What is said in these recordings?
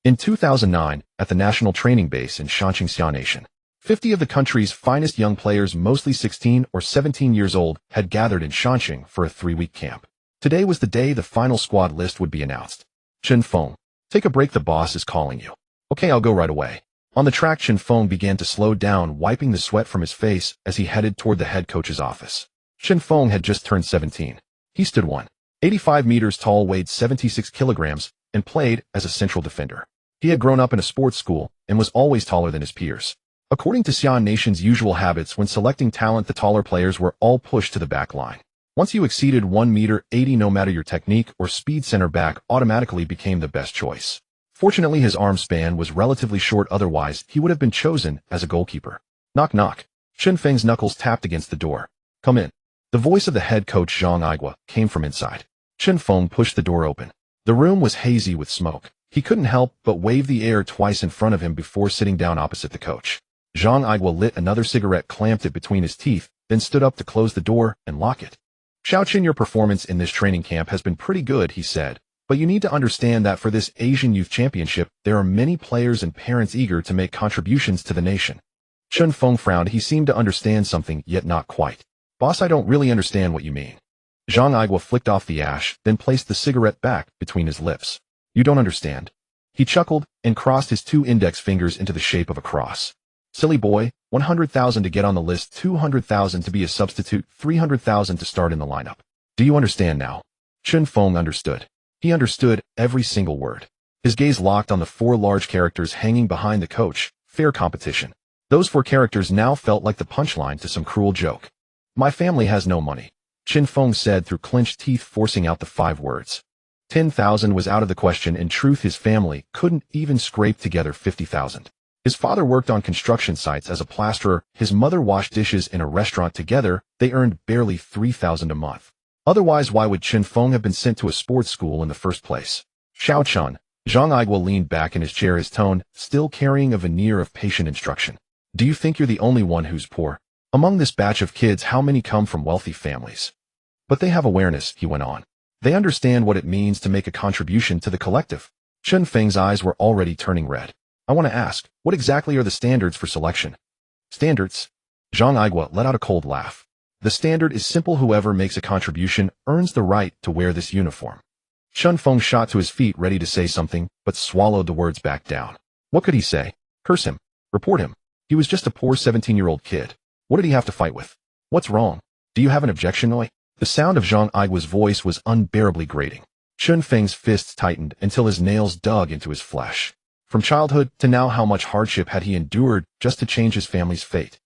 In 2009, at the national training base in Shanxing Xia Nation, 50 of the country's finest young players, mostly 16 or 17 years old, had gathered in Shanxing for a 3-week camp. Today was the day the final squad list would be announced. Chen Feng, take a break, the boss is calling you. Okay, I'll go right away. On the track, Chen Feng began to slow down, wiping the sweat from his face as he headed toward the head coach's office. Chen Feng had just turned 17. He stood 185 meters tall, weighed 76 kilograms, and played as a central defender. He had grown up in a sports school and was always taller than his peers. According to Xia Nation's usual habits when selecting talent, the taller players were all pushed to the back line. Once you exceeded 1.80 meter, no matter your technique or speed, center back automatically became the best choice. Fortunately, his arm span was relatively short, otherwise he would have been chosen as a goalkeeper. Knock knock. Chen Feng's knuckles tapped against the door. Come in. The voice of the head coach Zhang Aigua came from inside. Chen Feng pushed the door open. The room was hazy with smoke. He couldn't help but wave the air twice in front of him before sitting down opposite the coach. Zhang Aigua lit another cigarette, clamped it between his teeth, then stood up to close the door and lock it. Xiaoqin, your performance in this training camp has been pretty good, he said, but you need to understand that for this Asian Youth Championship, there are many players and parents eager to make contributions to the nation. Chen Feng frowned. He seemed to understand something, yet not quite. Boss, I don't really understand what you mean. Zhang Aigua flicked off the ash, then placed the cigarette back between his lips. You don't understand. He chuckled and crossed his 2 index fingers into the shape of a cross. Silly boy, 100,000 to get on the list, 200,000 to be a substitute, 300,000 to start in the lineup. Do you understand now? Chen Feng understood. He understood every single word. His gaze locked on the 4 large characters hanging behind the coach. Fair competition. Those 4 characters now felt like the punchline to some cruel joke. My family has no money, Chen Feng said through clenched teeth, forcing out the 5 words. 10,000 was out of the question. In truth, his family couldn't even scrape together 50,000. His father worked on construction sites as a plasterer, his mother washed dishes in a restaurant. Together, they earned barely 3,000 a month. Otherwise, why would Chen Feng have been sent to a sports school in the first place? Xiaoqin, Zhang Aigua leaned back in his chair, his tone still carrying a veneer of patient instruction. Do you think you're the only one who's poor? Among this batch of kids, how many come from wealthy families? But they have awareness, he went on. They understand what it means to make a contribution to the collective. Chen Feng's eyes were already turning red. I want to ask, what exactly are the standards for selection? Standards? Zhang Aigua let out a cold laugh. The standard is simple. Whoever makes a contribution earns the right to wear this uniform. Chen Feng shot to his feet, ready to say something, but swallowed the words back down. What could he say? Curse him? Report him? He was just a poor 17-year-old kid. What did he have to fight with? What's wrong? Do you have an objection, Oi? The sound of Zhang Aigua's voice was unbearably grating. Chen Feng's fists tightened until his nails dug into his flesh. From childhood to now, how much hardship had he endured just to change his family's fate?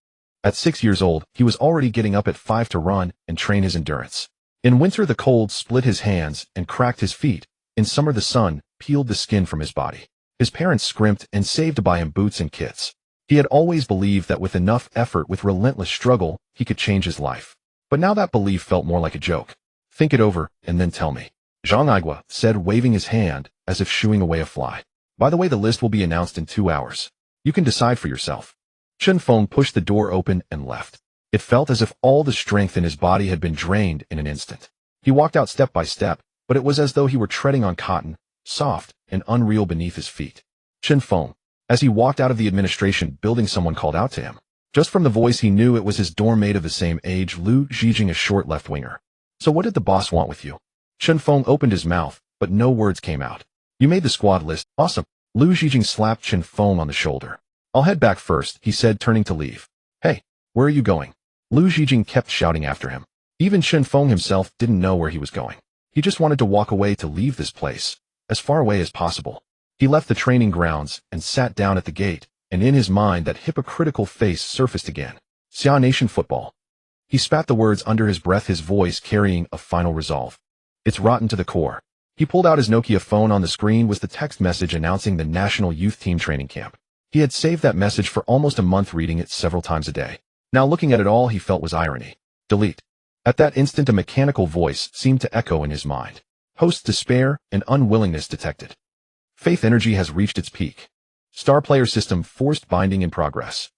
At 6 years old, he was already getting up at 5 to run and train his endurance. In winter, the cold split his hands and cracked his feet. In summer, the sun peeled the skin from his body. His parents scrimped and saved to buy him boots and kits. He had always believed that with enough effort, with relentless struggle, he could change his life. But now that belief felt more like a joke. Think it over, and then tell me, Zhang Aigua said, waving his hand as if shooing away a fly. By the way, the list will be announced in 2 hours. You can decide for yourself. Chen Feng pushed the door open and left. It felt as if all the strength in his body had been drained in an instant. He walked out step by step, but it was as though he were treading on cotton, soft and unreal beneath his feet. Chen Feng. As he walked out of the administration building, someone called out to him. Just from the voice, he knew it was his dorm mate of the same age, Lu Zhijing, a short left-winger. So what did the boss want with you? Chen Feng opened his mouth, but no words came out. You made the squad list. Awesome. Lu Zhijing slapped Chen Feng on the shoulder. I'll head back first, he said, turning to leave. Hey, where are you going? Lu Zhijing kept shouting after him. Even Chen Feng himself didn't know where he was going. He just wanted to walk away, to leave this place, as far away as possible. He left the training grounds and sat down at the gate, and in his mind that hypocritical face surfaced again. Xia Nation football. He spat the words under his breath, his voice carrying a final resolve. It's rotten to the core. He pulled out his Nokia phone. On the screen was the text message announcing the national youth team training camp. He had saved that message for almost a month, reading it several times a day. Now looking at it, all he felt was irony. Delete. At that instant, a mechanical voice seemed to echo in his mind. Host's despair and unwillingness detected. Faith energy has reached its peak. Star player system forced binding in progress.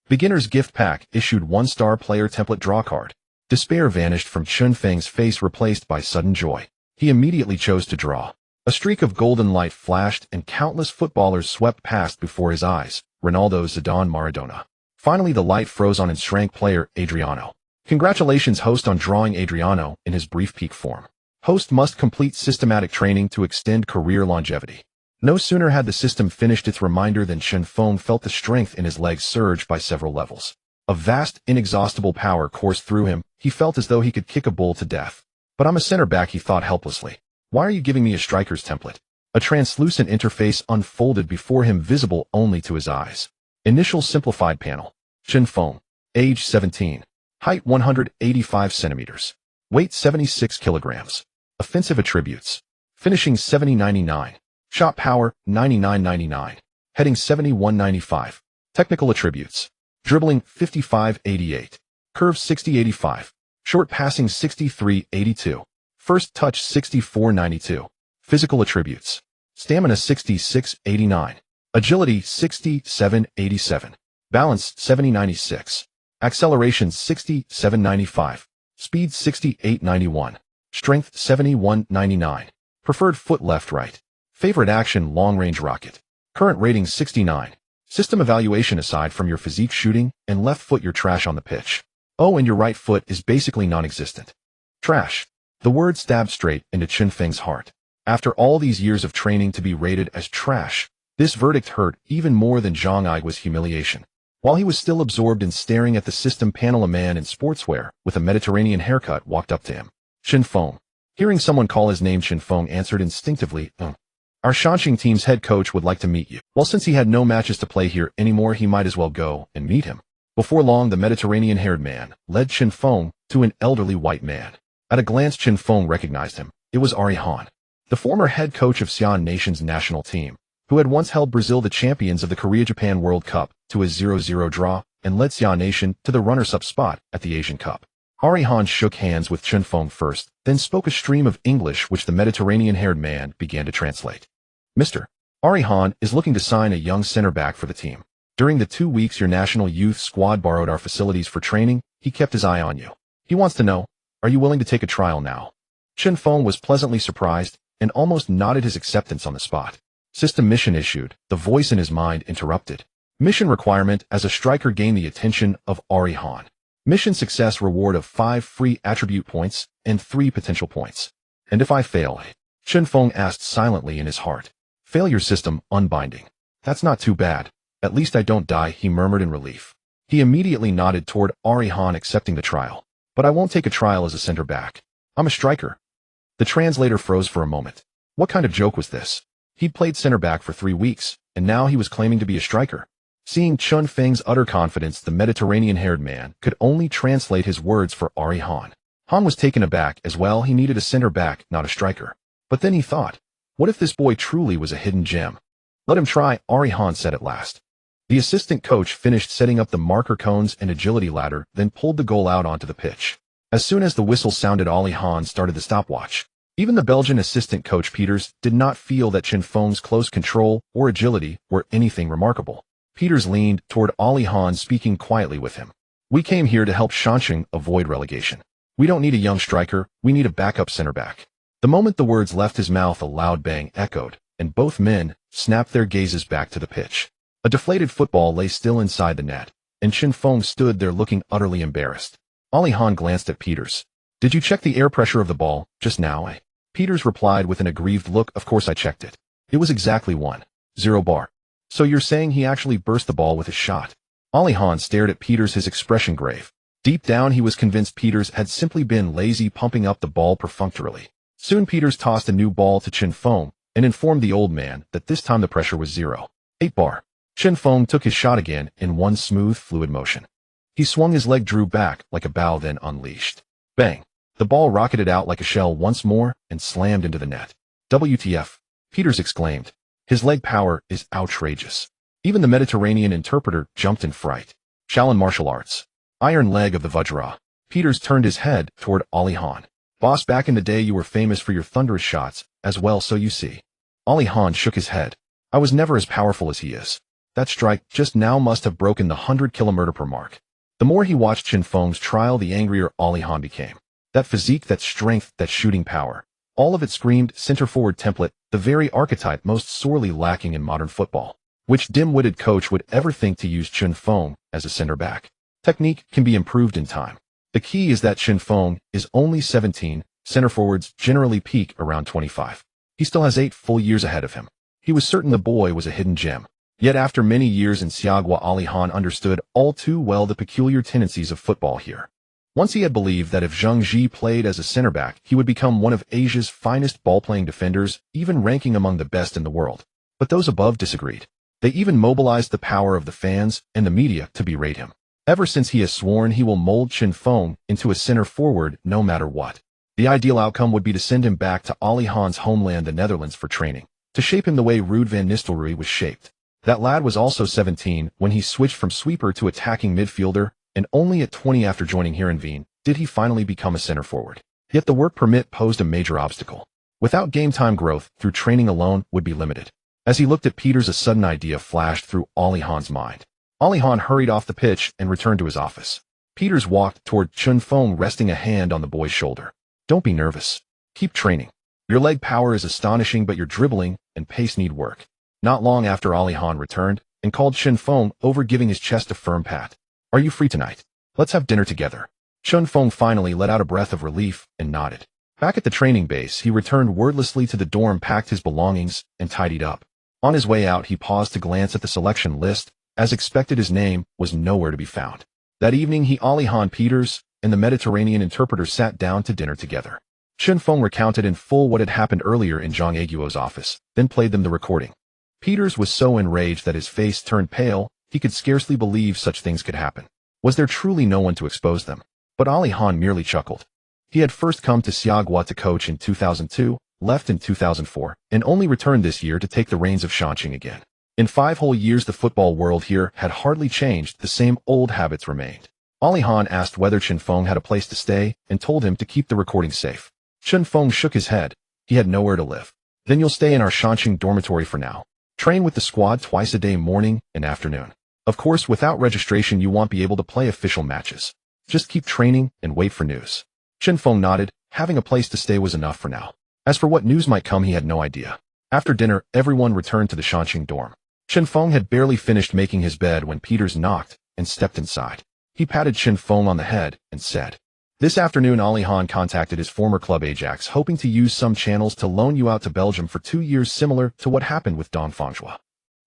Beginner's gift pack issued 1-star player template draw card. Despair vanished from Chen Feng's face, replaced by sudden joy. He immediately chose to draw. A streak of golden light flashed and countless footballers swept past before his eyes. Ronaldo, Zidane, Maradona. Finally, the light froze on its shrank player, Adriano. Congratulations, host, on drawing Adriano in his brief peak form. Host must complete systematic training to extend career longevity. No sooner had the system finished its reminder than Chen Feng felt the strength in his legs surge by several levels. A vast, inexhaustible power coursed through him. He felt as though he could kick a bull to death. But I'm a center back, he thought helplessly. Why are you giving me a striker's template? A translucent interface unfolded before him, visible only to his eyes. Initial simplified panel. Chen Feng. Age 17. Height 185 centimeters. Weight 76 kilograms. Offensive attributes. Finishing 70-99. Shot power 99-99. Heading 71-95. Technical attributes. Dribbling 55-88. Curve 60-85. Short passing 63-82. First touch 64-92. Physical attributes. Stamina 66-89. Agility 67-87. Balance 70-96. Acceleration 67-95. Speed 68-91. Strength 71-99. Preferred foot left-right. Favorite action long-range rocket. Current rating 69. System evaluation: aside from your physique, shooting, and left foot, you're trash on the pitch. Oh, and your right foot is basically non-existent. Trash. The word stabbed straight into Chen Feng's heart. After all these years of training to be rated as trash, this verdict hurt even more than Zhang Ai's humiliation. While he was still absorbed in staring at the system panel, a man in sportswear with a Mediterranean haircut walked up to him. Chen Feng. Hearing someone call his name, Chen Feng answered instinctively, Our Shaanxing team's head coach would like to meet you. Well, since he had no matches to play here anymore, he might as well go and meet him. Before long, the Mediterranean-haired man led Chen Feng to an elderly white man. At a glance, Chen Feng recognized him. It was Ari Han, the former head coach of Xi'an nation's national team, who had once held Brazil, the champions of the Korea-Japan World Cup, to a 0-0 draw and led Xi'an nation to the runners-up spot at the Asian Cup. Ari Han shook hands with Chen Feng first, then spoke a stream of English which the Mediterranean-haired man began to translate. Mr. Ari Han is looking to sign a young center back for the team. During the 2 weeks your national youth squad borrowed our facilities for training, he kept his eye on you. He wants to know, are you willing to take a trial now? Chen Feng was pleasantly surprised and almost nodded his acceptance on the spot. System mission issued, the voice in his mind interrupted. Mission requirement: as a striker, gain the attention of Ari Han. Mission success, reward of 5 free attribute points and 3 potential points. And if I fail? Chen Feng asked silently in his heart. Failure system unbinding. That's not too bad. At least I don't die, he murmured in relief. He immediately nodded toward Ari Han, accepting the trial. But I won't take a trial as a center back. I'm a striker. The translator froze for a moment. What kind of joke was this? He'd played center back for 3 weeks, and now he was claiming to be a striker. Seeing Chen Feng's utter confidence, the Mediterranean-haired man could only translate his words for Ari Han. Han was taken aback as well. He needed a center back, not a striker. But then he thought, what if this boy truly was a hidden gem? Let him try, Ari Han said at last. The assistant coach finished setting up the marker cones and agility ladder, then pulled the goal out onto the pitch. As soon as the whistle sounded, Ari Han started the stopwatch. Even the Belgian assistant coach Peters did not feel that Chen Feng's close control or agility were anything remarkable. Peters leaned toward Ari Han, speaking quietly with him. We came here to help Shaanxing avoid relegation. We don't need a young striker, we need a backup center back. The moment the words left his mouth, a loud bang echoed, and both men snapped their gazes back to the pitch. A deflated football lay still inside the net, and Chen Feng stood there looking utterly embarrassed. Ari Han glanced at Peters. Did you check the air pressure of the ball just now? Peters replied with an aggrieved look. Of course I checked it. It was exactly 1-0 bar. So you're saying he actually burst the ball with his shot? Ari Han stared at Peters, his expression grave. Deep down he was convinced Peters had simply been lazy, pumping up the ball perfunctorily. Soon Peters tossed a new ball to Chen Feng and informed the old man that this time the pressure was 0-8 bar. Chen Feng took his shot again in one smooth, fluid motion. He swung his leg, drew back like a bow, then unleashed. Bang! The ball rocketed out like a shell once more and slammed into the net. WTF! Peters exclaimed. His leg power is outrageous. Even the Mediterranean interpreter jumped in fright. Shaolin martial arts. Iron leg of the Vajra. Peters turned his head toward Ari Han. Boss, back in the day you were famous for your thunderous shots as well, so you see. Ari Han shook his head. I was never as powerful as he is. That strike just now must have broken the 100 km per mark. The more he watched Chen Feng's trial, the angrier Ari Han became. That physique, that strength, that shooting power. All of it screamed center-forward template, the very archetype most sorely lacking in modern football. Which dim-witted coach would ever think to use Chen Feng as a center-back? Technique can be improved in time. The key is that Chen Feng is only 17, center-forwards generally peak around 25. He still has 8 full years ahead of him. He was certain the boy was a hidden gem. Yet after many years in Siagwa, Ali Han understood all too well the peculiar tendencies of football here. Once he had believed that if Zhang Ji played as a center-back, he would become one of Asia's finest ball-playing defenders, even ranking among the best in the world. But those above disagreed. They even mobilized the power of the fans and the media to berate him. Ever since he has sworn he will mold Chen Feng into a center-forward no matter what. The ideal outcome would be to send him back to Ali Han's homeland, the Netherlands, for training, to shape him the way Ruud van Nistelrooy was shaped. That lad was also 17 when he switched from sweeper to attacking midfielder, and only at 20 after joining Heerenveen did he finally become a center-forward. Yet the work permit posed a major obstacle. Without game-time growth, through training alone would be limited. As he looked at Peters, a sudden idea flashed through Ali Han's mind. Ali Han hurried off the pitch and returned to his office. Peters walked toward Chen Feng, resting a hand on the boy's shoulder. Don't be nervous. Keep training. Your leg power is astonishing, but your dribbling and pace need work. Not long after, Ali Han returned and called Chen Feng over, giving his chest a firm pat. Are you free tonight? Let's have dinner together. Chen Feng finally let out a breath of relief and nodded. Back at the training base, he returned wordlessly to the dorm, packed his belongings, and tidied up. On his way out, he paused to glance at the selection list. As expected, his name was nowhere to be found. That evening, Ali Han, Peters, and the Mediterranean interpreter sat down to dinner together. Chen Feng recounted in full what had happened earlier in Zhang Aguo's office, then played them the recording. Peters was so enraged that his face turned pale. He could scarcely believe such things could happen. Was there truly no one to expose them? But Ali Han merely chuckled. He had first come to Siagwa to coach in 2002, left in 2004, and only returned this year to take the reins of Shanxing again. In 5 whole years, the football world here had hardly changed. The same old habits remained. Ali Han asked whether Chen Feng had a place to stay and told him to keep the recording safe. Chen Feng shook his head. He had nowhere to live. Then you'll stay in our Shanxing dormitory for now. Train with the squad twice a day, morning and afternoon. Of course, without registration you won't be able to play official matches. Just keep training and wait for news. Chen Feng nodded. Having a place to stay was enough for now. As for what news might come, he had no idea. After dinner, everyone returned to the Shanxing dorm. Chen Feng had barely finished making his bed when Peters knocked and stepped inside. He patted Chen Feng on the head and said, "This afternoon Ali Han contacted his former club Ajax, hoping to use some channels to loan you out to Belgium for 2 years, similar to what happened with Don Fangua.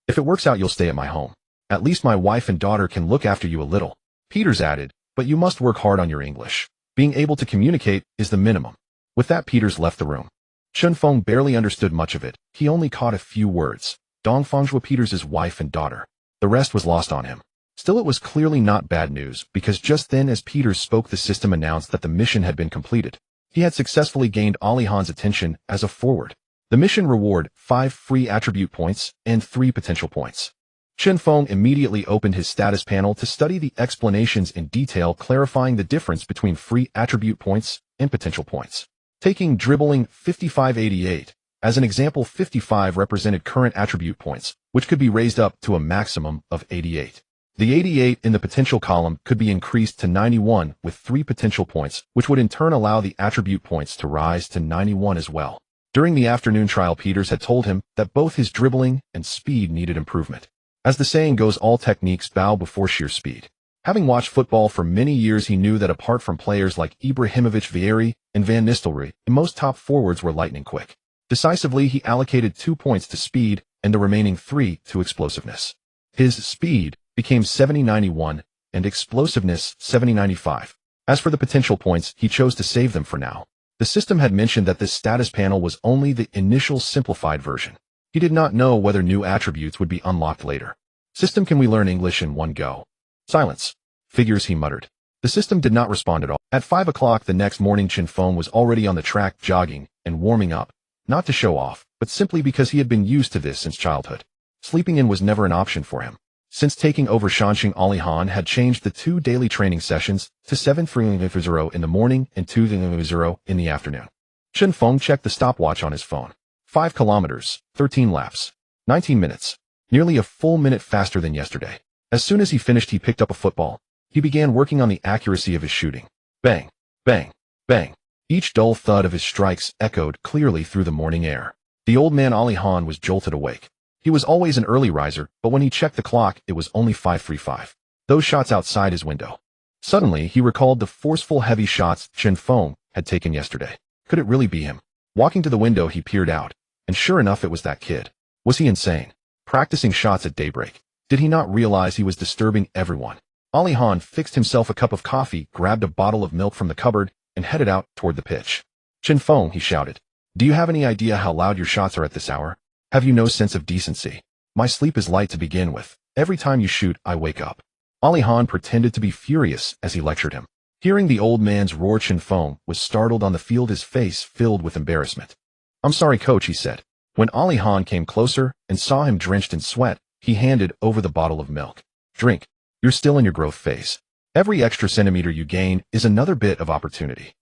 If it works out, you'll stay at my home. At least my wife and daughter can look after you a little." Peters added, "But you must work hard on your English. Being able to communicate is the minimum." With that, Peters left the room. Chen Feng barely understood much of it. He only caught a few words. Don Fangua, Peters' wife and daughter. The rest was lost on him. Still, it was clearly not bad news, because just then as Peters spoke, the system announced that the mission had been completed. He had successfully gained Ali Han's attention as a forward. The mission reward 5 free attribute points and 3 potential points. Chen Feng immediately opened his status panel to study the explanations in detail, clarifying the difference between free attribute points and potential points. Taking dribbling 55-88 as an example, 55 represented current attribute points, which could be raised up to a maximum of 88. The 88 in the potential column could be increased to 91 with 3 potential points, which would in turn allow the attribute points to rise to 91 as well. During the afternoon trial, Peters had told him that both his dribbling and speed needed improvement. As the saying goes, all techniques bow before sheer speed. Having watched football for many years, he knew that apart from players like Ibrahimovic, Vieri, and Van Nistelrooy, most top forwards were lightning quick. Decisively, he allocated 2 points to speed and the remaining 3 to explosiveness. His speed became 70-91 and explosiveness 70-95. As for the potential points, he chose to save them for now. The system had mentioned that this status panel was only the initial simplified version. He did not know whether new attributes would be unlocked later. "System, can we learn English in one go?" Silence. "Figures," he muttered. The system did not respond at all. At 5 o'clock the next morning, Chen Feng was already on the track, jogging and warming up, not to show off, but simply because he had been used to this since childhood. Sleeping in was never an option for him. Since taking over Shanxing, Ali Han had changed the 2 daily training sessions to 7:30 in the morning and 2:00 in the afternoon. Chen Feng checked the stopwatch on his phone. 5 kilometers, 13 laps, 19 minutes, nearly a full minute faster than yesterday. As soon as he finished, he picked up a football. He began working on the accuracy of his shooting. Bang, bang, bang. Each dull thud of his strikes echoed clearly through the morning air. The old man Ali Han was jolted awake. He was always an early riser, but when he checked the clock, it was only 5:35. Those shots outside his window. Suddenly, he recalled the forceful heavy shots Chen Feng had taken yesterday. Could it really be him? Walking to the window, he peered out, and sure enough, it was that kid. Was he insane? Practicing shots at daybreak. Did he not realize he was disturbing everyone? Ali Han fixed himself a cup of coffee, grabbed a bottle of milk from the cupboard, and headed out toward the pitch. Chen Feng, he shouted. Do you have any idea how loud your shots are at this hour? Have you no sense of decency? My sleep is light to begin with. Every time you shoot, I wake up. Ali Han pretended to be furious as he lectured him. Hearing the old man's roar, Chen Feng was startled on the field, his face filled with embarrassment. I'm sorry, coach, he said. When Ali Han came closer and saw him drenched in sweat, he handed over the bottle of milk. Drink. You're still in your growth phase. Every extra centimeter you gain is another bit of opportunity.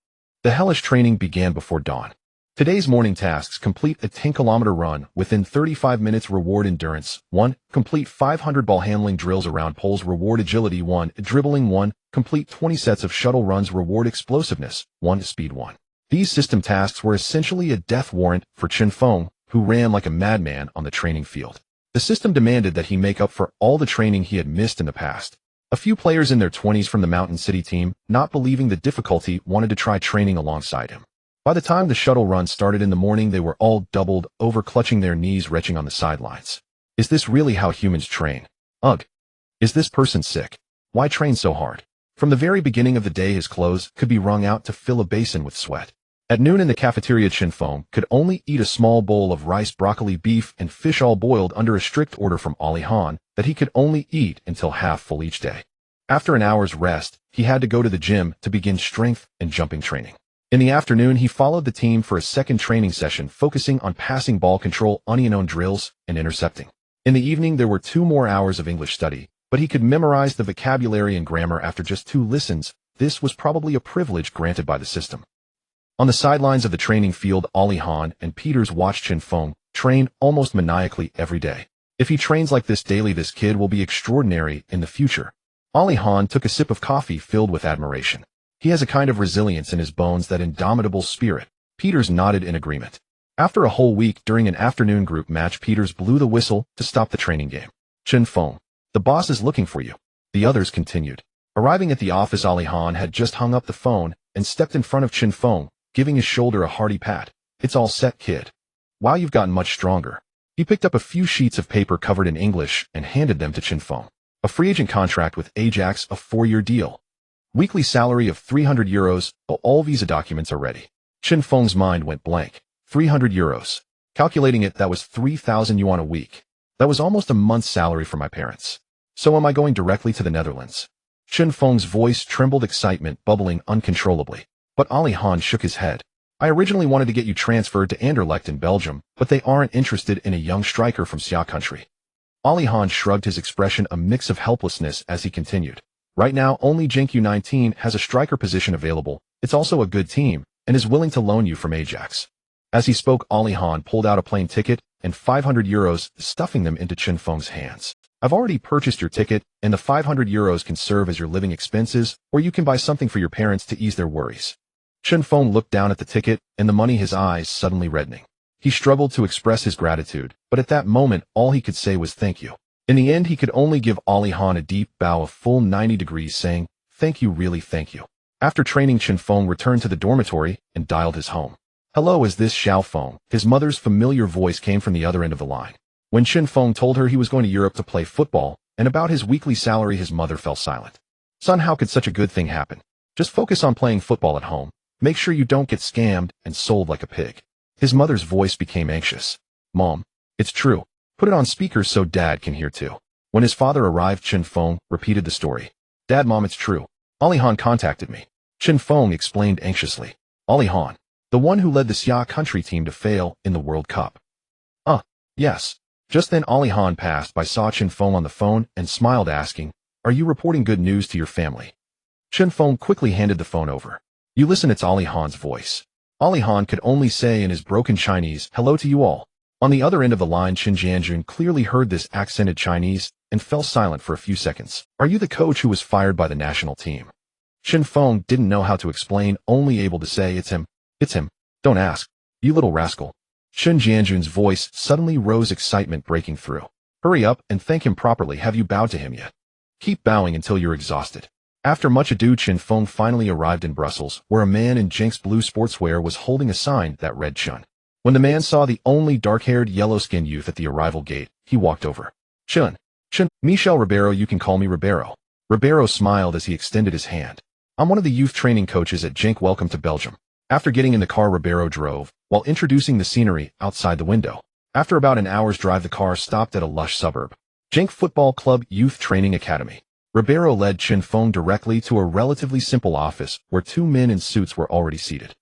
The hellish training began before dawn. Today's morning tasks: complete a 10-kilometer run within 35 minutes, reward endurance 1, complete 500 ball handling drills around poles, reward agility 1, dribbling 1, complete 20 sets of shuttle runs, reward explosiveness 1, speed 1. These system tasks were essentially a death warrant for Chen Feng, who ran like a madman on the training field. The system demanded that he make up for all the training he had missed in the past. A few players in their 20s from the Mountain City team, not believing the difficulty, wanted to try training alongside him. By the time the shuttle run started in the morning, they were all doubled over, clutching their knees, retching on the sidelines. Is this really how humans train? Ugh. Is this person sick? Why train so hard? From the very beginning of the day, his clothes could be wrung out to fill a basin with sweat. At noon in the cafeteria, Chen Feng could only eat a small bowl of rice, broccoli, beef, and fish, all boiled under a strict order from Ali Han that he could only eat until half full each day. After an hour's rest, he had to go to the gym to begin strength and jumping training. In the afternoon, he followed the team for a second training session, focusing on passing, ball control, unknown drills, and intercepting. In the evening, there were 2 more hours of English study, but he could memorize the vocabulary and grammar after just 2 listens. This was probably a privilege granted by the system. On the sidelines of the training field, Ali Han and Peters watched Chen Feng train almost maniacally every day. If he trains like this daily, this kid will be extraordinary in the future. Ali Han took a sip of coffee filled with admiration. He has a kind of resilience in his bones, that indomitable spirit. Peters nodded in agreement. After a whole week, during an afternoon group match, Peters blew the whistle to stop the training game. Chen Feng, the boss is looking for you. The others continued. Arriving at the office, Ali Han had just hung up the phone and stepped in front of Chen Feng, giving his shoulder a hearty pat. It's all set, kid. Wow, you've gotten much stronger. He picked up a few sheets of paper covered in English and handed them to Chen Feng. A free agent contract with Ajax, a 4-year deal. Weekly salary of €300. All visa documents are ready. Chen Feng's mind went blank. €300. Calculating it, that was 3,000 yuan a week. That was almost a month's salary for my parents. So am I going directly to the Netherlands? Chen Feng's voice trembled, excitement bubbling uncontrollably. But Ali Han shook his head. I originally wanted to get you transferred to Anderlecht in Belgium, but they aren't interested in a young striker from Xia country. Ali Han shrugged, his expression a mix of helplessness as he continued. Right now, only Genk U19 has a striker position available. It's also a good team, and is willing to loan you from Ajax. As he spoke, Ali Han pulled out a plane ticket and €500, stuffing them into Chen Feng's hands. I've already purchased your ticket, and the €500 can serve as your living expenses, or you can buy something for your parents to ease their worries. Chen Feng looked down at the ticket and the money, his eyes suddenly reddening. He struggled to express his gratitude, but at that moment, all he could say was thank you. In the end, he could only give Ali Han a deep bow of full 90 degrees, saying, thank you, really thank you. After training, Chen Feng returned to the dormitory and dialed his home. Hello, is this Xiao Feng? His mother's familiar voice came from the other end of the line. When Chen Feng told her he was going to Europe to play football, and about his weekly salary, his mother fell silent. Son, how could such a good thing happen? Just focus on playing football at home. Make sure you don't get scammed and sold like a pig. His mother's voice became anxious. Mom, it's true. Put it on speaker so Dad can hear too. When his father arrived, Chen Feng repeated the story. Dad, Mom, it's true. Ali Han contacted me. Chen Feng explained anxiously. Ali Han, the one who led the Xia country team to fail in the World Cup. Yes. Just then Ali Han passed by, saw Chen Feng on the phone, and smiled, asking, are you reporting good news to your family? Chen Feng quickly handed the phone over. You listen, it's Ali Han's voice. Ali Han could only say in his broken Chinese, hello to you all. On the other end of the line, Chen Jianjun clearly heard this accented Chinese and fell silent for a few seconds. Are you the coach who was fired by the national team? Chen Feng didn't know how to explain, only able to say, it's him. It's him. Don't ask. You little rascal. Chen Jianjun's voice suddenly rose, excitement breaking through. Hurry up and thank him properly. Have you bowed to him yet? Keep bowing until you're exhausted. After much ado, Chen Feng finally arrived in Brussels, where a man in Genk's blue sportswear was holding a sign that read Chen. When the man saw the only dark-haired, yellow-skinned youth at the arrival gate, he walked over. Chen, Michel Ribeiro, you can call me Ribeiro. Ribeiro smiled as he extended his hand. I'm one of the youth training coaches at Genk. Welcome to Belgium. After getting in the car, Ribeiro drove, while introducing the scenery outside the window. After about an hour's drive, the car stopped at a lush suburb. Genk Football Club Youth Training Academy. Ribeiro led Chen Feng directly to a relatively simple office where two men in suits were already seated.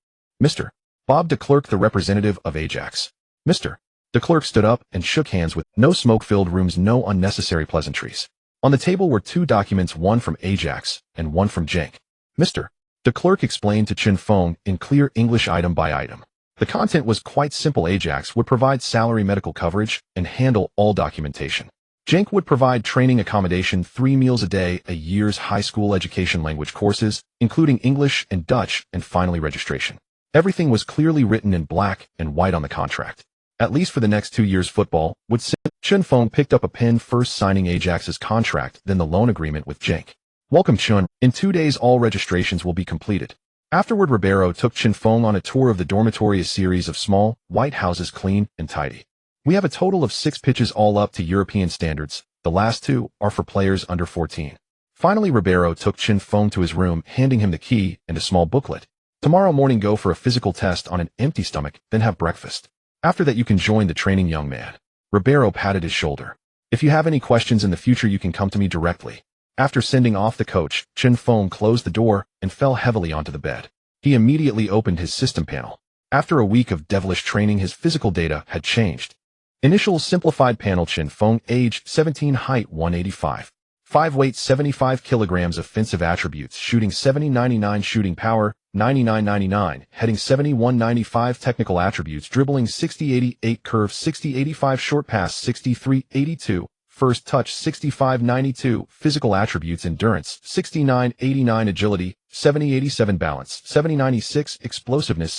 Mr. Bob de Klerk, the representative of Ajax. Mr. De Klerk stood up and shook hands with no smoke-filled rooms, no unnecessary pleasantries. On the table were two documents, one from Ajax and one from Genk. Mr. De Klerk explained to Chen Feng in clear English item by item. The content was quite simple. Ajax would provide salary, medical coverage, and handle all documentation. Genk would provide training, accommodation, 3 meals a day, a year's high school education, language courses, including English and Dutch, and finally registration. Everything was clearly written in black and white on the contract. At least for the next 2 years, football would sit. Chen Feng picked up a pen, first signing Ajax's contract, then the loan agreement with Genk. Welcome, Chen. In 2 days, all registrations will be completed. Afterward, Ribeiro took Chen Feng on a tour of the dormitory, a series of small, white houses, clean and tidy. We have a total of 6 pitches, all up to European standards. The last 2 are for players under 14. Finally, Ribeiro took Chen Feng to his room, handing him the key and a small booklet. Tomorrow morning, go for a physical test on an empty stomach, then have breakfast. After that, you can join the training, young man. Ribeiro patted his shoulder. If you have any questions in the future, you can come to me directly. After sending off the coach, Chen Feng closed the door and fell heavily onto the bed. He immediately opened his system panel. After a week of devilish training, his physical data had changed. Initial simplified panel: Chen Feng, age 17, height 185, 5, weight 75 kilograms, offensive attributes: shooting 70-99, shooting power 99-99, heading 71-95, technical attributes: dribbling 60-88, curve 60-85, short pass 63-82, first touch 65-92, physical attributes: endurance 69-89, agility 70-87, balance 70-96, explosiveness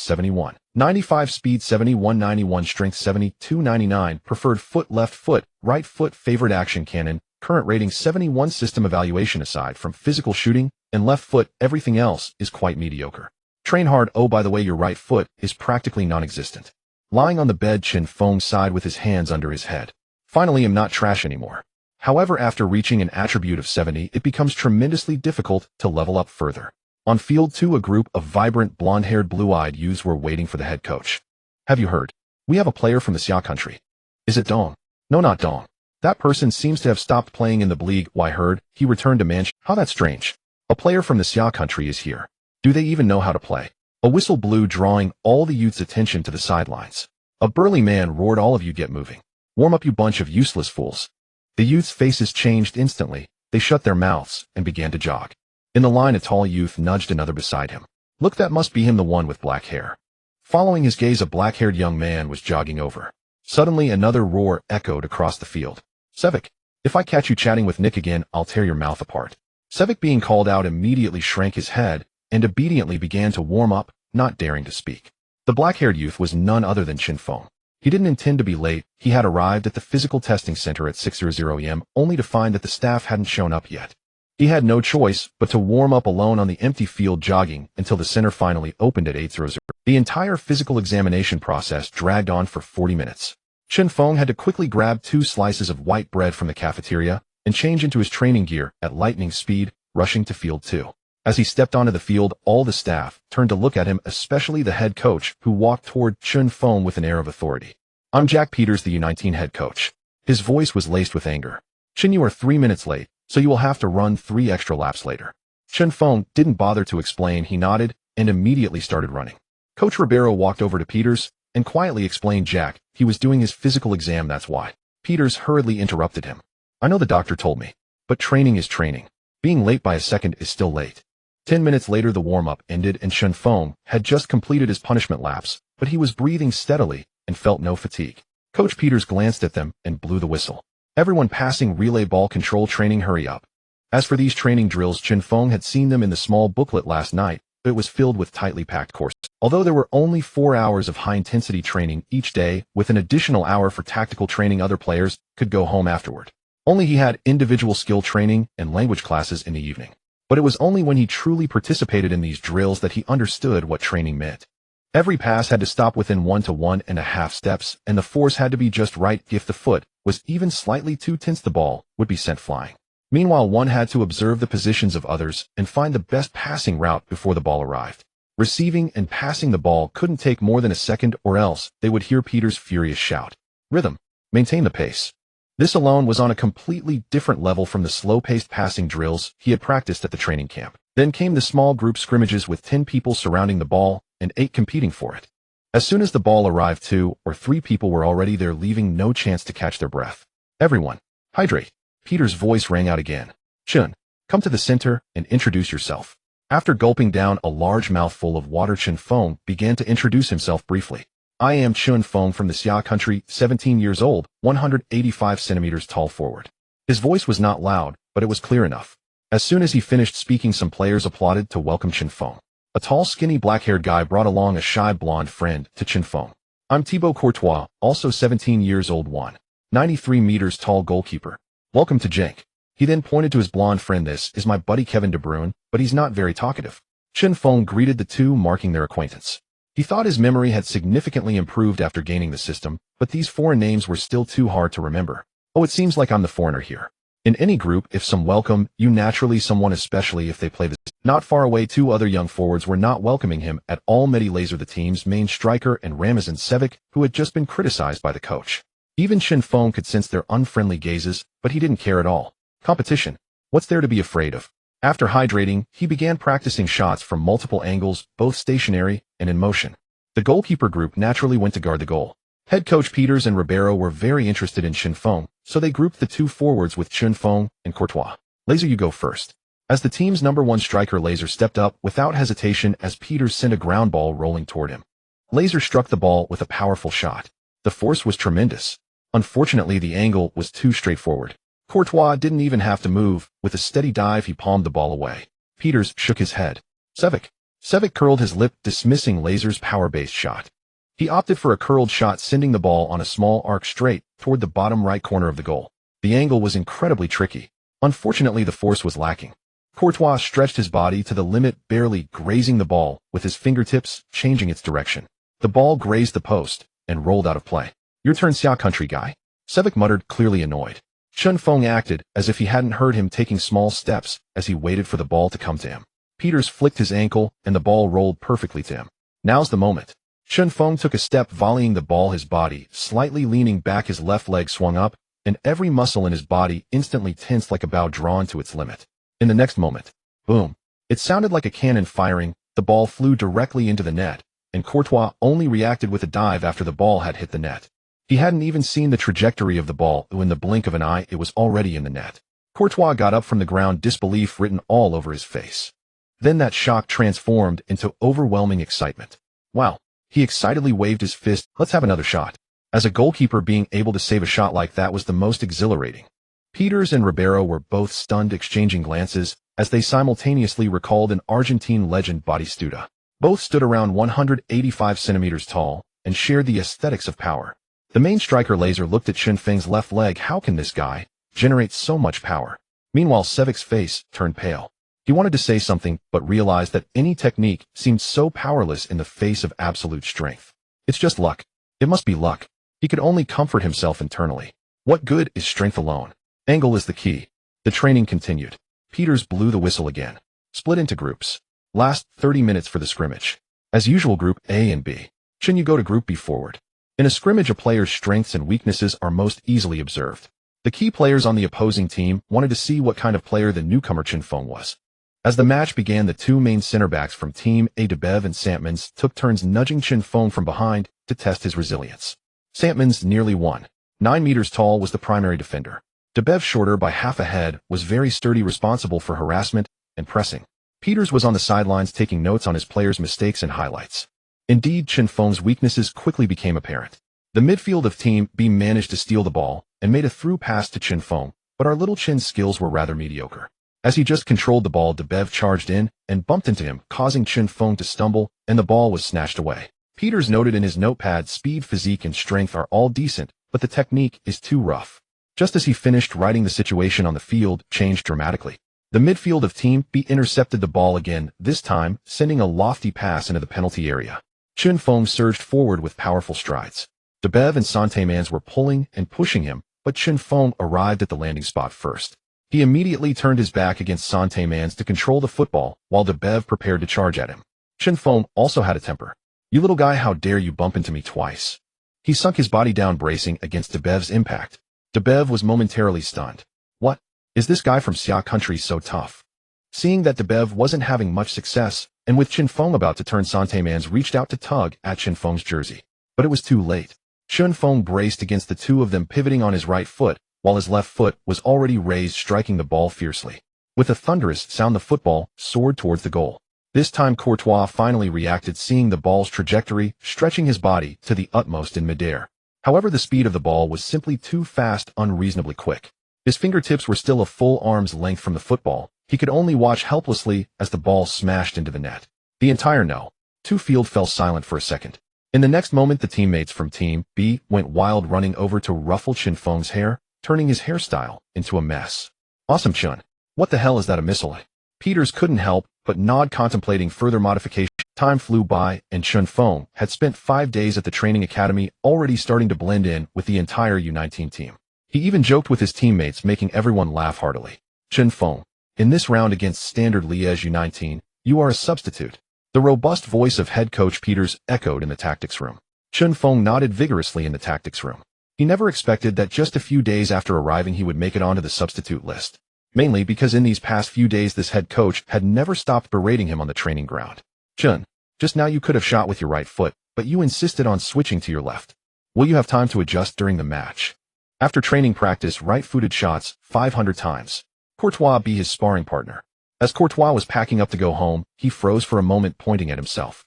71-95, speed 71-91, strength 72-99, preferred foot left foot, right foot, favorite action cannon, current rating 71, system evaluation: aside from physical shooting and left foot, everything else is quite mediocre. Train hard. Oh, by the way, your right foot is practically non-existent. Lying on the bed, Chen Feng sighed with his hands under his head. Finally, I'm not trash anymore. However, after reaching an attribute of 70, it becomes tremendously difficult to level up further. On field 2, a group of vibrant, blonde-haired, blue-eyed youths were waiting for the head coach. Have you heard? We have a player from the Xia country. Is it Dong? No, not Dong. That person seems to have stopped playing in the league. Why, heard he returned to Manchester. How that's strange. A player from the Xia country is here. Do they even know how to play? A whistle blew, drawing all the youth's attention to the sidelines. A burly man roared, all of you get moving. Warm up, you bunch of useless fools. The youth's faces changed instantly. They shut their mouths and began to jog. In the line, a tall youth nudged another beside him. Look, that must be him, the one with black hair. Following his gaze, a black-haired young man was jogging over. Suddenly, another roar echoed across the field. Sevik, if I catch you chatting with Nick again, I'll tear your mouth apart. Sevik, being called out, immediately shrank his head and obediently began to warm up, not daring to speak. The black-haired youth was none other than Chen Feng. He didn't intend to be late. He had arrived at the physical testing center at 6:00 a.m., only to find that the staff hadn't shown up yet. He had no choice but to warm up alone on the empty field, jogging until the center finally opened at 8:00. The entire physical examination process dragged on for 40 minutes. Chen Feng had to quickly grab 2 slices of white bread from the cafeteria and change into his training gear at lightning speed, rushing to field 2. As he stepped onto the field, all the staff turned to look at him, especially the head coach, who walked toward Chen Feng with an air of authority. I'm Jack Peters, the U19 head coach. His voice was laced with anger. Chen, you are 3 minutes late, so you will have to run 3 extra laps later. Chen Feng didn't bother to explain. He nodded and immediately started running. Coach Ribeiro walked over to Peters and quietly explained, Jack, he was doing his physical exam, that's why. Peters hurriedly interrupted him. I know, the doctor told me, but training is training. Being late by a second is still late. 10 minutes later, the warm-up ended and Chen Feng had just completed his punishment laps, but he was breathing steadily and felt no fatigue. Coach Peters glanced at them and blew the whistle. Everyone passing relay ball control training, hurry up. As for these training drills, Chen Feng had seen them in the small booklet last night, but it was filled with tightly packed courses. Although there were only 4 hours of high-intensity training each day, with an additional hour for tactical training, other players could go home afterward. Only he had individual skill training and language classes in the evening. But it was only when he truly participated in these drills that he understood what training meant. Every pass had to stop within 1 to 1.5 steps, and the force had to be just right. If the foot was even slightly too tense, the ball would be sent flying. Meanwhile, one had to observe the positions of others and find the best passing route before the ball arrived. Receiving and passing the ball couldn't take more than a second, or else they would hear Peter's furious shout. Rhythm. Maintain the pace. This alone was on a completely different level from the slow-paced passing drills he had practiced at the training camp. Then came the small group scrimmages with 10 people surrounding the ball and 8 competing for it. As soon as the ball arrived, 2 or 3 people were already there, leaving no chance to catch their breath. Everyone, hydrate. Peter's voice rang out again. Chen, come to the center and introduce yourself. After gulping down a large mouthful of water, Chen Feng began to introduce himself briefly. I am Chen Feng from the Xia country, 17 years old, 185 centimeters tall forward. His voice was not loud, but it was clear enough. As soon as he finished speaking, some players applauded to welcome Chen Feng. A tall, skinny, black-haired guy brought along a shy blonde friend to Chen Feng. I'm Thibaut Courtois, also 17 years old, 193 meters tall goalkeeper. Welcome to Genk. He then pointed to his blonde friend. This is my buddy Kevin De Bruyne, but he's not very talkative. Chen Feng greeted the two, marking their acquaintance. He thought his memory had significantly improved after gaining the system, but these foreign names were still too hard to remember. Oh, it seems like I'm the foreigner here. In any group, if some welcome you, naturally someone, especially if they play the... Not far away, 2 other young forwards were not welcoming him at all. Mehdi Laser, the team's main striker, and Ramazan Sevic, who had just been criticized by the coach. Even Chen Feng could sense their unfriendly gazes, but he didn't care at all. Competition. What's there to be afraid of? After hydrating, he began practicing shots from multiple angles, both stationary and in motion. The goalkeeper group naturally went to guard the goal. Head coach Peters and Ribeiro were very interested in Chen Feng, so they grouped the 2 forwards with Chen Feng and Courtois. Laser, you go first. As the team's #1 striker, Laser stepped up without hesitation as Peters sent a ground ball rolling toward him. Laser struck the ball with a powerful shot. The force was tremendous. Unfortunately, the angle was too straightforward. Courtois didn't even have to move. With a steady dive, he palmed the ball away. Peters shook his head. Sevic curled his lip, dismissing Laser's power-based shot. He opted for a curled shot, sending the ball on a small arc straight toward the bottom right corner of the goal. The angle was incredibly tricky. Unfortunately, the force was lacking. Courtois stretched his body to the limit, barely grazing the ball with his fingertips, changing its direction. The ball grazed the post and rolled out of play. Your turn, Xia country guy. Sevic muttered, clearly annoyed. Chen Feng acted as if he hadn't heard him, taking small steps as he waited for the ball to come to him. Peters flicked his ankle, and the ball rolled perfectly to him. Now's the moment. Chen Feng took a step, volleying the ball, his body slightly leaning back. His left leg swung up, and every muscle in his body instantly tensed like a bow drawn to its limit. In the next moment, boom! It sounded like a cannon firing. The ball flew directly into the net, and Courtois only reacted with a dive after the ball had hit the net. He hadn't even seen the trajectory of the ball, when in the blink of an eye it was already in the net. Courtois got up from the ground, disbelief written all over his face. Then that shock transformed into overwhelming excitement. Wow! He excitedly waved his fist. Let's have another shot. As a goalkeeper, being able to save a shot like that was the most exhilarating. Peters and Ribeiro were both stunned, exchanging glances as they simultaneously recalled an Argentine legend, Batistuta. Both stood around 185 centimeters tall and shared the aesthetics of power. The main striker, Laser, looked at Chen Feng's left leg. How can this guy generate so much power? Meanwhile, Sevic's face turned pale. He wanted to say something, but realized that any technique seemed so powerless in the face of absolute strength. It's just luck. It must be luck. He could only comfort himself internally. What good is strength alone? Angle is the key. The training continued. Peters blew the whistle again. Split into groups. Last 30 minutes for the scrimmage. As usual, Group A and B. Chen, you go to Group B forward. In a scrimmage, a player's strengths and weaknesses are most easily observed. The key players on the opposing team wanted to see what kind of player the newcomer Chen Feng was. As the match began, the 2 main center backs from Team A, Debev and Santmans, took turns nudging Chen Feng from behind to test his resilience. Santmans, nearly 1.9 meters tall, was the primary defender. Debev, shorter by half a head, was very sturdy, responsible for harassment and pressing. Peters was on the sidelines, taking notes on his players' mistakes and highlights. Indeed, Chen Feng's weaknesses quickly became apparent. The midfield of Team B managed to steal the ball and made a through pass to Chen Feng, but our little Chen's skills were rather mediocre. As he just controlled the ball, Debev charged in and bumped into him, causing Chen Feng to stumble, and the ball was snatched away. Peters noted in his notepad, speed, physique, and strength are all decent, but the technique is too rough. Just as he finished writing, the situation on the field changed dramatically. The midfield of Team B intercepted the ball again, this time sending a lofty pass into the penalty area. Chen Feng surged forward with powerful strides. Debev and Santé-Mans were pulling and pushing him, but Chen Feng arrived at the landing spot first. He immediately turned his back against Santé-Mans to control the football, while Debev prepared to charge at him. Chen Feng also had a temper. "You little guy, how dare you bump into me twice?" He sunk his body down, bracing against Debev's impact. Debev was momentarily stunned. What? Is this guy from Xia country so tough? Seeing that Debev wasn't having much success, and with Chen Feng about to turn, Santé-Mans reached out to tug at Chen Feng's jersey. But it was too late. Chen Feng braced against the two of them, pivoting on his right foot, while his left foot was already raised, striking the ball fiercely. With a thunderous sound, the football soared towards the goal. This time Courtois finally reacted, seeing the ball's trajectory, stretching his body to the utmost in midair. However, the speed of the ball was simply too fast, unreasonably quick. His fingertips were still a full arm's length from the football. He could only watch helplessly as the ball smashed into the net. The entire No. 2 field fell silent for a second. In the next moment, the teammates from Team B went wild, running over to ruffle Chen Feng's hair, turning his hairstyle into a mess. "Awesome, Chen. What the hell is that, a missile?" Peters couldn't help but nod, contemplating further modification. Time flew by, and Chen Feng had spent 5 days at the training academy, already starting to blend in with the entire U19 team. He even joked with his teammates, making everyone laugh heartily. "Chen Feng, in this round against Standard Liège U19, you are a substitute." The robust voice of head coach Peters echoed in the tactics room. Chen Feng nodded vigorously in the tactics room. He never expected that just a few days after arriving he would make it onto the substitute list. Mainly because in these past few days this head coach had never stopped berating him on the training ground. "Chen, just now you could have shot with your right foot, but you insisted on switching to your left. Will you have time to adjust during the match?" After training, practice right-footed shots 500 times. Courtois be his sparring partner. As Courtois was packing up to go home, he froze for a moment, pointing at himself.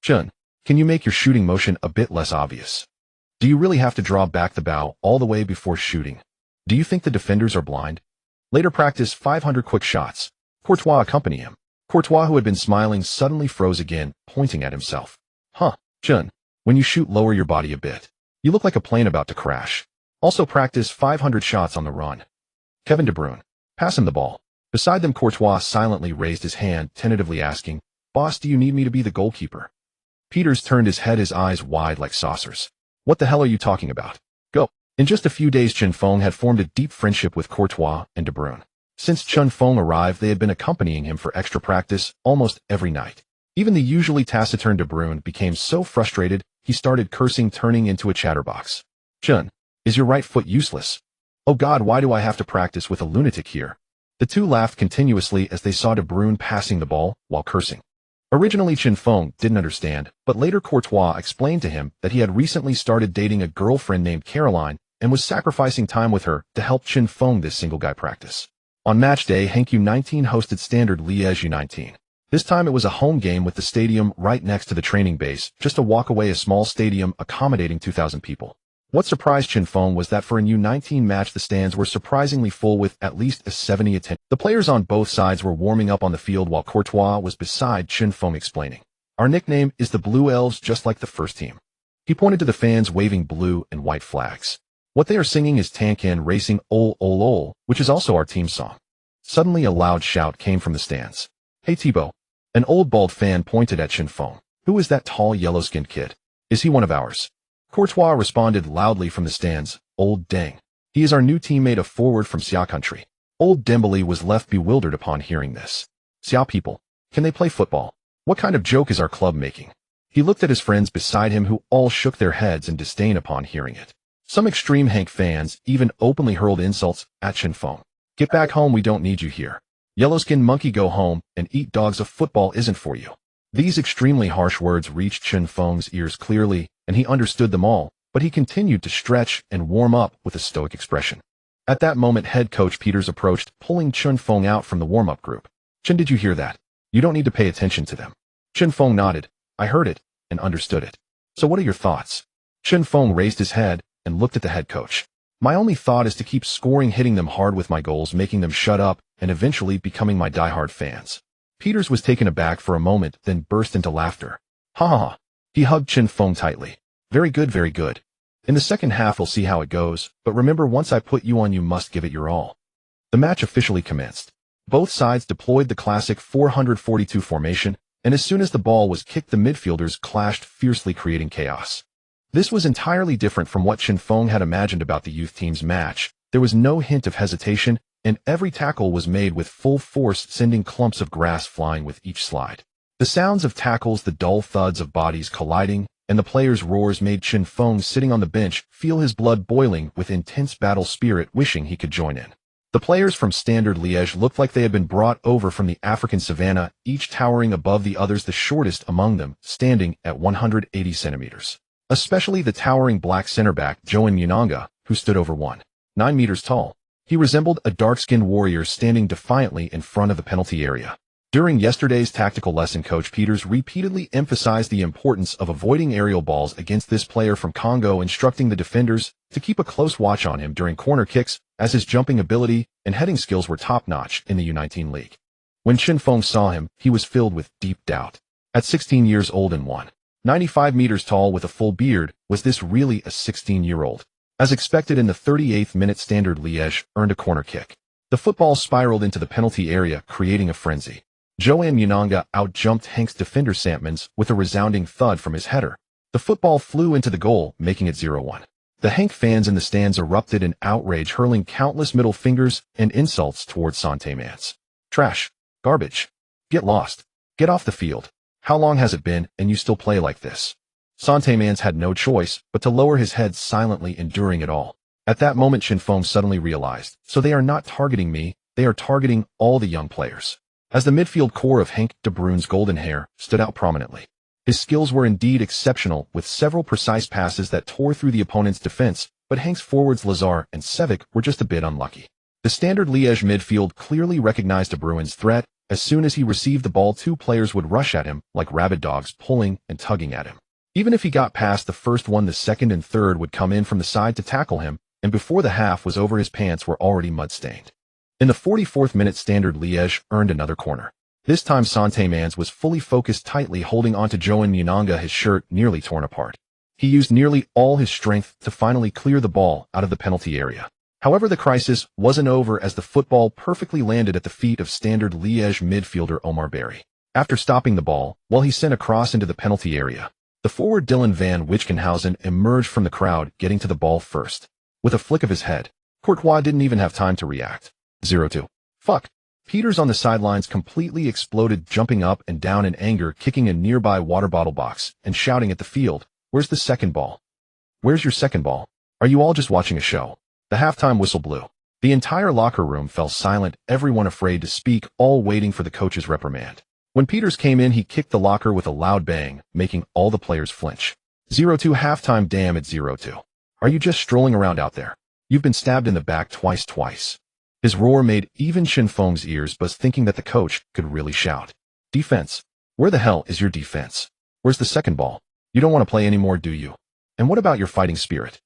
Chen, can you make your shooting motion a bit less obvious? Do you really have to draw back the bow all the way before shooting? Do you think the defenders are blind?" Later, practice 500 quick shots. Courtois accompanied him. Courtois, who had been smiling, suddenly froze again, pointing at himself. Chen, when you shoot, lower your body a bit. You look like a plane about to crash." Also practice 500 shots on the run. Kevin De Bruyne, pass him the ball. Beside them, Courtois silently raised his hand, tentatively asking, "Boss, do you need me to be the goalkeeper?" Peters turned his head, his eyes wide like saucers. "What the hell are you talking about? Go." In just a few days, Chen Feng had formed a deep friendship with Courtois and De Bruyne. Since Chen Feng arrived, they had been accompanying him for extra practice almost every night. Even the usually taciturn De Bruyne became so frustrated, he started cursing, turning into a chatterbox. "Chen, is your right foot useless? Oh God, why do I have to practice with a lunatic here?" The two laughed continuously as they saw De Bruyne passing the ball while cursing. Originally, Chen Feng didn't understand, but later Courtois explained to him that he had recently started dating a girlfriend named Caroline and was sacrificing time with her to help Chen Feng this single guy practice. On match day, Genk U19 hosted Standard Liège U19. This time it was a home game with the stadium right next to the training base, just a walk away, a small stadium accommodating 2,000 people. What surprised Chen Feng was that for a U19 match the stands were surprisingly full, with at least a 70 attendance. The players on both sides were warming up on the field while Courtois was beside Chen Feng, explaining, "Our nickname is the Blue Elves, just like the first team." He pointed to the fans waving blue and white flags. "What they are singing is Tankan Racing Ol Ol Ol, which is also our team song." Suddenly a loud shout came from the stands. "Hey Thibaut." An old bald fan pointed at Chen Feng. "Who is that tall yellow-skinned kid? Is he one of ours?" Courtois responded loudly from the stands, "Old Deng. He is our new teammate, a forward from Xia country." Old Dembele was left bewildered upon hearing this. "Xia people? Can they play football? What kind of joke is our club making?" He looked at his friends beside him, who all shook their heads in disdain upon hearing it. Some extreme Genk fans even openly hurled insults at Chen Feng. "Get back home, we don't need you here. Yellow-skinned monkey, go home and eat dogs, a football isn't for you." These extremely harsh words reached Chen Feng's ears clearly, and he understood them all, but he continued to stretch and warm up with a stoic expression. At that moment, head coach Peters approached, pulling Chen Feng out from the warm-up group. "Chen, did you hear that? You don't need to pay attention to them." Chen Feng nodded. "I heard it and understood it. So what are your thoughts?" Chen Feng raised his head and looked at the head coach. My only thought is to keep scoring, hitting them hard with my goals, making them shut up, and eventually becoming my diehard fans. Peters was taken aback for a moment, then burst into laughter. Ha ha ha. He hugged Chen Feng tightly. Very good, very good. In the second half we'll see how it goes, but remember, once I put you on, you must give it your all. The match officially commenced. Both sides deployed the classic 442 formation, and as soon as the ball was kicked, the midfielders clashed fiercely, creating chaos. This was entirely different from what Chen Feng had imagined about the youth team's match. There was no hint of hesitation, and every tackle was made with full force, sending clumps of grass flying with each slide. The sounds of tackles, the dull thuds of bodies colliding, and the players' roars made Chen Feng, sitting on the bench, feel his blood boiling with intense battle spirit, wishing he could join in. The players from Standard Liège looked like they had been brought over from the African savannah, each towering above the others, the shortest among them standing at 180 centimeters. Especially the towering black center-back, Joan Munanga, who stood over 1.9 meters tall. He resembled a dark-skinned warrior standing defiantly in front of the penalty area. During yesterday's tactical lesson, Coach Peters repeatedly emphasized the importance of avoiding aerial balls against this player from Congo, instructing the defenders to keep a close watch on him during corner kicks, as his jumping ability and heading skills were top-notch in the U19 league. When Chen Feng saw him, he was filled with deep doubt. At 16 years old and 1.95 meters tall with a full beard, was this really a 16-year-old? As expected, in the 38th minute, Standard Liège earned a corner kick. The football spiraled into the penalty area, creating a frenzy. Joan Munanga out-jumped Genk's defender Santmans with a resounding thud from his header. The football flew into the goal, making it 0-1. The Genk fans in the stands erupted in outrage, hurling countless middle fingers and insults towards Santmans. Trash. Garbage. Get lost. Get off the field. How long has it been, and you still play like this? Santmans had no choice but to lower his head, silently enduring it all. At that moment, Chen Feng suddenly realized, so they are not targeting me, they are targeting all the young players. As the midfield core of Kevin De Bruyne's golden hair stood out prominently. His skills were indeed exceptional, with several precise passes that tore through the opponent's defense, but Genk's forwards Lazar and Sevic were just a bit unlucky. The Standard Liège midfield clearly recognized De Bruyne's threat. As soon as he received the ball, two players would rush at him like rabid dogs, pulling and tugging at him. Even if he got past the first one, the second and third would come in from the side to tackle him, and before the half was over, his pants were already mud-stained. In the 44th minute, Standard Liège earned another corner. This time, Santmans was fully focused, tightly holding onto Joan Munanga, his shirt nearly torn apart. He used nearly all his strength to finally clear the ball out of the penalty area. However, the crisis wasn't over, as the football perfectly landed at the feet of Standard Liège midfielder Omar Barry. After stopping the ball, while he sent a cross into the penalty area, the forward Dylan van Wijkenhausen emerged from the crowd, getting to the ball first. With a flick of his head, Courtois didn't even have time to react. 0-2. Fuck. Peters on the sidelines completely exploded, jumping up and down in anger, kicking a nearby water bottle box, and shouting at the field, "Where's the second ball? Where's your second ball? Are you all just watching a show?" The halftime whistle blew. The entire locker room fell silent, everyone afraid to speak, all waiting for the coach's reprimand. When Peters came in, he kicked the locker with a loud bang, making all the players flinch. 0-2 halftime. Damn it, 0-2. Are you just strolling around out there? You've been stabbed in the back twice. His roar made even Chen Feng's ears buzz, thinking that the coach could really shout. Defense. Where the hell is your defense? Where's the second ball? You don't want to play anymore, do you? And what about your fighting spirit?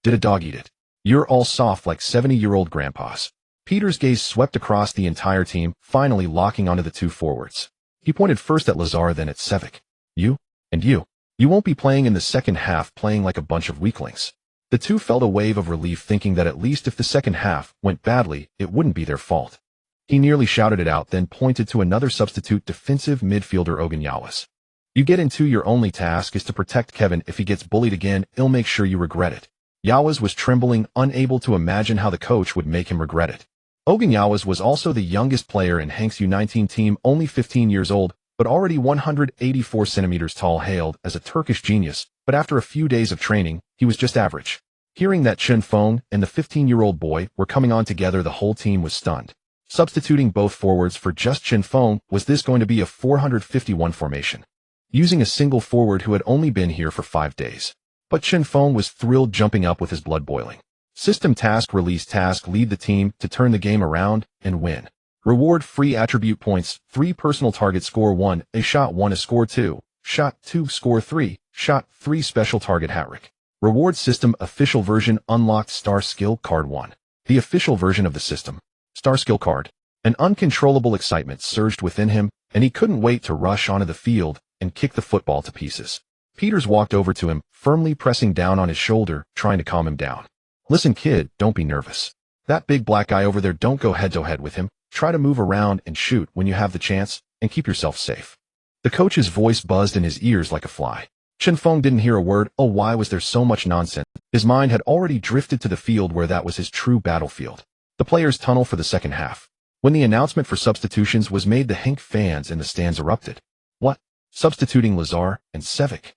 Did a dog eat it? You're all soft like 70-year-old grandpas. Peters' gaze swept across the entire team, finally locking onto the two forwards. He pointed first at Lazar, then at Sevic. You? And you? You won't be playing in the second half, playing like a bunch of weaklings. The two felt a wave of relief, thinking that at least if the second half went badly, it wouldn't be their fault. He nearly shouted it out, then pointed to another substitute defensive midfielder, Yawas. You get into your only task is to protect Kevin. If he gets bullied again, he'll make sure you regret it. Yawas was trembling, unable to imagine how the coach would make him regret it. Yawas was also the youngest player in Genk's U19 team, only 15 years old, but already 184 centimeters tall, hailed as a Turkish genius, but after a few days of training, he was just average. Hearing that Chen Feng and the 15-year-old boy were coming on together, the whole team was stunned. Substituting both forwards for just Chen Feng, was this going to be a 451 formation? Using a single forward who had only been here for 5 days. But Chen Feng was thrilled, jumping up with his blood boiling. System task, release task, lead the team to turn the game around and win. Reward free attribute points, 3 personal target, score 1, a shot 1, a score 2, shot 2, score 3, shot 3, special target hat-trick. Reward system official version unlocked star skill card 1. The official version of the system. Star skill card. An uncontrollable excitement surged within him, and he couldn't wait to rush onto the field and kick the football to pieces. Peters walked over to him, firmly pressing down on his shoulder, trying to calm him down. Listen, kid, don't be nervous. That big black guy over there, don't go head-to-head with him. Try to move around and shoot when you have the chance, and keep yourself safe. The coach's voice buzzed in his ears like a fly. Chen Feng didn't hear a word. Oh, why was there so much nonsense? His mind had already drifted to the field where that was his true battlefield. The players tunnel for the second half. When the announcement for substitutions was made, the Genk fans in the stands erupted. What? Substituting Lazar and Sevic?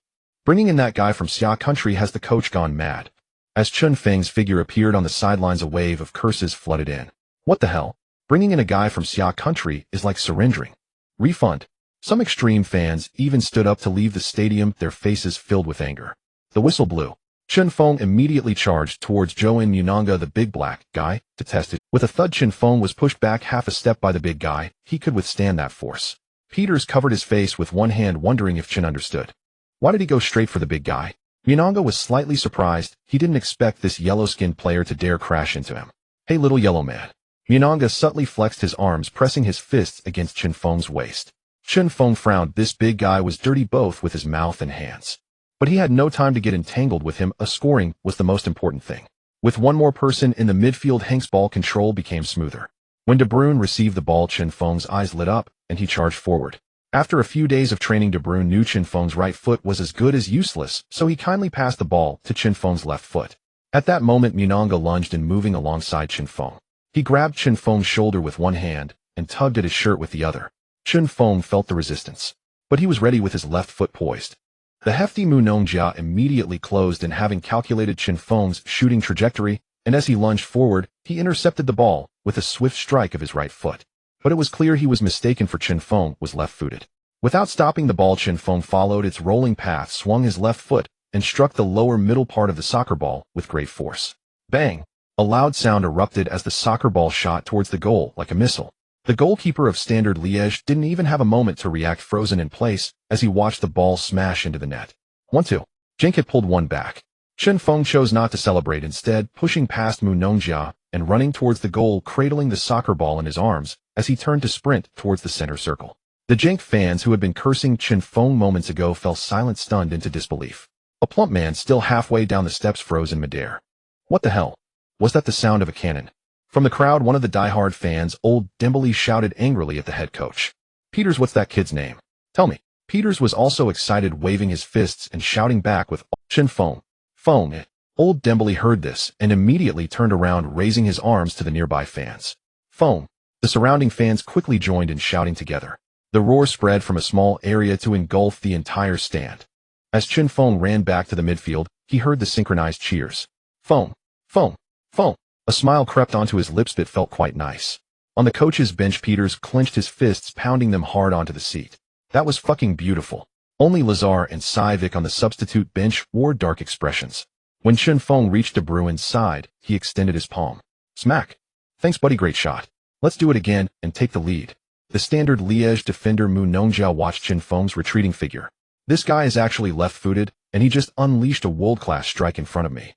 Bringing in that guy from Xia country? Has the coach gone mad? As Chen Feng's figure appeared on the sidelines, a wave of curses flooded in. What the hell? Bringing in a guy from Xia country is like surrendering. Refund. Some extreme fans even stood up to leave the stadium, their faces filled with anger. The whistle blew. Chen Feng immediately charged towards Joan Munanga, the big black guy, to test it. With a thud, Chen Feng was pushed back half a step by the big guy. He could withstand that force. Peters covered his face with one hand, wondering if Chen understood. Why did he go straight for the big guy? Munanga was slightly surprised. He didn't expect this yellow-skinned player to dare crash into him. Hey, little yellow man. Munanga subtly flexed his arms, pressing his fists against Chen Feng's waist. Chen Feng frowned. This big guy was dirty both with his mouth and hands. But he had no time to get entangled with him. Scoring was the most important thing. With one more person in the midfield, Genk's ball control became smoother. When De Bruyne received the ball, Chen Feng's eyes lit up, and he charged forward. After a few days of training, De Bruyne knew Chen Feng's right foot was as good as useless, so he kindly passed the ball to Chen Feng's left foot. At that moment, Munanga lunged in, moving alongside Chen Feng. He grabbed Chen Feng's shoulder with one hand and tugged at his shirt with the other. Chen Feng felt the resistance, but he was ready with his left foot poised. The hefty Munongjia immediately closed, and having calculated Chen Feng's shooting trajectory, and as he lunged forward, he intercepted the ball with a swift strike of his right foot. But it was clear he was mistaken, for Chen Feng was left-footed. Without stopping the ball, Chen Feng followed its rolling path, swung his left foot, and struck the lower middle part of the soccer ball with great force. Bang! A loud sound erupted as the soccer ball shot towards the goal like a missile. The goalkeeper of Standard Liège didn't even have a moment to react, frozen in place as he watched the ball smash into the net. 1-2. Genk had pulled one back. Chen Feng chose not to celebrate, instead pushing past Munongjia and running towards the goal, cradling the soccer ball in his arms as he turned to sprint towards the center circle. The Genk fans, who had been cursing Chen Feng moments ago, fell silent, stunned into disbelief. A plump man still halfway down the steps froze in midair. What the hell? Was that the sound of a cannon? From the crowd, one of the die-hard fans, old Dembele, shouted angrily at the head coach. Peters, what's that kid's name? Tell me. Peters was also excited, waving his fists and shouting back with Chen Feng. Feng. Old Dembele heard this and immediately turned around, raising his arms to the nearby fans. Feng. The surrounding fans quickly joined in shouting together. The roar spread from a small area to engulf the entire stand. As Chen Feng ran back to the midfield, he heard the synchronized cheers. Feng. Feng. Feng. A smile crept onto his lips that felt quite nice. On the coach's bench, Peters clenched his fists, pounding them hard onto the seat. That was fucking beautiful. Only Lazar and Sevic on the substitute bench wore dark expressions. When Chen Feng reached De Bruyne's side, he extended his palm. Smack. Thanks, buddy, great shot. Let's do it again and take the lead. The Standard Liège defender Munongjia watched Chen Feng's retreating figure. This guy is actually left-footed, and he just unleashed a world-class strike in front of me.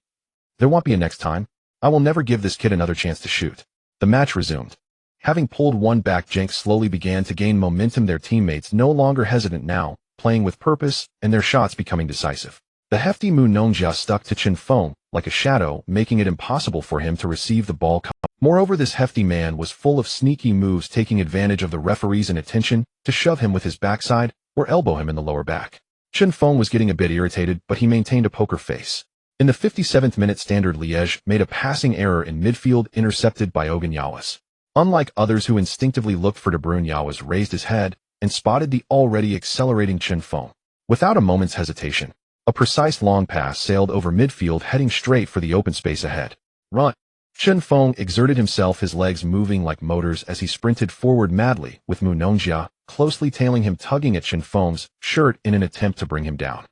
There won't be a next time. I will never give this kid another chance to shoot. The match resumed. Having pulled one back, Genk slowly began to gain momentum, their teammates no longer hesitant now, playing with purpose, and their shots becoming decisive. The hefty Munongjia stuck to Chen Feng like a shadow, making it impossible for him to receive the ball. Moreover, this hefty man was full of sneaky moves, taking advantage of the referee's inattention to shove him with his backside or elbow him in the lower back. Chen Feng was getting a bit irritated, but he maintained a poker face. In the 57th minute, Standard Liège made a passing error in midfield, intercepted by Ogan Yawas. Unlike others who instinctively looked for De Bruyne, Yawas raised his head and spotted the already accelerating Chen Feng. Without a moment's hesitation, a precise long pass sailed over midfield, heading straight for the open space ahead. Run! Chen Feng exerted himself, his legs moving like motors as he sprinted forward madly, with Munongjia closely tailing him, tugging at Chen Feng's shirt in an attempt to bring him down.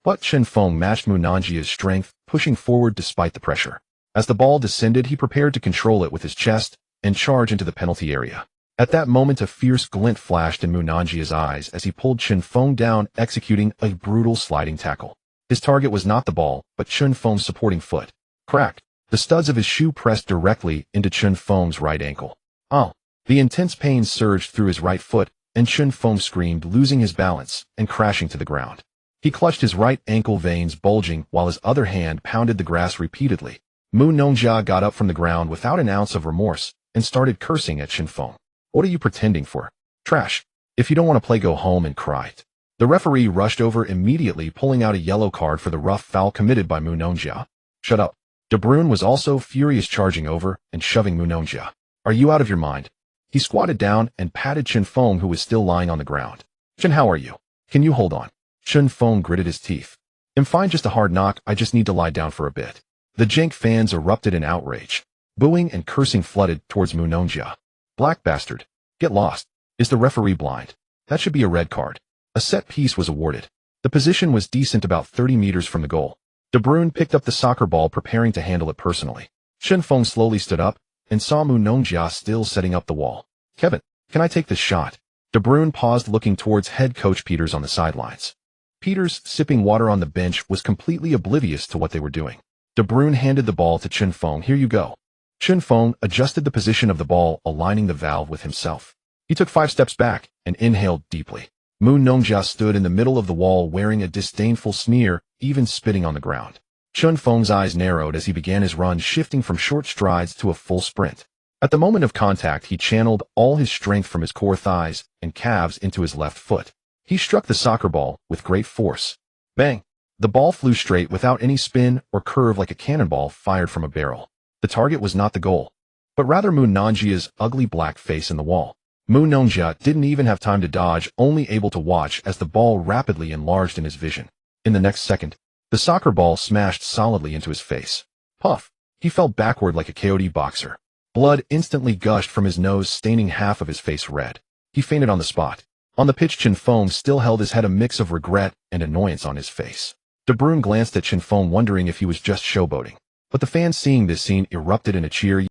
But Chen Feng matched Munongjia's strength, pushing forward despite the pressure. As the ball descended, he prepared to control it with his chest and charge into the penalty area. At that moment, a fierce glint flashed in Munongjia's eyes as he pulled Chen Feng down, executing a brutal sliding tackle. His target was not the ball, but Chen Feng's supporting foot. Crack! The studs of his shoe pressed directly into Chen Feng's right ankle. Oh! The intense pain surged through his right foot, and Chen Feng screamed, losing his balance and crashing to the ground. He clutched his right ankle, veins bulging, while his other hand pounded the grass repeatedly. Mu Nongjia got up from the ground without an ounce of remorse and started cursing at Chen Feng. What are you pretending for? Trash. If you don't want to play, go home and cry. The referee rushed over immediately, pulling out a yellow card for the rough foul committed by Mu Nongjia. Shut up. De Bruyne was also furious, charging over and shoving Mu Nongjia. Are you out of your mind? He squatted down and patted Chen Feng, who was still lying on the ground. Chen, how are you? Can you hold on? Chen Feng gritted his teeth. I'm fine, just a hard knock, I just need to lie down for a bit. The Genk fans erupted in outrage. Booing and cursing flooded towards Mu Nongjia. Black bastard. Get lost. Is the referee blind? That should be a red card. A set piece was awarded. The position was decent, about 30 meters from the goal. De Bruyne picked up the soccer ball, preparing to handle it personally. Chen Feng slowly stood up and saw Mu Nongjia still setting up the wall. Kevin, can I take this shot? De Bruyne paused, looking towards head coach Peters on the sidelines. Peters, sipping water on the bench, was completely oblivious to what they were doing. De Bruyne handed the ball to Chen Feng. Here you go. Chen Feng adjusted the position of the ball, aligning the valve with himself. He took 5 steps back and inhaled deeply. Mu Nongjia stood in the middle of the wall, wearing a disdainful sneer, even spitting on the ground. Chen Feng's eyes narrowed as he began his run, shifting from short strides to a full sprint. At the moment of contact, he channeled all his strength from his core thighs and calves into his left foot. He struck the soccer ball with great force. Bang! The ball flew straight without any spin or curve, like a cannonball fired from a barrel. The target was not the goal, but rather Mu Nongjia's ugly black face in the wall. Mu Nongjia didn't even have time to dodge, only able to watch as the ball rapidly enlarged in his vision. In the next second, the soccer ball smashed solidly into his face. Puff! He fell backward like a coyote boxer. Blood instantly gushed from his nose, staining half of his face red. He fainted on the spot. On the pitch, Chen Feng still held his head, a mix of regret and annoyance on his face. De Bruyne glanced at Chen Feng, wondering if he was just showboating. But the fans, seeing this scene, erupted in a cheer,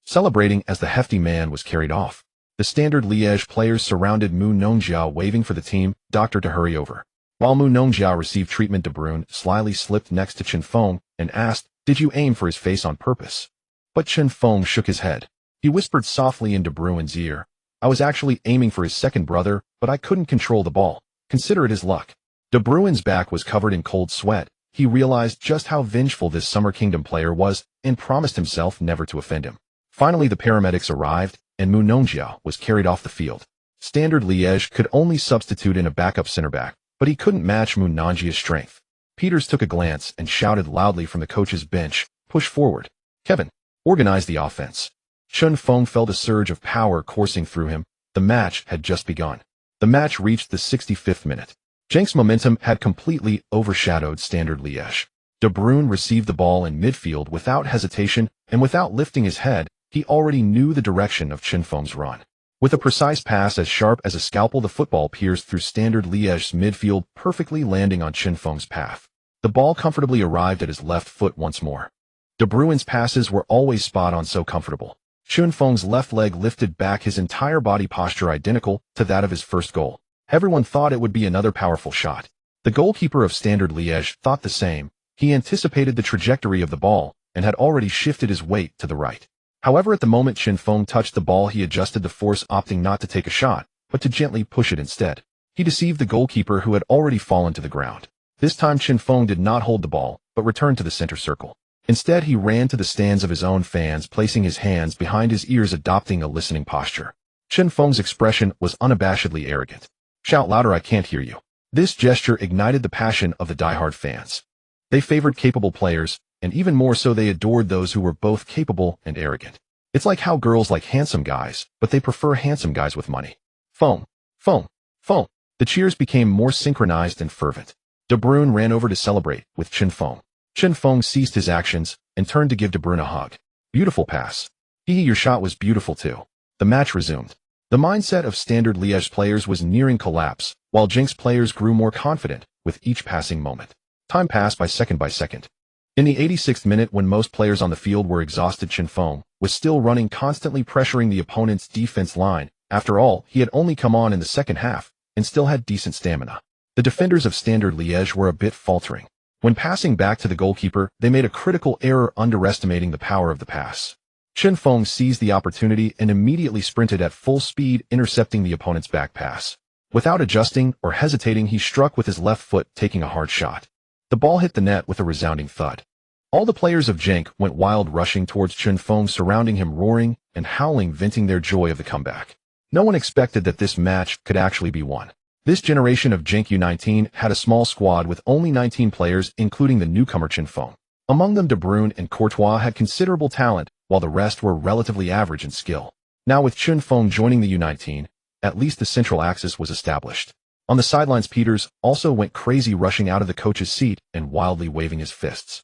celebrating as the hefty man was carried off. The Standard Liège players surrounded Mu Nongjia, waving for the team doctor to hurry over. While Mu Nongjia received treatment, De Bruyne slyly slipped next to Chen Feng and asked, "Did you aim for his face on purpose?" But Chen Feng shook his head. He whispered softly in De Bruyne's ear, "I was actually aiming for his second brother, but I couldn't control the ball. Consider it his luck." De Bruyne's back was covered in cold sweat. He realized just how vengeful this Summer Kingdom player was and promised himself never to offend him. Finally, the paramedics arrived, and Mu Nongjia was carried off the field. Standard Liège could only substitute in a backup center back, but he couldn't match Mu Nongjia's strength. Peters took a glance and shouted loudly from the coach's bench, "Push forward. Kevin, organize the offense." Chen Feng felt a surge of power coursing through him. The match had just begun. The match reached the 65th minute. Genk's momentum had completely overshadowed Standard Liège. De Bruyne received the ball in midfield without hesitation, and without lifting his head, he already knew the direction of Chen Feng's run. With a precise pass as sharp as a scalpel, the football pierced through Standard Liège's midfield, perfectly landing on Chen Feng's path. The ball comfortably arrived at his left foot once more. De Bruyne's passes were always spot on, so comfortable. Chen Feng's left leg lifted back, his entire body posture identical to that of his first goal. Everyone thought it would be another powerful shot. The goalkeeper of Standard Liège thought the same. He anticipated the trajectory of the ball and had already shifted his weight to the right. However, at the moment Chen Feng touched the ball, he adjusted the force, opting not to take a shot, but to gently push it instead. He deceived the goalkeeper, who had already fallen to the ground. This time Chen Feng did not hold the ball, but returned to the center circle. Instead, he ran to the stands of his own fans, placing his hands behind his ears, adopting a listening posture. Chen Feng's expression was unabashedly arrogant. "Shout louder, I can't hear you." This gesture ignited the passion of the diehard fans. They favored capable players, and even more so, they adored those who were both capable and arrogant. It's like how girls like handsome guys, but they prefer handsome guys with money. Feng, Feng, Feng. The cheers became more synchronized and fervent. De Bruyne ran over to celebrate with Chen Feng. Chen Feng ceased his actions and turned to give De Bruyne a hug. "Beautiful pass. Your shot was beautiful too." The match resumed. The mindset of Standard Liège players was nearing collapse, while Genk's players grew more confident with each passing moment. Time passed by second. In the 86th minute, when most players on the field were exhausted, Chen Feng was still running, constantly pressuring the opponent's defense line. After all, he had only come on in the second half and still had decent stamina. The defenders of Standard Liège were a bit faltering. When passing back to the goalkeeper, they made a critical error underestimating the power of the pass. Chen Feng seized the opportunity and immediately sprinted at full speed, intercepting the opponent's back pass. Without adjusting or hesitating, he struck with his left foot, taking a hard shot. The ball hit the net with a resounding thud. All the players of Genk went wild, rushing towards Chen Feng, surrounding him, roaring and howling, venting their joy of the comeback. No one expected that this match could actually be won. This generation of Genk U19 had a small squad with only 19 players, including the newcomer Chen Feng. Among them, De Bruyne and Courtois had considerable talent, while the rest were relatively average in skill. Now, with Chen Feng joining the U19, at least the central axis was established. On the sidelines, Peters also went crazy, rushing out of the coach's seat and wildly waving his fists.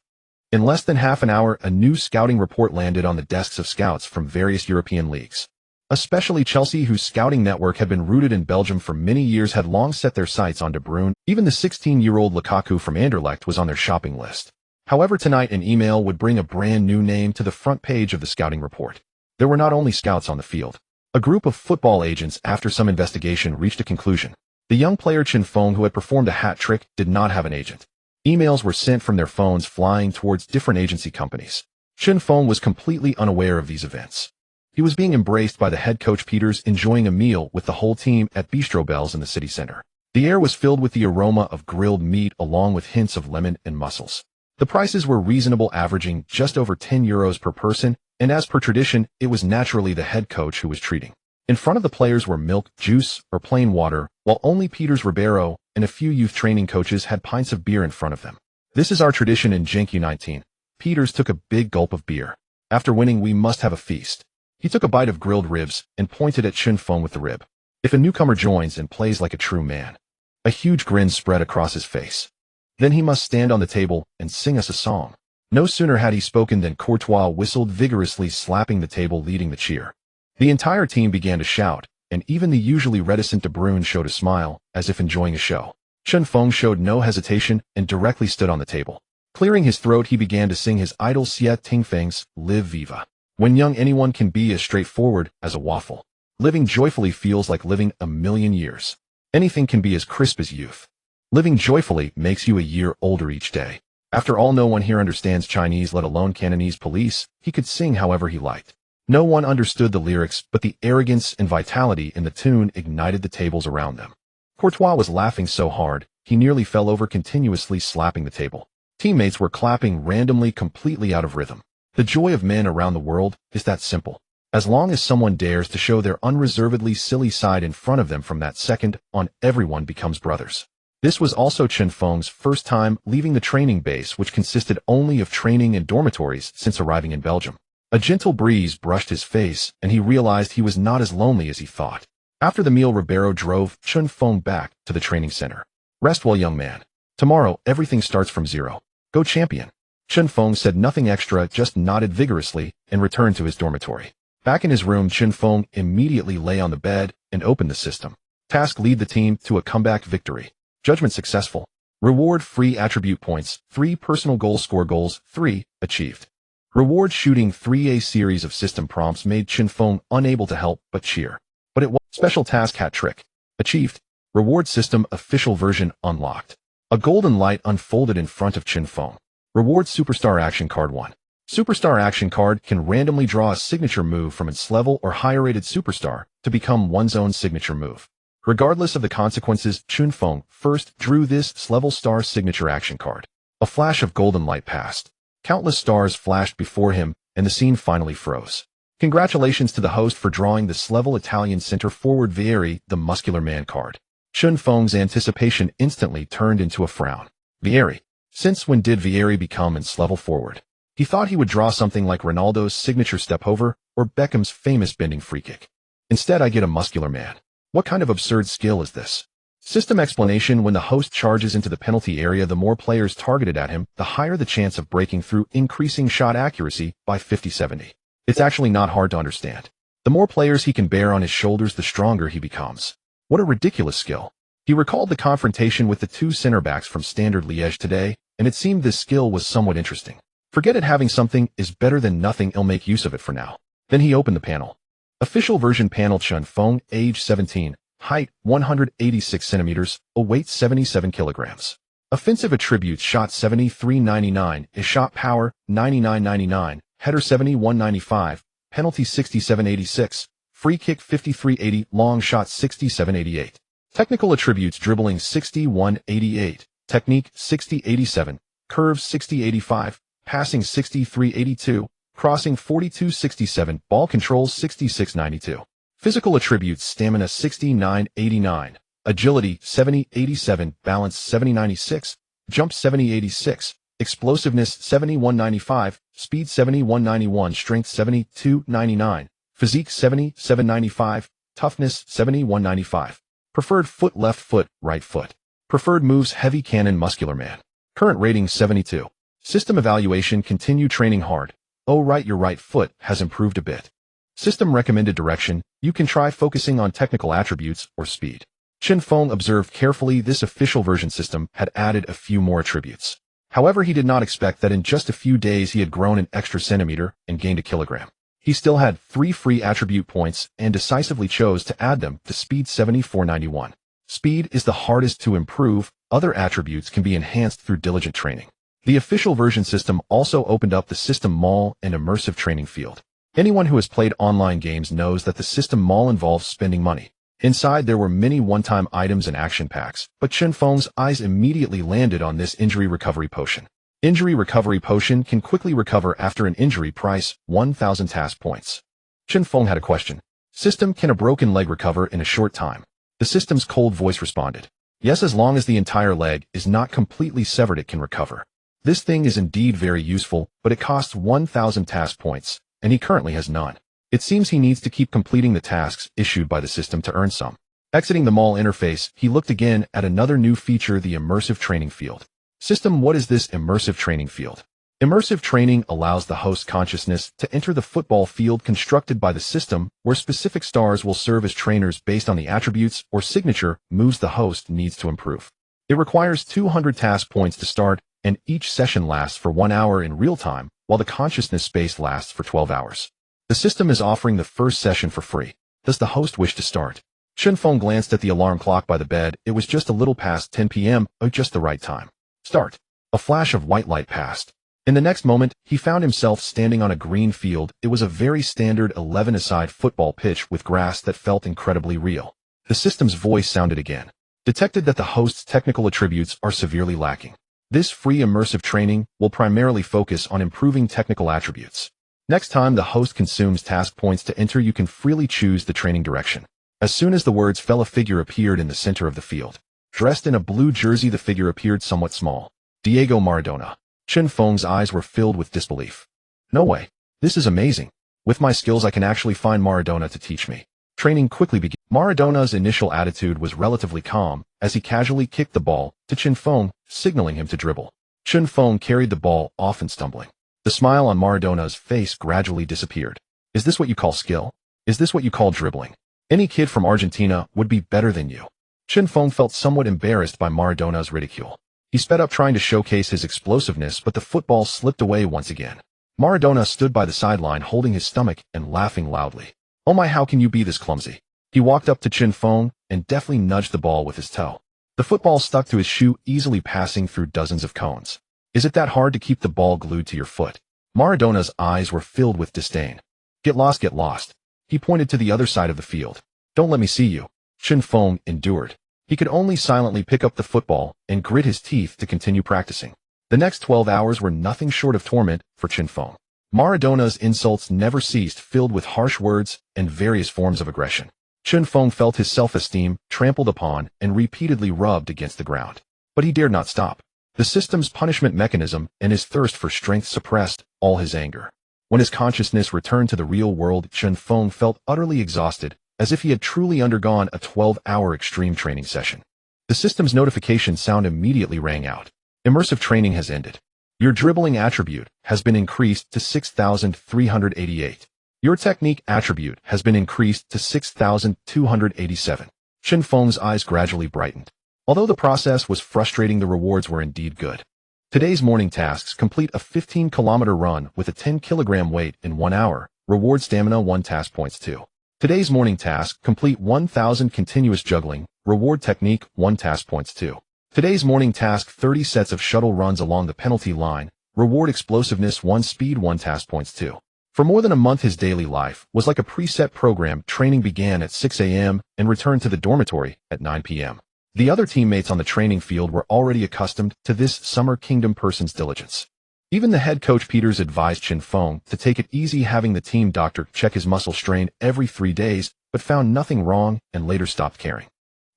In less than half an hour, a new scouting report landed on the desks of scouts from various European leagues. Especially Chelsea, whose scouting network had been rooted in Belgium for many years, had long set their sights on De Bruyne. Even the 16-year-old Lukaku from Anderlecht was on their shopping list. However, tonight an email would bring a brand new name to the front page of the scouting report. There were not only scouts on the field. A group of football agents, after some investigation, reached a conclusion. The young player Chen Feng, who had performed a hat trick, did not have an agent. Emails were sent from their phones, flying towards different agency companies. Chen Feng was completely unaware of these events. He was being embraced by the head coach Peters, enjoying a meal with the whole team at Bistro Bells in the city center. The air was filled with the aroma of grilled meat along with hints of lemon and mussels. The prices were reasonable, averaging just over €10 per person, and as per tradition, it was naturally the head coach who was treating. In front of the players were milk, juice, or plain water, while only Peters, Ribeiro, and a few youth training coaches had pints of beer in front of them. This is our tradition in Genk U19. Peters took a big gulp of beer. After winning, we must have a feast. He took a bite of grilled ribs and pointed at Chen Feng with the rib. If a newcomer joins and plays like a true man. A huge grin spread across his face. Then he must stand on the table and sing us a song. No sooner had he spoken than Courtois whistled vigorously, slapping the table, leading the cheer. The entire team began to shout, and even the usually reticent De Bruyne showed a smile, as if enjoying a show. Chen Feng showed no hesitation and directly stood on the table. Clearing his throat, he began to sing his idol Chen Feng's Live Viva. When young, anyone can be as straightforward as a waffle. Living joyfully feels like living a million years. Anything can be as crisp as youth. Living joyfully makes you a year older each day. After all, no one here understands Chinese, let alone Cantonese police. He could sing however he liked. No one understood the lyrics, but the arrogance and vitality in the tune ignited the tables around them. Courtois was laughing so hard, he nearly fell over, continuously slapping the table. Teammates were clapping randomly, completely out of rhythm. The joy of men around the world is that simple. As long as someone dares to show their unreservedly silly side in front of them, from that second on, everyone becomes brothers. This was also Chen Feng's first time leaving the training base, which consisted only of training and dormitories since arriving in Belgium. A gentle breeze brushed his face, and he realized he was not as lonely as he thought. After the meal, Ribeiro drove Chen Feng back to the training center. Rest well, young man. Tomorrow, everything starts from zero. Go champion. Chen Feng said nothing extra, just nodded vigorously and returned to his dormitory. Back in his room, Chen Feng immediately lay on the bed and opened the system. Task: lead the team to a comeback victory. Judgment: successful. Reward: free attribute points, 3 personal goals, score goals, 3, achieved. Reward: shooting 3. A series of system prompts made Chen Feng unable to help but cheer. But it was special task: hat trick. Achieved. Reward system official version unlocked. A golden light unfolded in front of Chen Feng. Reward: superstar action card 1. Superstar action card can randomly draw a signature move from its level or higher rated superstar to become one's own signature move. Regardless of the consequences, Chen Feng first drew this level star signature action card. A flash of golden light passed. Countless stars flashed before him, and the scene finally froze. Congratulations to the host for drawing this level Italian center forward Vieri, the muscular man card. Chen Feng's anticipation instantly turned into a frown. Vieri. Since when did Vieri become its level forward? He thought he would draw something like Ronaldo's signature step over or Beckham's famous bending free kick. Instead, I get a muscular man. What kind of absurd skill is this? System explanation: when the host charges into the penalty area, the more players targeted at him, the higher the chance of breaking through, increasing shot accuracy by 50-70. It's actually not hard to understand. The more players he can bear on his shoulders, the stronger he becomes. What a ridiculous skill. He recalled the confrontation with the 2 center backs from Standard Liège today, and it seemed this skill was somewhat interesting. Forget it, having something is better than nothing. I'll make use of it for now. Then he opened the panel. Official version panel: Chen Feng, age 17, height 186 centimeters, weight 77 kilograms. Offensive attributes: shot 73.99, is shot power 99.99, header 71.95, penalty 67.86, free kick 53.80, long shot 67.88. Technical attributes: dribbling 61.88, technique 60.87, curves 60.85, passing 63.82, crossing 42.67, ball control 66.92. Physical attributes: stamina 69.89, agility 70.87, balance 70.96, jump 70.86, explosiveness 71.95, speed 71.91, strength 72.99, physique 77.95, toughness 71.95. Preferred foot: left foot, right foot. Preferred moves: heavy cannon, muscular man. Current rating 72. System evaluation: continue training hard. Oh right, your right foot has improved a bit. System recommended direction: you can try focusing on technical attributes or speed. Chen Feng observed carefully this official version system had added a few more attributes. However, he did not expect that in just a few days he had grown an extra centimeter and gained a kilogram. He still had 3 free attribute points and decisively chose to add them to speed 74.91. Speed is the hardest to improve. Other attributes can be enhanced through diligent training. The official version system also opened up the system mall and immersive training field. Anyone who has played online games knows that the system mall involves spending money. Inside there were many one-time items and action packs, but Chen Feng's eyes immediately landed on this injury recovery potion. Injury recovery potion can quickly recover after an injury. Price: 1,000 task points. Chen Feng had a question. System: can a broken leg recover in a short time? The system's cold voice responded. Yes, as long as the entire leg is not completely severed it can recover. This thing is indeed very useful, but it costs 1,000 task points, and he currently has none. It seems he needs to keep completing the tasks issued by the system to earn some. Exiting the mall interface, he looked again at another new feature: the immersive training field. System: what is this immersive training field? Immersive training allows the host consciousness to enter the football field constructed by the system, where specific stars will serve as trainers based on the attributes or signature moves the host needs to improve. It requires 200 task points to start, and each session lasts for 1 hour in real time, while the consciousness space lasts for 12 hours. The system is offering the first session for free. Does the host wish to start? Chen Feng glanced at the alarm clock by the bed. It was just a little past 10 p.m., just the right time. Start. A flash of white light passed. In the next moment, he found himself standing on a green field. It was a very standard 11-a-side football pitch with grass that felt incredibly real. The system's voice sounded again. Detected that the host's technical attributes are severely lacking. This free immersive training will primarily focus on improving technical attributes. Next time the host consumes task points to enter, you can freely choose the training direction. As soon as the words fell, a figure appeared in the center of the field. Dressed in a blue jersey, the figure appeared somewhat small. Diego Maradona. Chen Feng's eyes were filled with disbelief. No way. This is amazing. With my skills I can actually find Maradona to teach me. Training quickly began. Maradona's initial attitude was relatively calm, as he casually kicked the ball to Chen Feng, signaling him to dribble. Chen Feng carried the ball, often stumbling. The smile on Maradona's face gradually disappeared. Is this what you call skill? Is this what you call dribbling? Any kid from Argentina would be better than you. Chen Feng felt somewhat embarrassed by Maradona's ridicule. He sped up trying to showcase his explosiveness, but the football slipped away once again. Maradona stood by the sideline holding his stomach and laughing loudly. Oh my, how can you be this clumsy? He walked up to Chen Feng and deftly nudged the ball with his toe. The football stuck to his shoe, easily passing through dozens of cones. Is it that hard to keep the ball glued to your foot? Maradona's eyes were filled with disdain. Get lost, get lost. He pointed to the other side of the field. Don't let me see you. Chen Feng endured. He could only silently pick up the football and grit his teeth to continue practicing. The next 12 hours were nothing short of torment for Chen Feng. Maradona's insults never ceased, filled with harsh words and various forms of aggression. Chen Feng felt his self-esteem trampled upon and repeatedly rubbed against the ground. But he dared not stop. The system's punishment mechanism and his thirst for strength suppressed all his anger. When his consciousness returned to the real world, Chen Feng felt utterly exhausted, as if he had truly undergone a 12-hour extreme training session. The system's notification sound immediately rang out. Immersive training has ended. Your dribbling attribute has been increased to 6,388. Your technique attribute has been increased to 6,287. Chen Feng's eyes gradually brightened. Although the process was frustrating, the rewards were indeed good. Today's morning tasks: complete a 15-kilometer run with a 10-kilogram weight in 1 hour. Reward: stamina 1 task points 2. Today's morning task: complete 1,000 continuous juggling. Reward: technique 1 task points 2. Today's morning task: 30 sets of shuttle runs along the penalty line. Reward explosiveness 1, speed 1, task points 2. For more than a month, his daily life was like a preset program. Training began at 6 a.m. and returned to the dormitory at 9 p.m. The other teammates on the training field were already accustomed to this summer kingdom person's diligence. Even the head coach Peters advised Chen Feng to take it easy, having the team doctor check his muscle strain every 3 days, but found nothing wrong and later stopped caring.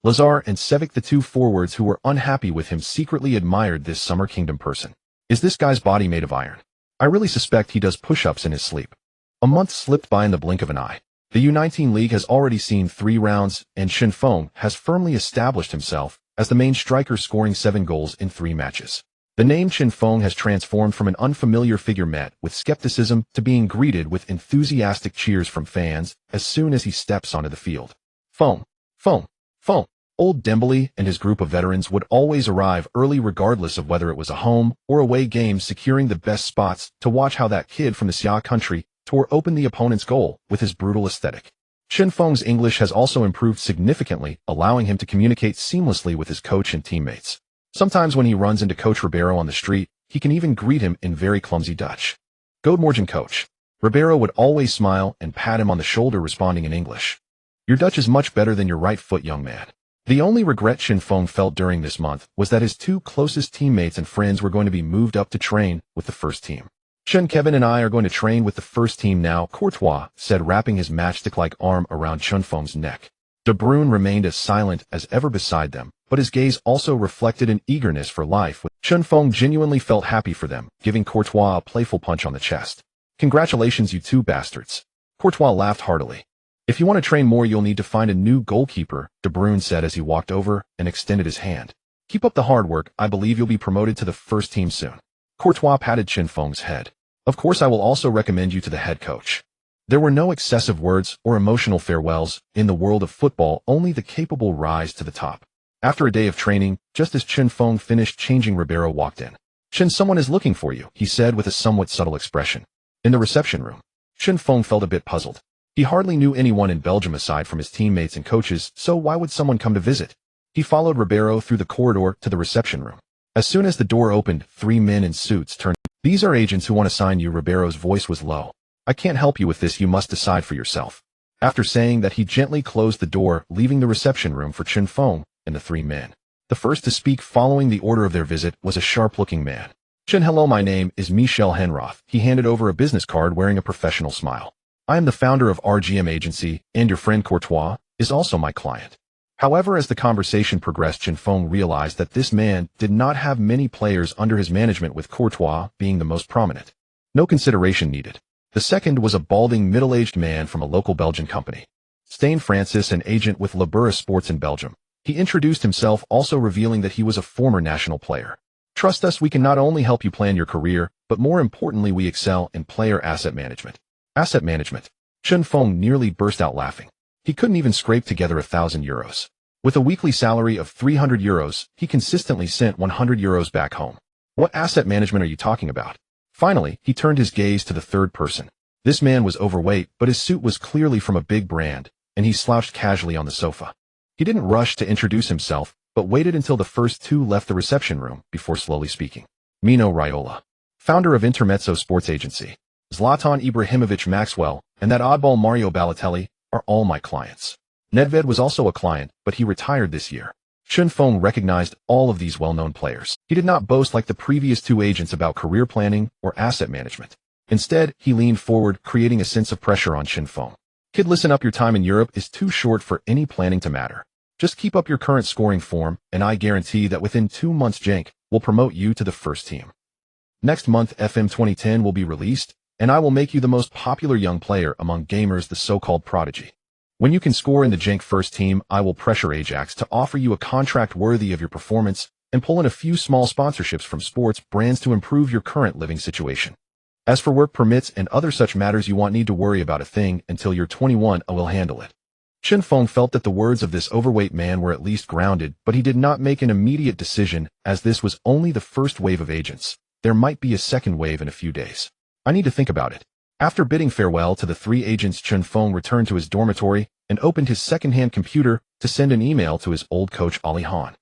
Lazar and Sevic, the two forwards who were unhappy with him, secretly admired this summer kingdom person. Is this guy's body made of iron? I really suspect he does push-ups in his sleep. A month slipped by in the blink of an eye. The U19 league has already seen 3 rounds, and Chen Feng has firmly established himself as the main striker, scoring 7 goals in 3 matches. The name Chen Feng has transformed from an unfamiliar figure met with skepticism to being greeted with enthusiastic cheers from fans as soon as he steps onto the field. Feng. Old Dembele and his group of veterans would always arrive early, regardless of whether it was a home or away game, securing the best spots to watch how that kid from the Xia country tore open the opponent's goal with his brutal aesthetic. Chen Feng's English has also improved significantly, allowing him to communicate seamlessly with his coach and teammates. Sometimes when he runs into Coach Ribeiro on the street, he can even greet him in very clumsy Dutch. Good morgen, coach. Ribeiro would always smile and pat him on the shoulder, responding in English. Your Dutch is much better than your right foot, young man. The only regret Chen Feng felt during this month was that his 2 closest teammates and friends were going to be moved up to train with the first team. Kevin and I are going to train with the first team now, Courtois said, wrapping his matchstick-like arm around Chen Feng's neck. De Bruyne remained as silent as ever beside them, but his gaze also reflected an eagerness for life. Chen Feng genuinely felt happy for them, giving Courtois a playful punch on the chest. Congratulations, you 2 bastards. Courtois laughed heartily. If you want to train more, you'll need to find a new goalkeeper, De Bruyne said as he walked over and extended his hand. Keep up the hard work. I believe you'll be promoted to the first team soon. Courtois patted Chen Feng's head. Of course, I will also recommend you to the head coach. There were no excessive words or emotional farewells. In the world of football, only the capable rise to the top. After a day of training, just as Chen Feng finished changing, Ribeiro walked in. Chen, someone is looking for you, he said with a somewhat subtle expression. In the reception room, Chen Feng felt a bit puzzled. He hardly knew anyone in Belgium aside from his teammates and coaches, so why would someone come to visit? He followed Ribeiro through the corridor to the reception room. As soon as the door opened, 3 men in suits turned. These are agents who want to sign you. Ribeiro's voice was low. I can't help you with this, you must decide for yourself. After saying that, he gently closed the door, leaving the reception room for Chen Feng and the 3 men. The first to speak following the order of their visit was a sharp-looking man. Chen, hello, my name is Michel Henroth. He handed over a business card wearing a professional smile. I am the founder of RGM Agency, and your friend Courtois is also my client. However, as the conversation progressed, Chen Feng realized that this man did not have many players under his management, with Courtois being the most prominent. No consideration needed. The second was a balding, middle-aged man from a local Belgian company. Stain Francis, an agent with Labura Sports in Belgium. He introduced himself, also revealing that he was a former national player. Trust us, we can not only help you plan your career, but more importantly, we excel in player asset management. Asset management. Chen Feng nearly burst out laughing. He couldn't even scrape together 1,000 euros. With a weekly salary of 300 euros, he consistently sent 100 euros back home. What asset management are you talking about? Finally, he turned his gaze to the third person. This man was overweight, but his suit was clearly from a big brand, and he slouched casually on the sofa. He didn't rush to introduce himself, but waited until the first 2 left the reception room before slowly speaking. Mino Raiola, founder of Intermezzo Sports Agency. Zlatan Ibrahimovic Maxwell, and that oddball Mario Balotelli are all my clients. Nedved was also a client, but he retired this year. Chen Feng recognized all of these well-known players. He did not boast like the previous 2 agents about career planning or asset management. Instead, he leaned forward, creating a sense of pressure on Chen Feng. Kid, listen up, your time in Europe is too short for any planning to matter. Just keep up your current scoring form, and I guarantee that within 2 months Genk will promote you to the first team. Next month, FM 2010 will be released, and I will make you the most popular young player among gamers, the so-called prodigy. When you can score in the Genk first team, I will pressure Ajax to offer you a contract worthy of your performance and pull in a few small sponsorships from sports brands to improve your current living situation. As for work permits and other such matters, you won't need to worry about a thing until you're 21. I will handle it. Chen Feng felt that the words of this overweight man were at least grounded, but he did not make an immediate decision, as this was only the first wave of agents. There might be a second wave in a few days. I need to think about it. After bidding farewell to the 3 agents, Chen Feng returned to his dormitory and opened his second-hand computer to send an email to his old coach Ali Han.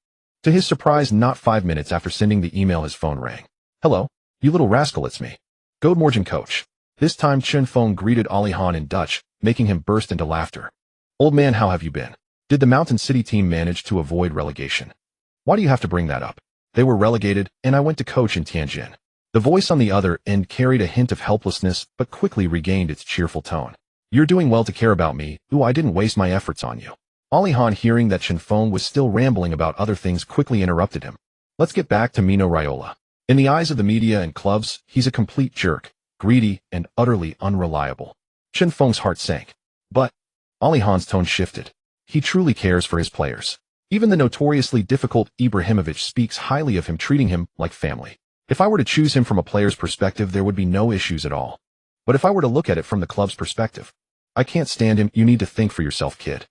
To his surprise, not 5 minutes after sending the email, his phone rang. "Hello, you little rascal, it's me. Good morning, coach." This time Chen Feng greeted Ali Han in Dutch, making him burst into laughter. "Old man, how have you been? Did the Mountain City team manage to avoid relegation?" "Why do you have to bring that up? They were relegated, and I went to coach in Tianjin." The voice on the other end carried a hint of helplessness, but quickly regained its cheerful tone. "You're doing well to care about me. Ooh, I didn't waste my efforts on you." Ali Han, hearing that Chen Feng was still rambling about other things, quickly interrupted him. "Let's get back to Mino Raiola. In the eyes of the media and clubs, he's a complete jerk, greedy, and utterly unreliable." Chen Feng's heart sank. "But," Ali Han's tone shifted, "he truly cares for his players. Even the notoriously difficult Ibrahimovic speaks highly of him, treating him like family. If I were to choose him from a player's perspective, there would be no issues at all. But if I were to look at it from the club's perspective, I can't stand him. You need to think for yourself, kid."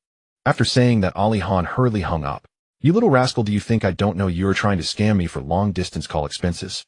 After saying that, Ali Han hurriedly hung up. "You little rascal, do you think I don't know you're trying to scam me for long-distance call expenses?"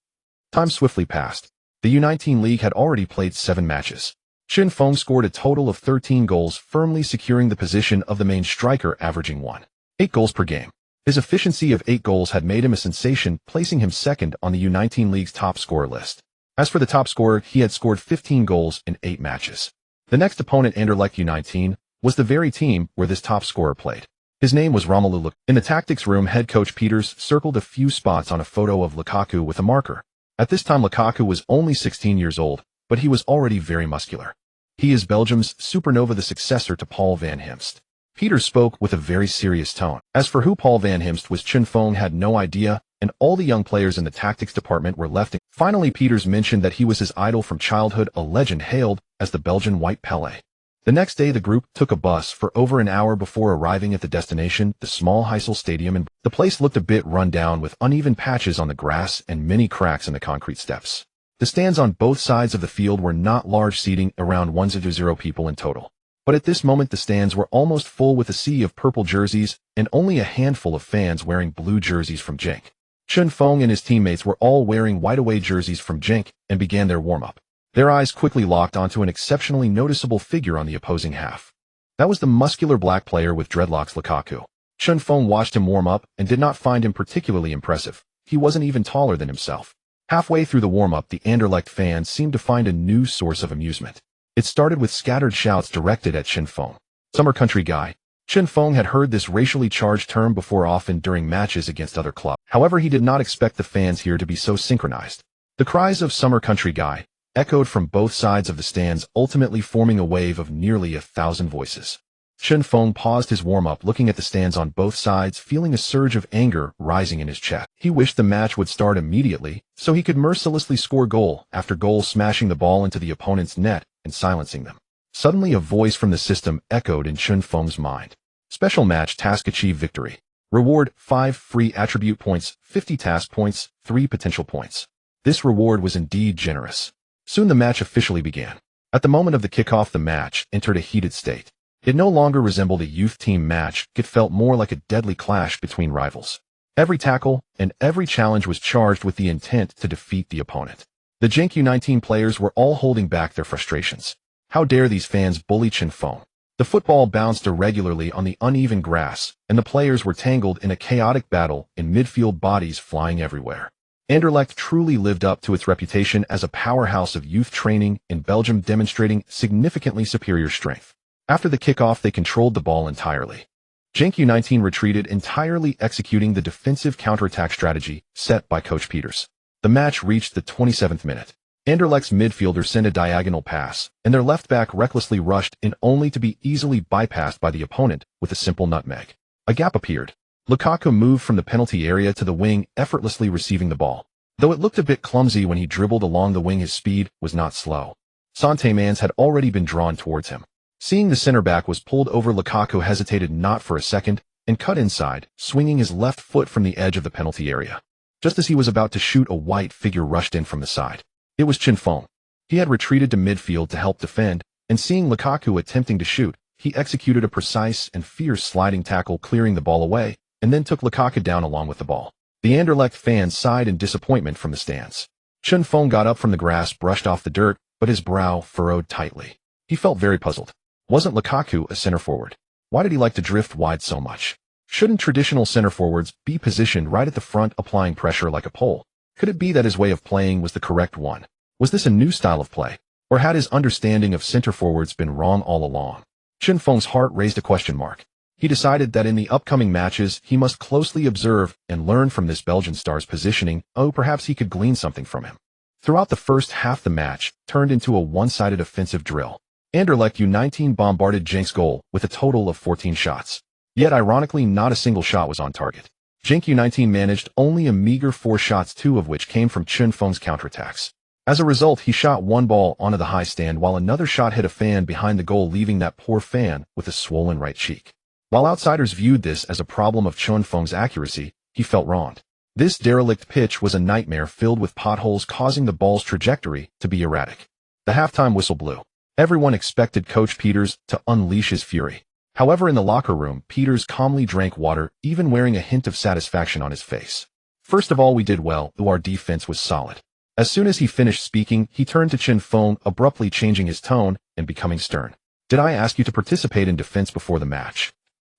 Time swiftly passed. The U19 League had already played 7 matches. Chen Feng scored a total of 13 goals, firmly securing the position of the main striker, averaging 1.8 goals per game. His efficiency of 8 goals had made him a sensation, placing him second on the U19 League's top scorer list. As for the top scorer, he had scored 15 goals in 8 matches. The next opponent, Anderlecht U19, was the very team where this top scorer played. His name was Romelu Lukaku. In the tactics room, head coach Peters circled a few spots on a photo of Lukaku with a marker. At this time, Lukaku was only 16 years old, but he was already very muscular. He is Belgium's supernova, the successor to Paul van Himst. Peters spoke with a very serious tone. As for who Paul van Himst was, Chen Feng had no idea, and all the young players in the tactics department were left. Finally, Peters mentioned that he was his idol from childhood, a legend hailed as the Belgian White Pelé. The next day, the group took a bus for over an hour before arriving at the destination, the small Heysel Stadium, and the place looked a bit run down with uneven patches on the grass and many cracks in the concrete steps. The stands on both sides of the field were not large, seating around 100 people in total. But at this moment, the stands were almost full with a sea of purple jerseys and only a handful of fans wearing blue jerseys from Genk. Chen Feng and his teammates were all wearing white away jerseys from Genk and began their warm-up. Their eyes quickly locked onto an exceptionally noticeable figure on the opposing half. That was the muscular black player with dreadlocks, Lukaku. Chen Feng watched him warm up and did not find him particularly impressive. He wasn't even taller than himself. Halfway through the warm-up, the Anderlecht fans seemed to find a new source of amusement. It started with scattered shouts directed at Chen Feng. "Summer country guy." Chen Feng had heard this racially charged term before, often during matches against other clubs. However, he did not expect the fans here to be so synchronized. The cries of "summer country guy" echoed from both sides of the stands, ultimately forming a wave of nearly 1,000 voices. Chen Feng paused his warm-up, looking at the stands on both sides, feeling a surge of anger rising in his chest. He wished the match would start immediately, so he could mercilessly score goal after goal, smashing the ball into the opponent's net and silencing them. Suddenly, a voice from the system echoed in Chen Feng's mind. "Special match task achieved victory. Reward 5 free attribute points, 50 task points, 3 potential points." This reward was indeed generous. Soon the match officially began. At the moment of the kickoff, the match entered a heated state. It no longer resembled a youth team match. It felt more like a deadly clash between rivals. Every tackle and every challenge was charged with the intent to defeat the opponent. The Genk U19 players were all holding back their frustrations. How dare these fans bully Chen Feng? The football bounced irregularly on the uneven grass, and the players were tangled in a chaotic battle in midfield, bodies flying everywhere. Anderlecht truly lived up to its reputation as a powerhouse of youth training in Belgium, demonstrating significantly superior strength. After the kickoff, they controlled the ball entirely. Genk U19 retreated, entirely executing the defensive counterattack strategy set by Coach Peters. The match reached the 27th minute. Anderlecht's midfielder sent a diagonal pass, and their left back recklessly rushed in, only to be easily bypassed by the opponent with a simple nutmeg. A gap appeared. Lukaku moved from the penalty area to the wing, effortlessly receiving the ball. Though it looked a bit clumsy when he dribbled along the wing, his speed was not slow. Santé-Mans had already been drawn towards him. Seeing the center back was pulled over, Lukaku hesitated not for a second and cut inside, swinging his left foot from the edge of the penalty area. Just as he was about to shoot, a white figure rushed in from the side. It was Chen Feng. He had retreated to midfield to help defend, and seeing Lukaku attempting to shoot, he executed a precise and fierce sliding tackle, clearing the ball away, and then took Lukaku down along with the ball. The Anderlecht fans sighed in disappointment from the stands. Chen Feng got up from the grass, brushed off the dirt, but his brow furrowed tightly. He felt very puzzled. Wasn't Lukaku a center forward? Why did he like to drift wide so much? Shouldn't traditional center forwards be positioned right at the front applying pressure like a pole? Could it be that his way of playing was the correct one? Was this a new style of play? Or had his understanding of center forwards been wrong all along? Chen Feng's heart raised a question mark. He decided that in the upcoming matches, he must closely observe and learn from this Belgian star's positioning. Perhaps he could glean something from him. Throughout the first half, the match turned into a one-sided offensive drill. Anderlecht U19 bombarded Genk's goal with a total of 14 shots. Yet ironically, not a single shot was on target. Genk U19 managed only a meager 4 shots, 2 of which came from Chen Feng's counterattacks. As a result, he shot one ball onto the high stand while another shot hit a fan behind the goal, leaving that poor fan with a swollen right cheek. While outsiders viewed this as a problem of Chen Feng's accuracy, he felt wronged. This derelict pitch was a nightmare filled with potholes, causing the ball's trajectory to be erratic. The halftime whistle blew. Everyone expected Coach Peters to unleash his fury. However, in the locker room, Peters calmly drank water, even wearing a hint of satisfaction on his face. First of all, we did well, though our defense was solid. As soon as he finished speaking, he turned to Chen Feng, abruptly changing his tone and becoming stern. Did I ask you to participate in defense before the match?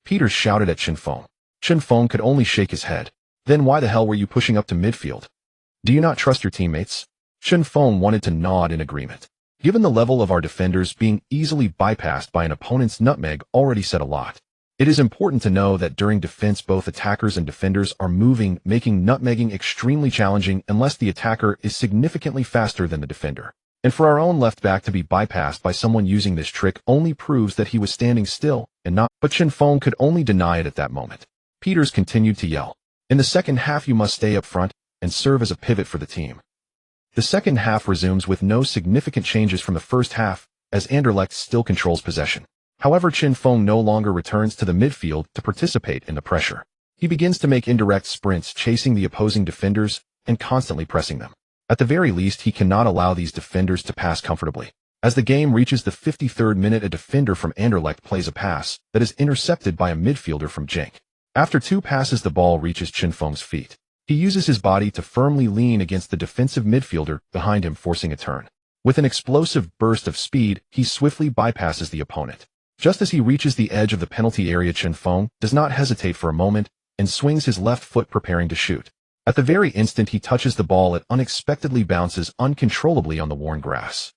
Peters shouted at Chen Feng. Chen Feng could only shake his head. Then why the hell were you pushing up to midfield? Do you not trust your teammates? Chen Feng wanted to nod in agreement. Given the level of our defenders, being easily bypassed by an opponent's nutmeg already said a lot. It is important to know that during defense, both attackers and defenders are moving, making nutmegging extremely challenging unless the attacker is significantly faster than the defender. And for our own left back to be bypassed by someone using this trick only proves that he was standing still and not. But Chen Feng could only deny it at that moment. Peters continued to yell. In the second half, you must stay up front and serve as a pivot for the team. The second half resumes with no significant changes from the first half, as Anderlecht still controls possession. However, Chen Feng no longer returns to the midfield to participate in the pressure. He begins to make indirect sprints, chasing the opposing defenders and constantly pressing them. At the very least, he cannot allow these defenders to pass comfortably. As the game reaches the 53rd minute, a defender from Anderlecht plays a pass that is intercepted by a midfielder from Genk. After 2 passes, the ball reaches Chen Feng's feet. He uses his body to firmly lean against the defensive midfielder behind him, forcing a turn. With an explosive burst of speed, he swiftly bypasses the opponent. Just as he reaches the edge of the penalty area, Chen Feng does not hesitate for a moment and swings his left foot, preparing to shoot. At the very instant he touches the ball, it unexpectedly bounces uncontrollably on the worn grass.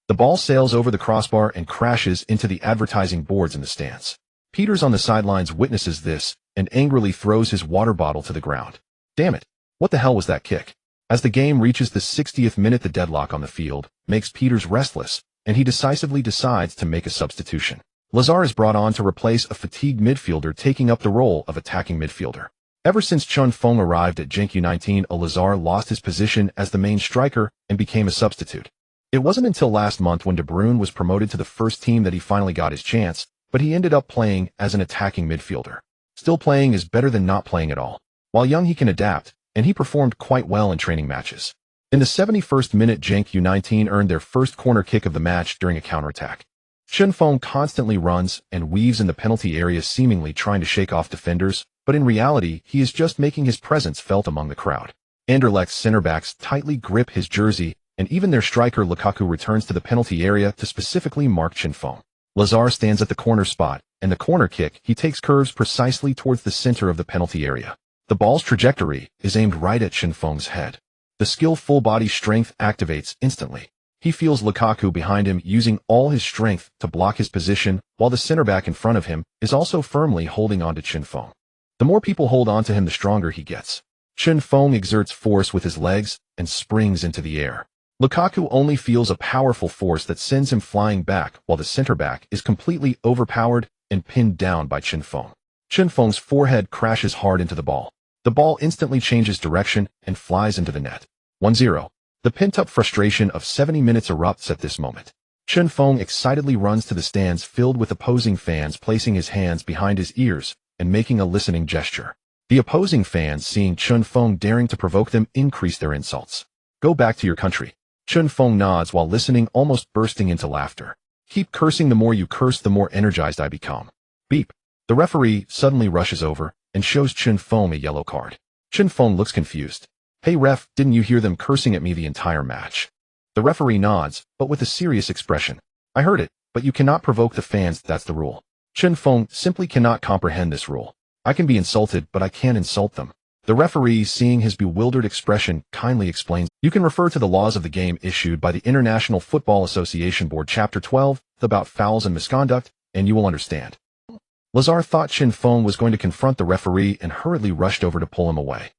The ball sails over the crossbar and crashes into the advertising boards in the stands. Peters on the sidelines witnesses this and angrily throws his water bottle to the ground. Damn it! What the hell was that kick? As the game reaches the 60th minute, the deadlock on the field makes Peters restless, and he decisively decides to make a substitution. Lazar is brought on to replace a fatigued midfielder, taking up the role of attacking midfielder. Ever since Chen Feng arrived at Genk U19, Lazar lost his position as the main striker and became a substitute. It wasn't until last month, when De Bruyne was promoted to the first team, that he finally got his chance, but he ended up playing as an attacking midfielder. Still, playing is better than not playing at all. While young, he can adapt, and he performed quite well in training matches. In the 71st minute, Genk U19 earned their first corner kick of the match during a counterattack. Chen Feng constantly runs and weaves in the penalty area, seemingly trying to shake off defenders, but in reality, he is just making his presence felt among the crowd. Anderlecht's center-backs tightly grip his jersey, and even their striker Lukaku returns to the penalty area to specifically mark Chen Feng. Lazar stands at the corner spot, and the corner kick he takes curves precisely towards the center of the penalty area. The ball's trajectory is aimed right at Chen Feng's head. The skillful body strength activates instantly. He feels Lukaku behind him using all his strength to block his position, while the center back in front of him is also firmly holding on to Chen Feng. The more people hold on to him, the stronger he gets. Chen Feng exerts force with his legs and springs into the air. Lukaku only feels a powerful force that sends him flying back, while the center back is completely overpowered and pinned down by Chen Feng. Chen Feng's forehead crashes hard into the ball. The ball instantly changes direction and flies into the net. 1-0. The pent-up frustration of 70 minutes erupts at this moment. Chen Feng excitedly runs to the stands filled with opposing fans, placing his hands behind his ears and making a listening gesture. The opposing fans, seeing Chen Feng daring to provoke them, increase their insults. Go back to your country. Chen Feng nods while listening, almost bursting into laughter. Keep cursing. The more you curse, the more energized I become. Beep. The referee suddenly rushes over and shows Chen Feng a yellow card. Chen Feng looks confused. Hey ref, didn't you hear them cursing at me the entire match? The referee nods, but with a serious expression. I heard it, but you cannot provoke the fans, that's the rule. Chen Feng simply cannot comprehend this rule. I can be insulted, but I can't insult them. The referee, seeing his bewildered expression, kindly explains, you can refer to the laws of the game issued by the International Football Association Board Chapter 12, about fouls and misconduct, and you will understand. Lazar thought Chen Feng was going to confront the referee and hurriedly rushed over to pull him away.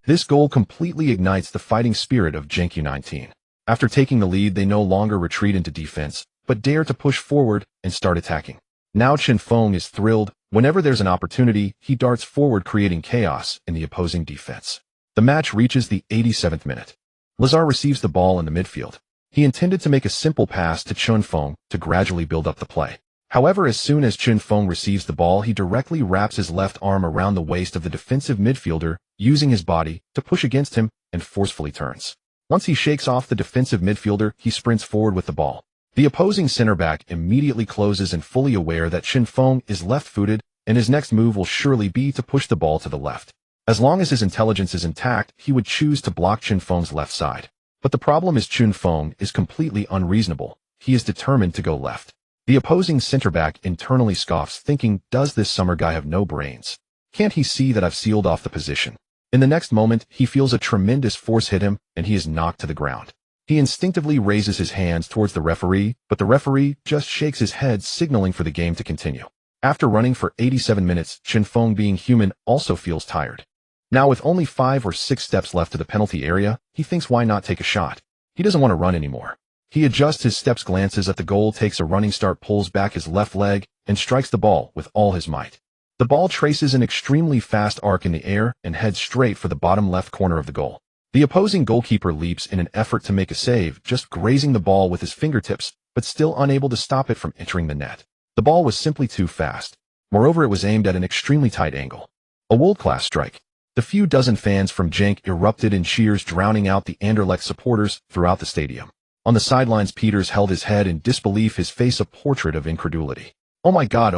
This goal completely ignites the fighting spirit of Genk U19. After taking the lead, they no longer retreat into defense, but dare to push forward and start attacking. Now Chen Feng is thrilled. Whenever there's an opportunity, he darts forward, creating chaos in the opposing defense. The match reaches the 87th minute. Lazar receives the ball in the midfield. He intended to make a simple pass to Chen Feng to gradually build up the play. However, as soon as Chen Feng receives the ball, he directly wraps his left arm around the waist of the defensive midfielder, using his body to push against him and forcefully turns. Once he shakes off the defensive midfielder, he sprints forward with the ball. The opposing center back immediately closes and fully aware that Chen Feng is left-footed, and his next move will surely be to push the ball to the left. As long as his intelligence is intact, he would choose to block Chen Feng's left side. But the problem is Chen Feng is completely unreasonable. He is determined to go left. The opposing center back internally scoffs, thinking, does this summer guy have no brains? Can't he see that I've sealed off the position? In the next moment, he feels a tremendous force hit him, and he is knocked to the ground. He instinctively raises his hands towards the referee, but the referee just shakes his head, signaling for the game to continue. After running for 87 minutes, Chen Feng, being human, also feels tired. Now, with only 5 or 6 steps left to the penalty area, he thinks, why not take a shot? He doesn't want to run anymore. He adjusts his steps, glances at the goal, takes a running start, pulls back his left leg, and strikes the ball with all his might. The ball traces an extremely fast arc in the air and heads straight for the bottom left corner of the goal. The opposing goalkeeper leaps in an effort to make a save, just grazing the ball with his fingertips, but still unable to stop it from entering the net. The ball was simply too fast. Moreover, it was aimed at an extremely tight angle. A world-class strike. The few dozen fans from Genk erupted in cheers, drowning out the Anderlecht supporters throughout the stadium. On the sidelines, Peters held his head in disbelief, his face a portrait of incredulity. Oh my God,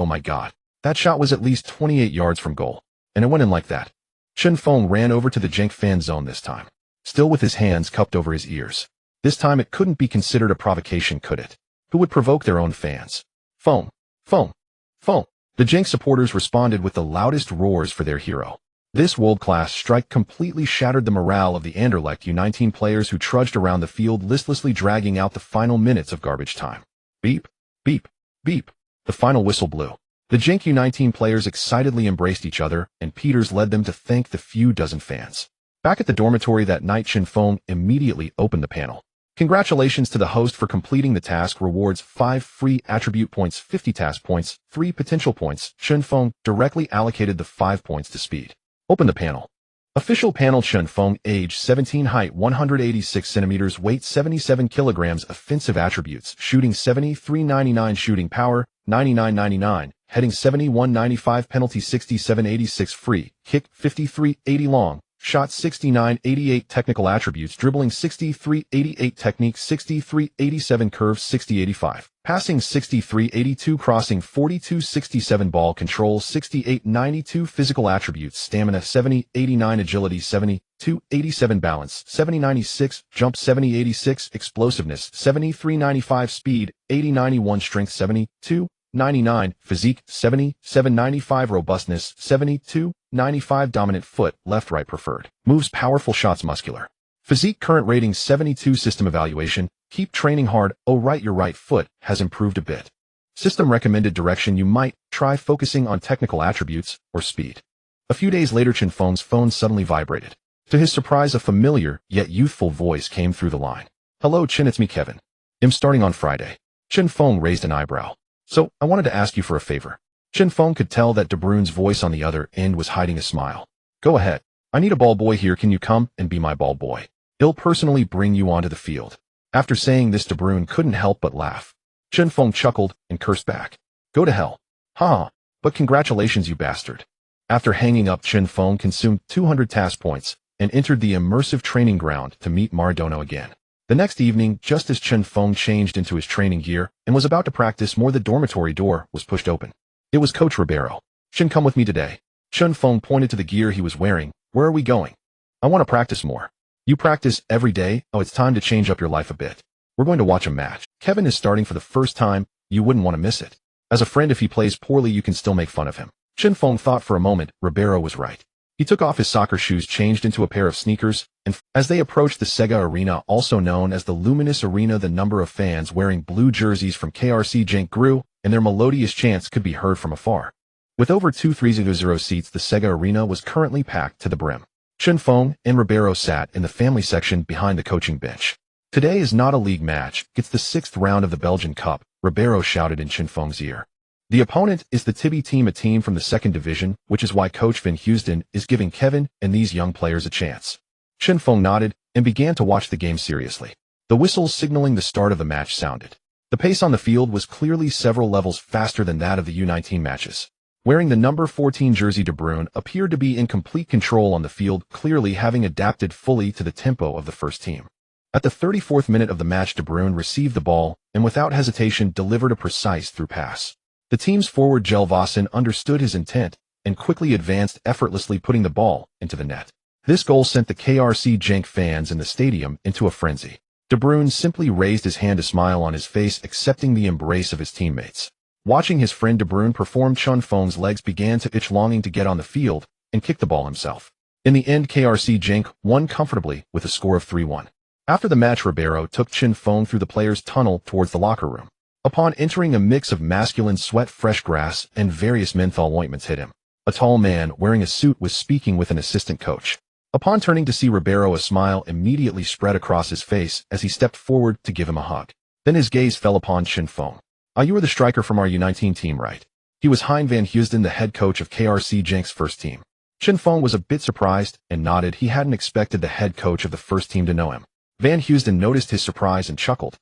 that shot was at least 28 yards from goal, and it went in like that. Chen Feng ran over to the Genk fan zone this time, still with his hands cupped over his ears. This time it couldn't be considered a provocation, could it? Who would provoke their own fans? Feng. The Genk supporters responded with the loudest roars for their hero. This world-class strike completely shattered the morale of the Anderlecht U19 players, who trudged around the field listlessly, dragging out the final minutes of garbage time. Beep, beep, beep. The final whistle blew. The Genk U19 players excitedly embraced each other, and Peters led them to thank the few dozen fans. Back at the dormitory that night, Chen Feng immediately opened the panel. Congratulations to the host for completing the task. Rewards: 5 free attribute points, 50 task points, 3 potential points. Chen Feng directly allocated the 5 points to speed. Open the panel. Official panel: Chen Feng, age 17, height 186 centimeters, weight 77 kilograms, offensive attributes: shooting 73.99, shooting power 99.99, heading 71.95, penalty 67.86, free kick 53.80, long shot 69.88, technical attributes: dribbling 63.88, technique 63.87, curve 60.85, passing 63.82, crossing 42.67, ball control 68.92, physical attributes: stamina 70.89, agility 72.87, balance 70.96, jump 70.86, explosiveness 73.95, speed 80.91, strength 72.99, physique 77.95, robustness 72.95, dominant foot, left-right preferred, moves powerful, shots muscular. Physique current rating 72, system evaluation: keep training hard. Oh right, your right foot has improved a bit. System recommended direction: you might try focusing on technical attributes or speed. A few days later, Chen Feng's phone suddenly vibrated. To his surprise, a familiar yet youthful voice came through the line. Hello Chen, it's me Kevin. I'm starting on Friday. Chen Feng raised an eyebrow. So, I wanted to ask you for a favor. Chen Feng could tell that De Bruyne's voice on the other end was hiding a smile. Go ahead. I need a ball boy here. Can you come and be my ball boy? He'll personally bring you onto the field. After saying this, De Bruyne couldn't help but laugh. Chen Feng chuckled and cursed back. Go to hell. Ha! But congratulations, you bastard. After hanging up, Chen Feng consumed 200 task points and entered the immersive training ground to meet Maradona again. The next evening, just as Chen Feng changed into his training gear and was about to practice more, the dormitory door was pushed open. It was Coach Ribeiro. Chen, come with me today. Chen Feng pointed to the gear he was wearing. Where are we going? I want to practice more. You practice every day? Oh, it's time to change up your life a bit. We're going to watch a match. Kevin is starting for the first time. You wouldn't want to miss it. As a friend, if he plays poorly, you can still make fun of him. Chen Feng thought for a moment. Ribeiro was right. He took off his soccer shoes, changed into a pair of sneakers, and as they approached the Sega Arena, also known as the Luminous Arena, the number of fans wearing blue jerseys from KRC Genk grew, and their melodious chants could be heard from afar. With over 2,300 seats, the Sega Arena was currently packed to the brim. Chen Feng and Ribeiro sat in the family section behind the coaching bench. "Today is not a league match, it's the 6th round of the Belgian Cup," Ribeiro shouted in Chen Feng's ear. "The opponent is the Tibi team, a team from the 2nd division, which is why Coach Van Heusden is giving Kevin and these young players a chance." Chen Feng nodded and began to watch the game seriously. The whistles signaling the start of the match sounded. The pace on the field was clearly several levels faster than that of the U19 matches. Wearing the number 14 jersey, De Bruyne appeared to be in complete control on the field, clearly having adapted fully to the tempo of the first team. At the 34th minute of the match, De Bruyne received the ball and without hesitation delivered a precise through pass. The team's forward Jelvassen understood his intent and quickly advanced, effortlessly putting the ball into the net. This goal sent the KRC Genk fans in the stadium into a frenzy. De Bruyne simply raised his hand, a smile on his face, accepting the embrace of his teammates. Watching his friend De Bruyne perform, Chen Feng's legs began to itch, longing to get on the field and kick the ball himself. In the end, KRC Genk won comfortably with a score of 3-1. After the match, Ribeiro took Chen Feng through the players' tunnel towards the locker room. Upon entering, a mix of masculine sweat, fresh grass, and various menthol ointments hit him. A tall man wearing a suit was speaking with an assistant coach. Upon turning to see Ribeiro, a smile immediately spread across his face as he stepped forward to give him a hug. Then his gaze fell upon Chen Feng. "Ah, you are the striker from our U19 team, right?" He was Hein Van Heusden, the head coach of KRC Genk's first team. Chen Feng was a bit surprised and nodded. He hadn't expected the head coach of the first team to know him. Van Heusden noticed his surprise and chuckled.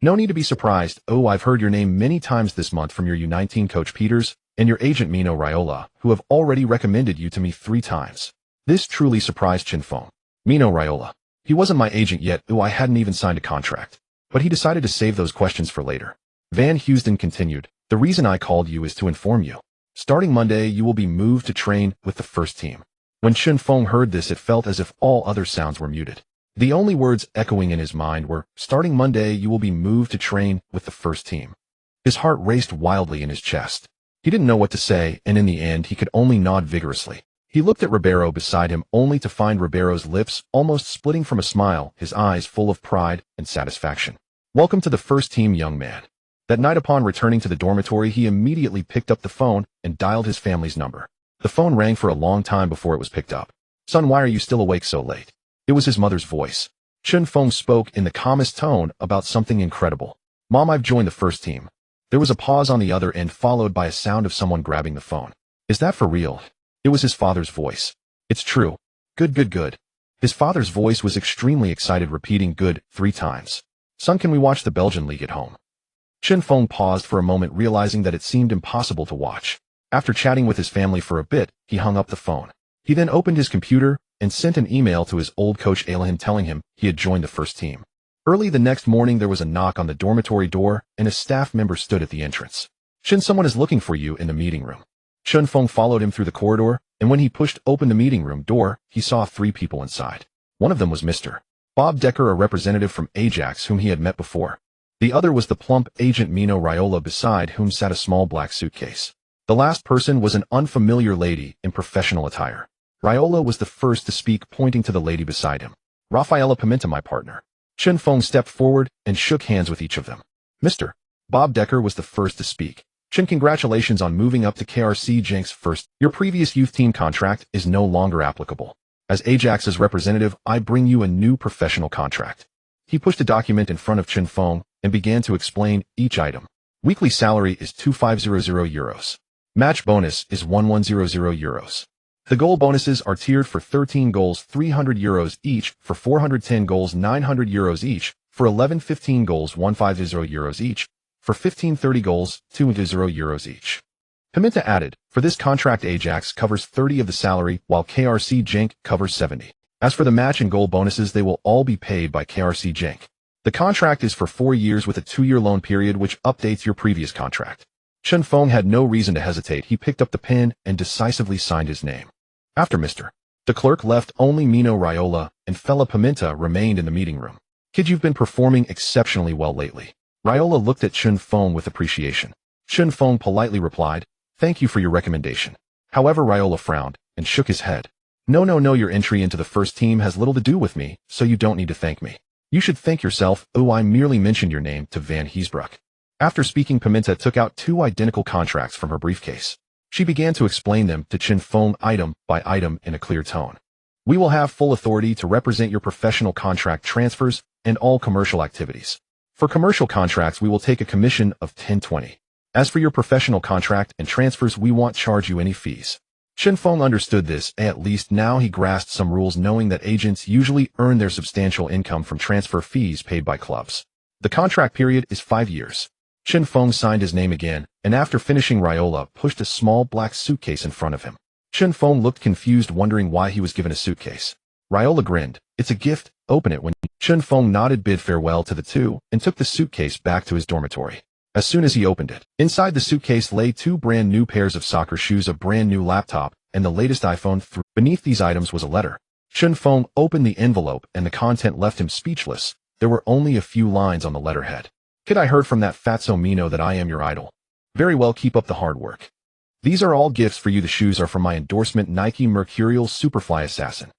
"No need to be surprised. Oh, I've heard your name many times this month from your U19 coach Peters and your agent Mino Raiola, who have already recommended you to me 3 times. This truly surprised Chen Feng. Mino Raiola. He wasn't my agent yet. Oh, I hadn't even signed a contract. But he decided to save those questions for later. Van Heusden continued, "The reason I called you is to inform you. Starting Monday, you will be moved to train with the first team." When Chen Feng heard this, it felt as if all other sounds were muted. The only words echoing in his mind were, "Starting Monday, you will be moved to train with the first team." His heart raced wildly in his chest. He didn't know what to say, and in the end, he could only nod vigorously. He looked at Ribeiro beside him, only to find Ribeiro's lips almost splitting from a smile, his eyes full of pride and satisfaction. "Welcome to the first team, young man." That night, upon returning to the dormitory, he immediately picked up the phone and dialed his family's number. The phone rang for a long time before it was picked up. "Son, why are you still awake so late?" It was his mother's voice. Chen Feng spoke in the calmest tone about something incredible. "Mom, I've joined the first team." There was a pause on the other end, followed by a sound of someone grabbing the phone. "Is that for real?" It was his father's voice. "It's true." Good, good, good." His father's voice was extremely excited, repeating "good" 3 times. "Son, can we watch the Belgian league at home?" Chen Feng paused for a moment, realizing that it seemed impossible to watch. After chatting with his family for a bit, he hung up the phone. He then opened his computer and sent an email to his old coach Alain telling him he had joined the first team. Early the next morning, there was a knock on the dormitory door and a staff member stood at the entrance. "Chen, someone is looking for you in the meeting room." Chen Feng followed him through the corridor, and when he pushed open the meeting room door, he saw 3 people inside. One of them was Mr. Bob Decker, a representative from Ajax whom he had met before. The other was the plump agent Mino Raiola, beside whom sat a small black suitcase. The last person was an unfamiliar lady in professional attire. Raiola was the first to speak, pointing to the lady beside him. "Rafaela Pimenta, my partner." Chen Feng stepped forward and shook hands with each of them. Mr. Bob Decker was the first to speak. "Chen, congratulations on moving up to KRC Genk's first. Your previous youth team contract is no longer applicable. As Ajax's representative, I bring you a new professional contract." He pushed a document in front of Chen Feng and began to explain each item. Weekly salary is €2,500. Match bonus is €1,100. The goal bonuses are tiered: for 13 goals €300 each, for 410 goals €900 each, for 11-15 goals €150 each, for 15-30 goals €200 each. Pimenta added, "For this contract, Ajax covers 30 of the salary, while KRC Genk covers 70. As for the match and goal bonuses, they will all be paid by KRC Genk. The contract is for 4 years with a 2-year loan period, which updates your previous contract." Chen Feng had no reason to hesitate. He picked up the pen and decisively signed his name. After Mr. De Klerk left, only Mino Raiola and Fela Pimenta remained in the meeting room. "Kid, you've been performing exceptionally well lately." Raiola looked at Chen Feng with appreciation. Chen Feng politely replied, "Thank you for your recommendation." However, Raiola frowned and shook his head. No, your entry into the first team has little to do with me, so you don't need to thank me. You should thank yourself. Oh, I merely mentioned your name to Van Heesbroek. After speaking, Pimenta took out 2 identical contracts from her briefcase. She began to explain them to Chen Feng item by item in a clear tone. We will have full authority to represent your professional contract transfers and all commercial activities. For commercial contracts, we will take a commission of 10-20. As for your professional contract and transfers, we won't charge you any fees. Chen Feng understood this, at least now he grasped some rules, knowing that agents usually earn their substantial income from transfer fees paid by clubs. The contract period is 5 years. Chen Feng signed his name again, and after finishing, Raiola pushed a small black suitcase in front of him. Chen Feng looked confused, wondering why he was given a suitcase. Raiola grinned. It's a gift, open it when Chen Feng nodded, bid farewell to the two, and took the suitcase back to his dormitory. As soon as he opened it, inside the suitcase lay 2 brand new pairs of soccer shoes, a brand new laptop, and the latest iPhone 3. Beneath these items was a letter. Chen Feng opened the envelope, and the content left him speechless. There were only a few lines on the letterhead. Kid, I heard from that fatso Mino that I am your idol. Very well, keep up the hard work. These are all gifts for you. The shoes are from my endorsement, Nike Mercurial Superfly Assassin.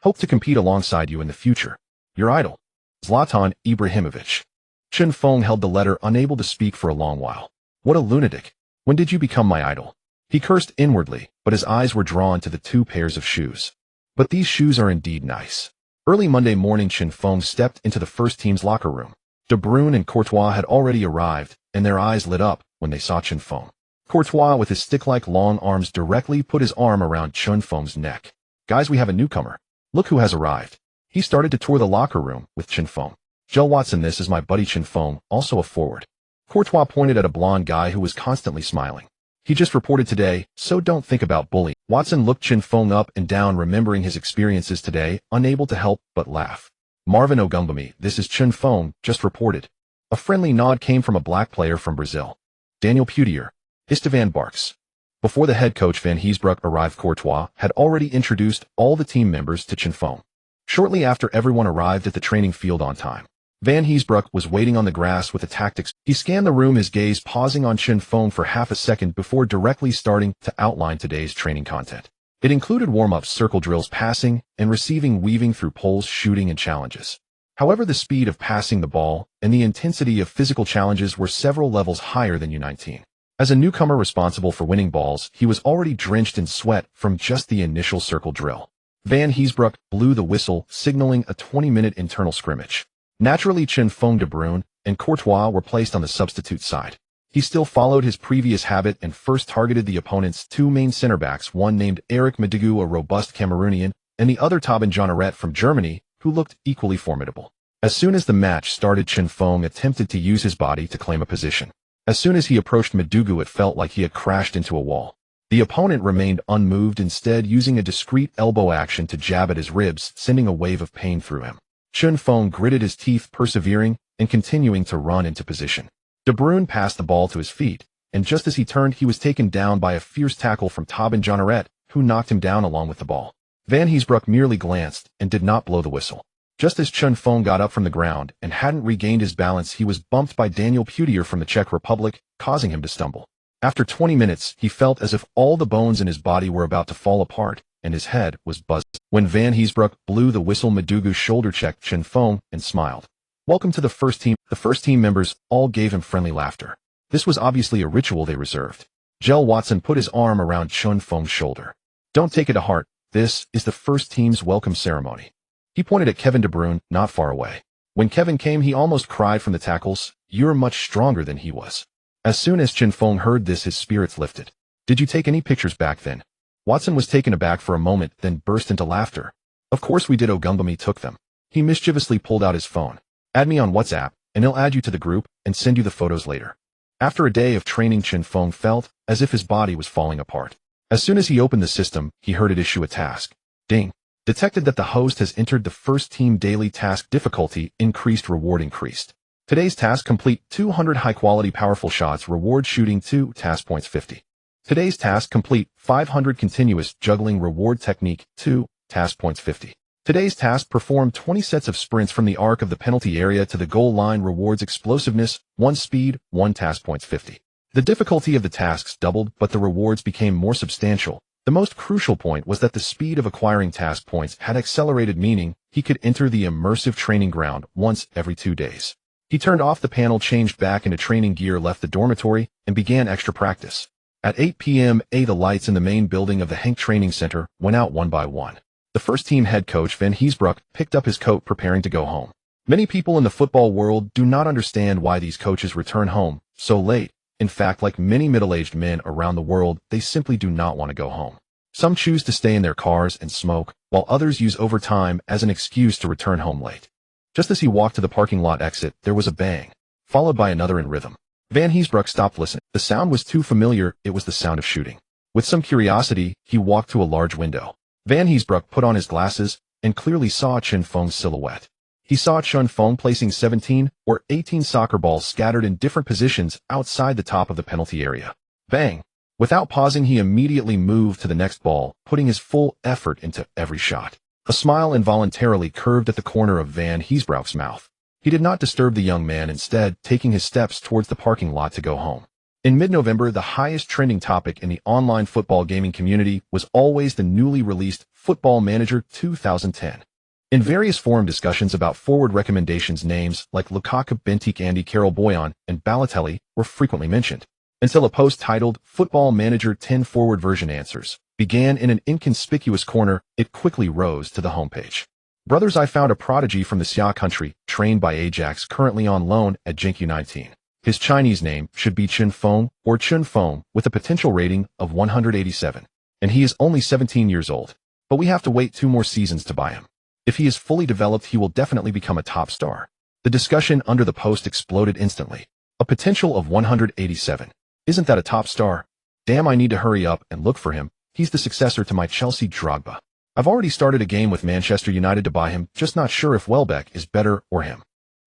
Hope to compete alongside you in the future. Your idol, Zlatan Ibrahimovic. Chen Feng held the letter, unable to speak for a long while. What a lunatic. When did you become my idol? He cursed inwardly, but his eyes were drawn to the 2 pairs of shoes. But these shoes are indeed nice. Early Monday morning, Chen Feng stepped into the first team's locker room. De Bruyne and Courtois had already arrived, and their eyes lit up when they saw Chen Feng. Courtois, with his stick-like long arms, directly put his arm around Chen Feng's neck. Guys, we have a newcomer. Look who has arrived. He started to tour the locker room with Chen Feng. Joe Watson, this is my buddy Chen Feng, also a forward. Courtois pointed at a blonde guy who was constantly smiling. He just reported today, so don't think about bullying. Watson looked Chen Feng up and down, remembering his experiences today, unable to help but laugh. Marvin Ogunbami, this is Chen Feng, just reported. A friendly nod came from a black player from Brazil. Daniel Putier. Istvan Barks. Before the head coach Van Heesbroek arrived, Courtois had already introduced all the team members to Chen Feng. Shortly after everyone arrived at the training field on time, Van Heesbroek was waiting on the grass with the tactics. He scanned the room, his gaze pausing on Chen Feng for half a second before directly starting to outline today's training content. It included warm-ups, circle drills, passing and receiving, weaving through poles, shooting, and challenges. However, the speed of passing the ball and the intensity of physical challenges were several levels higher than U19. As a newcomer responsible for winning balls, he was already drenched in sweat from just the initial circle drill. Van Heesbroek blew the whistle, signaling a 20-minute internal scrimmage. Naturally, Chen Feng, De Bruyne, and Courtois were placed on the substitute side. He still followed his previous habit and first targeted the opponent's 2 main center-backs, one named Eric Madigu, a robust Cameroonian, and the other Tobin Jonaret from Germany, who looked equally formidable. As soon as the match started, Chen Feng attempted to use his body to claim a position. As soon as he approached Madigu, it felt like he had crashed into a wall. The opponent remained unmoved, instead using a discreet elbow action to jab at his ribs, sending a wave of pain through him. Chen Feng gritted his teeth, persevering and continuing to run into position. De Bruyne passed the ball to his feet, and just as he turned, he was taken down by a fierce tackle from Tobin Jonaret, who knocked him down along with the ball. Van Heesbroek merely glanced and did not blow the whistle. Just as Chen Feng got up from the ground and hadn't regained his balance, he was bumped by Daniel Putier from the Czech Republic, causing him to stumble. After 20 minutes, he felt as if all the bones in his body were about to fall apart, and his head was buzzing. When Van Heesbroek blew the whistle, Madigu shoulder-checked Chen Feng and smiled. Welcome to the first team. The first team members all gave him friendly laughter. This was obviously a ritual they reserved. Joe Watson put his arm around Chen Feng's shoulder. Don't take it to heart. This is the first team's welcome ceremony. He pointed at Kevin De Bruyne, not far away. When Kevin came, he almost cried from the tackles. You're much stronger than he was. As soon as Chen Feng heard this, his spirits lifted. Did you take any pictures back then? Watson was taken aback for a moment, then burst into laughter. Of course we did. Ogunbami took them. He mischievously pulled out his phone. Add me on WhatsApp, and he'll add you to the group and send you the photos later. After a day of training, Chen Feng felt as if his body was falling apart. As soon as he opened the system, he heard it issue a task. Ding. Detected that the host has entered the first team daily task difficulty increased, reward increased. Today's task: complete 200 high-quality powerful shots, reward shooting 2, task points 50. Today's task: complete 500 continuous juggling, reward technique 2, task points 50. Today's task: perform 20 sets of sprints from the arc of the penalty area to the goal line, rewards explosiveness 1, speed 1, task points 50. The difficulty of the tasks doubled, but the rewards became more substantial. The most crucial point was that the speed of acquiring task points had accelerated, meaning he could enter the immersive training ground once every 2 days. He turned off the panel, changed back into training gear, left the dormitory, and began extra practice. At 8 p.m., the lights in the main building of the Genk training center went out one by one. The first team head coach Van Heesbroek picked up his coat, preparing to go home. Many people in the football world do not understand why these coaches return home so late. In fact, like many middle-aged men around the world, they simply do not want to go home. Some choose to stay in their cars and smoke, while others use overtime as an excuse to return home late. Just as he walked to the parking lot exit, there was a bang, followed by another in rhythm. Van Heesbroek stopped listening. The sound was too familiar. It was the sound of shooting. With some curiosity, he walked to a large window. Van Heesbroek put on his glasses and clearly saw Chen Feng's silhouette. He saw Chen Feng placing 17 or 18 soccer balls scattered in different positions outside the top of the penalty area. Bang! Without pausing, he immediately moved to the next ball, putting his full effort into every shot. A smile involuntarily curved at the corner of Van Heesbroek's mouth. He did not disturb the young man, instead taking his steps towards the parking lot to go home. In mid-November, the highest trending topic in the online football gaming community was always the newly released Football Manager 2010. In various forum discussions about forward recommendations, names like Lukaku, Bentic, Andy Carroll, Boyan, and Balotelli were frequently mentioned, until a post titled Football Manager 10 Forward Version Answers began in an inconspicuous corner. It quickly rose to the homepage. Brothers, I found a prodigy from the Xia country, trained by Ajax, currently on loan at Genk U19. His Chinese name should be Chen Feng or Chen Feng, with a potential rating of 187. And he is only 17 years old. But we have to wait 2 more seasons to buy him. If he is fully developed, he will definitely become a top star. The discussion under the post exploded instantly. A potential of 187. Isn't that a top star? Damn, I need to hurry up and look for him. He's the successor to my Chelsea Drogba. I've already started a game with Manchester United to buy him, just not sure if Welbeck is better or him.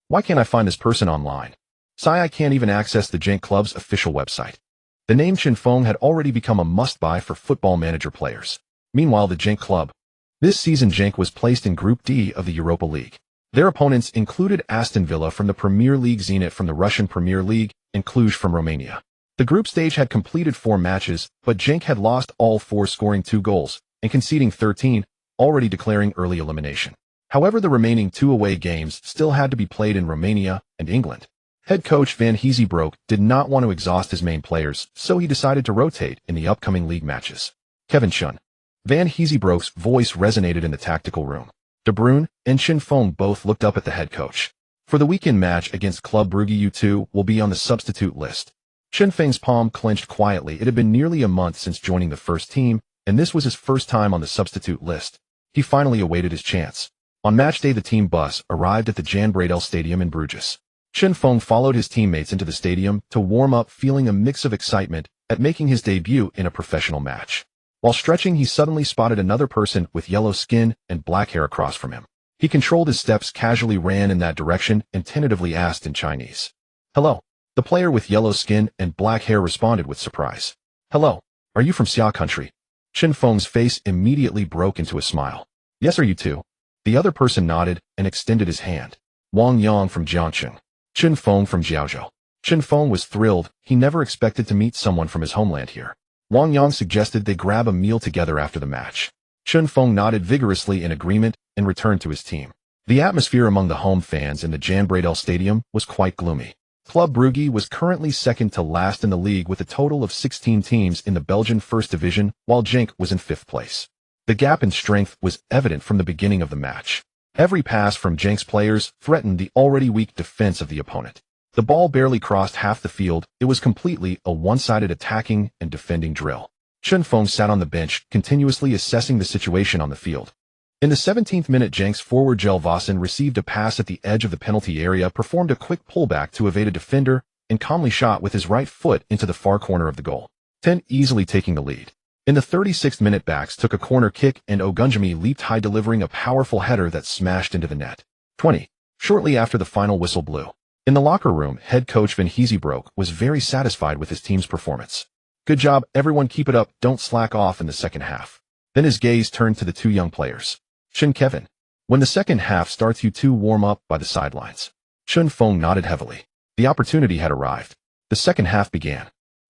Why can't I find this person online? Sigh, I can't even access the Genk club's official website. The name Chen Feng had already become a must-buy for Football Manager players. Meanwhile, the Genk club. This season, Genk was placed in Group D of the Europa League. Their opponents included Aston Villa from the Premier League, Zenit from the Russian Premier League, and Cluj from Romania. The group stage had completed 4 matches, but Genk had lost all 4, scoring 2 goals and conceding 13, already declaring early elimination. However, the remaining 2 away games still had to be played in Romania and England. Head coach Van Heesbroek did not want to exhaust his main players, so he decided to rotate in the upcoming league matches. Kevin Chun. Van Heesbroek's voice resonated in the tactical room. De Bruyne and Chen Feng both looked up at the head coach. For the weekend match against Club Brugge, you 2 will be on the substitute list. Chen Feng's palm clenched quietly. It had been nearly a month since joining the first team, and this was his first time on the substitute list. He finally awaited his chance. On match day, the team bus arrived at the Jan Bredel Stadium in Bruges. Chen Feng followed his teammates into the stadium to warm up, feeling a mix of excitement at making his debut in a professional match. While stretching, he suddenly spotted another person with yellow skin and black hair across from him. He controlled his steps, casually ran in that direction, and tentatively asked in Chinese, "Hello." The player with yellow skin and black hair responded with surprise. "Hello. Are you from Xia country?" Chen Feng's face immediately broke into a smile. "Yes, are you too?" The other person nodded and extended his hand. "Wang Yang from Jiangcheng. Chen Feng from Jiaozhou." Chen Feng was thrilled. He never expected to meet someone from his homeland here. Wang Yang suggested they grab a meal together after the match. Chen Feng nodded vigorously in agreement and returned to his team. The atmosphere among the home fans in the Jan Bredel Stadium was quite gloomy. Club Brugge was currently second to last in the league with a total of 16 teams in the Belgian First Division, while Genk was in 5th place. The gap in strength was evident from the beginning of the match. Every pass from Genk's players threatened the already weak defense of the opponent. The ball barely crossed half the field. It was completely a one-sided attacking and defending drill. Chen Feng sat on the bench, continuously assessing the situation on the field. In the 17th minute, Genk's forward Jel Vossen received a pass at the edge of the penalty area, performed a quick pullback to evade a defender, and calmly shot with his right foot into the far corner of the goal. 10 easily taking the lead. In the 36th minute, Bax took a corner kick and Ogunjimi leaped high, delivering a powerful header that smashed into the net. 20. Shortly after the final whistle blew. In the locker room, head coach Van Heesbroek was very satisfied with his team's performance. "Good job, everyone, keep it up, don't slack off in the second half." Then his gaze turned to the 2 young players. "Chen, Kevin. When the second half starts, you 2 warm up by the sidelines." Chen Feng nodded heavily. The opportunity had arrived. The second half began.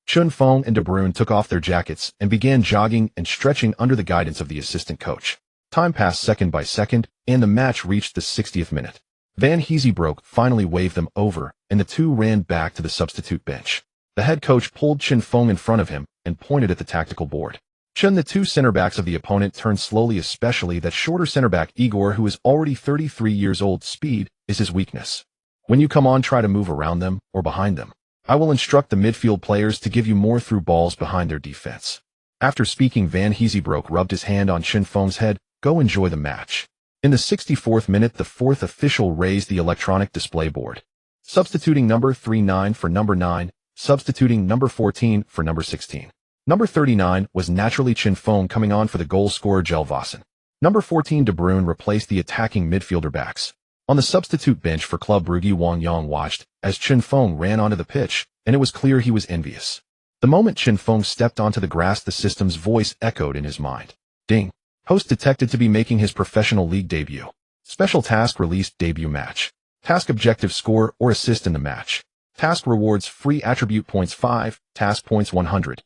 Chen Feng and De Bruyne took off their jackets and began jogging and stretching under the guidance of the assistant coach. Time passed second by second, and the match reached the 60th minute. Van Heesebroek finally waved them over, and the two ran back to the substitute bench. The head coach pulled Chen Feng in front of him and pointed at the tactical board. Chen, the two center-backs of the opponent, turned slowly, especially that shorter center-back Igor, who is already 33 years old. Speed is his weakness. When you come on, try to move around them or behind them. I will instruct the midfield players to give you more through balls behind their defense. After speaking, Van Heesebroek rubbed his hand on Chen Feng's head. Go enjoy the match. In the 64th minute, the fourth official raised the electronic display board, substituting number 39 for number 9, substituting number 14 for number 16. Number 39 was naturally Chen Feng, coming on for the goal scorer Gelvassen. Number 14 De Bruyne replaced the attacking midfielder backs. On the substitute bench for Club Brugge, Wang Yang watched as Chen Feng ran onto the pitch, and it was clear he was envious. The moment Chen Feng stepped onto the grass, the system's voice echoed in his mind. Ding. Host detected to be making his professional league debut. Special task released: debut match. Task objective: score or assist in the match. Task rewards: free attribute points 5, task points 100.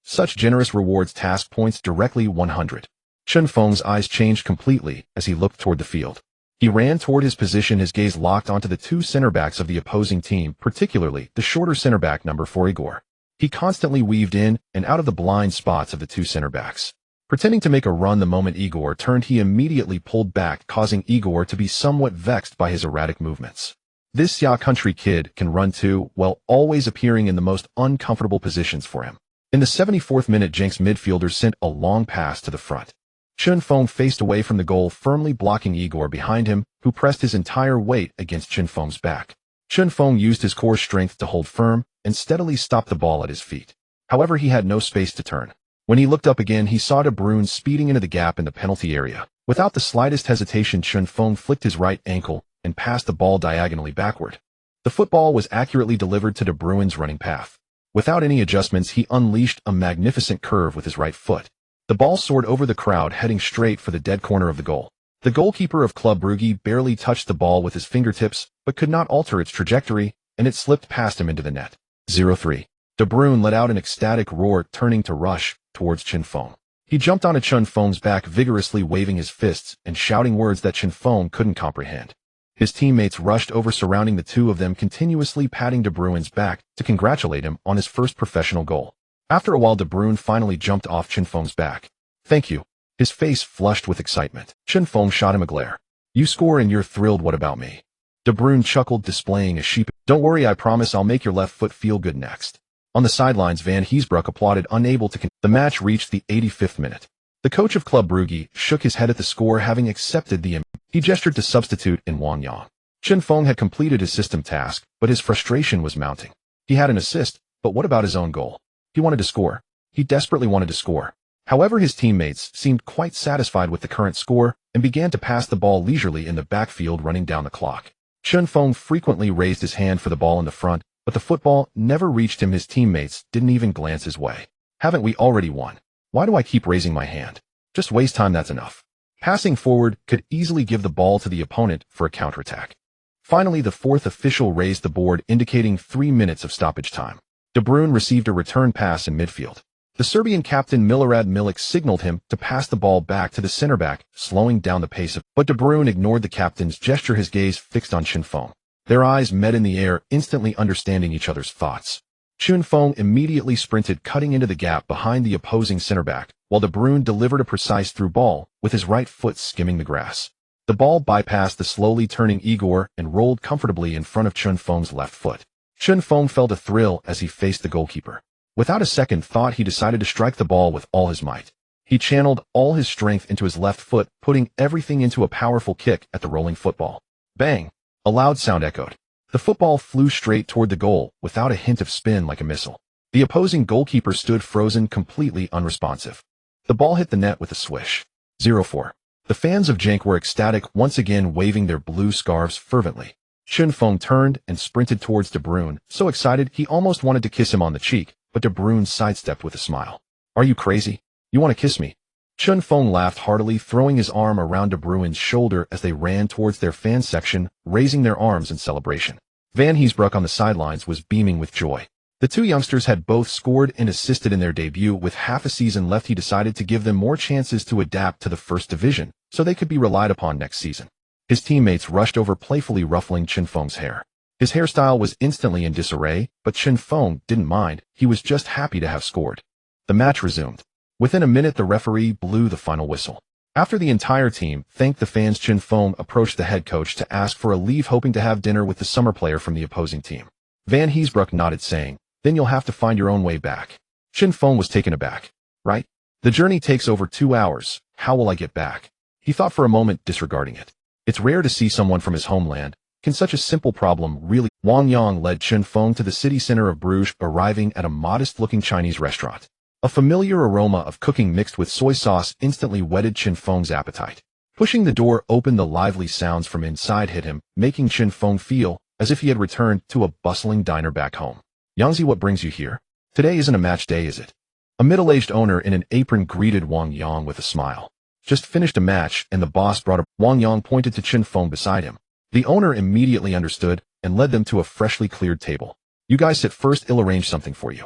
Such generous rewards: task points directly 100. Chen Feng's eyes changed completely as he looked toward the field. He ran toward his position, his gaze locked onto the two center-backs of the opposing team, particularly the shorter center-back number 4 Igor. He constantly weaved in and out of the blind spots of the two center-backs. Pretending to make a run the moment Igor turned, he immediately pulled back, causing Igor to be somewhat vexed by his erratic movements. This Ya country kid can run too, well, always appearing in the most uncomfortable positions for him. In the 74th minute, Genk's midfielders sent a long pass to the front. Chen Feng faced away from the goal, firmly blocking Igor behind him, who pressed his entire weight against Chen Feng's back. Chen Feng used his core strength to hold firm and steadily stop the ball at his feet. However, he had no space to turn. When he looked up again, he saw De Bruyne speeding into the gap in the penalty area. Without the slightest hesitation, Chen Feng flicked his right ankle and passed the ball diagonally backward. The football was accurately delivered to De Bruyne's running path. Without any adjustments, he unleashed a magnificent curve with his right foot. The ball soared over the crowd, heading straight for the dead corner of the goal. The goalkeeper of Club Brugge barely touched the ball with his fingertips, but could not alter its trajectory, and it slipped past him into the net. 0-3. De Bruyne let out an ecstatic roar, turning to rush towards Chen Feng. He jumped onto Chen Feng's back, vigorously waving his fists and shouting words that Chen Feng couldn't comprehend. His teammates rushed over, surrounding the two of them, continuously patting De Bruyne's back to congratulate him on his first professional goal. After a while, De Bruyne finally jumped off Chen Feng's back. Thank you. His face flushed with excitement. Chen Feng shot him a glare. You score and you're thrilled. What about me? De Bruyne chuckled, displaying a sheep. Don't worry, I promise I'll make your left foot feel good next. On the sidelines, Van Heesebroek applauded, unable to The match reached the 85th minute. The coach of Club Brugge shook his head at the score, having accepted the He gestured to substitute in Wang Yang. Chen Feng had completed his system task, but his frustration was mounting. He had an assist, but what about his own goal? He wanted to score. He desperately wanted to score. However, his teammates seemed quite satisfied with the current score and began to pass the ball leisurely in the backfield, running down the clock. Chen Feng frequently raised his hand for the ball in the front, but the football never reached him. His teammates didn't even glance his way. Haven't we already won? Why do I keep raising my hand? Just waste time, that's enough. Passing forward could easily give the ball to the opponent for a counterattack. Finally, the fourth official raised the board, indicating 3 minutes of stoppage time. De Bruyne received a return pass in midfield. The Serbian captain Milorad Milic signaled him to pass the ball back to the center-back, slowing down the pace but De Bruyne ignored the captain's gesture, his gaze fixed on Chen Feng. Their eyes met in the air, instantly understanding each other's thoughts. Chen Feng immediately sprinted, cutting into the gap behind the opposing center-back, while De Bruyne delivered a precise through ball, with his right foot skimming the grass. The ball bypassed the slowly turning Igor and rolled comfortably in front of Chen Feng's left foot. Chen Feng felt a thrill as he faced the goalkeeper. Without a second thought, he decided to strike the ball with all his might. He channeled all his strength into his left foot, putting everything into a powerful kick at the rolling football. Bang! A loud sound echoed. The football flew straight toward the goal, without a hint of spin, like a missile. The opposing goalkeeper stood frozen, completely unresponsive. The ball hit the net with a swish. 0-4. The fans of Genk were ecstatic, once again waving their blue scarves fervently. Chen Feng turned and sprinted towards De Bruyne, so excited he almost wanted to kiss him on the cheek, but De Bruyne sidestepped with a smile. Are you crazy? You want to kiss me? Chen Feng laughed heartily, throwing his arm around De Bruyne's shoulder as they ran towards their fan section, raising their arms in celebration. Van Heesebroek on the sidelines was beaming with joy. The two youngsters had both scored and assisted in their debut. With half a season left, he decided to give them more chances to adapt to the first division, so they could be relied upon next season. His teammates rushed over, playfully ruffling Chen Feng's hair. His hairstyle was instantly in disarray, but Chen Feng didn't mind. He was just happy to have scored. The match resumed. Within a minute, the referee blew the final whistle. After the entire team thanked the fans, Chen Feng approached the head coach to ask for a leave, hoping to have dinner with the summer player from the opposing team. Van Heesbroek nodded, saying, "Then you'll have to find your own way back." Chen Feng was taken aback. "Right? The journey takes over 2 hours. How will I get back?" He thought for a moment, disregarding it. It's rare to see someone from his homeland. Can such a simple problem really? Wang Yang led Chen Feng to the city center of Bruges, arriving at a modest-looking Chinese restaurant. A familiar aroma of cooking mixed with soy sauce instantly whetted Chen Feng's appetite. Pushing the door open, the lively sounds from inside hit him, making Chen Feng feel as if he had returned to a bustling diner back home. "Yangzi, what brings you here? Today isn't a match day, is it?" A middle-aged owner in an apron greeted Wang Yang with a smile. "Just finished a match, and the boss brought a..." Wang Yang pointed to Chen Feng beside him. The owner immediately understood and led them to a freshly cleared table. "You guys sit first, I'll arrange something for you."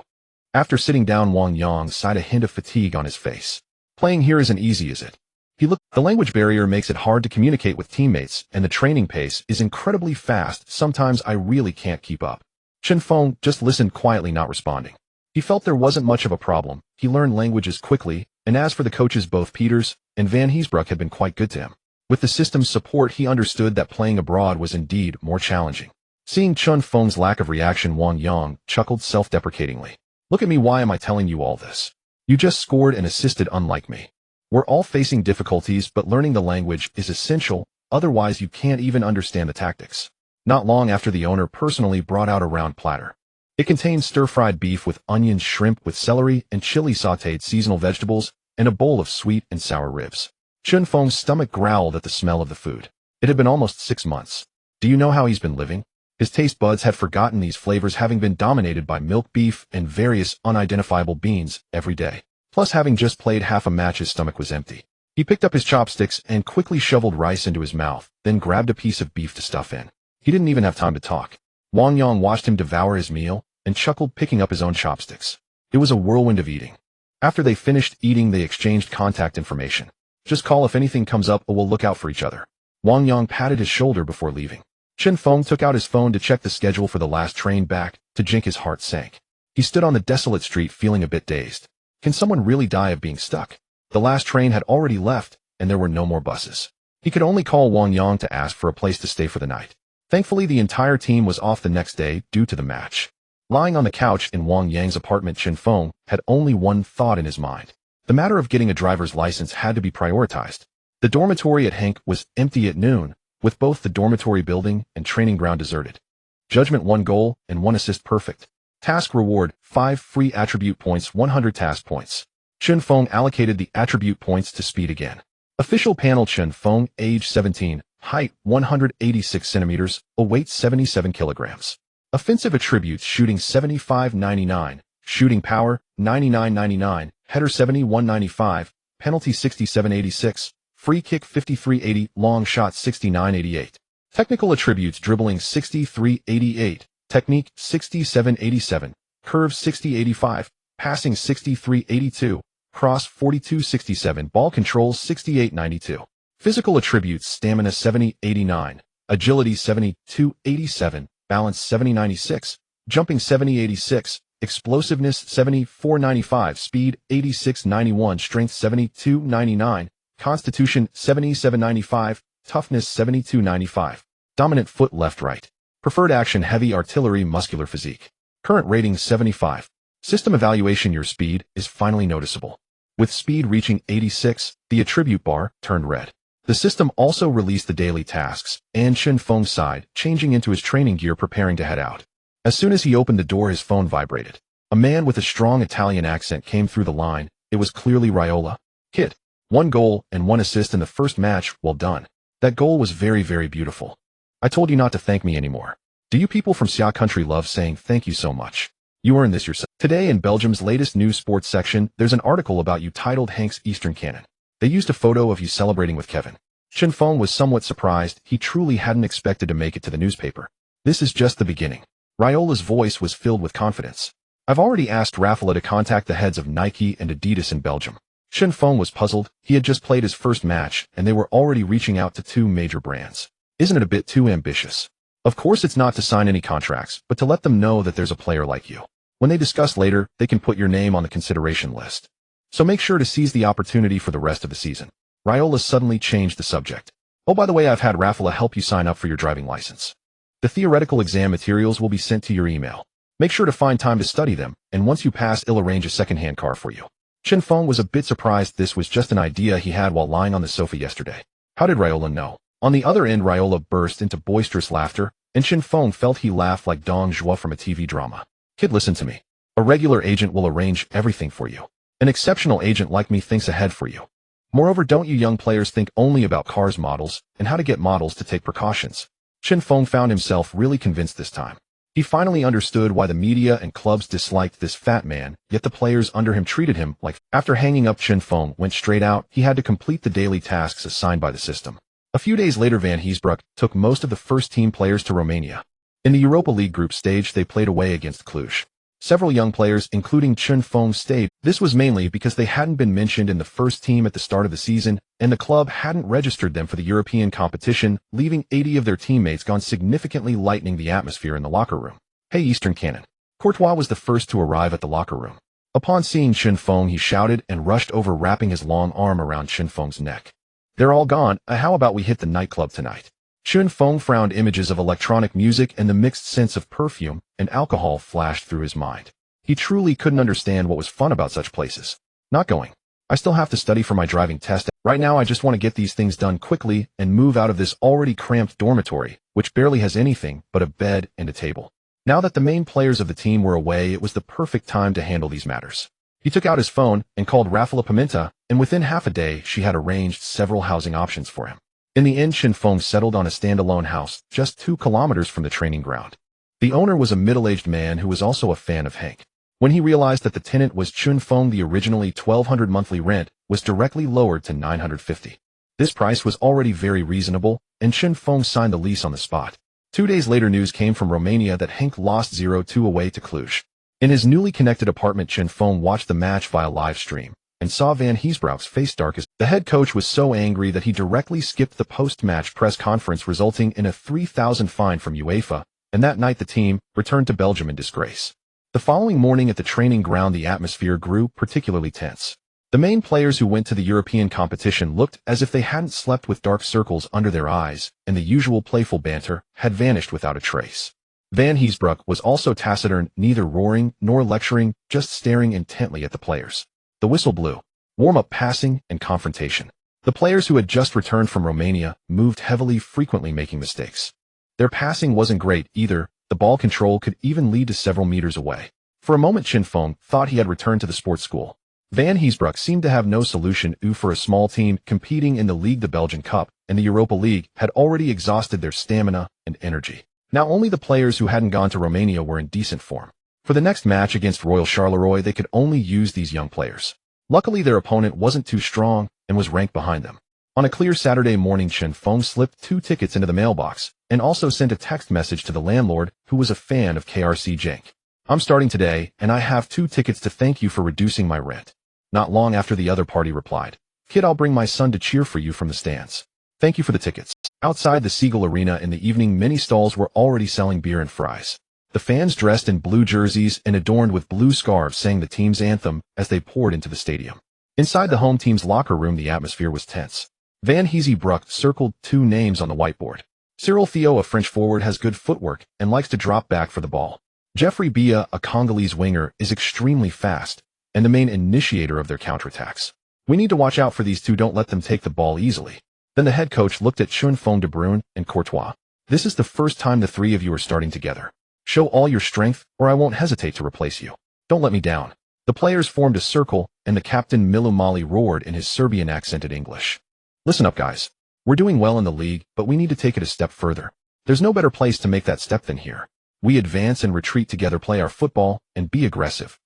After sitting down, Wang Yang sighed, a hint of fatigue on his face. "Playing here isn't easy, is it?" He looked. "The language barrier makes it hard to communicate with teammates, and the training pace is incredibly fast. Sometimes I really can't keep up." Chen Feng just listened quietly, not responding. He felt there wasn't much of a problem. He learned languages quickly, and as for the coaches, both Peters and Van Heesbroek had been quite good to him. With the system's support, he understood that playing abroad was indeed more challenging. Seeing Chen Feng's lack of reaction, Wang Yang chuckled self-deprecatingly. "Look at me, why am I telling you all this? You just scored and assisted, unlike me. We're all facing difficulties, but learning the language is essential, otherwise you can't even understand the tactics." Not long after, the owner personally brought out a round platter. It contained stir-fried beef with onions, shrimp with celery and chili, sautéed seasonal vegetables, and a bowl of sweet and sour ribs. Chen Feng's stomach growled at the smell of the food. It had been almost 6 months. Do you know how he's been living? His taste buds had forgotten these flavors, having been dominated by milk, beef, and various unidentifiable beans every day. Plus, having just played half a match, his stomach was empty. He picked up his chopsticks and quickly shoveled rice into his mouth, then grabbed a piece of beef to stuff in. He didn't even have time to talk. Wang Yang watched him devour his meal and chuckled, picking up his own chopsticks. It was a whirlwind of eating. After they finished eating, they exchanged contact information. "Just call if anything comes up, or we'll look out for each other." Wang Yang patted his shoulder before leaving. Chen Feng took out his phone to check the schedule for the last train back to Genk. His heart sank. He stood on the desolate street, feeling a bit dazed. Can someone really die of being stuck? The last train had already left, and there were no more buses. He could only call Wang Yang to ask for a place to stay for the night. Thankfully, the entire team was off the next day due to the match. Lying on the couch in Wang Yang's apartment, Chen Feng had only one thought in his mind. The matter of getting a driver's license had to be prioritized. The dormitory at Genk was empty at noon, with both the dormitory building and training ground deserted. Judgment: 1 goal and 1 assist, perfect. Task reward: 5 free attribute points, 100 task points. Chen Feng allocated the attribute points to speed again. Official panel: Chen Feng, age 17, height 186 centimeters, weight 77 kilograms. Offensive attributes: shooting 75.99, shooting power 99.99, header 71.95, penalty 67.86, free kick 53.80, long shot 69.88. Technical attributes: dribbling 63.88, technique 67.87, curve 60.85, passing 63.82, cross 42.67, ball control 68.92. Physical attributes: stamina 70.89, agility 72.87, balance 70.96, jumping 70.86, explosiveness 74.95, speed 86.91, strength 72.99, constitution 77.95, toughness 72.95. Dominant foot, left, right. Preferred action: heavy artillery, muscular physique. Current rating 75. System evaluation: your speed is finally noticeable. With speed reaching 86, the attribute bar turned red. The system also released the daily tasks, and Chen Feng sighed, changing into his training gear, preparing to head out. As soon as he opened the door, his phone vibrated. A man with a strong Italian accent came through the line. It was clearly Raiola. "Kid, 1 goal and 1 assist in the first match, well done. That goal was very, very beautiful. I told you not to thank me anymore. Do you people from Xia country love saying thank you so much? You earned this yourself." Today, in Belgium's latest news sports section, there's an article about you titled "Henk's Eastern Canon." They used a photo of you celebrating with Kevin. Chen Feng was somewhat surprised. He truly hadn't expected to make it to the newspaper. This is just the beginning. Raiola's voice was filled with confidence. I've already asked Rafaela to contact the heads of Nike and Adidas in Belgium. Chen Feng was puzzled. He had just played his first match, and they were already reaching out to two major brands. Isn't it a bit too ambitious? Of course it's not to sign any contracts, but to let them know that there's a player like you. When they discuss later, they can put your name on the consideration list. So make sure to seize the opportunity for the rest of the season. Raiola suddenly changed the subject. Oh, by the way, I've had Rafaela help you sign up for your driving license. The theoretical exam materials will be sent to your email. Make sure to find time to study them, and once you pass, he'll arrange a second-hand car for you. Chen Feng was a bit surprised this was just an idea he had while lying on the sofa yesterday. How did Raiola know? On the other end, Raiola burst into boisterous laughter, and Chen Feng felt he laughed like Dong Zhuo from a TV drama. Kid, listen to me. A regular agent will arrange everything for you. An exceptional agent like me thinks ahead for you. Moreover, don't you young players think only about cars models and how to get models to take precautions. Chen Feng found himself really convinced this time. He finally understood why the media and clubs disliked this fat man, yet the players under him treated him like. After hanging up, Chen Feng went straight out. He had to complete the daily tasks assigned by the system. A few days later, Van Heesbroek took most of the first-team players to Romania. In the Europa League group stage, they played away against Cluj. Several young players, including Chen Feng, stayed. This was mainly because they hadn't been mentioned in the first team at the start of the season, and the club hadn't registered them for the European competition, leaving 80 of their teammates gone, significantly lightening the atmosphere in the locker room. Hey, Eastern Cannon. Courtois was the first to arrive at the locker room. Upon seeing Chen Feng, he shouted and rushed over, wrapping his long arm around Chen Feng's neck. They're all gone. How about we hit the nightclub tonight? Chen Feng frowned. Images of electronic music and the mixed scents of perfume and alcohol flashed through his mind. He truly couldn't understand what was fun about such places. Not going. I still have to study for my driving test. Right now I just want to get these things done quickly and move out of this already cramped dormitory, which barely has anything but a bed and a table. Now that the main players of the team were away, it was the perfect time to handle these matters. He took out his phone and called Rafaela Pimenta, and within half a day she had arranged several housing options for him. In the end, Chen Feng settled on a standalone house just 2 kilometers from the training ground. The owner was a middle-aged man who was also a fan of Genk. When he realized that the tenant was Chen Feng, the originally $1,200 monthly rent was directly lowered to $950. This price was already very reasonable, and Chen Feng signed the lease on the spot. 2 days later, news came from Romania that Genk lost 0-2 away to Cluj. In his newly connected apartment, Chen Feng watched the match via live stream and saw Van Heesbroek's face dark as the head coach was so angry that he directly skipped the post-match press conference, resulting in a 3,000 fine from UEFA, and that night the team returned to Belgium in disgrace. The following morning at the training ground, the atmosphere grew particularly tense. The main players who went to the European competition looked as if they hadn't slept, with dark circles under their eyes, and the usual playful banter had vanished without a trace. Van Heesbroek was also taciturn, neither roaring nor lecturing, just staring intently at the players. The whistle blew. Warm-up, passing, and confrontation. The players who had just returned from Romania moved heavily, frequently making mistakes. Their passing wasn't great either. The ball control could even lead to several meters away. For a moment, Chen Feng thought he had returned to the sports school. Van Heesbroek seemed to have no solution. For a small team competing in the league, the Belgian Cup, and the Europa League had already exhausted their stamina and energy. Now only the players who hadn't gone to Romania were in decent form. For the next match against Royal Charleroi, they could only use these young players. Luckily, their opponent wasn't too strong and was ranked behind them. On a clear Saturday morning, Chen Feng slipped 2 tickets into the mailbox and also sent a text message to the landlord, who was a fan of KRC Genk. I'm starting today, and I have 2 tickets to thank you for reducing my rent. Not long after, the other party replied, Kid, I'll bring my son to cheer for you from the stands. Thank you for the tickets. Outside the Seagull Arena in the evening, many stalls were already selling beer and fries. The fans, dressed in blue jerseys and adorned with blue scarves, sang the team's anthem as they poured into the stadium. Inside the home team's locker room, the atmosphere was tense. Van Heesbroek circled 2 names on the whiteboard. Cyril Theo, a French forward, has good footwork and likes to drop back for the ball. Jeffrey Bia, a Congolese winger, is extremely fast and the main initiator of their counterattacks. We need to watch out for these 2, don't let them take the ball easily. Then the head coach looked at Chen Feng, De Bruyne, and Courtois. This is the first time the 3 of you are starting together. Show all your strength, or I won't hesitate to replace you. Don't let me down. The players formed a circle, and the captain Milu Mali roared in his Serbian-accented English. Listen up, guys. We're doing well in the league, but we need to take it a step further. There's no better place to make that step than here. We advance and retreat together, play our football, and be aggressive.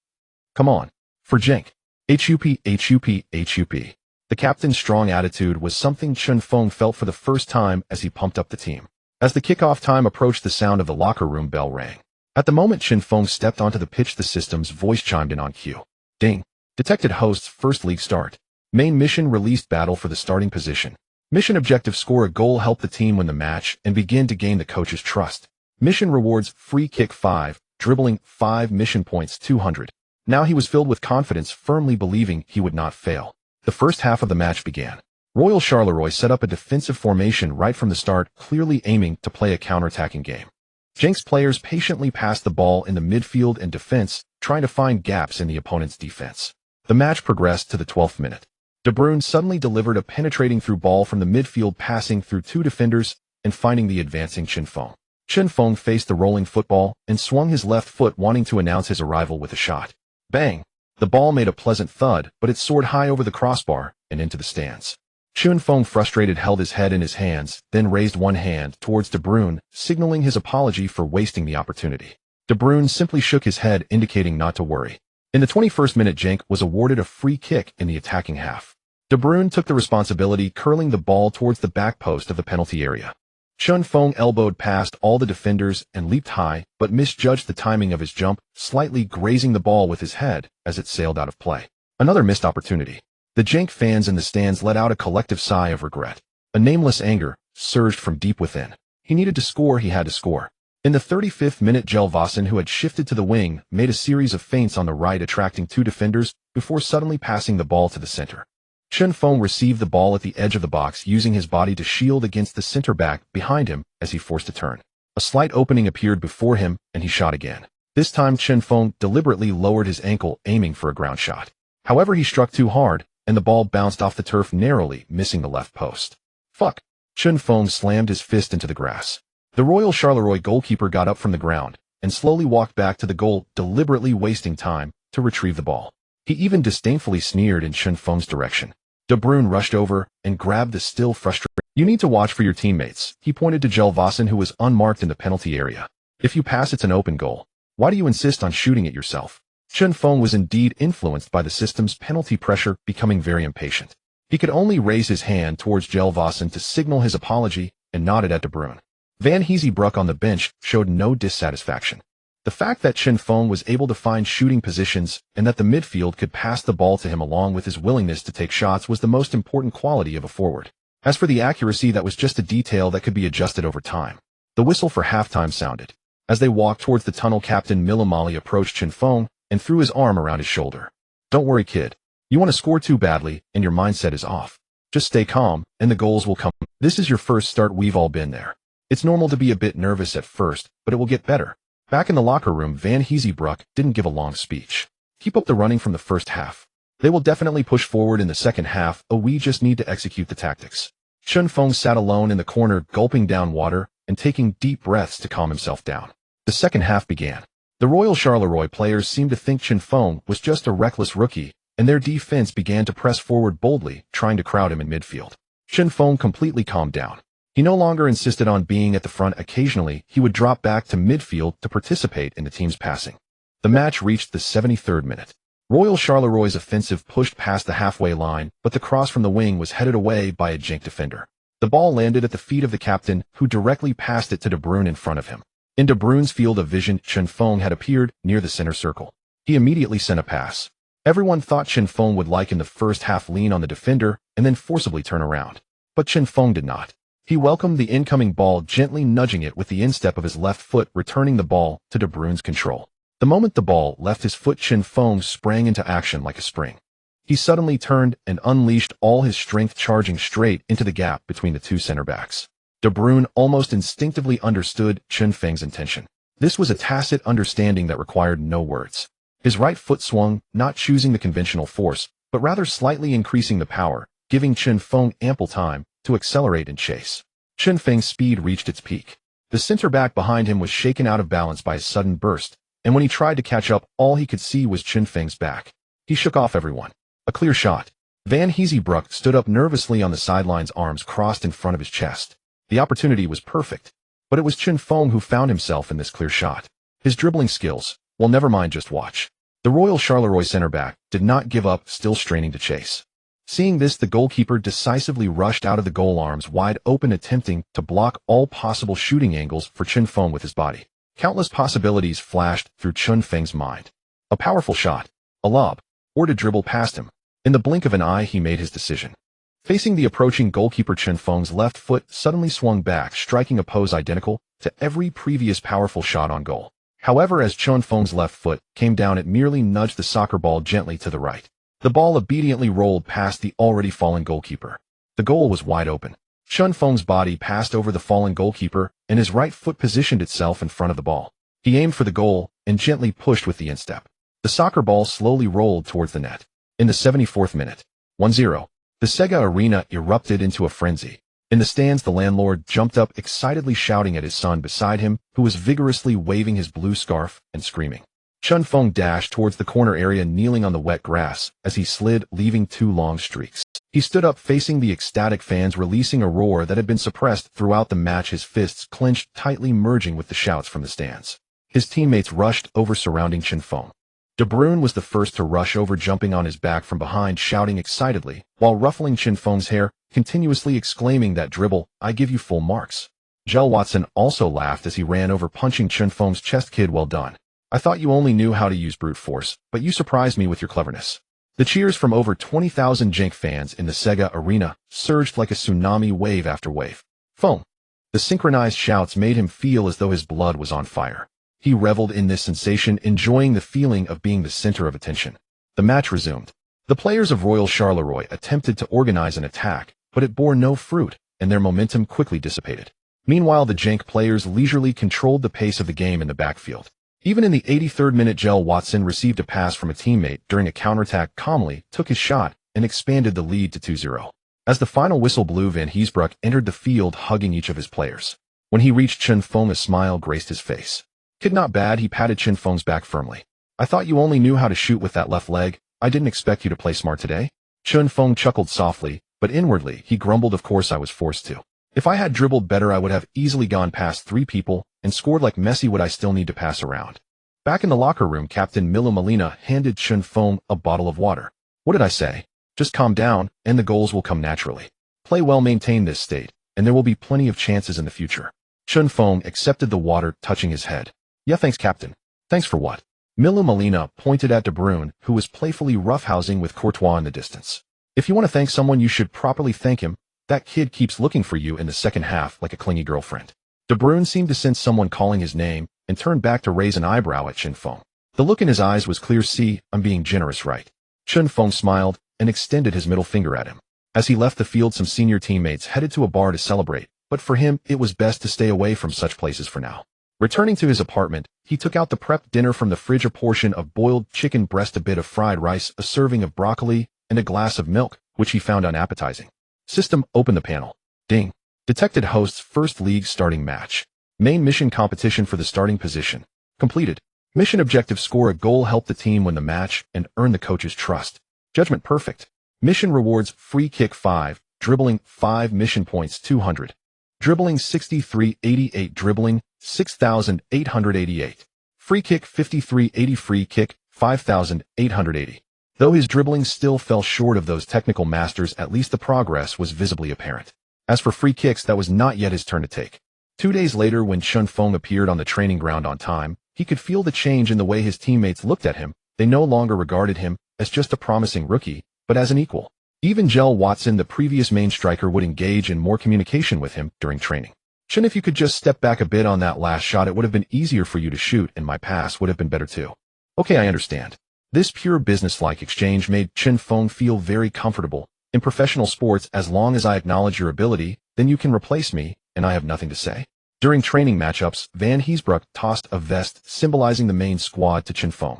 Come on. For Genk. HUP, HUP, HUP. The captain's strong attitude was something Chen Feng felt for the first time as he pumped up the team. As the kickoff time approached, the sound of the locker room bell rang. At the moment Chen Feng stepped onto the pitch, the system's voice chimed in on cue. Ding. Detected host's first league start. Main mission released, battle for the starting position. Mission objective: score a goal, help the team win the match, and begin to gain the coach's trust. Mission rewards: free kick 5, dribbling 5, mission points 200. Now he was filled with confidence, firmly believing he would not fail. The first half of the match began. Royal Charleroi set up a defensive formation right from the start, clearly aiming to play a counter-attacking game. Genk's players patiently passed the ball in the midfield and defense, trying to find gaps in the opponent's defense. The match progressed to the 12th minute. De Bruyne suddenly delivered a penetrating through ball from the midfield, passing through 2 defenders and finding the advancing Chen Feng. Chen Feng faced the rolling football and swung his left foot, wanting to announce his arrival with a shot. Bang! The ball made a pleasant thud, but it soared high over the crossbar and into the stands. Chen Feng, frustrated, held his head in his hands, then raised one hand towards De Bruyne, signaling his apology for wasting the opportunity. De Bruyne simply shook his head, indicating not to worry. In the 21st minute, Genk was awarded a free kick in the attacking half. De Bruyne took the responsibility, curling the ball towards the back post of the penalty area. Chen Feng elbowed past all the defenders and leaped high, but misjudged the timing of his jump, slightly grazing the ball with his head as it sailed out of play. Another missed opportunity. The Genk fans in the stands let out a collective sigh of regret. A nameless anger surged from deep within. He needed to score, he had to score. In the 35th minute, Gelvassen, who had shifted to the wing, made a series of feints on the right, attracting 2 defenders before suddenly passing the ball to the center. Chen Feng received the ball at the edge of the box, using his body to shield against the center back behind him as he forced a turn. A slight opening appeared before him, and he shot again. This time Chen Feng deliberately lowered his ankle, aiming for a ground shot. However, he struck too hard, and the ball bounced off the turf, narrowly missing the left post. Fuck! Chen Feng slammed his fist into the grass. The Royal Charleroi goalkeeper got up from the ground and slowly walked back to the goal, deliberately wasting time to retrieve the ball. He even disdainfully sneered in Chen Feng's direction. De Bruyne rushed over and grabbed the still frustrated. You need to watch for your teammates. He pointed to Gelvassen, who was unmarked in the penalty area. If you pass, it's an open goal. Why do you insist on shooting it yourself? Chen Feng was indeed influenced by the system's penalty pressure, becoming very impatient. He could only raise his hand towards Gelvassen to signal his apology and nodded at De Bruyne. Van Heesebroek on the bench showed no dissatisfaction. The fact that Chen Feng was able to find shooting positions and that the midfield could pass the ball to him, along with his willingness to take shots, was the most important quality of a forward. As for the accuracy, that was just a detail that could be adjusted over time. The whistle for halftime sounded. As they walked towards the tunnel, Captain Milamali approached Chen Feng and threw his arm around his shoulder. Don't worry, kid. You want to score too badly, and your mindset is off. Just stay calm, and the goals will come. This is your first start, we've all been there. It's normal to be a bit nervous at first, but it will get better. Back in the locker room, Van Heesebroek didn't give a long speech. Keep up the running from the first half. They will definitely push forward in the second half, we just need to execute the tactics. Chen Feng sat alone in the corner, gulping down water and taking deep breaths to calm himself down. The second half began. The Royal Charleroi players seemed to think Chen Feng was just a reckless rookie, and their defense began to press forward boldly, trying to crowd him in midfield. Chen Feng completely calmed down. He no longer insisted on being at the front. Occasionally, he would drop back to midfield to participate in the team's passing. The match reached the 73rd minute. Royal Charleroi offensive pushed past the halfway line, but the cross from the wing was headed away by a Genk defender. The ball landed at the feet of the captain, who directly passed it to De Bruyne in front of him. In De Bruyne's field of vision, Chen Feng had appeared near the center circle. He immediately sent a pass. Everyone thought Chen Feng would, like in the first half, lean on the defender and then forcibly turn around. But Chen Feng did not. He welcomed the incoming ball, gently nudging it with the instep of his left foot, returning the ball to De Bruyne's control. The moment the ball left his foot, Chen Feng sprang into action like a spring. He suddenly turned and unleashed all his strength, charging straight into the gap between the two center backs. De Bruyne almost instinctively understood Chen Feng's intention. This was a tacit understanding that required no words. His right foot swung, not choosing the conventional force, but rather slightly increasing the power, giving Chen Feng ample time to accelerate and chase. Chen Feng's speed reached its peak. The center back behind him was shaken out of balance by his sudden burst, and when he tried to catch up, all he could see was Chen Feng's back. He shook off everyone. A clear shot. Van Heesebroek stood up nervously on the sidelines, arms crossed in front of his chest. The opportunity was perfect, but it was Chen Feng who found himself in this clear shot. His dribbling skills, well, never mind, just watch. The Royal Charleroi center back did not give up, still straining to chase. Seeing this, the goalkeeper decisively rushed out of the goal, arms wide open, attempting to block all possible shooting angles for Chen Feng with his body. Countless possibilities flashed through Chen Feng's mind. A powerful shot, a lob, or to dribble past him. In the blink of an eye he made his decision. Facing the approaching goalkeeper, Chen Feng's left foot suddenly swung back, striking a pose identical to every previous powerful shot on goal. However, as Chen Feng's left foot came down, it merely nudged the soccer ball gently to the right. The ball obediently rolled past the already fallen goalkeeper. The goal was wide open. Chen Feng's body passed over the fallen goalkeeper, and his right foot positioned itself in front of the ball. He aimed for the goal and gently pushed with the instep. The soccer ball slowly rolled towards the net. In the 74th minute, 1-0, the Sega Arena erupted into a frenzy. In the stands, the landlord jumped up excitedly, shouting at his son beside him, who was vigorously waving his blue scarf and screaming. Chen Feng dashed towards the corner area, kneeling on the wet grass as he slid, leaving 2 long streaks. He stood up facing the ecstatic fans, releasing a roar that had been suppressed throughout the match, his fists clenched tightly, merging with the shouts from the stands. His teammates rushed over, surrounding Chen Feng. De Bruyne was the first to rush over, jumping on his back from behind, shouting excitedly, while ruffling Chen Feng's hair, continuously exclaiming, "That dribble, I give you full marks." Gel Watson also laughed as he ran over, punching Chen Feng's chest. "Kid, well done. I thought you only knew how to use brute force, but you surprised me with your cleverness." The cheers from over 20,000 Genk fans in the Sega Arena surged like a tsunami, wave after wave. Feng. The synchronized shouts made him feel as though his blood was on fire. He reveled in this sensation, enjoying the feeling of being the center of attention. The match resumed. The players of Royal Charleroi attempted to organize an attack, but it bore no fruit, and their momentum quickly dissipated. Meanwhile, the Genk players leisurely controlled the pace of the game in the backfield. Even in the 83rd minute, Gel Watson received a pass from a teammate during a counterattack, calmly took his shot, and expanded the lead to 2-0. As the final whistle blew, Van Heesbroek entered the field, hugging each of his players. When he reached Chen Feng, a smile graced his face. "Kid, not bad," he patted Chen Feng's back firmly. "I thought you only knew how to shoot with that left leg. I didn't expect you to play smart today." Chen Feng chuckled softly, but inwardly he grumbled, "Of course I was forced to. If I had dribbled better, I would have easily gone past 3 people and scored like Messi. Would I still need to pass around?" Back in the locker room, Captain Milo Molina handed Chen Feng a bottle of water. "What did I say? Just calm down, and the goals will come naturally. Play well, maintain this state, and there will be plenty of chances in the future." Chen Feng accepted the water, touching his head. "Yeah, thanks, Captain." "Thanks for what?" Milo Molina pointed at De Bruyne, who was playfully roughhousing with Courtois in the distance. "If you want to thank someone, you should properly thank him. That kid keeps looking for you in the second half like a clingy girlfriend." De Bruyne seemed to sense someone calling his name and turned back to raise an eyebrow at Chen Feng. The look in his eyes was clear. "See, I'm being generous, right?" Chen Feng smiled and extended his middle finger at him. As he left the field, some senior teammates headed to a bar to celebrate, but for him, it was best to stay away from such places for now. Returning to his apartment, he took out the prepped dinner from the fridge: a portion of boiled chicken breast, a bit of fried rice, a serving of broccoli, and a glass of milk, which he found unappetizing. System, open the panel. Ding. Detected host's first league starting match. Main mission, competition for the starting position. Completed. Mission objective, score a goal, help the team win the match, and earn the coach's trust. Judgment perfect. Mission rewards, free kick 5, dribbling 5, mission points 200. Dribbling 6388, dribbling 6888. Free kick 5380, free kick 5880. Though his dribbling still fell short of those technical masters, at least the progress was visibly apparent. As for free kicks, that was not yet his turn to take. 2 days later, when Chen Feng appeared on the training ground on time, he could feel the change in the way his teammates looked at him. They no longer regarded him as just a promising rookie, but as an equal. Even Gel Watson, the previous main striker, would engage in more communication with him during training. "Chen, if you could just step back a bit on that last shot, it would have been easier for you to shoot, and my pass would have been better too." "Okay, I understand." This pure business-like exchange made Chen Feng feel very comfortable. "In professional sports, as long as I acknowledge your ability, then you can replace me, and I have nothing to say." During training matchups, Van Heesbroek tossed a vest symbolizing the main squad to Chen Feng.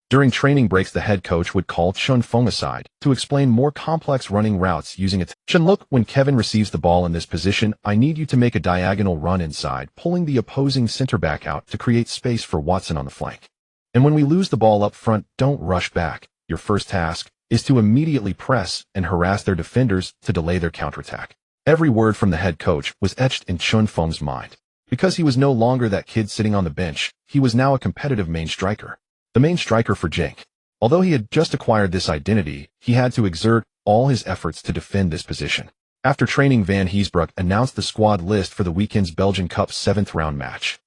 During training breaks, the head coach would call Chen Feng aside to explain more complex running routes using it. "Chen, look, when Kevin receives the ball in this position, I need you to make a diagonal run inside, pulling the opposing center back out to create space for Watson on the flank. And when we lose the ball up front, don't rush back. Your first task is to immediately press and harass their defenders to delay their counterattack." Every word from the head coach was etched in Chen Feng's mind. Because he was no longer that kid sitting on the bench, he was now a competitive main striker. The main striker for Genk. Although he had just acquired this identity, he had to exert all his efforts to defend this position. After training, Van Heesbroek announced the squad list for the weekend's Belgian Cup 7th round match.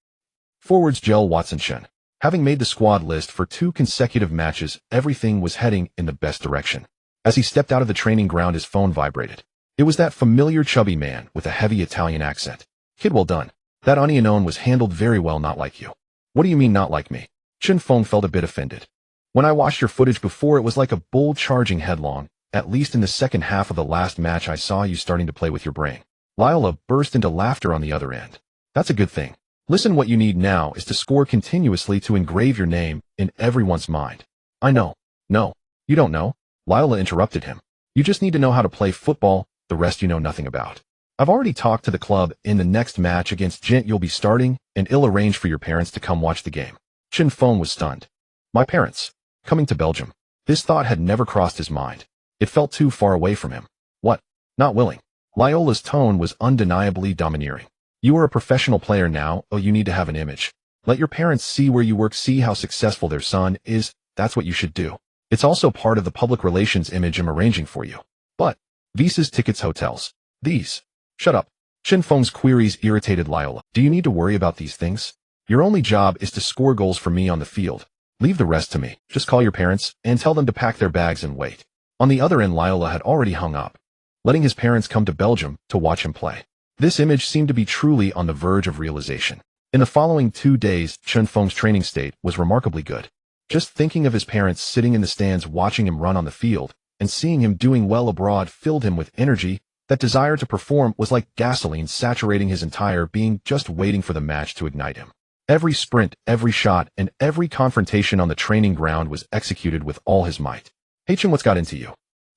Forwards Gel Watson Chen. Having made the squad list for 2 consecutive matches, everything was heading in the best direction. As he stepped out of the training ground, his phone vibrated. It was that familiar chubby man with a heavy Italian accent. Kid, well done. That onion was handled very well, not like you. What do you mean not like me? Chen Feng felt a bit offended. When I watched your footage before, it was like a bull charging headlong. At least in the second half of the last match, I saw you starting to play with your brain. Lila burst into laughter on the other end. That's a good thing. Listen, what you need now is to score continuously to engrave your name in everyone's mind. I know. No, you don't know. Lila interrupted him. You just need to know how to play football, the rest you know nothing about. I've already talked to the club. In the next match against Genk you'll be starting, and it'll arrange for your parents to come watch the game. Chen Feng was stunned. My parents? Coming to Belgium? This thought had never crossed his mind. It felt too far away from him. What? Not willing? Liola's tone was undeniably domineering. You are a professional player now. Oh, you need to have an image. Let your parents see where you work, see how successful their son is. That's what you should do. It's also part of the public relations image I'm arranging for you. But visas, tickets, hotels. These. Shut up. Chen Feng's queries irritated Liola. Do you need to worry about these things? Your only job is to score goals for me on the field. Leave the rest to me. Just call your parents and tell them to pack their bags and wait. On the other end, Liola had already hung up, letting his parents come to Belgium to watch him play. This image seemed to be truly on the verge of realization. In the following 2 days, Chen Feng's training state was remarkably good. Just thinking of his parents sitting in the stands watching him run on the field, and seeing him doing well abroad filled him with energy. That desire to perform was like gasoline saturating his entire being, just waiting for the match to ignite him. Every sprint, every shot, and every confrontation on the training ground was executed with all his might. Hey Chen, what's got into you?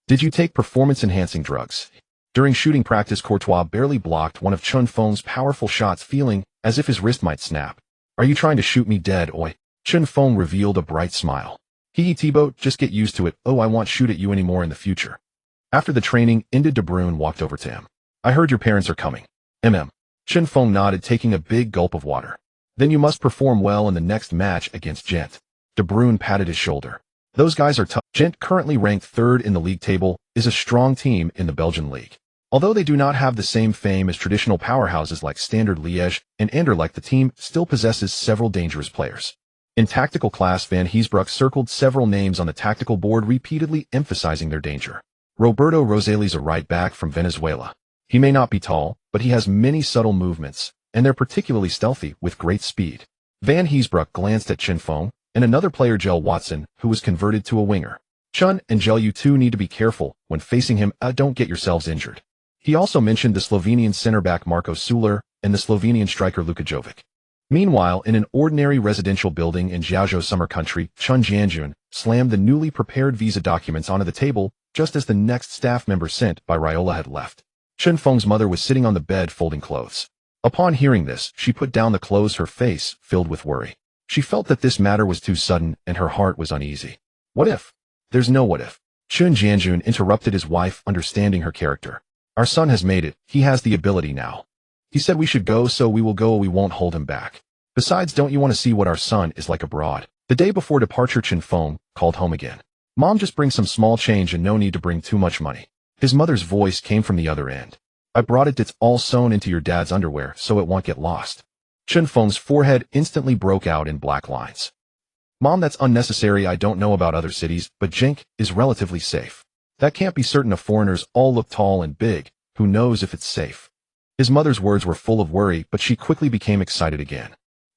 Did you take performance-enhancing drugs? During shooting practice, Courtois barely blocked one of Chen Feng's powerful shots, feeling as if his wrist might snap. Are you trying to shoot me dead, oi? Chen Feng revealed a bright smile. Thibaut, just get used to it. Oh, I won't shoot at you anymore in the future. After the training, Inter De Bruyne walked over to him. I heard your parents are coming. Chen Feng nodded, taking a big gulp of water. Then you must perform well in the next match against Genk. De Bruyne patted his shoulder. Those guys are tough. Genk, currently ranked 3rd in the league table, is a strong team in the Belgian league. Although they do not have the same fame as traditional powerhouses like Standard Liège and Anderlecht, the team still possesses several dangerous players. In tactical class, Van Heesbroek circled several names on the tactical board, repeatedly emphasizing their danger. Roberto Rosales, a right back from Venezuela. He may not be tall, but he has many subtle movements, and they're particularly stealthy with great speed. Van Heesbroek glanced at Chen Feng and another player, Gel Watson, who was converted to a winger. Chen and Gel, you two need to be careful when facing him. Don't get yourselves injured. He also mentioned the Slovenian center-back Marko Suler and the Slovenian striker Luka Jovic. Meanwhile, in an ordinary residential building in Jiaozhou summer country, Chen Jianjun slammed the newly prepared visa documents onto the table just as the next staff member sent by Raiola had left. Chen Feng's mother was sitting on the bed folding clothes. Upon hearing this, she put down the clothes, her face filled with worry. She felt that this matter was too sudden and her heart was uneasy. What if? There's no what if. Chen Jianjun interrupted his wife, understanding her character. Our son has made it. He has the ability now. He said we should go, so we will go. We won't hold him back. Besides, don't you want to see what our son is like abroad? The day before departure, Chen Feng called home again. Mom, just bring some small change and no need to bring too much money. His mother's voice came from the other end. I brought it. It's all sewn into your dad's underwear so it won't get lost. Chen Feng's forehead instantly broke out in black lines. Mom, that's unnecessary. I don't know about other cities, but Genk is relatively safe. That can't be certain. If foreigners all look tall and big, who knows if it's safe? His mother's words were full of worry, but she quickly became excited again.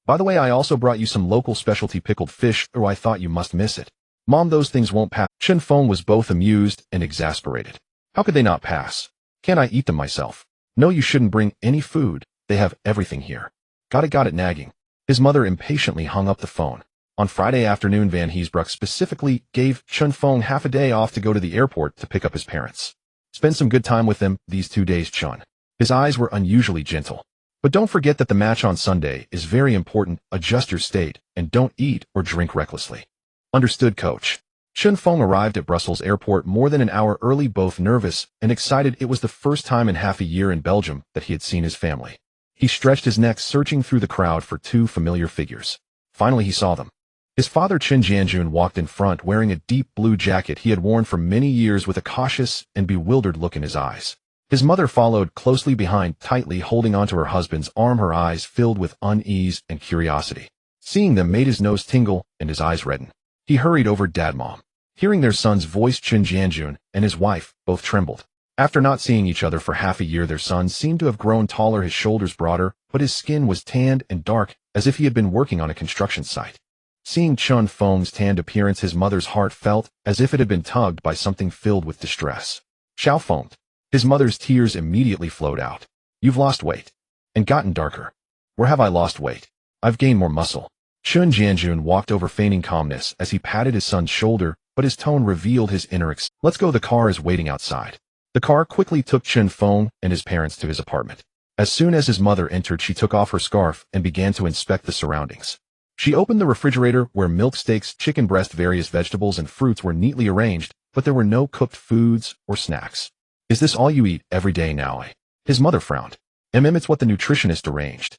By the way, I also brought you some local specialty pickled fish, or I thought you must miss it. Mom, those things won't pass. Chen Feng was both amused and exasperated. How could they not pass? Can't I eat them myself? No, you shouldn't bring any food. They have everything here. Got it, nagging. His mother impatiently hung up the phone. On Friday afternoon, Van Heesbroek specifically gave Chen Feng half a day off to go to the airport to pick up his parents. Spend some good time with them these 2 days, Chen. His eyes were unusually gentle. But don't forget that the match on Sunday is very important. Adjust your state and don't eat or drink recklessly. Understood, coach. Chen Feng arrived at Brussels airport more than an hour early, both nervous and excited. It was the first time in half a year in Belgium that he had seen his family. He stretched his neck, searching through the crowd for 2 familiar figures. Finally, he saw them. His father, Chen Jianjun, walked in front wearing a deep blue jacket he had worn for many years with a cautious and bewildered look in his eyes. His mother followed closely behind, tightly holding onto her husband's arm, her eyes filled with unease and curiosity. Seeing them made his nose tingle and his eyes redden. He hurried over. Dad, Mom. Hearing their son's voice, Chen Jianjun and his wife both trembled. After not seeing each other for half a year, their son seemed to have grown taller, his shoulders broader, but his skin was tanned and dark, as if he had been working on a construction site. Seeing Chen Feng's tanned appearance, his mother's heart felt as if it had been tugged by something filled with distress. Xiao foamed. His mother's tears immediately flowed out. You've lost weight. And gotten darker. Where have I lost weight? I've gained more muscle. Chen Jianjun walked over, feigning calmness as he patted his son's shoulder, but his tone revealed his inner Let's go, the car is waiting outside. The car quickly took Chen Feng and his parents to his apartment. As soon as his mother entered, she took off her scarf and began to inspect the surroundings. She opened the refrigerator where milk, steaks, chicken breast, various vegetables and fruits were neatly arranged, but there were no cooked foods or snacks. Is this all you eat every day now? His mother frowned. It's what the nutritionist arranged.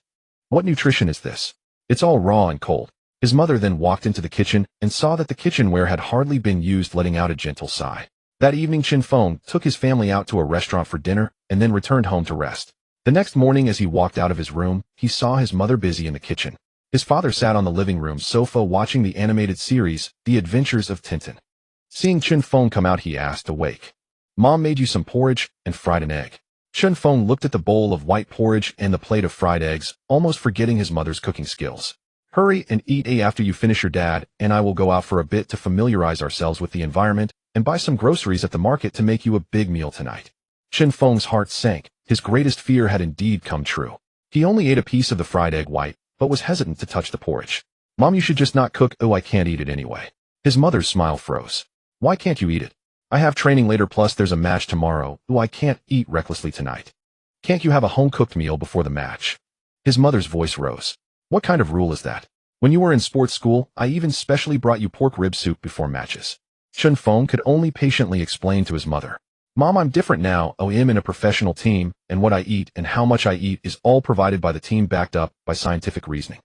What nutrition is this? It's all raw and cold. His mother then walked into the kitchen and saw that the kitchenware had hardly been used, letting out a gentle sigh. That evening, Chen Feng took his family out to a restaurant for dinner and then returned home to rest. The next morning, as he walked out of his room, he saw his mother busy in the kitchen. His father sat on the living room sofa watching the animated series, The Adventures of Tintin. Seeing Chen Feng come out, he asked, awake. Mom made you some porridge and fried an egg. Chen Feng looked at the bowl of white porridge and the plate of fried eggs, almost forgetting his mother's cooking skills. Hurry and eat after you finish. Your dad and I will go out for a bit to familiarize ourselves with the environment and buy some groceries at the market to make you a big meal tonight. Chen Feng's heart sank. His greatest fear had indeed come true. He only ate a piece of the fried egg white, but was hesitant to touch the porridge. Mom, you should just not cook. Oh, I can't eat it anyway. His mother's smile froze. Why can't you eat it? I have training later, plus there's a match tomorrow. Oh, I can't eat recklessly tonight. Can't you have a home-cooked meal before the match? His mother's voice rose. What kind of rule is that? When you were in sports school, I even specially brought you pork rib soup before matches. Chen Feng could only patiently explain to his mother. Mom, I'm different now. I'm in a professional team, and what I eat and how much I eat is all provided by the team, backed up by scientific reasoning.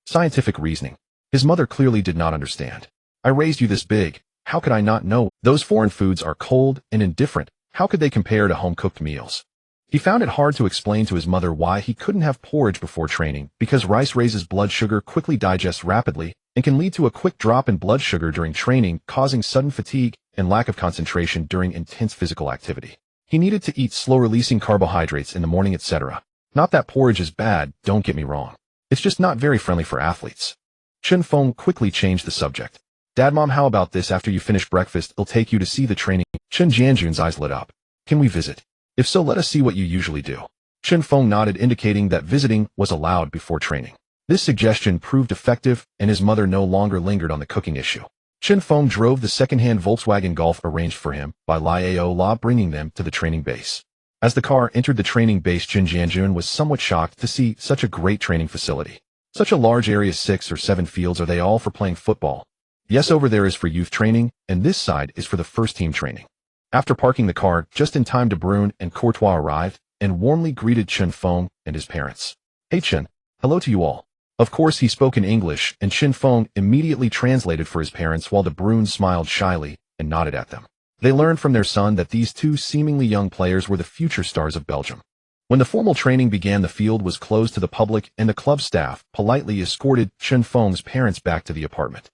Scientific reasoning. His mother clearly did not understand. I raised you this big. How could I not know? Those foreign foods are cold and indifferent. How could they compare to home-cooked meals? He found it hard to explain to his mother why he couldn't have porridge before training, because rice raises blood sugar, quickly digests rapidly, and can lead to a quick drop in blood sugar during training, causing sudden fatigue and lack of concentration during intense physical activity. He needed to eat slow-releasing carbohydrates in the morning, etc. Not that porridge is bad, don't get me wrong. It's just not very friendly for athletes. Chen Feng quickly changed the subject. Dad, Mom, how about this? After you finish breakfast, I'll take you to see the training. Chen Jianjun's eyes lit up. Can we visit? If so, let us see what you usually do. Chen Feng nodded, indicating that visiting was allowed before training. This suggestion proved effective, and his mother no longer lingered on the cooking issue. Chen Feng drove the second-hand Volkswagen Golf arranged for him by Liao La, bringing them to the training base. As the car entered the training base, Chen Jianjun was somewhat shocked to see such a great training facility. Such a large area, 6 or 7 fields. Are they all for playing football? Yes, over there is for youth training, and this side is for the first team training. After parking the car, just in time, De Bruyne and Courtois arrived and warmly greeted Chen Feng and his parents. Hey Chen, hello to you all. Of course, he spoke in English, and Chen Feng immediately translated for his parents, while De Bruyne smiled shyly and nodded at them. They learned from their son that these two seemingly young players were the future stars of Belgium. When the formal training began, the field was closed to the public, and the club staff politely escorted Chen Feng's parents back to the apartment.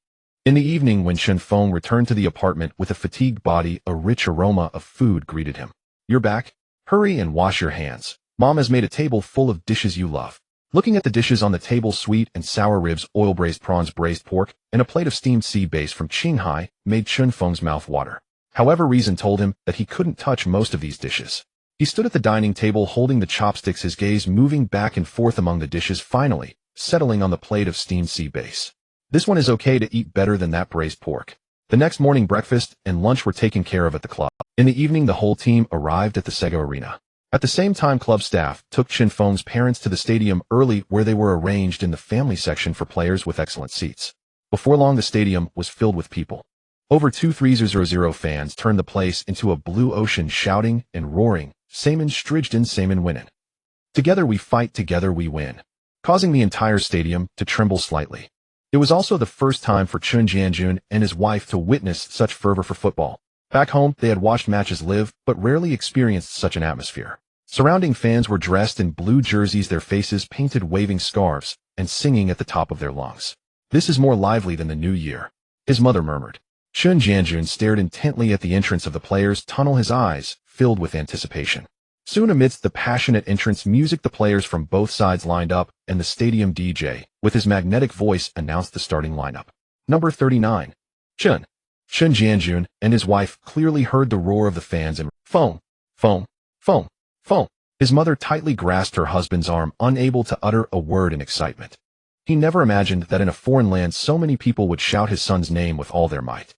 In the evening, when Chen Feng returned to the apartment with a fatigued body, a rich aroma of food greeted him. You're back? Hurry and wash your hands. Mom has made a table full of dishes you love. Looking at the dishes on the table, sweet and sour ribs, oil-braised prawns, braised pork, and a plate of steamed sea bass from Qinghai made Chen Feng's mouth water. However, reason told him that he couldn't touch most of these dishes. He stood at the dining table holding the chopsticks, his gaze moving back and forth among the dishes, finally settling on the plate of steamed sea bass. This one is okay to eat, better than that braised pork. The next morning, breakfast and lunch were taken care of at the club. In the evening, the whole team arrived at the Sega Arena. At the same time, club staff took Chen Feng's parents to the stadium early, where they were arranged in the family section for players with excellent seats. Before long, the stadium was filled with people. Over 2,300 fans turned the place into a blue ocean, shouting and roaring, Samen Strijden, Samen winnen. Together we fight, together we win, causing the entire stadium to tremble slightly. It was also the first time for Chen Jianjun and his wife to witness such fervor for football. Back home, they had watched matches live, but rarely experienced such an atmosphere. Surrounding fans were dressed in blue jerseys, their faces painted, waving scarves, and singing at the top of their lungs. "This is more lively than the new year," his mother murmured. Chen Jianjun stared intently at the entrance of the players' tunnel, his eyes filled with anticipation. Soon, amidst the passionate entrance music, the players from both sides lined up, and the stadium DJ, with his magnetic voice, announced the starting lineup. Number 39. Chen. Chen Jianjun and his wife clearly heard the roar of the fans and "Phone, phone, phone, phone." His mother tightly grasped her husband's arm, unable to utter a word in excitement. He never imagined that in a foreign land so many people would shout his son's name with all their might.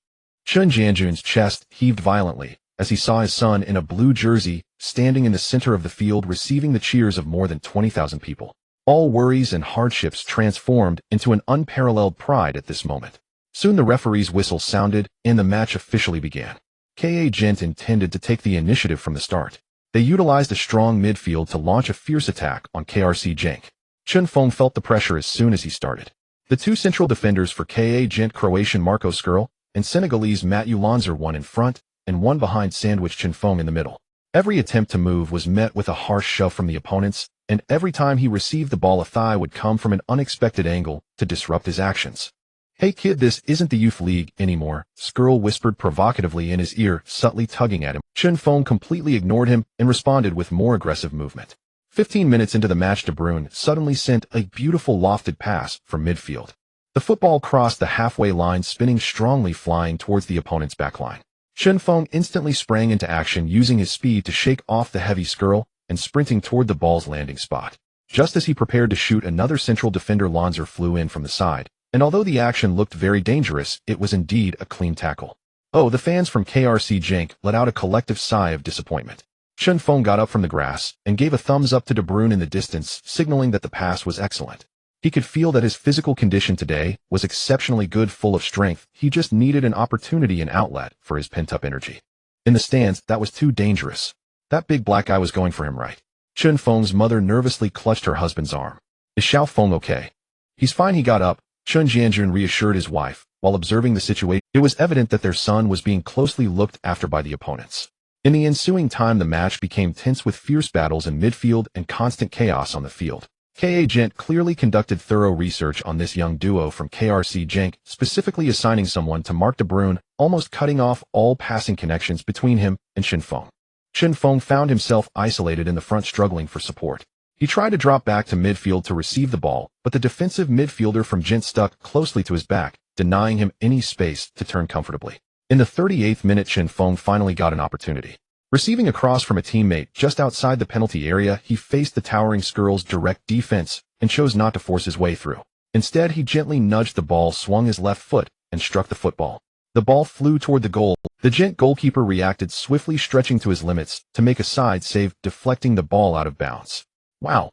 Chen Jianjun's chest heaved violently as he saw his son in a blue jersey standing in the center of the field, receiving the cheers of more than 20,000 people. All worries and hardships transformed into an unparalleled pride at this moment. Soon the referee's whistle sounded, and the match officially began. Genk intended to take the initiative from the start. They utilized a strong midfield to launch a fierce attack on Genk. Chen Feng felt the pressure as soon as he started. The two central defenders for Genk, Croatian Marko Škrlj and Senegalese Mathieu Lanzer, one in front and one behind, sandwiched Chen Feng in the middle. Every attempt to move was met with a harsh shove from the opponents, and every time he received the ball, a thigh would come from an unexpected angle to disrupt his actions. "Hey kid, this isn't the youth league anymore," Škrlj whispered provocatively in his ear, subtly tugging at him. Chen Feng completely ignored him and responded with more aggressive movement. 15 minutes into the match, De Bruyne suddenly sent a beautiful lofted pass from midfield. The football crossed the halfway line, spinning strongly, flying towards the opponent's backline. Chen Feng instantly sprang into action, using his speed to shake off the heavy Škrlj and sprinting toward the ball's landing spot. Just as he prepared to shoot, another central defender, Lanzer, flew in from the side, and although the action looked very dangerous, it was indeed a clean tackle. Oh, the fans from Genk let out a collective sigh of disappointment. Chen Feng got up from the grass and gave a thumbs up to De Bruyne in the distance, signaling that the pass was excellent. He could feel that his physical condition today was exceptionally good, full of strength. He just needed an opportunity, an outlet for his pent-up energy. In the stands, that was too dangerous. That big black guy was going for him, right? Chen Feng's mother nervously clutched her husband's arm. "Is Xiao Feng okay?" "He's fine." He got up. Chen Jianjun reassured his wife. While observing the situation, it was evident that their son was being closely looked after by the opponents. In the ensuing time, the match became tense with fierce battles in midfield and constant chaos on the field. Genk clearly conducted thorough research on this young duo from Genk, specifically assigning someone to mark De Bruyne, almost cutting off all passing connections between him and Chen Feng. Chen Feng found himself isolated in the front, struggling for support. He tried to drop back to midfield to receive the ball, but the defensive midfielder from Genk stuck closely to his back, denying him any space to turn comfortably. In the 38th minute, Chen Feng finally got an opportunity. Receiving a cross from a teammate just outside the penalty area, he faced the towering Škrlj's direct defense and chose not to force his way through. Instead, he gently nudged the ball, swung his left foot, and struck the football. The ball flew toward the goal. The Genk goalkeeper reacted swiftly, stretching to his limits to make a side save, deflecting the ball out of bounds. "Wow!"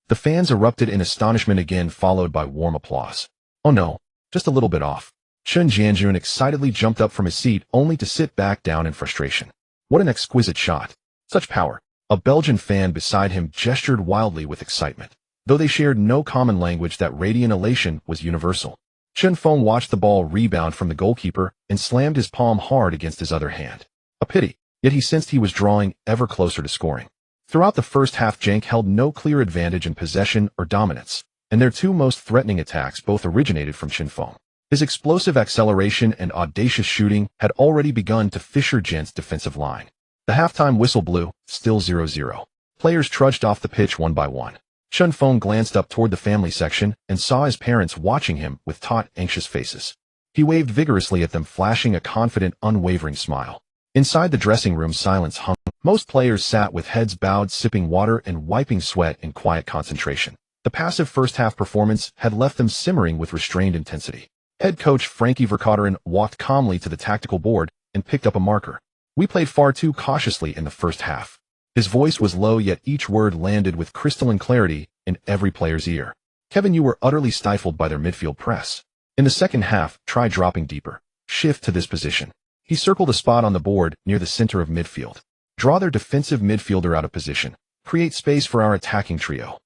The fans erupted in astonishment again, followed by warm applause. "Oh no, just a little bit off." Chen Jianjun excitedly jumped up from his seat, only to sit back down in frustration. What an exquisite shot. Such power. A Belgian fan beside him gestured wildly with excitement. Though they shared no common language, that radiant elation was universal. Chen Feng watched the ball rebound from the goalkeeper and slammed his palm hard against his other hand. A pity, yet he sensed he was drawing ever closer to scoring. Throughout the first half, Genk held no clear advantage in possession or dominance, and their two most threatening attacks both originated from Chen Feng. His explosive acceleration and audacious shooting had already begun to fissure Genk's defensive line. The halftime whistle blew, still 0-0. Players trudged off the pitch one by one. Chen Feng glanced up toward the family section and saw his parents watching him with taut, anxious faces. He waved vigorously at them, flashing a confident, unwavering smile. Inside the dressing room, silence hung. Most players sat with heads bowed, sipping water and wiping sweat in quiet concentration. The passive first-half performance had left them simmering with restrained intensity. Head coach Frankie Vercauteren walked calmly to the tactical board and picked up a marker. "We played far too cautiously in the first half." His voice was low, yet each word landed with crystalline clarity in every player's ear. "Kevin, you were utterly stifled by their midfield press. In the second half, try dropping deeper. Shift to this position." He circled a spot on the board near the center of midfield. "Draw their defensive midfielder out of position. Create space for our attacking trio.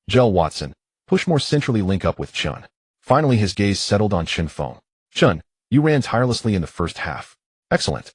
Gel Watson, push more centrally, link up with Chen." Finally, his gaze settled on Chen Feng. "Chen, you ran tirelessly in the first half. Excellent.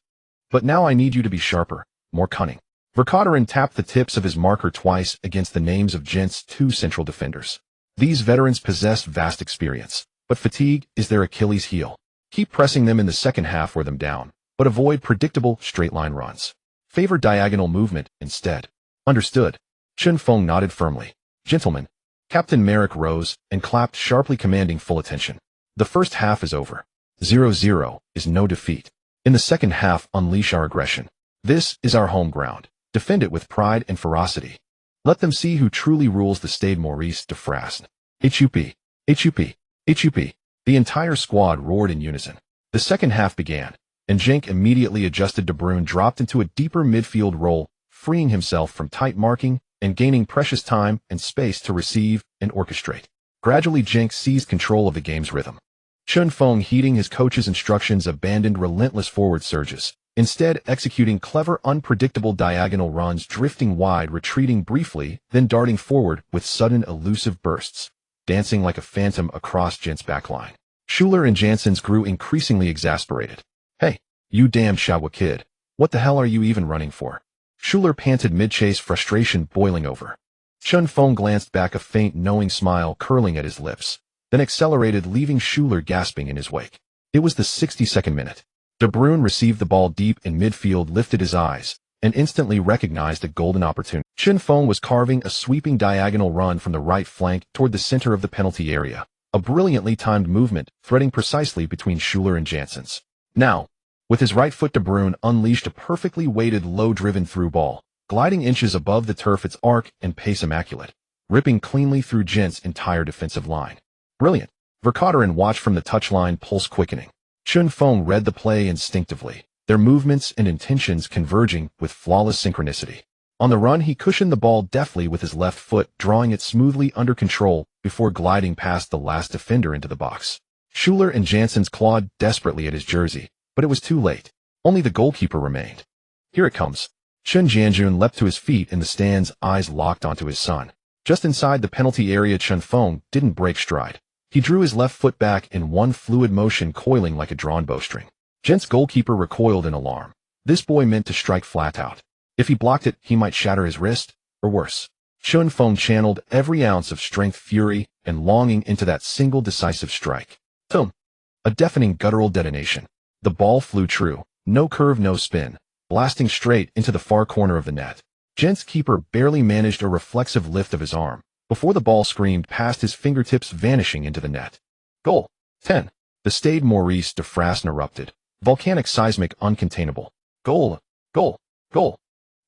But now I need you to be sharper, more cunning. Vercauteren tapped the tips of his marker twice against the names of Gent's two central defenders. These veterans possess vast experience, but fatigue is their Achilles heel. Keep pressing them in the second half, wear them down, but avoid predictable straight-line runs. Favor diagonal movement instead. Understood. Chen Feng nodded firmly. Gentlemen. Captain Merrick rose and clapped sharply, commanding full attention. The first half is over. 0-0 is no defeat. In the second half, unleash our aggression. This is our home ground. Defend it with pride and ferocity. Let them see who truly rules the Stade Maurice de Frasne. HUP, HUP, HUP. The entire squad roared in unison. The second half began, and Genk immediately adjusted. De Bruyne dropped into a deeper midfield role, freeing himself from tight marking and gaining precious time and space to receive and orchestrate. Gradually, Genk seized control of the game's rhythm. Chen Feng, heeding his coach's instructions, abandoned relentless forward surges, instead executing clever, unpredictable diagonal runs, drifting wide, retreating briefly, then darting forward with sudden elusive bursts, dancing like a phantom across Gent's backline. Schuler and Janssens grew increasingly exasperated. Hey, you damn Shawa kid, what the hell are you even running for? Schuler panted mid-chase, frustration boiling over. Chen Feng glanced back, a faint, knowing smile curling at his lips, then accelerated, leaving Schuler gasping in his wake. It was the 62nd minute. De Bruyne received the ball deep in midfield, lifted his eyes, and instantly recognized a golden opportunity. Chen Feng was carving a sweeping diagonal run from the right flank toward the center of the penalty area, a brilliantly timed movement threading precisely between Schuler and Janssens. Now, with his right foot, De Bruyne unleashed a perfectly weighted, low-driven through ball, gliding inches above the turf, its arc and pace immaculate, ripping cleanly through Gent's entire defensive line. Brilliant. Vercauteren watched from the touchline, pulse quickening. Chen Feng read the play instinctively, their movements and intentions converging with flawless synchronicity. On the run, he cushioned the ball deftly with his left foot, drawing it smoothly under control before gliding past the last defender into the box. Schuler and Janssens clawed desperately at his jersey, but it was too late. Only the goalkeeper remained. Here it comes. Chen Jianjun leapt to his feet in the stands, eyes locked onto his son. Just inside the penalty area, Chen Feng didn't break stride. He drew his left foot back in one fluid motion, coiling like a drawn bowstring. Gent's goalkeeper recoiled in alarm. This boy meant to strike flat out. If he blocked it, he might shatter his wrist, or worse. Chen Feng channeled every ounce of strength, fury, and longing into that single decisive strike. Boom! A deafening guttural detonation. The ball flew true, no curve, no spin, blasting straight into the far corner of the net. Gent's keeper barely managed a reflexive lift of his arm before the ball screamed past his fingertips, vanishing into the net. Goal. 10. The Stade Maurice de Frasne erupted. Volcanic, seismic, uncontainable. Goal. Goal. Goal.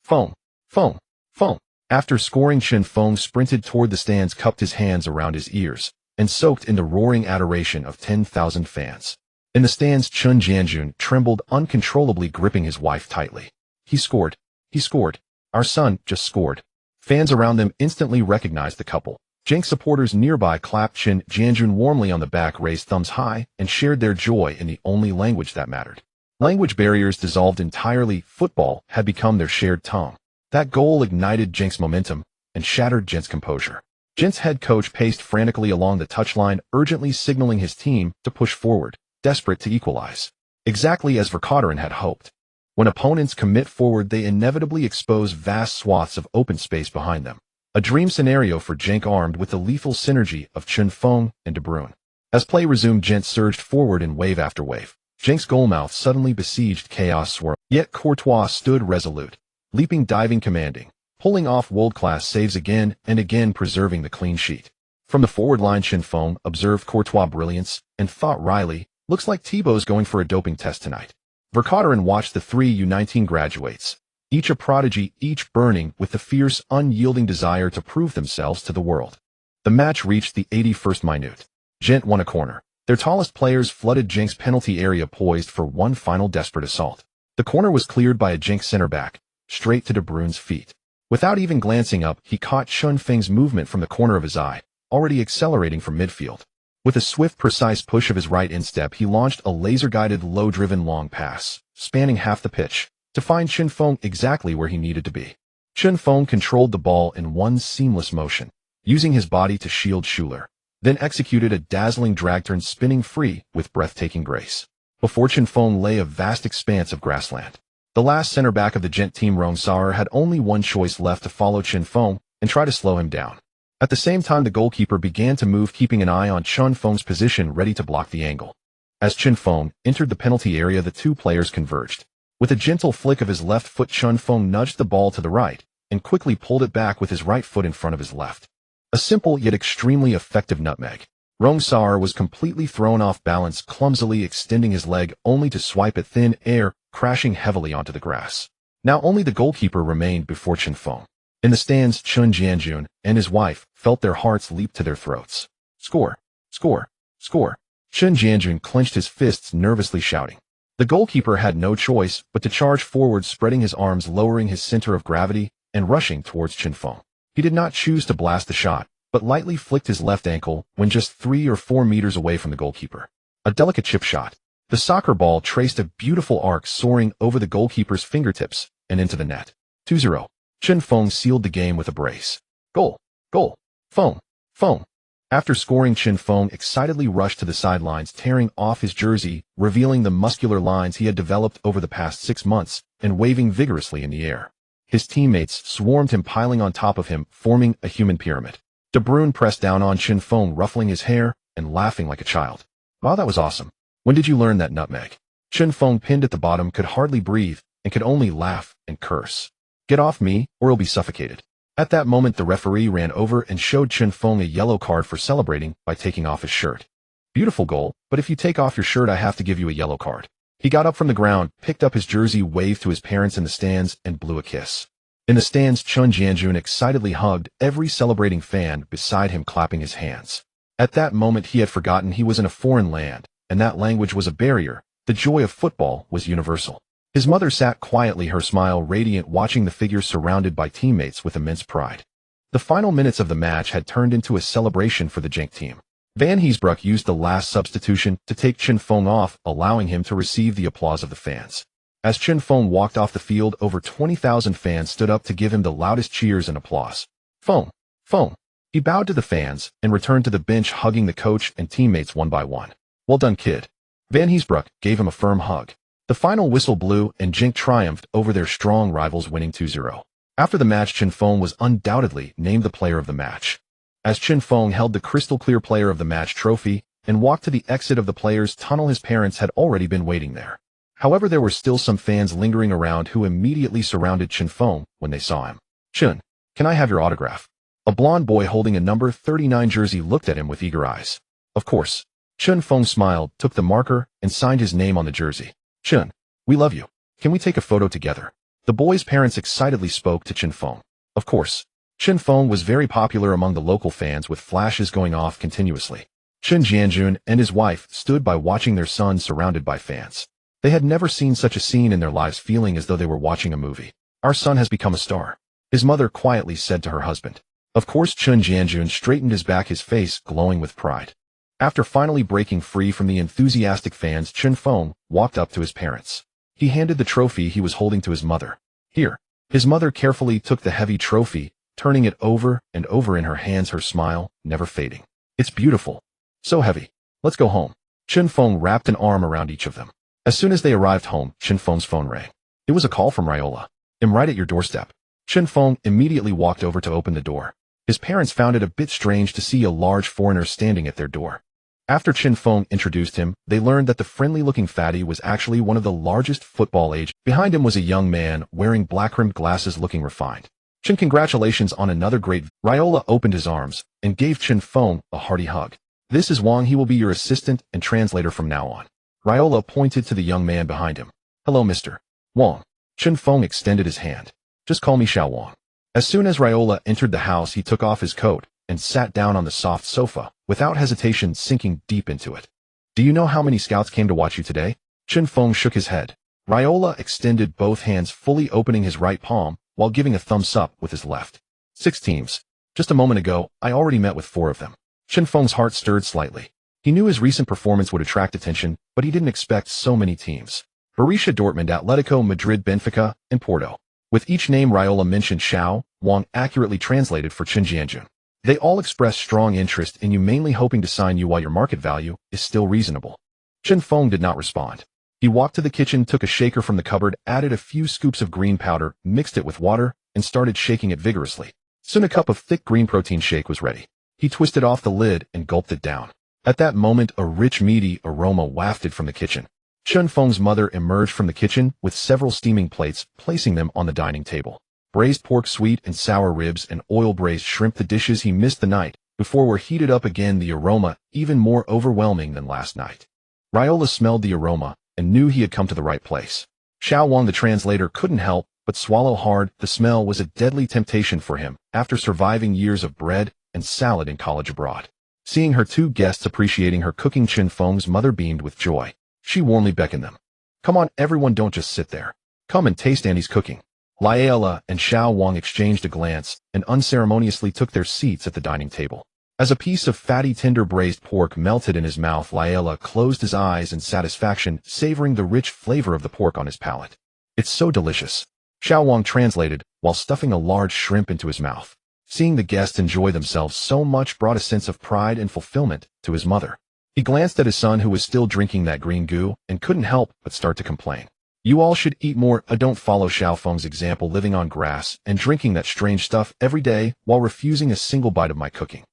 Foam. Foam. Foam. After scoring, Chen Feng sprinted toward the stands, cupped his hands around his ears, and soaked in the roaring adoration of 10,000 fans. In the stands, Chen Jianjun trembled uncontrollably, gripping his wife tightly. He scored. He scored. Our son just scored. Fans around them instantly recognized the couple. Genk supporters nearby clapped Chen Jianjun warmly on the back, raised thumbs high, and shared their joy in the only language that mattered. Language barriers dissolved entirely. Football had become their shared tongue. That goal ignited Genk's momentum and shattered Gent's composure. Gent's head coach paced frantically along the touchline, urgently signaling his team to push forward, desperate to equalize. Exactly as Vercauteren had hoped. When opponents commit forward, they inevitably expose vast swaths of open space behind them. A dream scenario for Genk, armed with the lethal synergy of Chen Feng and De Bruyne. As play resumed, Gent surged forward in wave after wave. Genk's goalmouth suddenly besieged chaos swirl. Yet Courtois stood resolute, leaping, diving, commanding, pulling off world-class saves again and again, preserving the clean sheet. From the forward line, Chen Feng observed Courtois' brilliance and thought wryly, looks like Thibaut's going for a doping test tonight. Vercauteren watched the three U19 graduates, each a prodigy, each burning with the fierce, unyielding desire to prove themselves to the world. The match reached the 81st minute. Gent won a corner. Their tallest players flooded Genk's penalty area, poised for one final desperate assault. The corner was cleared by a Genk center back, straight to De Bruyne's feet. Without even glancing up, he caught Chen Feng's movement from the corner of his eye, already accelerating from midfield. With a swift, precise push of his right instep, he launched a laser-guided, low-driven long pass, spanning half the pitch, to find Chen Feng exactly where he needed to be. Chen Feng controlled the ball in one seamless motion, using his body to shield Schuler, then executed a dazzling drag turn, spinning free with breathtaking grace. Before Chen Feng lay a vast expanse of grassland. The last center back of the Genk team, Rong Saar, had only one choice left: to follow Chen Feng and try to slow him down. At the same time, the goalkeeper began to move, keeping an eye on Chen Feng's position, ready to block the angle. As Chen Feng entered the penalty area, the two players converged. With a gentle flick of his left foot, Chen Feng nudged the ball to the right and quickly pulled it back with his right foot in front of his left. A simple yet extremely effective nutmeg. Rong Saar was completely thrown off balance, clumsily extending his leg only to swipe at thin air, crashing heavily onto the grass. Now only the goalkeeper remained before Chen Feng. In the stands, Chen Jianjun and his wife felt their hearts leap to their throats. Score! Score! Score! Chen Jianjun clenched his fists, nervously shouting. The goalkeeper had no choice but to charge forward, spreading his arms, lowering his center of gravity, and rushing towards Chen Feng. He did not choose to blast the shot, but lightly flicked his left ankle when just 3 or 4 meters away from the goalkeeper. A delicate chip shot. The soccer ball traced a beautiful arc, soaring over the goalkeeper's fingertips and into the net. 2-0. Chen Feng sealed the game with a brace. Goal! Goal! Feng! Feng! After scoring, Chen Feng excitedly rushed to the sidelines, tearing off his jersey, revealing the muscular lines he had developed over the past 6 months, and waving vigorously in the air. His teammates swarmed him, piling on top of him, forming a human pyramid. De Bruyne pressed down on Chen Feng, ruffling his hair and laughing like a child. Wow, that was awesome. When did you learn that nutmeg? Chen Feng, pinned at the bottom, could hardly breathe and could only laugh and curse. Get off me, or you'll be suffocated. At that moment, the referee ran over and showed Chen Feng a yellow card for celebrating by taking off his shirt. Beautiful goal, but if you take off your shirt, I have to give you a yellow card. He got up from the ground, picked up his jersey, waved to his parents in the stands, and blew a kiss. In the stands, Chen Jianjun excitedly hugged every celebrating fan beside him, clapping his hands. At that moment, he had forgotten he was in a foreign land, and that language was a barrier. The joy of football was universal. His mother sat quietly, her smile radiant, watching the figure surrounded by teammates with immense pride. The final minutes of the match had turned into a celebration for the Genk team. Van Heesbroek used the last substitution to take Chen Feng off, allowing him to receive the applause of the fans. As Chen Feng walked off the field, over 20,000 fans stood up to give him the loudest cheers and applause. Feng! Feng! He bowed to the fans and returned to the bench, hugging the coach and teammates one by one. Well done, kid. Van Heesbroek gave him a firm hug. The final whistle blew and Genk triumphed over their strong rivals, winning 2-0. After the match, Chen Feng was undoubtedly named the player of the match. As Chen Feng held the crystal-clear player of the match trophy and walked to the exit of the players' tunnel, his parents had already been waiting there. However, there were still some fans lingering around who immediately surrounded Chen Feng when they saw him. Chen, can I have your autograph? A blond boy holding a number 39 jersey looked at him with eager eyes. Of course. Chen Feng smiled, took the marker, and signed his name on the jersey. Chen, we love you. Can we take a photo together? The boy's parents excitedly spoke to Chen Feng. Of course. Chen Feng was very popular among the local fans, with flashes going off continuously. Chen Jianjun and his wife stood by, watching their son surrounded by fans. They had never seen such a scene in their lives, feeling as though they were watching a movie. Our son has become a star, his mother quietly said to her husband. Of course, Chen Jianjun straightened his back, his face glowing with pride. After finally breaking free from the enthusiastic fans, Chen Feng walked up to his parents. He handed the trophy he was holding to his mother. Here. His mother carefully took the heavy trophy, turning it over and over in her hands, her smile never fading. It's beautiful. So heavy. Let's go home. Chen Feng wrapped an arm around each of them. As soon as they arrived home, Chen Feng's phone rang. It was a call from Raiola. I'm right at your doorstep. Chen Feng immediately walked over to open the door. His parents found it a bit strange to see a large foreigner standing at their door. After Chen Feng introduced him, they learned that the friendly-looking fatty was actually one of the largest football agents. Behind him was a young man wearing black-rimmed glasses, looking refined. Chen, congratulations on another great. Raiola opened his arms and gave Chen Feng a hearty hug. This is Wang. He will be your assistant and translator from now on. Raiola pointed to the young man behind him. Hello, Mr. Wang. Chen Feng extended his hand. Just call me Xiao Wang. As soon as Raiola entered the house, he took off his coat and sat down on the soft sofa, without hesitation, sinking deep into it. Do you know how many scouts came to watch you today? Chen Feng shook his head. Raiola extended both hands, fully opening his right palm, while giving a thumbs up with his left. 6 teams. Just a moment ago, I already met with 4 of them. Chen Feng's heart stirred slightly. He knew his recent performance would attract attention, but he didn't expect so many teams. Borussia Dortmund, Atletico Madrid, Benfica, and Porto. With each name Raiola mentioned, Xiao Wang accurately translated for Chen Jianjun. They all expressed strong interest in you, mainly hoping to sign you while your market value is still reasonable. Chen Feng did not respond. He walked to the kitchen, took a shaker from the cupboard, added a few scoops of green powder, mixed it with water, and started shaking it vigorously. Soon a cup of thick green protein shake was ready. He twisted off the lid and gulped it down. At that moment, a rich, meaty aroma wafted from the kitchen. Chen Feng's mother emerged from the kitchen with several steaming plates, placing them on the dining table. Braised pork, sweet and sour ribs, and oil-braised shrimp, the dishes he missed the night before, were heated up again, the aroma even more overwhelming than last night. Raiola smelled the aroma and knew he had come to the right place. Xiao Wang, the translator, couldn't help but swallow hard. The smell was a deadly temptation for him after surviving years of bread and salad in college abroad. Seeing her two guests appreciating her cooking, Chen Feng's mother beamed with joy. She warmly beckoned them. "Come on, everyone, don't just sit there. Come and taste Annie's cooking." Raiola and Xiao Wang exchanged a glance and unceremoniously took their seats at the dining table. As a piece of fatty, tender braised pork melted in his mouth, Raiola closed his eyes in satisfaction, savoring the rich flavor of the pork on his palate. "It's so delicious," Xiao Wang translated, while stuffing a large shrimp into his mouth. Seeing the guests enjoy themselves so much brought a sense of pride and fulfillment to his mother. He glanced at his son, who was still drinking that green goo, and couldn't help but start to complain. "You all should eat more. Don't follow Xiao Feng's example, living on grass and drinking that strange stuff every day while refusing a single bite of my cooking."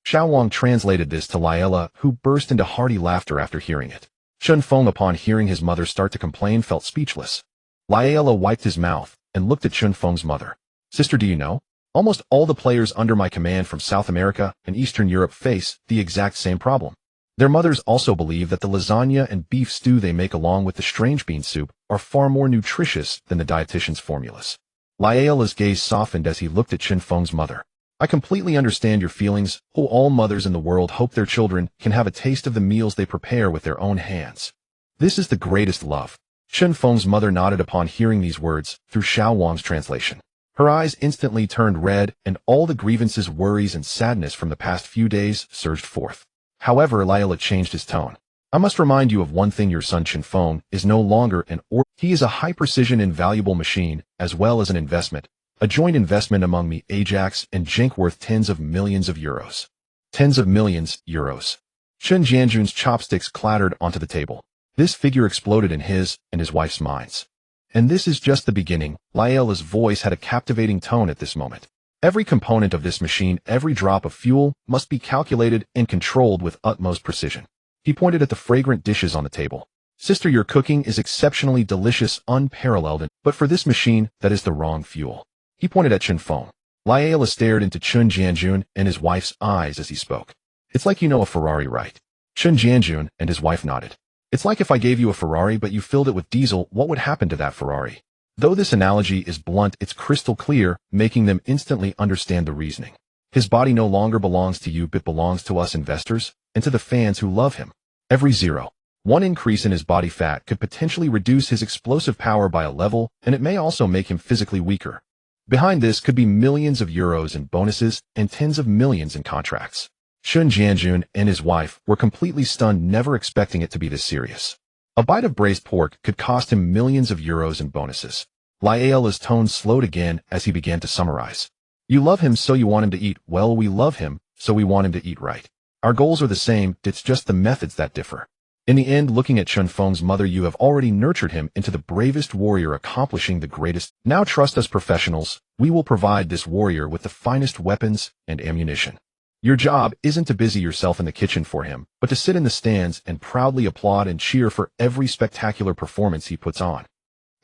Xiao Wang translated this to Raiola, who burst into hearty laughter after hearing it. Chen Feng, upon hearing his mother start to complain, felt speechless. Raiola wiped his mouth and looked at Chen Feng's mother. "Sister, do you know? Almost all the players under my command from South America and Eastern Europe face the exact same problem. Their mothers also believe that the lasagna and beef stew they make along with the strange bean soup are far more nutritious than the dietitian's formulas." Raiola's gaze softened as he looked at Chen Feng's mother. "I completely understand your feelings. Oh, all mothers in the world hope their children can have a taste of the meals they prepare with their own hands. This is the greatest love." Chen Feng's mother nodded upon hearing these words through Xiao Wang's translation. Her eyes instantly turned red, and all the grievances, worries, and sadness from the past few days surged forth. However, Raiola changed his tone. "I must remind you of one thing. Your son Chen Feng is no longer an he is a high-precision and valuable machine, as well as an investment. A joint investment among me, Ajax, and Genk, worth tens of millions of euros." Tens of millions euros. Chen Jianjun's chopsticks clattered onto the table. This figure exploded in his and his wife's minds. "And this is just the beginning." Raiola's voice had a captivating tone at this moment. "Every component of this machine, every drop of fuel, must be calculated and controlled with utmost precision." He pointed at the fragrant dishes on the table. "Sister, your cooking is exceptionally delicious, unparalleled, but for this machine, that is the wrong fuel." He pointed at Chen Feng. Raiola stared into Chen Jianjun and his wife's eyes as he spoke. "It's like you know a Ferrari, right?" Chen Jianjun and his wife nodded. "It's like if I gave you a Ferrari but you filled it with diesel, what would happen to that Ferrari?" Though this analogy is blunt, it's crystal clear, making them instantly understand the reasoning. His body no longer belongs to you but belongs to us investors and to the fans who love him. Every 0.1 increase in his body fat could potentially reduce his explosive power by a level, and it may also make him physically weaker. Behind this could be millions of euros in bonuses and tens of millions in contracts. Chen Jianjun and his wife were completely stunned, never expecting it to be this serious. A bite of braised pork could cost him millions of euros in bonuses. Raiola's tone slowed again as he began to summarize. "You love him, so you want him to eat. Well, we love him, so we want him to eat right. Our goals are the same, it's just the methods that differ." In the end, looking at Chen Feng's mother, "You have already nurtured him into the bravest warrior, accomplishing the greatest. Now trust us professionals. We will provide this warrior with the finest weapons and ammunition. Your job isn't to busy yourself in the kitchen for him, but to sit in the stands and proudly applaud and cheer for every spectacular performance he puts on.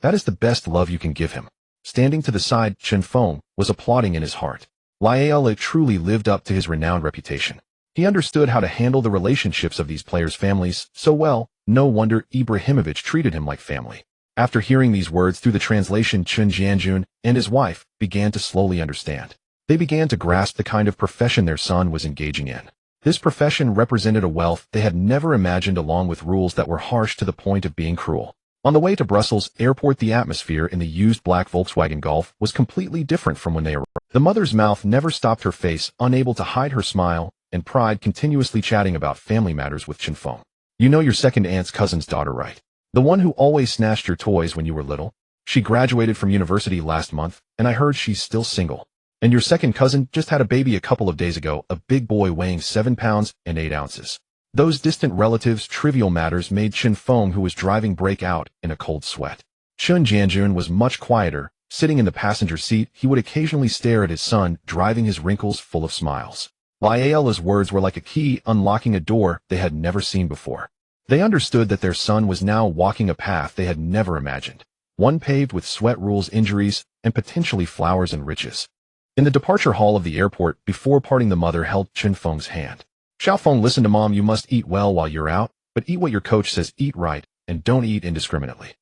That is the best love you can give him." Standing to the side, Chen Feng was applauding in his heart. Raiola truly lived up to his renowned reputation. He understood how to handle the relationships of these players' families so well, no wonder Ibrahimovic treated him like family. After hearing these words through the translation, Chen Jianjun and his wife began to slowly understand. They began to grasp the kind of profession their son was engaging in. This profession represented a wealth they had never imagined, along with rules that were harsh to the point of being cruel. On the way to Brussels airport, the atmosphere in the used black Volkswagen Golf was completely different from when they arrived. The mother's mouth never stopped her face, unable to hide her smile and pride, continuously chatting about family matters with Chen Feng. "You know your second aunt's cousin's daughter, right? The one who always snatched your toys when you were little? She graduated from university last month, and I heard she's still single. And your second cousin just had a baby a couple of days ago, a big boy weighing 7 pounds and 8 ounces. Those distant relatives' trivial matters made Chen Feng, who was driving, break out in a cold sweat. Chen Jianjun was much quieter. Sitting in the passenger seat, he would occasionally stare at his son, driving his wrinkles full of smiles. Liala's words were like a key unlocking a door they had never seen before. They understood that their son was now walking a path they had never imagined, one paved with sweat, rules, injuries, and potentially flowers and riches. In the departure hall of the airport, before parting, the mother held Chen Feng's hand. Xiaofeng, listen to Mom, you must eat well while you're out, but eat what your coach says, eat right, and don't eat indiscriminately.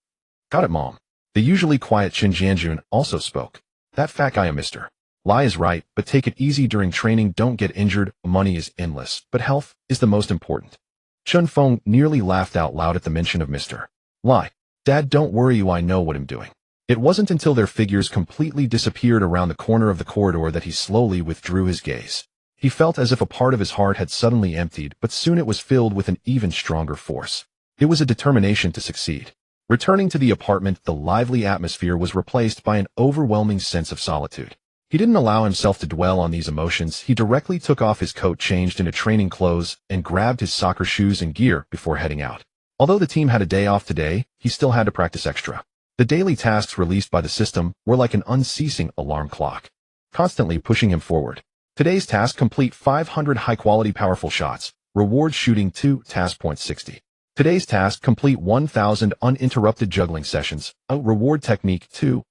Got it, Mom. The usually quiet Chen Jianjun also spoke. That fat guy, Mr. Lai, is right, but take it easy during training, don't get injured, money is endless, but health is the most important. Chen Feng nearly laughed out loud at the mention of Mr. Lai. Dad, don't worry, I know what I'm doing. It wasn't until their figures completely disappeared around the corner of the corridor that he slowly withdrew his gaze. He felt as if a part of his heart had suddenly emptied, but soon it was filled with an even stronger force. It was a determination to succeed. Returning to the apartment, the lively atmosphere was replaced by an overwhelming sense of solitude. He didn't allow himself to dwell on these emotions. He directly took off his coat, changed into training clothes, and grabbed his soccer shoes and gear before heading out. Although the team had a day off today, he still had to practice extra. The daily tasks released by the system were like an unceasing alarm clock, constantly pushing him forward. Today's task: complete 500 high-quality powerful shots. Reward: shooting 2, task point 60. Today's task: complete 1,000 uninterrupted juggling sessions. Reward: technique 2.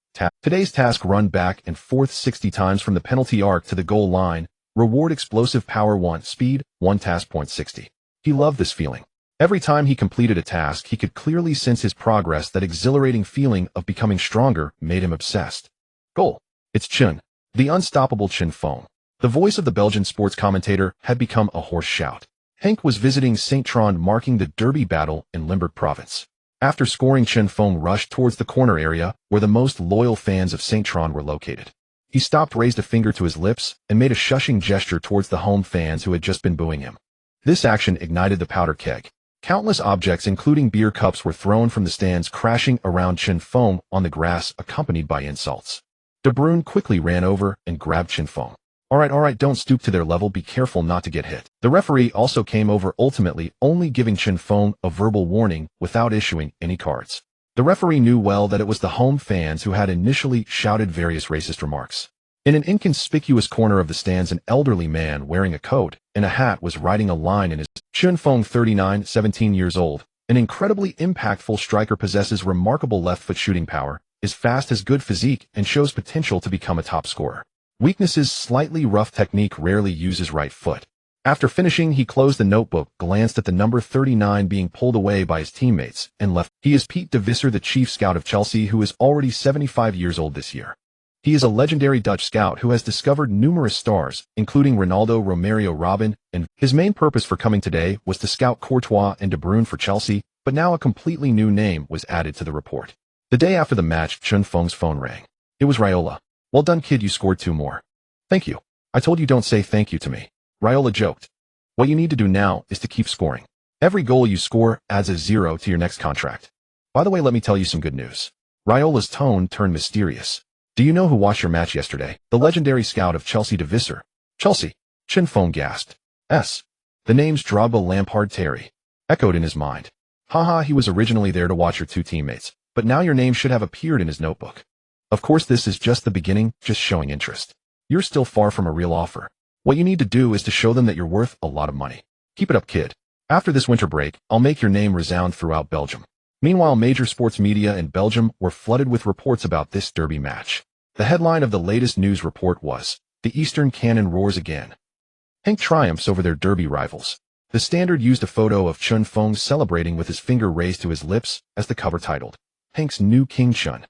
Today's task: run back and forth 60 times from the penalty arc to the goal line. Reward: explosive power 1, speed 1, task point 60. He loved this feeling. Every time he completed a task, he could clearly sense his progress. That exhilarating feeling of becoming stronger made him obsessed. Goal. It's Chen, the unstoppable Chen Feng. The voice of the Belgian sports commentator had become a hoarse shout. Genk was visiting Saint-Tron, marking the Derby battle in Limburg province. After scoring, Chen Feng rushed towards the corner area where the most loyal fans of Saint-Tron were located. He stopped, raised a finger to his lips, and made a shushing gesture towards the home fans who had just been booing him. This action ignited the powder keg. Countless objects, including beer cups, were thrown from the stands, crashing around Chen Feng on the grass, accompanied by insults. De Bruyne quickly ran over and grabbed Chen Feng. All right, don't stoop to their level, be careful not to get hit. The referee also came over, ultimately only giving Chen Feng a verbal warning without issuing any cards. The referee knew well that it was the home fans who had initially shouted various racist remarks. In an inconspicuous corner of the stands, an elderly man wearing a coat and a hat was writing a line in his. Chen Feng, 39, 17 years old, an incredibly impactful striker, possesses remarkable left-foot shooting power, is fast, has good physique, and shows potential to become a top scorer. Weaknesses: slightly rough technique, rarely uses right foot. After finishing, he closed the notebook, glanced at the number 39 being pulled away by his teammates, and left. He is Piet de Visser, the chief scout of Chelsea, who is already 75 years old this year. He is a legendary Dutch scout who has discovered numerous stars, including Ronaldo, Romario, Robin, and his main purpose for coming today was to scout Courtois and De Bruyne for Chelsea, but now a completely new name was added to the report. The day after the match, Chen Feng's phone rang. It was Raiola. Well done, kid, you scored 2 more. Thank you. I told you don't say thank you to me. Raiola joked. What you need to do now is to keep scoring. Every goal you score adds a 0 to your next contract. By the way, let me tell you some good news. Raiola's tone turned mysterious. Do you know who watched your match yesterday? The legendary scout of Chelsea, De Visser. Chelsea. Chen Feng gasped. The names Drogba, Lampard, Terry echoed in his mind. Haha, he was originally there to watch your 2 teammates, but now your name should have appeared in his notebook. Of course, this is just the beginning, just showing interest. You're still far from a real offer. What you need to do is to show them that you're worth a lot of money. Keep it up, kid. After this winter break, I'll make your name resound throughout Belgium. Meanwhile, major sports media in Belgium were flooded with reports about this derby match. The headline of the latest news report was, "The Eastern Cannon roars again." Genk triumphs over their derby rivals. The Standard used a photo of Chen Feng celebrating with his finger raised to his lips as the cover titled, "Genk's new King Chen."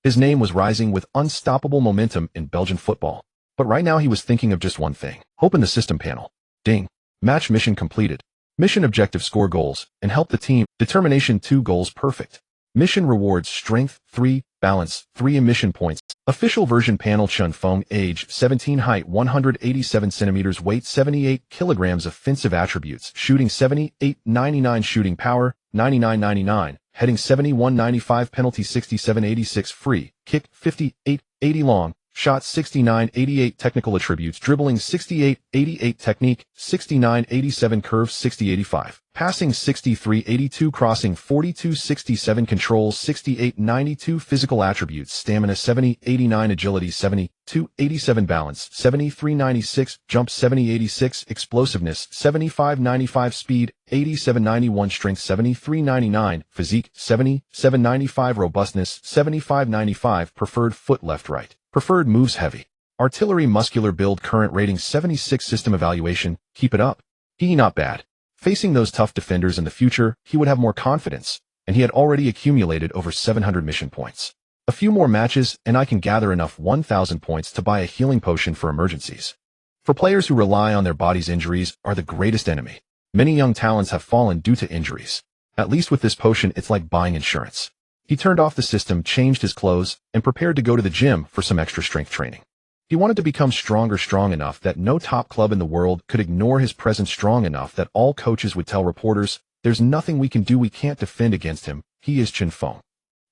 His name was rising with unstoppable momentum in Belgian football. But right now he was thinking of just one thing. Open the system panel. Ding. Match mission completed. Mission objective: score goals and help the team. Determination: 2 goals, perfect. Mission rewards: strength 3, balance 3, emission points. Official version panel: Chen Feng, age 17, height 187 centimeters, weight 78 kilograms, offensive attributes: shooting 78-99, shooting power 99-99, heading 71-95, penalty 67-86, free kick 58-80, long shot 69-88 technical attributes, dribbling 68-88 technique, 69-87 curve, 60-85. Passing 63-82, crossing 42-67, control 68-92, physical attributes, stamina 70-89, agility 70-87, balance 73-96, jump 70-86, explosiveness 75-95, speed 87-91, strength 73-99, physique 77-95, robustness 75-95, preferred foot left right, preferred moves heavy. Artillery muscular build, current rating 76, system evaluation, keep it up. He not bad. Facing those tough defenders in the future, he would have more confidence, and he had already accumulated over 700 mission points. A few more matches, and I can gather enough 1,000 points to buy a healing potion for emergencies. For players who rely on their body's, injuries are the greatest enemy. Many young talents have fallen due to injuries. At least with this potion, it's like buying insurance. He turned off the system, changed his clothes, and prepared to go to the gym for some extra strength training. He wanted to become strong enough that no top club in the world could ignore his presence, strong enough that all coaches would tell reporters, there's nothing we can do, we can't defend against him. He is Chen Feng.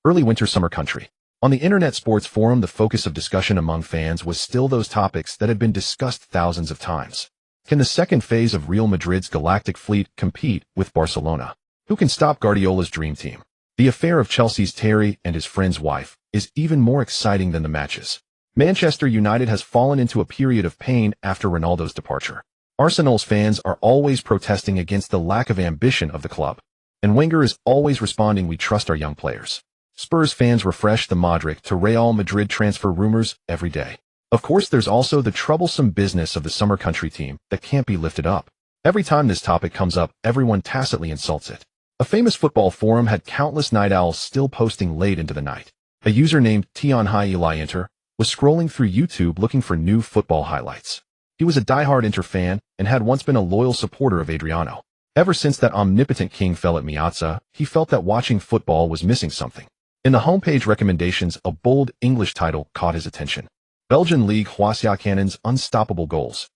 Early winter summer country. On the internet sports forum, the focus of discussion among fans was still those topics that had been discussed thousands of times. Can the second phase of Real Madrid's galactic fleet compete with Barcelona? Who can stop Guardiola's dream team? The affair of Chelsea's Terry and his friend's wife is even more exciting than the matches. Manchester United has fallen into a period of pain after Ronaldo's departure. Arsenal's fans are always protesting against the lack of ambition of the club. And Wenger is always responding, we trust our young players. Spurs fans refresh the Modric to Real Madrid transfer rumors every day. Of course, there's also the troublesome business of the summer country team that can't be lifted up. Every time this topic comes up, everyone tacitly insults it. A famous football forum had countless night owls still posting late into the night. A user named Thibaut Inter was scrolling through YouTube looking for new football highlights. He was a diehard Inter fan and had once been a loyal supporter of Adriano. Ever since that omnipotent king fell at Miazza, he felt that watching football was missing something. In the homepage recommendations, a bold English title caught his attention. Belgian League Canon's unstoppable goals.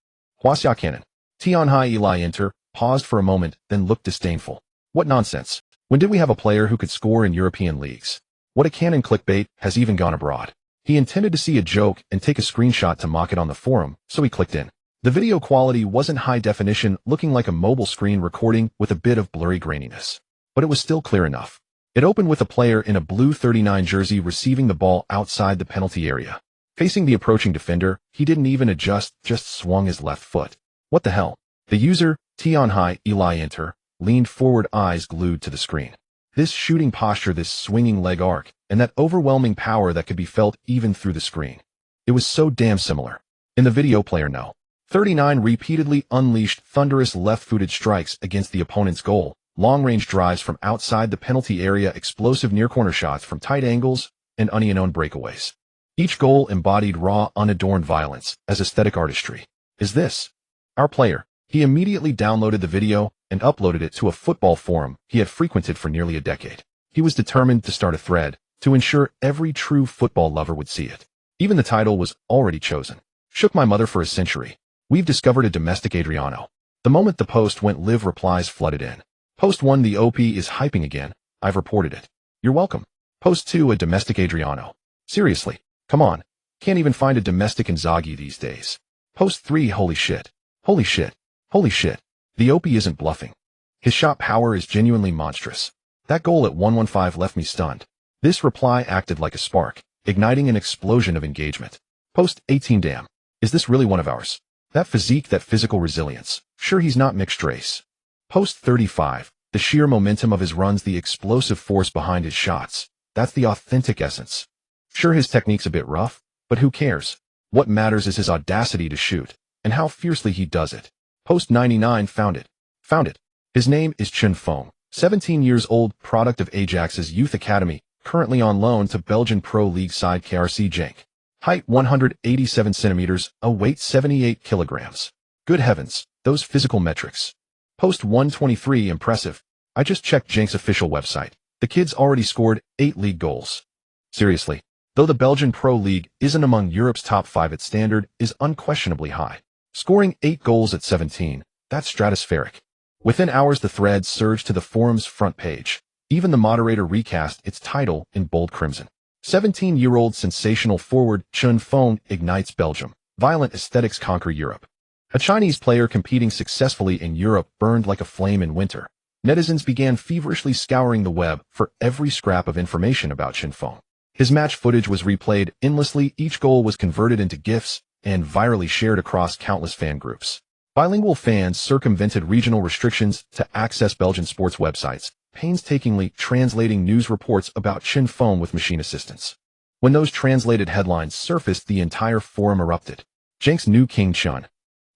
Canon. Thibaut Inter paused for a moment, then looked disdainful. What nonsense. When did we have a player who could score in European leagues? What a canon, clickbait has even gone abroad. He intended to see a joke and take a screenshot to mock it on the forum, so he clicked in. The video quality wasn't high definition, looking like a mobile screen recording with a bit of blurry graininess. But it was still clear enough. It opened with a player in a blue 39 jersey receiving the ball outside the penalty area. Facing the approaching defender, he didn't even adjust, just swung his left foot. What the hell? The user, Thibaut Inter, leaned forward, eyes glued to the screen. This shooting posture, this swinging leg arc, and that overwhelming power that could be felt even through the screen. It was so damn similar. In the video player, no. 39 repeatedly unleashed thunderous left-footed strikes against the opponent's goal, long-range drives from outside the penalty area, explosive near-corner shots from tight angles, and unknown breakaways. Each goal embodied raw, unadorned violence as aesthetic artistry. Is this our player? He immediately downloaded the video and uploaded it to a football forum he had frequented for nearly a decade. He was determined to start a thread to ensure every true football lover would see it. Even the title was already chosen. Shook my mother for a century. We've discovered a domestic Adriano. The moment the post went live, replies flooded in. Post 1, the OP is hyping again. I've reported it. You're welcome. Post 2, a domestic Adriano. Seriously, come on. Can't even find a domestic Inzaghi these days. Post 3, holy shit. Holy shit. Holy shit. The OP isn't bluffing. His shot power is genuinely monstrous. That goal at 115 left me stunned. This reply acted like a spark, igniting an explosion of engagement. Post 18, damn. Is this really one of ours? That physique, that physical resilience. Sure, he's not mixed race. Post 35, the sheer momentum of his runs, the explosive force behind his shots. That's the authentic essence. Sure, his technique's a bit rough, but who cares? What matters is his audacity to shoot, and how fiercely he does it. Post 99, found it. His name is Chen Feng, 17 years old, product of Ajax's youth academy, currently on loan to Belgian Pro League side KRC Genk. Height 187 centimeters, a weight 78 kilograms. Good heavens, those physical metrics. Post 123, impressive. I just checked Genk's official website. The kid's already scored 8 league goals. Seriously, though the Belgian Pro League isn't among Europe's top 5, its standard is unquestionably high. Scoring 8 goals at 17, that's stratospheric. Within hours, the thread surged to the forum's front page. Even the moderator recast its title in bold crimson. 17-year-old sensational forward Chen Feng ignites Belgium. Violent aesthetics conquer Europe. A Chinese player competing successfully in Europe burned like a flame in winter. Netizens began feverishly scouring the web for every scrap of information about Chen Feng. His match footage was replayed endlessly, each goal was converted into GIFs, and virally shared across countless fan groups. Bilingual fans circumvented regional restrictions to access Belgian sports websites, painstakingly translating news reports about Chen Feng with machine assistance. When those translated headlines surfaced, the entire forum erupted. Genk's new King Chen.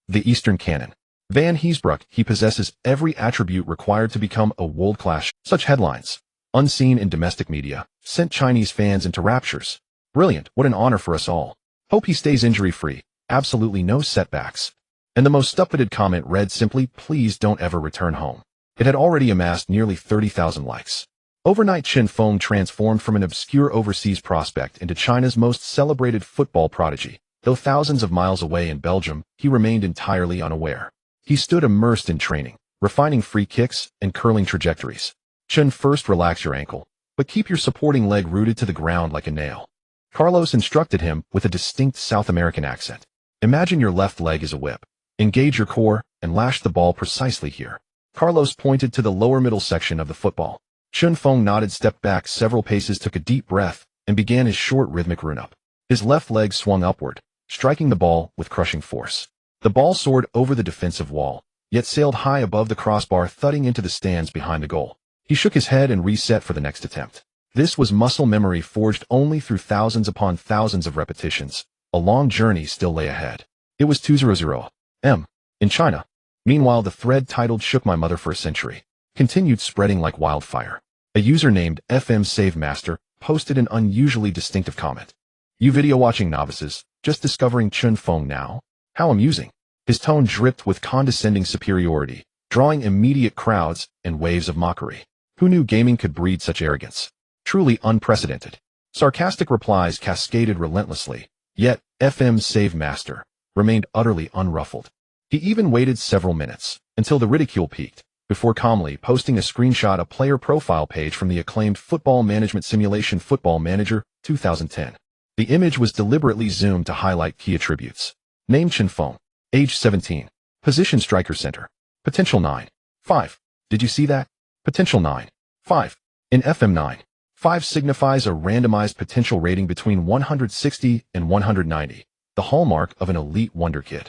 The Eastern Canon. Van Heesbroek, he possesses every attribute required to become a world-class. Such headlines, unseen in domestic media, sent Chinese fans into raptures. Brilliant, what an honor for us all. Hope he stays injury-free, absolutely no setbacks. And the most stupid comment read simply, please don't ever return home. It had already amassed nearly 30,000 likes. Overnight, Chen Feng transformed from an obscure overseas prospect into China's most celebrated football prodigy. Though thousands of miles away in Belgium, he remained entirely unaware. He stood immersed in training, refining free kicks and curling trajectories. Chen, first relax your ankle, but keep your supporting leg rooted to the ground like a nail. Carlos instructed him with a distinct South American accent. Imagine your left leg is a whip. Engage your core and lash the ball precisely here. Carlos pointed to the lower middle section of the football. Chen Feng nodded, stepped back several paces, took a deep breath, and began his short rhythmic run-up. His left leg swung upward, striking the ball with crushing force. The ball soared over the defensive wall, yet sailed high above the crossbar, thudding into the stands behind the goal. He shook his head and reset for the next attempt. This was muscle memory forged only through thousands upon thousands of repetitions. A long journey still lay ahead. It was 200 m. in China. Meanwhile, the thread titled "Shook My Mother for a Century" continued spreading like wildfire. A user named FM Save Master posted an unusually distinctive comment. You video watching novices, just discovering Chen Feng now? How amusing. His tone dripped with condescending superiority, drawing immediate crowds and waves of mockery. Who knew gaming could breed such arrogance? Truly unprecedented. Sarcastic replies cascaded relentlessly, yet FM Save Master remained utterly unruffled. He even waited several minutes, until the ridicule peaked, before calmly posting a screenshot, a player profile page from the acclaimed football management simulation Football Manager 2010. The image was deliberately zoomed to highlight key attributes. Name Chen Feng. Age 17. Position striker center. Potential 9. 5. Did you see that? Potential 9. 5. In FM9, 5 signifies a randomized potential rating between 160 and 190, the hallmark of an elite wonderkid.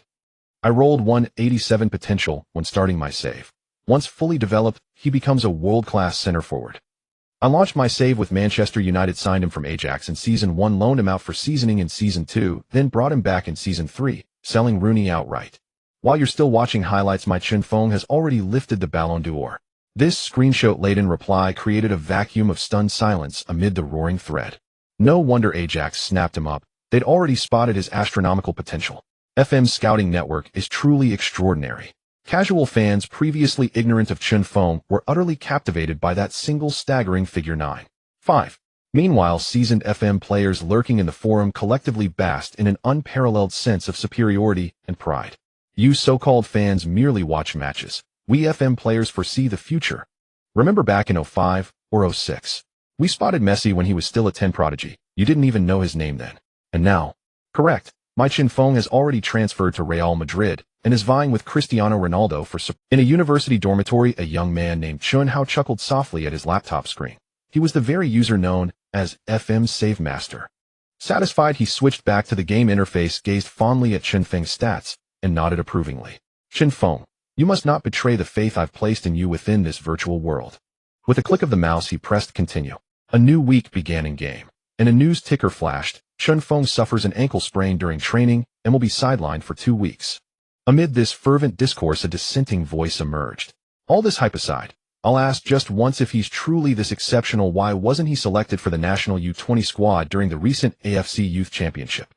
I rolled 187 potential when starting my save. Once fully developed, he becomes a world-class center forward. I launched my save with Manchester United, signed him from Ajax in Season 1, loaned him out for seasoning in Season 2, then brought him back in Season 3, selling Rooney outright. While you're still watching highlights, my Chen Feng has already lifted the Ballon d'Or. This screenshot-laden reply created a vacuum of stunned silence amid the roaring thread. No wonder Ajax snapped him up. They'd already spotted his astronomical potential. FM's scouting network is truly extraordinary. Casual fans previously ignorant of Chen Feng were utterly captivated by that single staggering figure 9. 5. Meanwhile, seasoned FM players lurking in the forum collectively basked in an unparalleled sense of superiority and pride. You so-called fans merely watch matches. We FM players foresee the future. Remember back in 05 or 06? We spotted Messi when he was still a 10 prodigy. You didn't even know his name then. And now? Correct. My Chen Feng has already transferred to Real Madrid and is vying with Cristiano Ronaldo for support. In a university dormitory, a young man named Chun Hao chuckled softly at his laptop screen. He was the very user known as FM Save Master. Satisfied, he switched back to the game interface, gazed fondly at Chen Feng's stats, and nodded approvingly. Chen Feng, you must not betray the faith I've placed in you within this virtual world. With a click of the mouse, he pressed continue. A new week began in game, and a news ticker flashed. Chen Feng suffers an ankle sprain during training and will be sidelined for 2 weeks. Amid this fervent discourse, a dissenting voice emerged. All this hype aside, I'll ask just once, if he's truly this exceptional, why wasn't he selected for the national U20 squad during the recent AFC Youth Championship?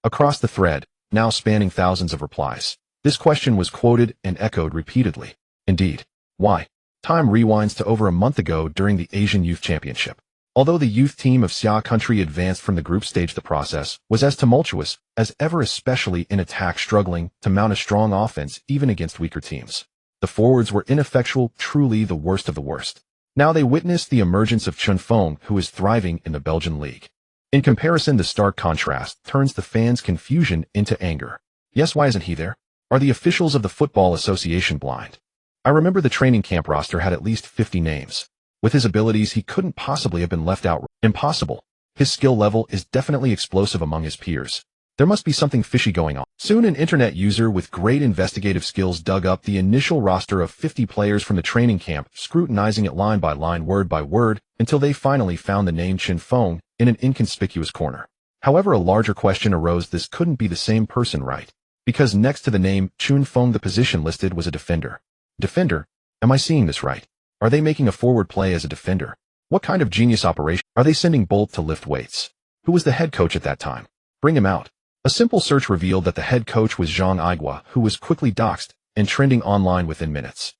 Across the thread, now spanning thousands of replies, this question was quoted and echoed repeatedly. Indeed. Why? Time rewinds to over a month ago during the Asian Youth Championship. Although the youth team of Xia country advanced from the group stage, the process was as tumultuous as ever, especially in attack, struggling to mount a strong offense even against weaker teams. The forwards were ineffectual, truly the worst of the worst. Now they witnessed the emergence of Chen Feng, who is thriving in the Belgian league. In comparison, the stark contrast turns the fans' confusion into anger. Yes, why isn't he there? Are the officials of the Football Association blind? I remember the training camp roster had at least 50 names. With his abilities, he couldn't possibly have been left out. Impossible. His skill level is definitely explosive among his peers. There must be something fishy going on. Soon an internet user with great investigative skills dug up the initial roster of 50 players from the training camp, scrutinizing it line by line, word by word, until they finally found the name Chen Feng in an inconspicuous corner. However, a larger question arose: this couldn't be the same person, right? Because next to the name Chen Feng, the position listed was a defender. Defender? Am I seeing this right? Are they making a forward play as a defender? What kind of genius operation? Are they sending Bolt to lift weights? Who was the head coach at that time? Bring him out. A simple search revealed that the head coach was Zhang Aigua, who was quickly doxed and trending online within minutes.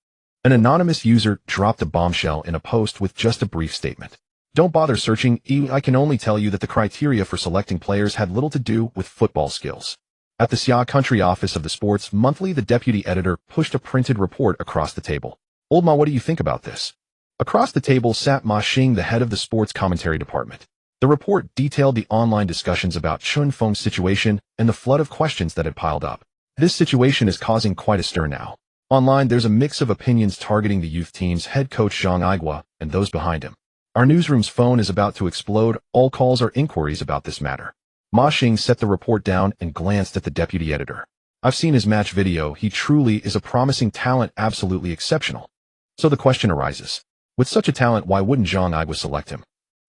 An anonymous user dropped a bombshell in a post with just a brief statement. Don't bother searching. I can only tell you that the criteria for selecting players had little to do with football skills. At the Xia country office of the Sports Monthly, the deputy editor pushed a printed report across the table. Old Ma, what do you think about this? Across the table sat Ma Xing, the head of the sports commentary department. The report detailed the online discussions about Chen Feng's situation and the flood of questions that had piled up. This situation is causing quite a stir now. Online, there's a mix of opinions targeting the youth team's head coach Zhang Aigua and those behind him. Our newsroom's phone is about to explode. All calls are inquiries about this matter. Ma Xing set the report down and glanced at the deputy editor. I've seen his match video. He truly is a promising talent, absolutely exceptional. So the question arises. With such a talent, why wouldn't Zhang Aigua select him?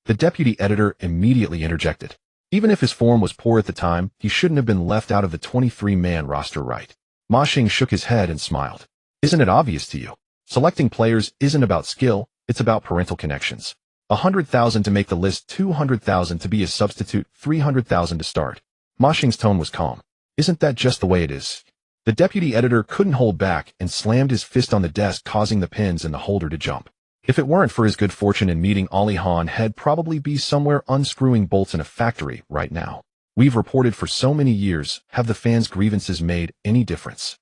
The deputy editor immediately interjected. Even if his form was poor at the time, he shouldn't have been left out of the 23-man roster, right? Ma Xing shook his head and smiled. Isn't it obvious to you? Selecting players isn't about skill, it's about parental connections. 100,000 to make the list, 200,000 to be a substitute, 300,000 to start. Ma Xing's tone was calm. Isn't that just the way it is? The deputy editor couldn't hold back and slammed his fist on the desk, causing the pins in the holder to jump. If it weren't for his good fortune in meeting Ali Han, he'd probably be somewhere unscrewing bolts in a factory right now. We've reported for so many years. Have the fans' grievances made any difference?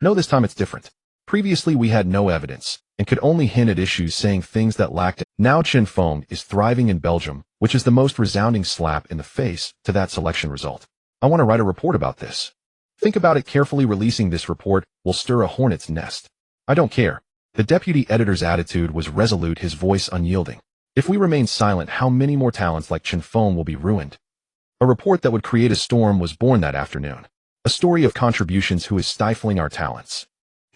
No, this time it's different. Previously we had no evidence and could only hint at issues, saying things that lacked. Now Chen Feng is thriving in Belgium, which is the most resounding slap in the face to that selection result. I want to write a report about this. Think about it carefully. Releasing this report will stir a hornet's nest. I don't care. The deputy editor's attitude was resolute, his voice unyielding. If we remain silent, how many more talents like Chen Feng will be ruined? A report that would create a storm was born that afternoon. A story of contributions who is stifling our talents.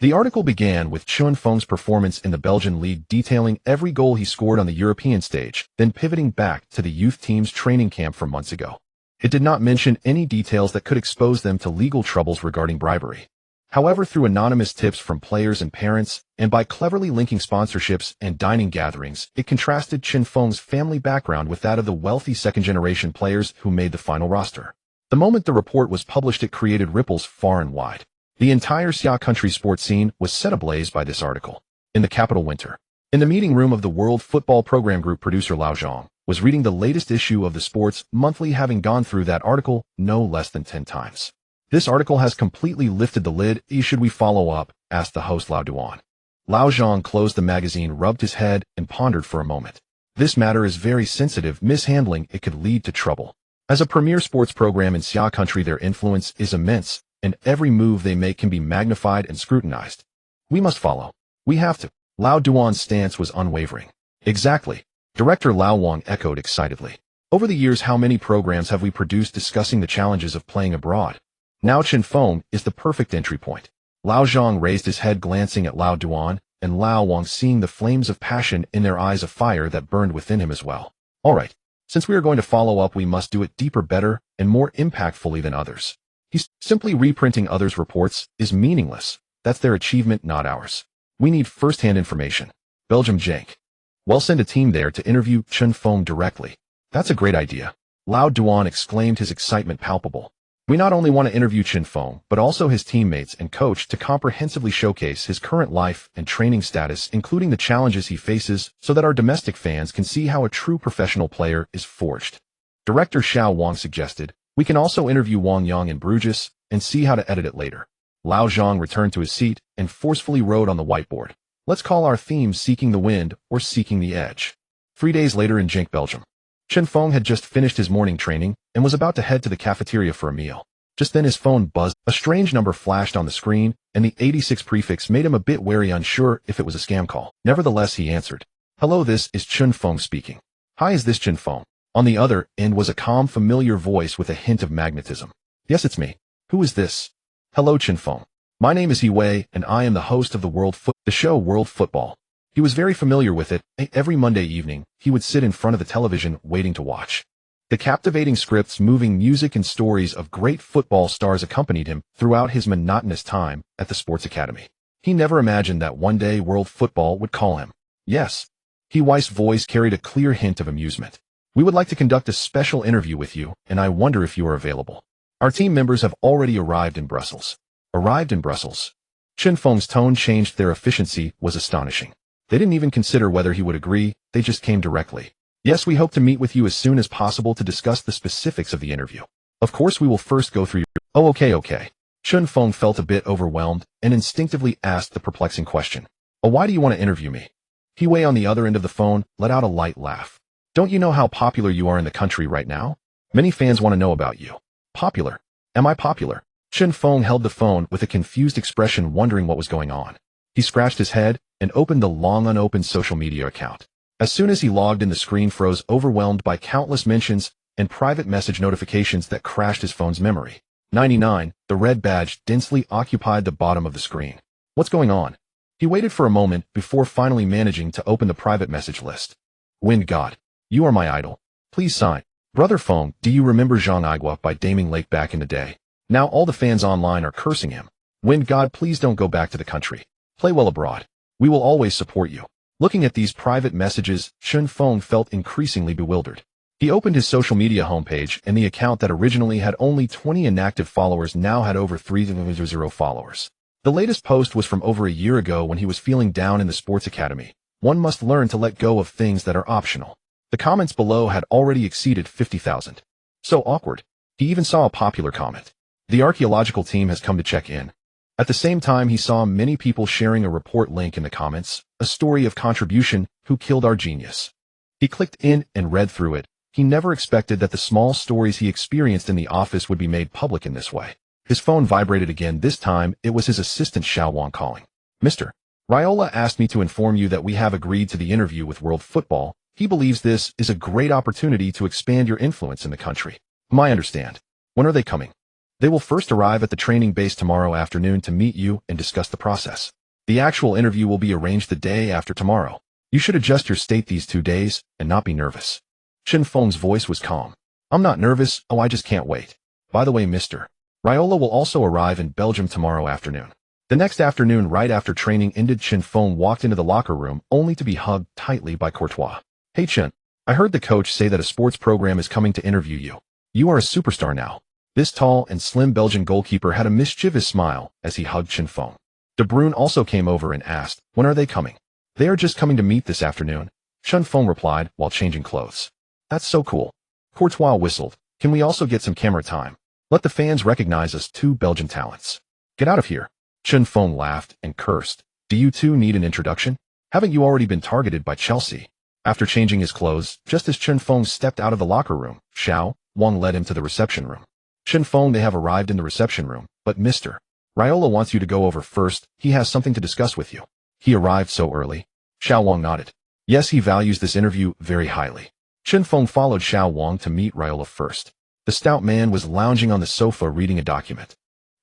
The article began with Chen Feng's performance in the Belgian league, detailing every goal he scored on the European stage, then pivoting back to the youth team's training camp from months ago. It did not mention any details that could expose them to legal troubles regarding bribery. However, through anonymous tips from players and parents, and by cleverly linking sponsorships and dining gatherings, it contrasted Chen Feng's family background with that of the wealthy second-generation players who made the final roster. The moment the report was published, it created ripples far and wide. The entire Xia country sports scene was set ablaze by this article. In the capital winter, in the meeting room of the World Football Program Group, producer Lao Zhang was reading the latest issue of the Sports Monthly, having gone through that article no less than 10 times. This article has completely lifted the lid. Should we follow up? Asked the host Lao Duan. Lao Zhang closed the magazine, rubbed his head, and pondered for a moment. This matter is very sensitive. Mishandling it could lead to trouble. As a premier sports program in Xia country, their influence is immense, and every move they make can be magnified and scrutinized. We must follow. We have to. Lao Duan's stance was unwavering. Exactly. Director Lao Wang echoed excitedly. Over the years, how many programs have we produced discussing the challenges of playing abroad? Now Chen Feng is the perfect entry point. Lao Zhang raised his head, glancing at Lao Duan, and Lao Wang, seeing the flames of passion in their eyes, a fire that burned within him as well. All right. Since we are going to follow up, we must do it deeper, better, and more impactfully than others. Simply reprinting others' reports is meaningless. That's their achievement, not ours. We need first-hand information. Belgium, Genk. Well, send a team there to interview Chen Feng directly. That's a great idea. Lao Duan exclaimed, his excitement palpable. We not only want to interview Chen Feng, but also his teammates and coach, to comprehensively showcase his current life and training status, including the challenges he faces, so that our domestic fans can see how a true professional player is forged. Director Xiao Wang suggested, we can also interview Wang Yang in Bruges and see how to edit it later. Lao Zhang returned to his seat and forcefully wrote on the whiteboard. Let's call our theme Seeking the Wind or Seeking the Edge. 3 days later in Genk, Belgium. Chen Feng had just finished his morning training and was about to head to the cafeteria for a meal. Just then his phone buzzed. A strange number flashed on the screen, and the 86 prefix made him a bit wary, unsure if it was a scam call. Nevertheless, he answered. Hello, this is Chen Feng speaking. Hi, is this Chen Feng? On the other end was a calm, familiar voice with a hint of magnetism. Yes, it's me. Who is this? Hello, Chen Feng. My name is He Wei, and I am the host of the show World Football. He was very familiar with it. Every Monday evening, he would sit in front of the television waiting to watch. The captivating scripts, moving music, and stories of great football stars accompanied him throughout his monotonous time at the sports academy. He never imagined that one day World Football would call him. Yes. He Wei's voice carried a clear hint of amusement. We would like to conduct a special interview with you, and I wonder if you are available. Our team members have already arrived in Brussels. Arrived in Brussels? Chen Feng's tone changed. Their efficiency was astonishing. They didn't even consider whether he would agree, they just came directly. Yes, we hope to meet with you as soon as possible to discuss the specifics of the interview. Of course, we will first go through your— Oh, okay. Chen Feng felt a bit overwhelmed and instinctively asked the perplexing question. Oh, why do you want to interview me? He Wei on the other end of the phone let out a light laugh. Don't you know how popular you are in the country right now? Many fans want to know about you. Popular? Am I popular? Chen Feng held the phone with a confused expression, wondering what was going on. He scratched his head and opened the long unopened social media account. As soon as he logged in, the screen froze, overwhelmed by countless mentions and private message notifications that crashed his phone's memory. 99, the red badge densely occupied the bottom of the screen. What's going on? He waited for a moment before finally managing to open the private message list. Wind God, you are my idol. Please sign. Brother Feng, do you remember Zhang Aigua by Daming Lake back in the day? Now all the fans online are cursing him. Wind God, please don't go back to the country. Play well abroad. We will always support you. Looking at these private messages, Chen Feng felt increasingly bewildered. He opened his social media homepage, and the account that originally had only 20 inactive followers now had over 300 followers. The latest post was from over a year ago when he was feeling down in the sports academy. One must learn to let go of things that are optional. The comments below had already exceeded 50,000. So awkward. He even saw a popular comment. The archaeological team has come to check in. At the same time, he saw many people sharing a report link in the comments, a story of contribution, who killed our genius. He clicked in and read through it. He never expected that the small stories he experienced in the office would be made public in this way. His phone vibrated again. This time, it was his assistant Xiao Wang calling. Mr. Raiola asked me to inform you that we have agreed to the interview with World Football. He believes this is a great opportunity to expand your influence in the country. I understand. When are they coming? They will first arrive at the training base tomorrow afternoon to meet you and discuss the process. The actual interview will be arranged the day after tomorrow. You should adjust your state these 2 days and not be nervous. Chen Feng's voice was calm. I'm not nervous. Oh, I just can't wait. By the way, Mr. Raiola will also arrive in Belgium tomorrow afternoon. The next afternoon, right after training ended, Chen Feng walked into the locker room only to be hugged tightly by Courtois. Hey Chen, I heard the coach say that a sports program is coming to interview you. You are a superstar now. This tall and slim Belgian goalkeeper had a mischievous smile as he hugged Chen Feng. De Bruyne also came over and asked, when are they coming? They are just coming to meet this afternoon, Chen Feng replied while changing clothes. That's so cool. Courtois whistled. Can we also get some camera time? Let the fans recognize us two Belgian talents. Get out of here. Chen Feng laughed and cursed. Do you two need an introduction? Haven't you already been targeted by Chelsea? After changing his clothes, just as Chen Feng stepped out of the locker room, Xiao Wang led him to the reception room. Chen Feng, they have arrived in the reception room, but Mr. Raiola wants you to go over first. He has something to discuss with you. He arrived so early. Xiao Wang nodded. Yes, he values this interview very highly. Chen Feng followed Xiao Wang to meet Raiola first. The stout man was lounging on the sofa reading a document.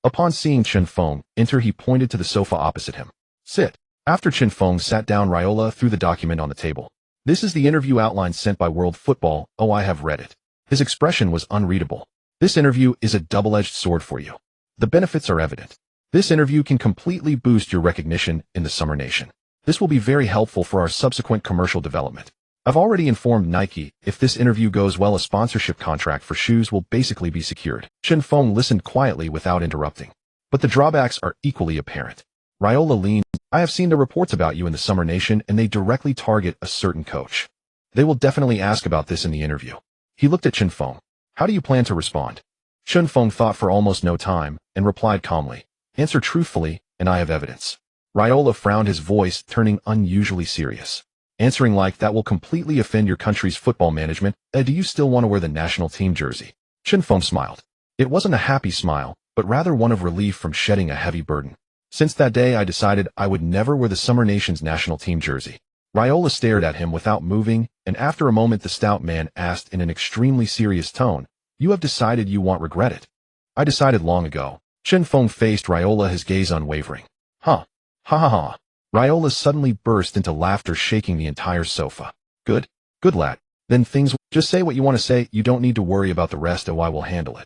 Upon seeing Chen Feng enter, he pointed to the sofa opposite him. Sit. After Chen Feng sat down, Raiola threw the document on the table. This is the interview outline sent by World Football. Oh, I have read it. His expression was unreadable. This interview is a double-edged sword for you. The benefits are evident. This interview can completely boost your recognition in the Summer Nation. This will be very helpful for our subsequent commercial development. I've already informed Nike. If this interview goes well, a sponsorship contract for shoes will basically be secured. Chen Feng listened quietly without interrupting. But the drawbacks are equally apparent. Raiola leaned. I have seen the reports about you in the Summer Nation, and they directly target a certain coach. They will definitely ask about this in the interview. He looked at Chen Feng. How do you plan to respond? Chen Feng thought for almost no time and replied calmly. Answer truthfully, and I have evidence. Raiola frowned, his voice turning unusually serious. answering like that will completely offend your country's football management. Do you still want to wear the national team jersey? Chen Feng smiled. It wasn't a happy smile, but rather one of relief from shedding a heavy burden. Since that day I decided I would never wear the Summer Nation's national team jersey. Raiola stared at him without moving, and after a moment the stout man asked in an extremely serious tone, "You have decided you won't regret it?" "I decided long ago." Chen Feng faced Raiola, his gaze unwavering. "Huh. Ha ha ha." Raiola suddenly burst into laughter, shaking the entire sofa. Good lad. Then things just say what you want to say, you don't need to worry about the rest, I will handle it.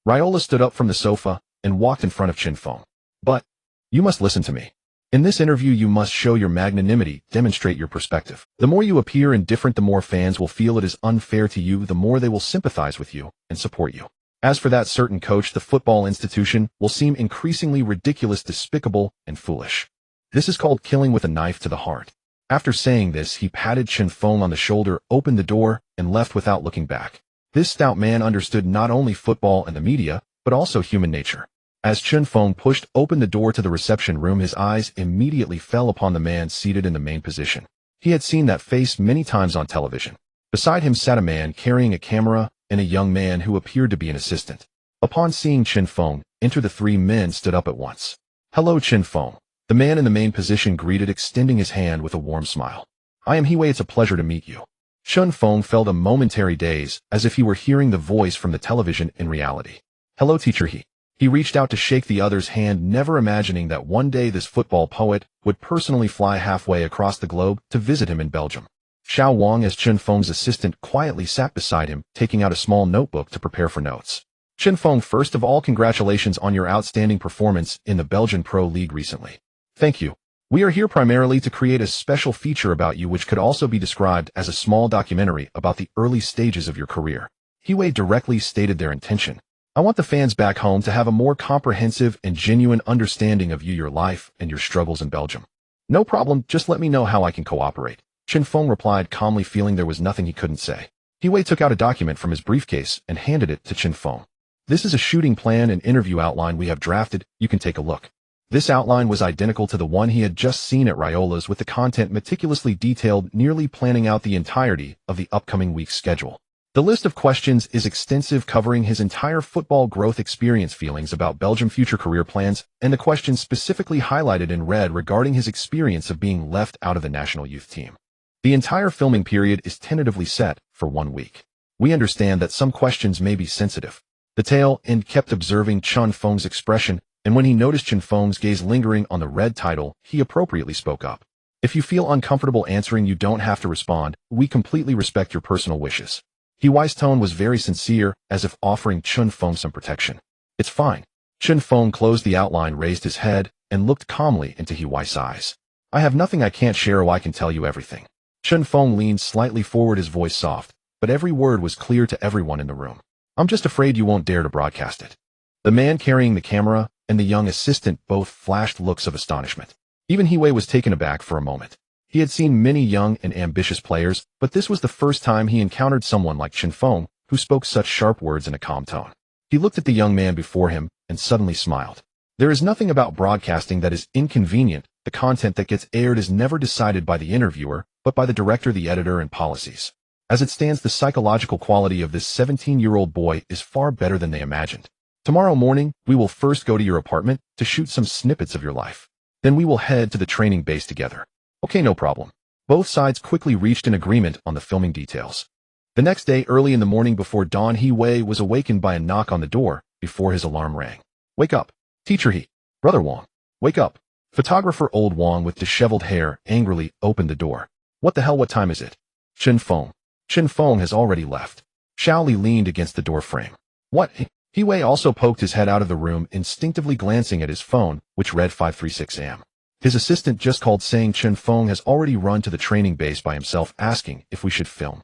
Raiola stood up from the sofa and walked in front of Chen Feng. "But you must listen to me. In this interview you must show your magnanimity, demonstrate your perspective. The more you appear indifferent, the more fans will feel it is unfair to you, the more they will sympathize with you and support you. As for that certain coach, the football institution will seem increasingly ridiculous, despicable, and foolish. This is called killing with a knife to the heart." After saying this, he patted Chen Feng on the shoulder, opened the door, and left without looking back. This stout man understood not only football and the media, but also human nature. As Chen Feng pushed open the door to the reception room, his eyes immediately fell upon the man seated in the main position. He had seen that face many times on television. Beside him sat a man carrying a camera and a young man who appeared to be an assistant. Upon seeing Chen Feng enter, the three men stood up at once. "Hello, Chen Feng." The man in the main position greeted, extending his hand with a warm smile. "I am Hiwei, it's a pleasure to meet you." Chen Feng felt a momentary daze, as if he were hearing the voice from the television in reality. "Hello, teacher He." He reached out to shake the other's hand, never imagining that one day this football poet would personally fly halfway across the globe to visit him in Belgium. Xiao Wang, as Chen Feng's assistant, quietly sat beside him, taking out a small notebook to prepare for notes. "Chen Feng, first of all, congratulations on your outstanding performance in the Belgian Pro League recently." "Thank you. We are here primarily to create a special feature about you, which could also be described as a small documentary about the early stages of your career." Hiwei directly stated their intention. "I want the fans back home to have a more comprehensive and genuine understanding of you, your life, and your struggles in Belgium." "No problem, just let me know how I can cooperate." Chen Feng replied calmly, feeling there was nothing he couldn't say. Hiwei took out a document from his briefcase and handed it to Chen Feng. "This is a shooting plan and interview outline we have drafted, you can take a look." This outline was identical to the one he had just seen at Raiola's, with the content meticulously detailed, nearly planning out the entirety of the upcoming week's schedule. The list of questions is extensive, covering his entire football growth experience, feelings about Belgium, future career plans, and the questions specifically highlighted in red regarding his experience of being left out of the national youth team. The entire filming period is tentatively set for 1 week. We understand that some questions may be sensitive. The tail end kept observing Chen Feng's expression, and when he noticed Chen Feng's gaze lingering on the red title, he appropriately spoke up. "If you feel uncomfortable answering, you don't have to respond. We completely respect your personal wishes." Hiwei's tone was very sincere, as if offering Chen Feng some protection. "It's fine." Chen Feng closed the outline, raised his head, and looked calmly into Hiwei's eyes. "I have nothing I can't share, or I can tell you everything." Chen Feng leaned slightly forward, his voice soft, but every word was clear to everyone in the room. "I'm just afraid you won't dare to broadcast it." The man carrying the camera and the young assistant both flashed looks of astonishment. Even Hiwei was taken aback for a moment. He had seen many young and ambitious players, but this was the first time he encountered someone like Chen Feng, who spoke such sharp words in a calm tone. He looked at the young man before him and suddenly smiled. "There is nothing about broadcasting that is inconvenient. The content that gets aired is never decided by the interviewer, but by the director, the editor, and policies. As it stands, the psychological quality of this 17-year-old boy is far better than they imagined. Tomorrow morning, we will first go to your apartment to shoot some snippets of your life. Then we will head to the training base together." "Okay, no problem." Both sides quickly reached an agreement on the filming details. The next day, early in the morning before dawn, Hiwei was awakened by a knock on the door before his alarm rang. "Wake up, teacher He." "Brother Wang, wake up." Photographer Old Wang, with disheveled hair, angrily opened the door. "What the hell, what time is it?" "Chen Feng. Chen Feng has already left." Xiaoli leaned against the door frame. "What?" Hiwei also poked his head out of the room, instinctively glancing at his phone, which read 5:36 a.m. His assistant just called, saying Chen Feng has already run to the training base by himself, asking if we should film.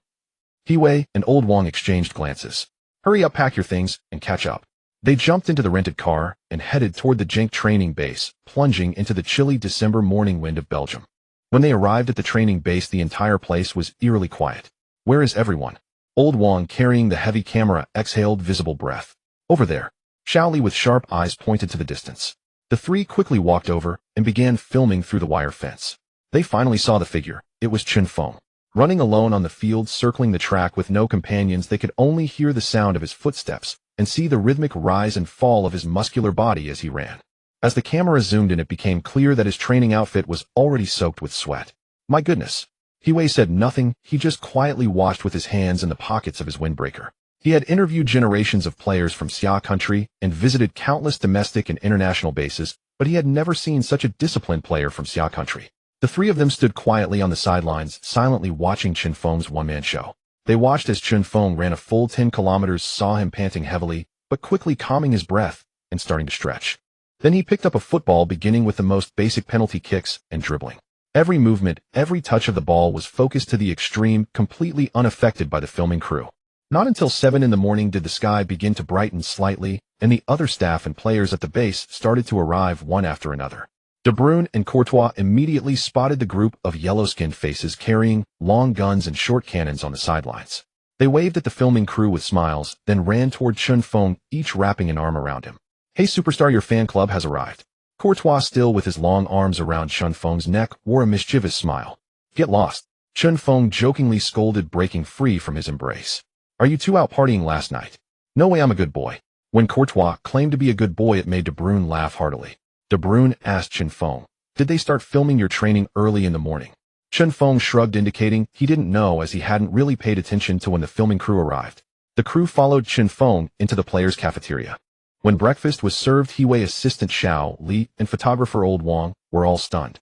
Hiwei and Old Wang exchanged glances. "Hurry up, pack your things, and catch up." They jumped into the rented car and headed toward the Genk training base, plunging into the chilly December morning wind of Belgium. When they arrived at the training base, the entire place was eerily quiet. "Where is everyone?" Old Wang, carrying the heavy camera, exhaled visible breath. "Over there." Xiaoli, with sharp eyes, pointed to the distance. The three quickly walked over and began filming through the wire fence. They finally saw the figure. It was Chen Feng. Running alone on the field, circling the track with no companions, they could only hear the sound of his footsteps and see the rhythmic rise and fall of his muscular body as he ran. As the camera zoomed in, it became clear that his training outfit was already soaked with sweat. My goodness. Hiwei said nothing. He just quietly watched with his hands in the pockets of his windbreaker. He had interviewed generations of players from Xia country and visited countless domestic and international bases, but he had never seen such a disciplined player from Xia country. The three of them stood quietly on the sidelines, silently watching Chen Feng's one-man show. They watched as Chen Feng ran a full 10 kilometers, saw him panting heavily, but quickly calming his breath and starting to stretch. Then he picked up a football, beginning with the most basic penalty kicks and dribbling. Every movement, every touch of the ball was focused to the extreme, completely unaffected by the filming crew. Not until 7 in the morning did the sky begin to brighten slightly, and the other staff and players at the base started to arrive one after another. De Bruyne and Courtois immediately spotted the group of yellow-skinned faces carrying long guns and short cannons on the sidelines. They waved at the filming crew with smiles, then ran toward Chen Feng, each wrapping an arm around him. Hey superstar, your fan club has arrived. Courtois, still with his long arms around Chen Feng's neck, wore a mischievous smile. Get lost. Chen Feng jokingly scolded, breaking free from his embrace. Are you two out partying last night? No way, I'm a good boy. When Courtois claimed to be a good boy, it made De Bruyne laugh heartily. De Bruyne asked Chen Feng, did they start filming your training early in the morning? Chen Feng shrugged, indicating he didn't know, as he hadn't really paid attention to when the filming crew arrived. The crew followed Chen Feng into the players' cafeteria. When breakfast was served, Hiwei assistant Xiao Li and photographer Old Wang were all stunned.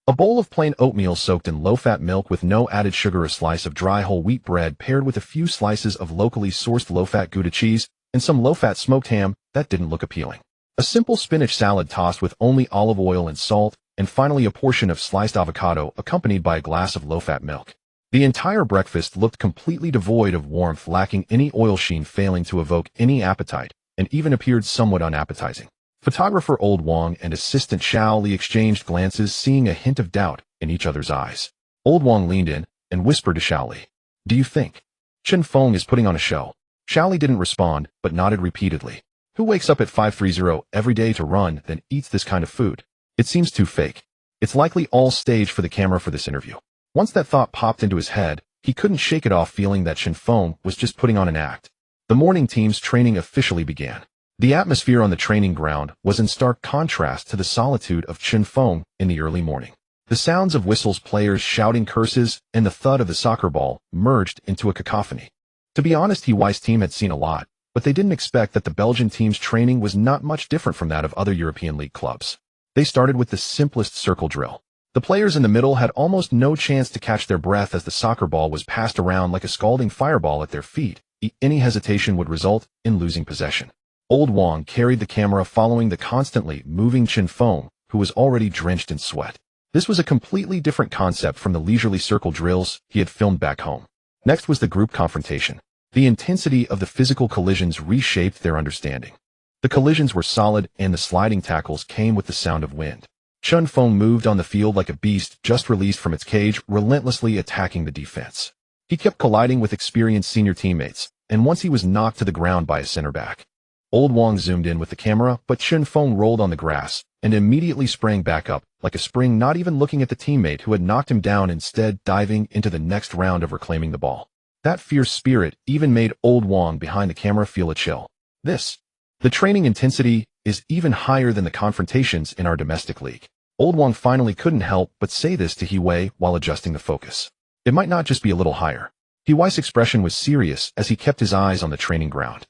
A bowl of plain oatmeal soaked in low-fat milk with no added sugar, a slice of dry whole wheat bread paired with a few slices of locally sourced low-fat Gouda cheese, and some low-fat smoked ham that didn't look appealing. A simple spinach salad tossed with only olive oil and salt, and finally a portion of sliced avocado accompanied by a glass of low-fat milk. The entire breakfast looked completely devoid of warmth, lacking any oil sheen, failing to evoke any appetite, and even appeared somewhat unappetizing. Photographer Old Wang and assistant Xiao Li exchanged glances, seeing a hint of doubt in each other's eyes. Old Wang leaned in and whispered to Xiao Li, do you think Chen Feng is putting on a show? Xiao Li didn't respond, but nodded repeatedly. Who wakes up at 5:30 every day to run, then eats this kind of food? It seems too fake. It's likely all staged for the camera for this interview. Once that thought popped into his head, he couldn't shake it off, feeling that Chen Feng was just putting on an act. The morning team's training officially began. The atmosphere on the training ground was in stark contrast to the solitude of Chen Feng in the early morning. The sounds of whistles, players shouting curses, and the thud of the soccer ball merged into a cacophony. To be honest, Hiwei's team had seen a lot, but they didn't expect that the Belgian team's training was not much different from that of other European League clubs. They started with the simplest circle drill. The players in the middle had almost no chance to catch their breath as the soccer ball was passed around like a scalding fireball at their feet. Any hesitation would result in losing possession. Old Wang carried the camera, following the constantly moving Chen Feng, who was already drenched in sweat. This was a completely different concept from the leisurely circle drills he had filmed back home. Next was the group confrontation. The intensity of the physical collisions reshaped their understanding. The collisions were solid, and the sliding tackles came with the sound of wind. Chen Feng moved on the field like a beast just released from its cage, relentlessly attacking the defense. He kept colliding with experienced senior teammates, and once he was knocked to the ground by a center back. Old Wang zoomed in with the camera, but Chen Feng rolled on the grass and immediately sprang back up like a spring, not even looking at the teammate who had knocked him down, instead diving into the next round of reclaiming the ball. That fierce spirit even made Old Wang behind the camera feel a chill. The training intensity is even higher than the confrontations in our domestic league. Old Wang finally couldn't help but say this to Hiwei while adjusting the focus. It might not just be a little higher. Hiwei's expression was serious as he kept his eyes on the training ground.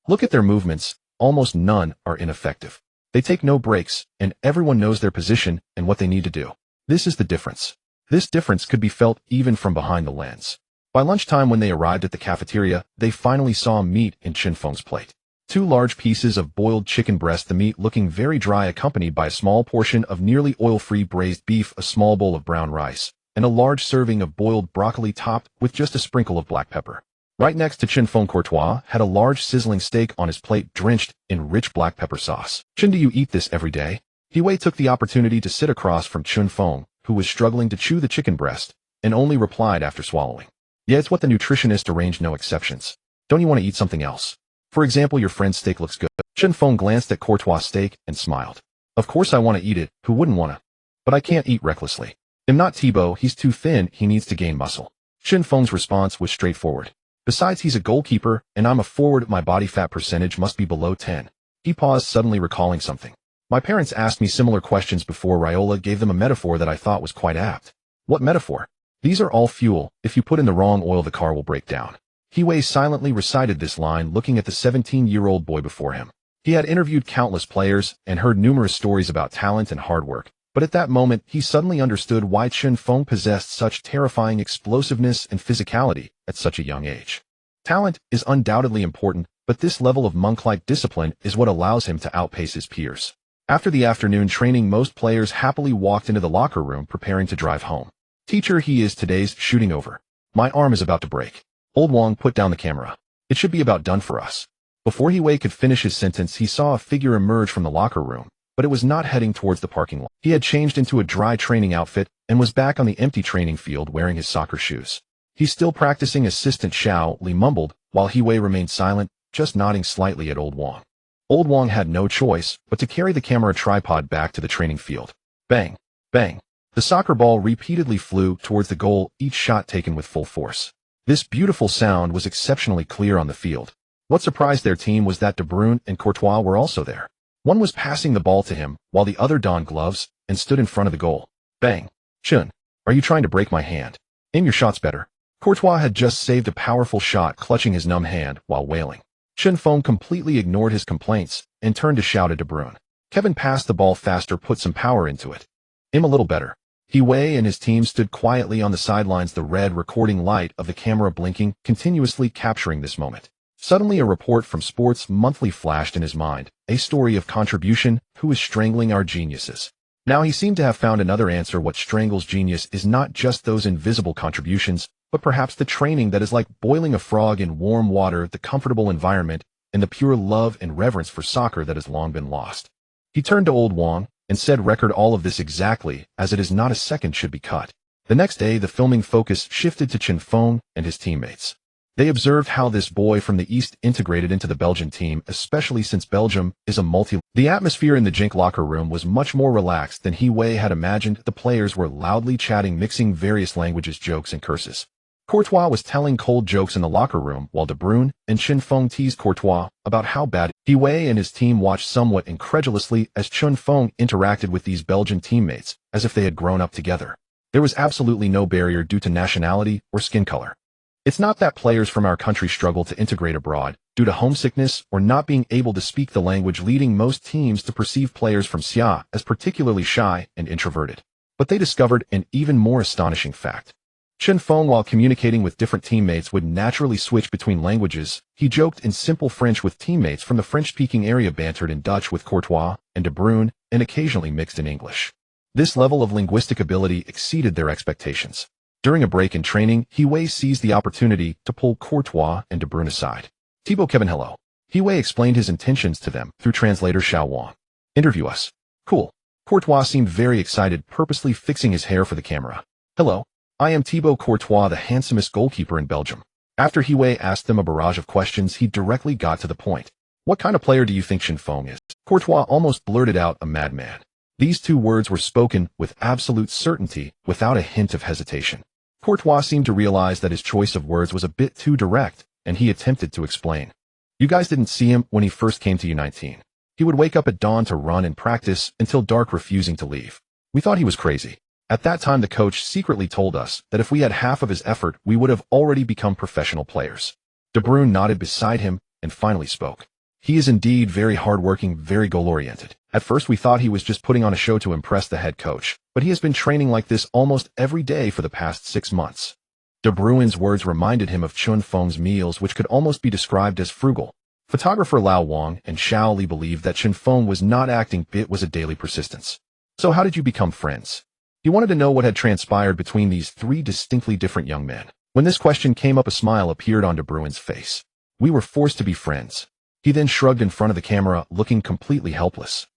Look at their movements. Almost none are ineffective. They take no breaks, and everyone knows their position and what they need to do. This is the difference. This difference could be felt even from behind the lens. By lunchtime, when they arrived at the cafeteria, they finally saw meat in Chen Feng's plate. 2 large pieces of boiled chicken breast, the meat looking very dry, accompanied by a small portion of nearly oil-free braised beef, a small bowl of brown rice, and a large serving of boiled broccoli topped with just a sprinkle of black pepper. Right next to Chen Feng, Courtois had a large sizzling steak on his plate, drenched in rich black pepper sauce. Chen, do you eat this every day? Hiwei took the opportunity to sit across from Chen Feng, who was struggling to chew the chicken breast, and only replied after swallowing. Yeah, it's what the nutritionist arranged, no exceptions. Don't you want to eat something else? For example, your friend's steak looks good. Chen Feng glanced at Courtois' steak and smiled. Of course I want to eat it, who wouldn't want to? But I can't eat recklessly. "I'm not Thibaut, he's too thin, he needs to gain muscle." Chen Feng's response was straightforward. "Besides, he's a goalkeeper, and I'm a forward, my body fat percentage must be below 10. He paused, suddenly recalling something. "My parents asked me similar questions before. Raiola gave them a metaphor that I thought was quite apt." "What metaphor?" "These are all fuel. If you put in the wrong oil, the car will break down." Wei silently recited this line, looking at the 17-year-old boy before him. He had interviewed countless players and heard numerous stories about talent and hard work, but at that moment he suddenly understood why Chen Feng possessed such terrifying explosiveness and physicality at such a young age. Talent is undoubtedly important, but this level of monk-like discipline is what allows him to outpace his peers. After the afternoon training, most players happily walked into the locker room preparing to drive home. "Teacher, he is today's shooting over. My arm is about to break." Old Wang put down the camera. "It should be about done for us." Before Wei could finish his sentence, he saw a figure emerge from the locker room, but it was not heading towards the parking lot. He had changed into a dry training outfit and was back on the empty training field wearing his soccer shoes. "He's still practicing," Assistant Xiao Li mumbled, while Wei remained silent, just nodding slightly at Old Wang. Old Wang had no choice but to carry the camera tripod back to the training field. Bang! Bang! The soccer ball repeatedly flew towards the goal, each shot taken with full force. This beautiful sound was exceptionally clear on the field. What surprised their team was that De Bruyne and Courtois were also there. One was passing the ball to him, while the other donned gloves and stood in front of the goal. Bang! "Chen, are you trying to break my hand? Aim your shots better." Courtois had just saved a powerful shot, clutching his numb hand while wailing. Chen Feng completely ignored his complaints and turned to shout at De Bruyne. "Kevin, pass the ball faster, put some power into it. Aim a little better." Wei and his team stood quietly on the sidelines, the red recording light of the camera blinking, continuously capturing this moment. Suddenly a report from Sports Monthly flashed in his mind, a story of contribution, who is strangling our geniuses. Now he seemed to have found another answer. What strangles genius is not just those invisible contributions, but perhaps the training that is like boiling a frog in warm water, the comfortable environment, and the pure love and reverence for soccer that has long been lost. He turned to Old Wang and said, "Record all of this exactly, as it is not a second should be cut." The next day, the filming focus shifted to Chen Feng and his teammates. They observed how this boy from the East integrated into the Belgian team, especially since Belgium is a The atmosphere in the Genk locker room was much more relaxed than Wei had imagined. The players were loudly chatting, mixing various languages, jokes, and curses. Courtois was telling cold jokes in the locker room, while De Bruyne and Chen Feng teased Courtois about how bad Wei and his team watched somewhat incredulously as Chen Feng interacted with these Belgian teammates, as if they had grown up together. There was absolutely no barrier due to nationality or skin color. It's not that players from our country struggle to integrate abroad, due to homesickness or not being able to speak the language, leading most teams to perceive players from Xia as particularly shy and introverted. But they discovered an even more astonishing fact. Chen Feng, while communicating with different teammates, would naturally switch between languages. He joked in simple French with teammates from the French-speaking area, bantered in Dutch with Courtois and De Bruyne, and occasionally mixed in English. This level of linguistic ability exceeded their expectations. During a break in training, Wei seized the opportunity to pull Courtois and De Bruyne aside. "Thibaut, Kevin, hello." Wei explained his intentions to them through translator Xiao Wang. "Interview us." "Cool." Courtois seemed very excited, purposely fixing his hair for the camera. "Hello. I am Thibaut Courtois, the handsomest goalkeeper in Belgium." After Wei asked them a barrage of questions, he directly got to the point. "What kind of player do you think Chen Feng is?" Courtois almost blurted out, "A madman." These two words were spoken with absolute certainty, without a hint of hesitation. Courtois seemed to realize that his choice of words was a bit too direct, and he attempted to explain. "You guys didn't see him when he first came to U19. He would wake up at dawn to run and practice until dark, refusing to leave. We thought he was crazy. At that time, the coach secretly told us that if we had half of his effort, we would have already become professional players." De Bruyne nodded beside him and finally spoke. "He is indeed very hardworking, very goal-oriented. At first we thought he was just putting on a show to impress the head coach, but he has been training like this almost every day for the past 6 months." De Bruyne's words reminded him of Chen Feng's meals, which could almost be described as frugal. Photographer Lao Wang and Xiao Li believed that Chen Feng was not acting, it was a daily persistence. "So how did you become friends?" He wanted to know what had transpired between these three distinctly different young men. When this question came up, a smile appeared on De Bruyne's face. "We were forced to be friends." He then shrugged in front of the camera, looking completely helpless.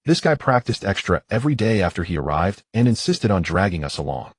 "This guy practiced extra every day after he arrived and insisted on dragging us along."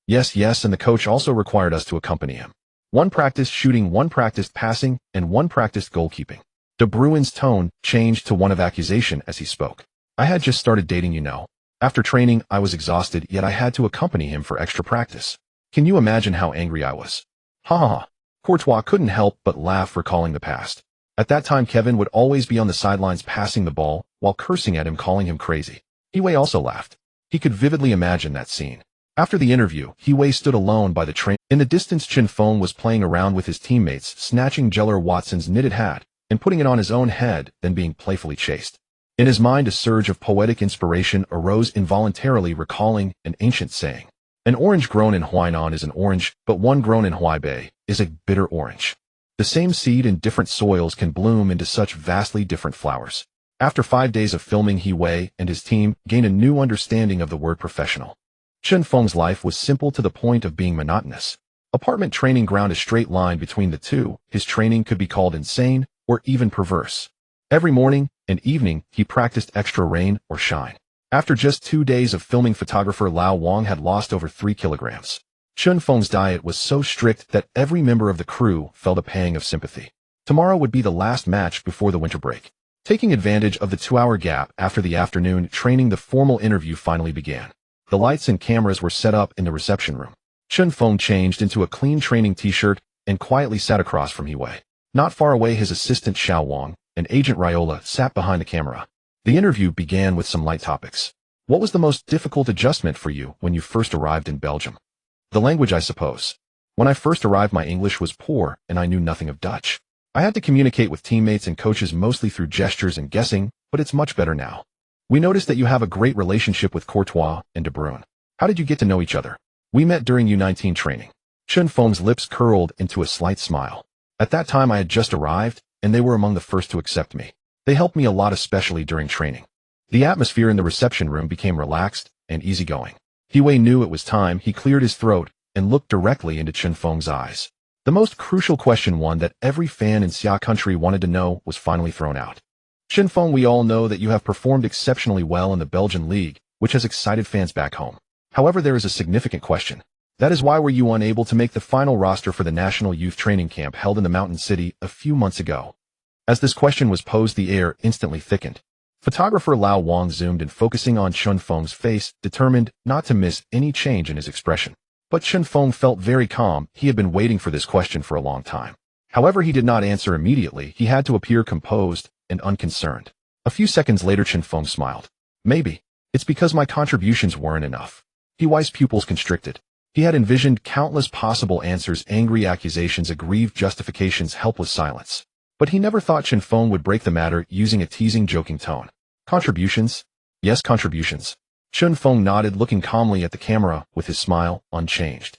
Yes, and the coach also required us to accompany him. One practiced shooting, one practiced passing, and one practiced goalkeeping. De Bruyne's tone changed to one of accusation as he spoke. "I had just started dating, you know. After training, I was exhausted, yet I had to accompany him for extra practice. Can you imagine how angry I was? Ha ha ha. Courtois couldn't help but laugh, recalling the past. At that time, Kevin would always be on the sidelines passing the ball, while cursing at him, calling him crazy. Thibaut also laughed. He could vividly imagine that scene. After the interview, Thibaut stood alone by the train. In the distance, Chen Feng was playing around with his teammates, snatching Jeller Watson's knitted hat and putting it on his own head, then being playfully chased. In his mind, a surge of poetic inspiration arose, involuntarily recalling an ancient saying. An orange grown in Huainan is an orange, but one grown in Huaibei is a bitter orange. The same seed in different soils can bloom into such vastly different flowers. After 5 days of filming, Thibaut and his team gained a new understanding of the word professional. Chen Feng's life was simple to the point of being monotonous. Apartment training ground a straight line between the two. His training could be called insane or even perverse. Every morning and evening, he practiced extra rain or shine. After just 2 days of filming, photographer Lao Wang had lost over 3 kilograms. Chen Feng's diet was so strict that every member of the crew felt a pang of sympathy. Tomorrow would be the last match before the winter break. Taking advantage of the 2-hour gap after the afternoon training, the formal interview finally began. The lights and cameras were set up in the reception room. Chen Feng changed into a clean training t-shirt and quietly sat across from Thibaut. Not far away, his assistant Xiao Wang and agent Riola sat behind the camera. The interview began with some light topics. What was the most difficult adjustment for you when you first arrived in Belgium? The language, I suppose. When I first arrived, my English was poor and I knew nothing of Dutch. I had to communicate with teammates and coaches mostly through gestures and guessing, but it's much better now. We noticed that you have a great relationship with Courtois and De Bruyne. How did you get to know each other? We met during U19 training. Chen Feng's lips curled into a slight smile. At that time, I had just arrived, and they were among the first to accept me. They helped me a lot, especially during training. The atmosphere in the reception room became relaxed and easygoing. Thibaut knew it was time. He cleared his throat and looked directly into Chen Feng's eyes. The most crucial question, one that every fan in Xia country wanted to know, was finally thrown out. Chen Feng, we all know that you have performed exceptionally well in the Belgian league, which has excited fans back home. However, there is a significant question. That is, why were you unable to make the final roster for the national youth training camp held in the mountain city a few months ago? As this question was posed, the air instantly thickened. Photographer Lao Wang zoomed in, focusing on Chen Feng's face, determined not to miss any change in his expression. But Chen Feng felt very calm. He had been waiting for this question for a long time. However, he did not answer immediately. He had to appear composed and unconcerned. A few seconds later, Chen Feng smiled. Maybe. It's because my contributions weren't enough. Thibaut's pupils constricted. He had envisioned countless possible answers: angry accusations, aggrieved justifications, helpless silence. But he never thought Chen Feng would break the matter using a teasing, joking tone. Contributions? Yes, contributions. Chen Feng nodded, looking calmly at the camera with his smile unchanged.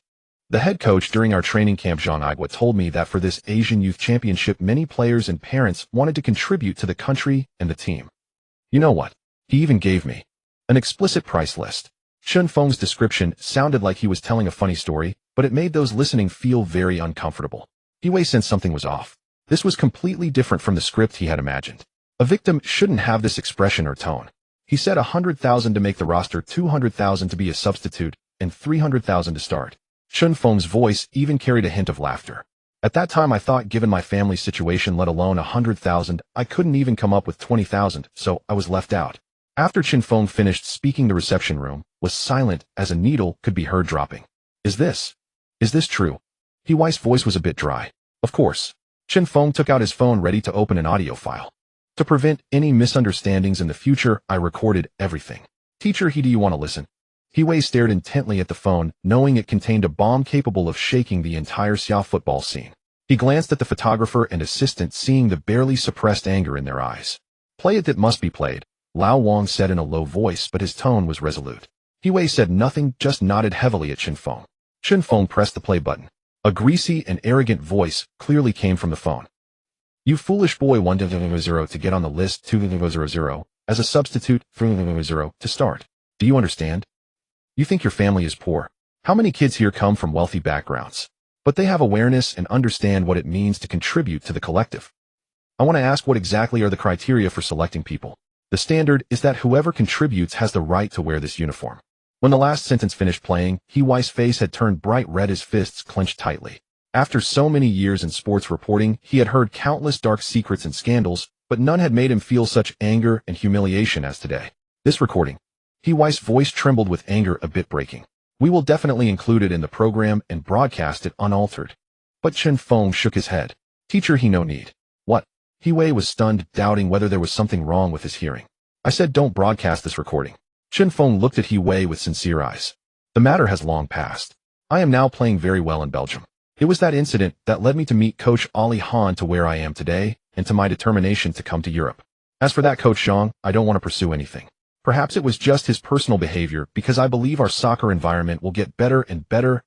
The head coach during our training camp, Zhang Igua, told me that for this Asian Youth Championship, many players and parents wanted to contribute to the country and the team. You know what? He even gave me an explicit price list. Chen Feng's description sounded like he was telling a funny story, but it made those listening feel very uncomfortable. Thibaut sensed something was off. This was completely different from the script he had imagined. A victim shouldn't have this expression or tone. He said 100,000 to make the roster, 200,000 to be a substitute, and 300,000 to start. Chen Feng's voice even carried a hint of laughter. At that time, I thought, given my family's situation, let alone 100,000, I couldn't even come up with 20,000, so I was left out. After Chen Feng finished speaking, the reception room was silent as a needle could be heard dropping. Is this true? Thibaut's voice was a bit dry. Of course. Chen Feng took out his phone, ready to open an audio file. To prevent any misunderstandings in the future, I recorded everything. Teacher, do you want to listen? Thibaut stared intently at the phone, knowing it contained a bomb capable of shaking the entire Xia football scene. He glanced at the photographer and assistant, seeing the barely suppressed anger in their eyes. Play it, that must be played, Lao Wang said in a low voice, but his tone was resolute. Thibaut said nothing, just nodded heavily at Chen Feng. Chen Feng pressed the play button. A greasy and arrogant voice clearly came from the phone. You foolish boy, 100 to get on the list, 200 as a substitute, 300 to start. Do you understand? You think your family is poor. How many kids here come from wealthy backgrounds? But they have awareness and understand what it means to contribute to the collective. I want to ask, what exactly are the criteria for selecting people? The standard is that whoever contributes has the right to wear this uniform. When the last sentence finished playing, Thibaut's face had turned bright red, his fists clenched tightly. After so many years in sports reporting, he had heard countless dark secrets and scandals, but none had made him feel such anger and humiliation as today. This recording. Weiss' voice trembled with anger, a bit breaking. We will definitely include it in the program and broadcast it unaltered. But Chen Feng shook his head. Teacher, he no need. What? Wei was stunned, doubting whether there was something wrong with his hearing. I said don't broadcast this recording. Chen Feng looked at Wei with sincere eyes. The matter has long passed. I am now playing very well in Belgium. It was that incident that led me to meet Coach Ali Han to where I am today, and to my determination to come to Europe. As for that Coach Zhang, I don't want to pursue anything. Perhaps it was just his personal behavior, because I believe our soccer environment will get better,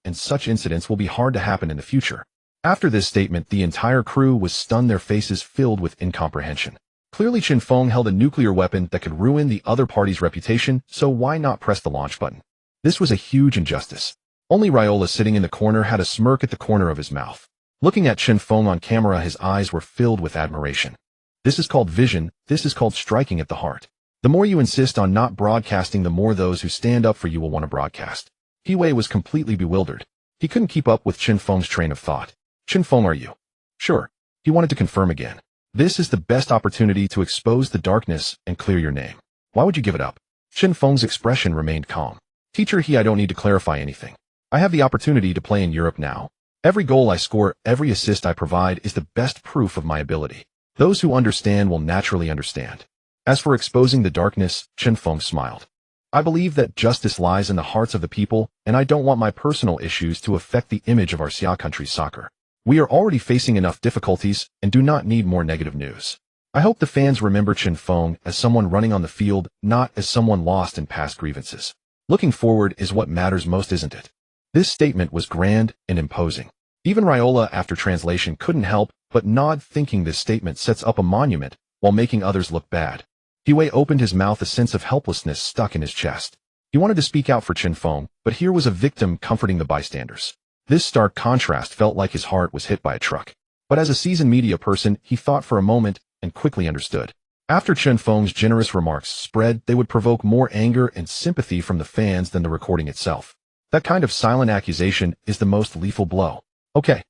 and such incidents will be hard to happen in the future. After this statement, the entire crew was stunned, their faces filled with incomprehension. Clearly Chen Feng held a nuclear weapon that could ruin the other party's reputation, so why not press the launch button? This was a huge injustice. Only Raiola, sitting in the corner, had a smirk at the corner of his mouth. Looking at Chen Feng on camera, his eyes were filled with admiration. This is called vision, this is called striking at the heart. The more you insist on not broadcasting, the more those who stand up for you will want to broadcast. Wei was completely bewildered. He couldn't keep up with Chen Feng's train of thought. Chen Feng, are you sure? He wanted to confirm again. This is the best opportunity to expose the darkness and clear your name. Why would you give it up? Chen Feng's expression remained calm. Teacher, I don't need to clarify anything. I have the opportunity to play in Europe now. Every goal I score, every assist I provide is the best proof of my ability. Those who understand will naturally understand. As for exposing the darkness, Chen Feng smiled. I believe that justice lies in the hearts of the people, and I don't want my personal issues to affect the image of our Xia country's soccer. We are already facing enough difficulties, and do not need more negative news. I hope the fans remember Chen Feng as someone running on the field, not as someone lost in past grievances. Looking forward is what matters most, isn't it? This statement was grand and imposing. Even Raiola, after translation, couldn't help but nod, thinking this statement sets up a monument while making others look bad. Wei opened his mouth, a sense of helplessness stuck in his chest. He wanted to speak out for Chen Feng, but here was a victim comforting the bystanders. This stark contrast felt like his heart was hit by a truck. But as a seasoned media person, he thought for a moment and quickly understood. After Chen Feng's generous remarks spread, they would provoke more anger and sympathy from the fans than the recording itself. That kind of silent accusation is the most lethal blow. Okay.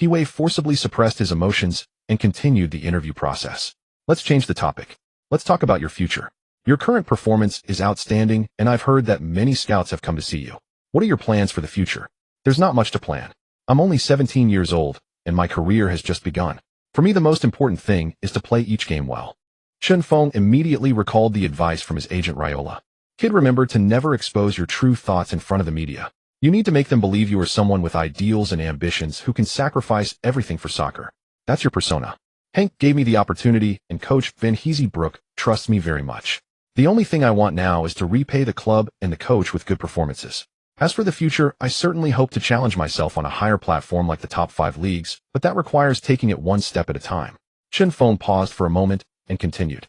Wei forcibly suppressed his emotions and continued the interview process. Let's change the topic. Let's talk about your future. Your current performance is outstanding, and I've heard that many scouts have come to see you. What are your plans for the future? There's not much to plan. I'm only 17 years old, and my career has just begun. For me, the most important thing is to play each game well. Chen Feng immediately recalled the advice from his agent Raiola. Kid, remember to never expose your true thoughts in front of the media. You need to make them believe you are someone with ideals and ambitions who can sacrifice everything for soccer. That's your persona. Henk gave me the opportunity, and Coach Van Heesebroek trusts me very much. The only thing I want now is to repay the club and the coach with good performances. As for the future, I certainly hope to challenge myself on a higher platform like the top 5 leagues, but that requires taking it one step at a time. Chen Feng paused for a moment and continued.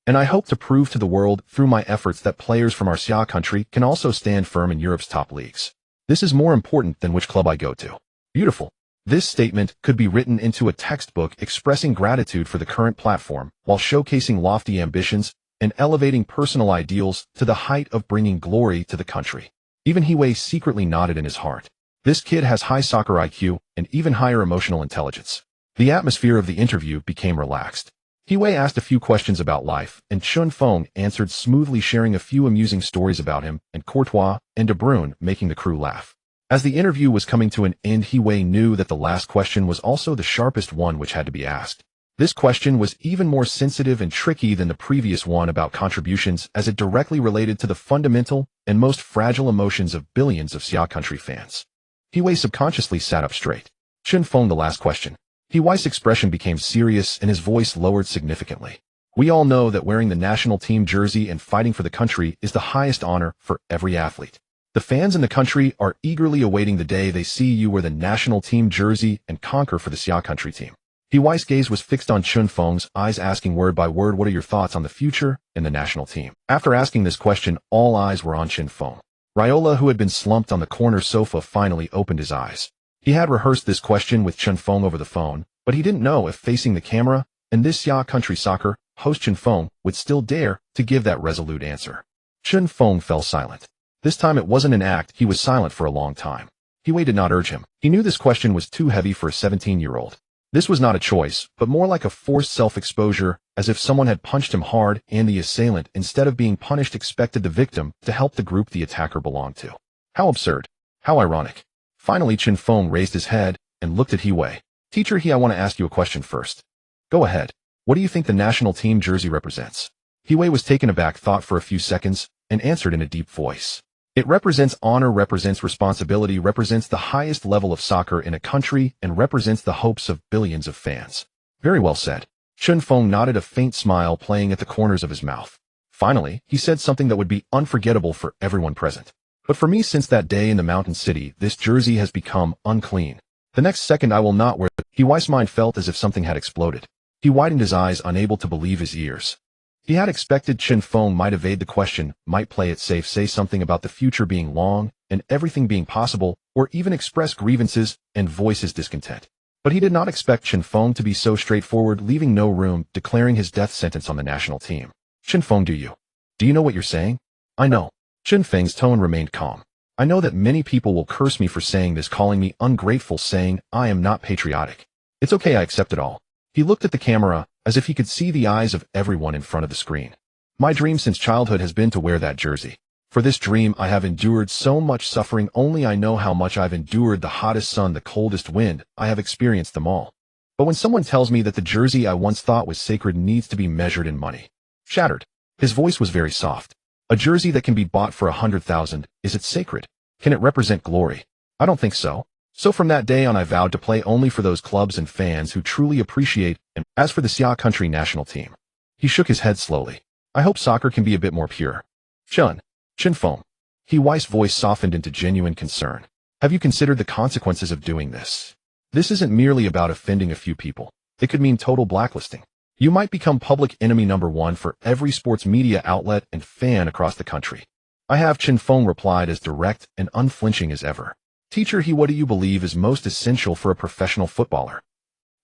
And I hope to prove to the world through my efforts that players from our Xia country can also stand firm in Europe's top leagues. This is more important than which club I go to. Beautiful. This statement could be written into a textbook expressing gratitude for the current platform while showcasing lofty ambitions and elevating personal ideals to the height of bringing glory to the country. Even Wei secretly nodded in his heart. This kid has high soccer IQ and even higher emotional intelligence. The atmosphere of the interview became relaxed. Wei asked a few questions about life, and Chen Feng answered smoothly, sharing a few amusing stories about him and Courtois and De Bruyne, making the crew laugh. As the interview was coming to an end, Wei knew that the last question was also the sharpest one which had to be asked. This question was even more sensitive and tricky than the previous one about contributions, as it directly related to the fundamental and most fragile emotions of billions of Xia country fans. Wei subconsciously sat up straight. Chen Feng, the last question. Wei's expression became serious and his voice lowered significantly. We all know that wearing the national team jersey and fighting for the country is the highest honor for every athlete. The fans in the country are eagerly awaiting the day they see you wear the national team jersey and conquer for the Xia country team. Wei's gaze was fixed on Chen Feng's eyes, asking word by word, what are your thoughts on the future and the national team? After asking this question, all eyes were on Chen Feng. Raiola, who had been slumped on the corner sofa, finally opened his eyes. He had rehearsed this question with Chen Feng over the phone, but he didn't know if facing the camera and this Xia country soccer host Chen Feng would still dare to give that resolute answer. Chen Feng fell silent. This time it wasn't an act, he was silent for a long time. Wei did not urge him. He knew this question was too heavy for a 17-year-old. This was not a choice, but more like a forced self-exposure, as if someone had punched him hard and the assailant, instead of being punished, expected the victim to help the group the attacker belonged to. How absurd. How ironic. Finally, Chen Feng raised his head and looked at He Wei. Teacher He, I want to ask you a question first. Go ahead. What do you think the national team jersey represents? He Wei was taken aback, thought for a few seconds, and answered in a deep voice. It represents honor, represents responsibility, represents the highest level of soccer in a country, and represents the hopes of billions of fans. Very well said. Chen Feng nodded, a faint smile playing at the corners of his mouth. Finally, he said something that would be unforgettable for everyone present. But for me, since that day in the mountain city, this jersey has become unclean. The next second I will not wear it. He Wei's mind felt as if something had exploded. He widened his eyes, unable to believe his ears. He had expected Chen Feng might evade the question, might play it safe, say something about the future being long and everything being possible, or even express grievances and voice his discontent. But he did not expect Chen Feng to be so straightforward, leaving no room, declaring his death sentence on the national team. Chen Feng, do you know what you're saying? I know. Chen Feng's tone remained calm. I know that many people will curse me for saying this, calling me ungrateful, saying I am not patriotic. It's okay, I accept it all. He looked at the camera, as if he could see the eyes of everyone in front of the screen. My dream since childhood has been to wear that jersey. For this dream I have endured so much suffering, only I know how much I've endured, the hottest sun, the coldest wind, I have experienced them all. But when someone tells me that the jersey I once thought was sacred needs to be measured in money. Shattered. His voice was very soft. A jersey that can be bought for 100,000, is it sacred? Can it represent glory? I don't think so. So from that day on I vowed to play only for those clubs and fans who truly appreciate, and as for the Xia country national team. He shook his head slowly. I hope soccer can be a bit more pure. Chen Feng. He Wei's voice softened into genuine concern. Have you considered the consequences of doing this? This isn't merely about offending a few people. It could mean total blacklisting. You might become public enemy number one for every sports media outlet and fan across the country. I have, Chen Feng replied, as direct and unflinching as ever. Teacher He, what do you believe is most essential for a professional footballer?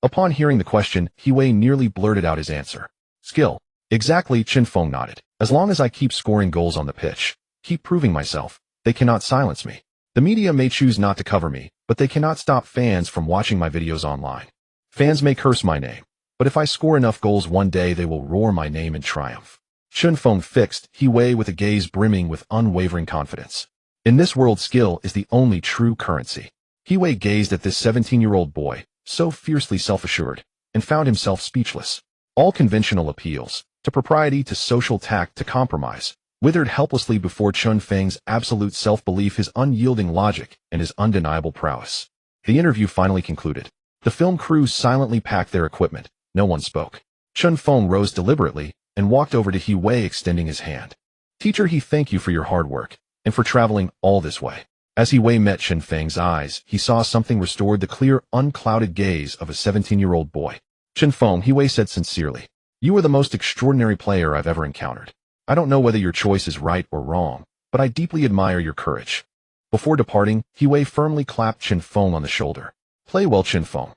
Upon hearing the question, He Wei nearly blurted out his answer. Skill. Exactly, Chen Feng nodded. As long as I keep scoring goals on the pitch, keep proving myself, they cannot silence me. The media may choose not to cover me, but they cannot stop fans from watching my videos online. Fans may curse my name, but if I score enough goals one day they will roar my name in triumph. Chen Feng fixed He Wei with a gaze brimming with unwavering confidence. In this world, skill is the only true currency. He Wei gazed at this 17-year-old boy, so fiercely self-assured, and found himself speechless. All conventional appeals, to propriety, to social tact, to compromise, withered helplessly before Chen Feng's absolute self-belief, his unyielding logic, and his undeniable prowess. The interview finally concluded. The film crew silently packed their equipment. No one spoke. Chen Feng rose deliberately and walked over to He Wei, extending his hand. Teacher He, thank you for your hard work, and for traveling all this way. As He Wei met Chen Feng's eyes, he saw something restored, the clear, unclouded gaze of a 17-year-old boy. Chen Feng, He Wei said sincerely, you are the most extraordinary player I've ever encountered. I don't know whether your choice is right or wrong, but I deeply admire your courage. Before departing, He Wei firmly clapped Chen Feng on the shoulder. Play well, Chen Feng.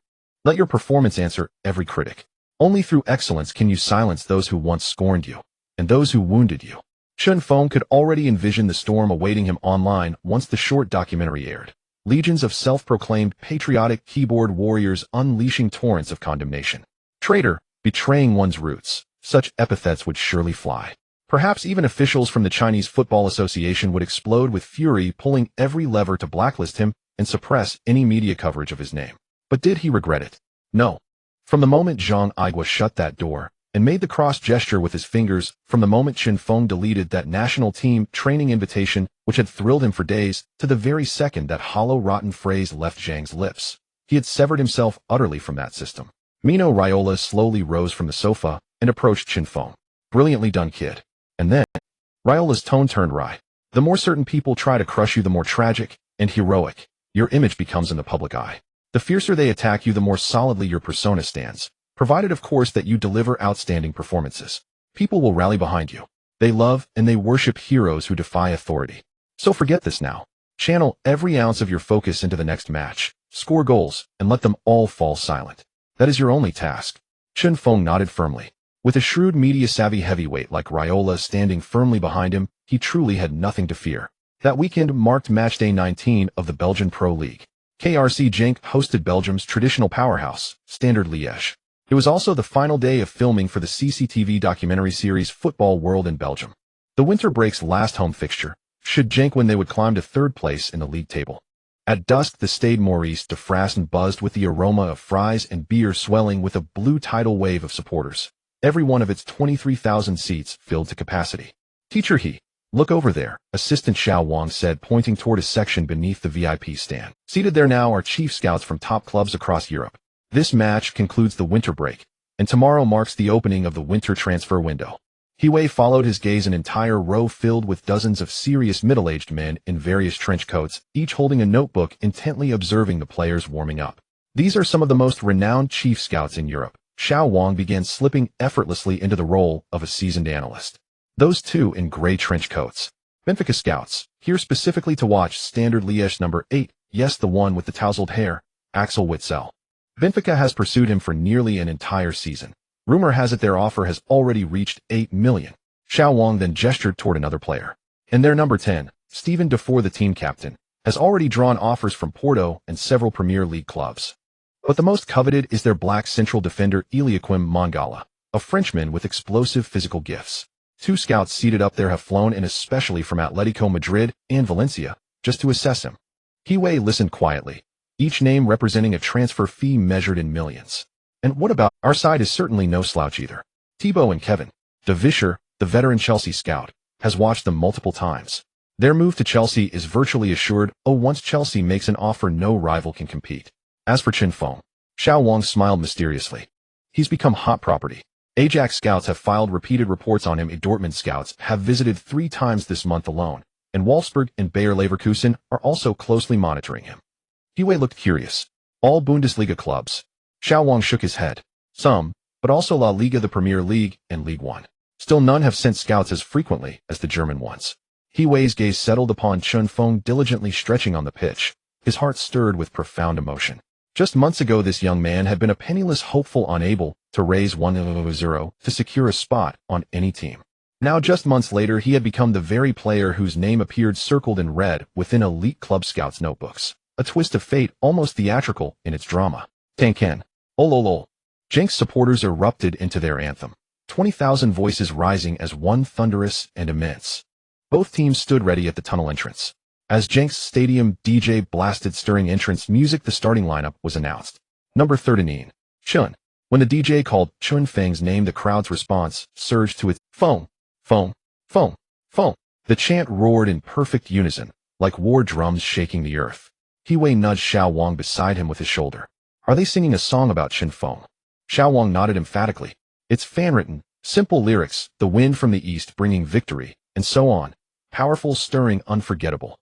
Let your performance answer every critic. Only through excellence can you silence those who once scorned you, and those who wounded you. Chen Feng could already envision the storm awaiting him online once the short documentary aired. Legions of self-proclaimed patriotic keyboard warriors unleashing torrents of condemnation. Traitor, betraying one's roots. Such epithets would surely fly. Perhaps even officials from the Chinese Football Association would explode with fury, pulling every lever to blacklist him and suppress any media coverage of his name. But did he regret it? No. From the moment Zhang Aigua shut that door and made the cross gesture with his fingers, from the moment Chen Feng deleted that national team training invitation which had thrilled him for days, to the very second that hollow, rotten phrase left Zhang's lips, he had severed himself utterly from that system. Mino Raiola slowly rose from the sofa and approached Chen Feng. Brilliantly done, kid. And then, Raiola's tone turned wry. The more certain people try to crush you, the more tragic and heroic your image becomes in the public eye. The fiercer they attack you, the more solidly your persona stands, provided of course that you deliver outstanding performances. People will rally behind you. They love and they worship heroes who defy authority. So forget this now. Channel every ounce of your focus into the next match, score goals, and let them all fall silent. That is your only task. Chen Feng nodded firmly. With a shrewd media-savvy heavyweight like Raiola standing firmly behind him, he truly had nothing to fear. That weekend marked matchday 19 of the Belgian Pro League. KRC Genk hosted Belgium's traditional powerhouse, Standard Liège. It was also the final day of filming for the CCTV documentary series Football World in Belgium. The winter break's last home fixture. Should Genk win, they would climb to third place in the league table. At dusk, the Stade Maurice de Frassen buzzed with the aroma of fries and beer, swelling with a blue tidal wave of supporters. Every one of its 23,000 seats filled to capacity. Teacher He, look over there, Assistant Xiao Wang said, pointing toward a section beneath the VIP stand. Seated there now are chief scouts from top clubs across Europe. This match concludes the winter break, and tomorrow marks the opening of the winter transfer window. He followed his gaze an entire row filled with dozens of serious middle-aged men in various trench coats, each holding a notebook, intently observing the players warming up. These are some of the most renowned chief scouts in Europe. Xiao Wang began slipping effortlessly into the role of a seasoned analyst. Those two in gray trench coats. Benfica scouts, here specifically to watch Standard Liège number 8, yes, the one with the tousled hair, Axel Witsel. Benfica has pursued him for nearly an entire season. Rumor has it their offer has already reached 8 million. Xiao Wang then gestured toward another player. And their number 10, Steven Defour, the team captain, has already drawn offers from Porto and several Premier League clubs. But the most coveted is their black central defender Eliaquim Mangala, a Frenchman with explosive physical gifts. Two scouts seated up there have flown in especially from Atletico Madrid and Valencia, just to assess him. He listened quietly, each name representing a transfer fee measured in millions. And what about our side is certainly no slouch either. Thibaut and Kevin De Bruyne, the veteran Chelsea scout, has watched them multiple times. Their move to Chelsea is virtually assured. Once Chelsea makes an offer, no rival can compete. As for Chen Feng, Xiao Wang smiled mysteriously. He's become hot property. Ajax scouts have filed repeated reports on him. Dortmund scouts have visited 3 times this month alone, and Wolfsburg and Bayer Leverkusen are also closely monitoring him. He looked curious. All Bundesliga clubs. Xiao Wang shook his head. Some, but also La Liga, the Premier League, and Ligue 1. Still, none have sent scouts as frequently as the German ones. Wei's gaze settled upon Chen Feng, diligently stretching on the pitch, his heart stirred with profound emotion. Just months ago, this young man had been a penniless hopeful, unable to raise 1-0 to secure a spot on any team. Now, just months later, he had become the very player whose name appeared circled in red within elite club scouts' notebooks. A twist of fate, almost theatrical in its drama. Tanken. Ololol. Genk's supporters erupted into their anthem. 20,000 voices rising as one, thunderous and immense. Both teams stood ready at the tunnel entrance. As Genk's stadium DJ blasted stirring entrance music, the starting lineup was announced. Number 39, Chen. When the DJ called Chen Feng's name, the crowd's response surged to its phone, phone, phone, phone. The chant roared in perfect unison, like war drums shaking the earth. Wei nudged Xiao Wang beside him with his shoulder. Are they singing a song about Chen Feng? Xiao Wang nodded emphatically. It's fan-written, simple lyrics, the wind from the east bringing victory, and so on. Powerful, stirring, unforgettable.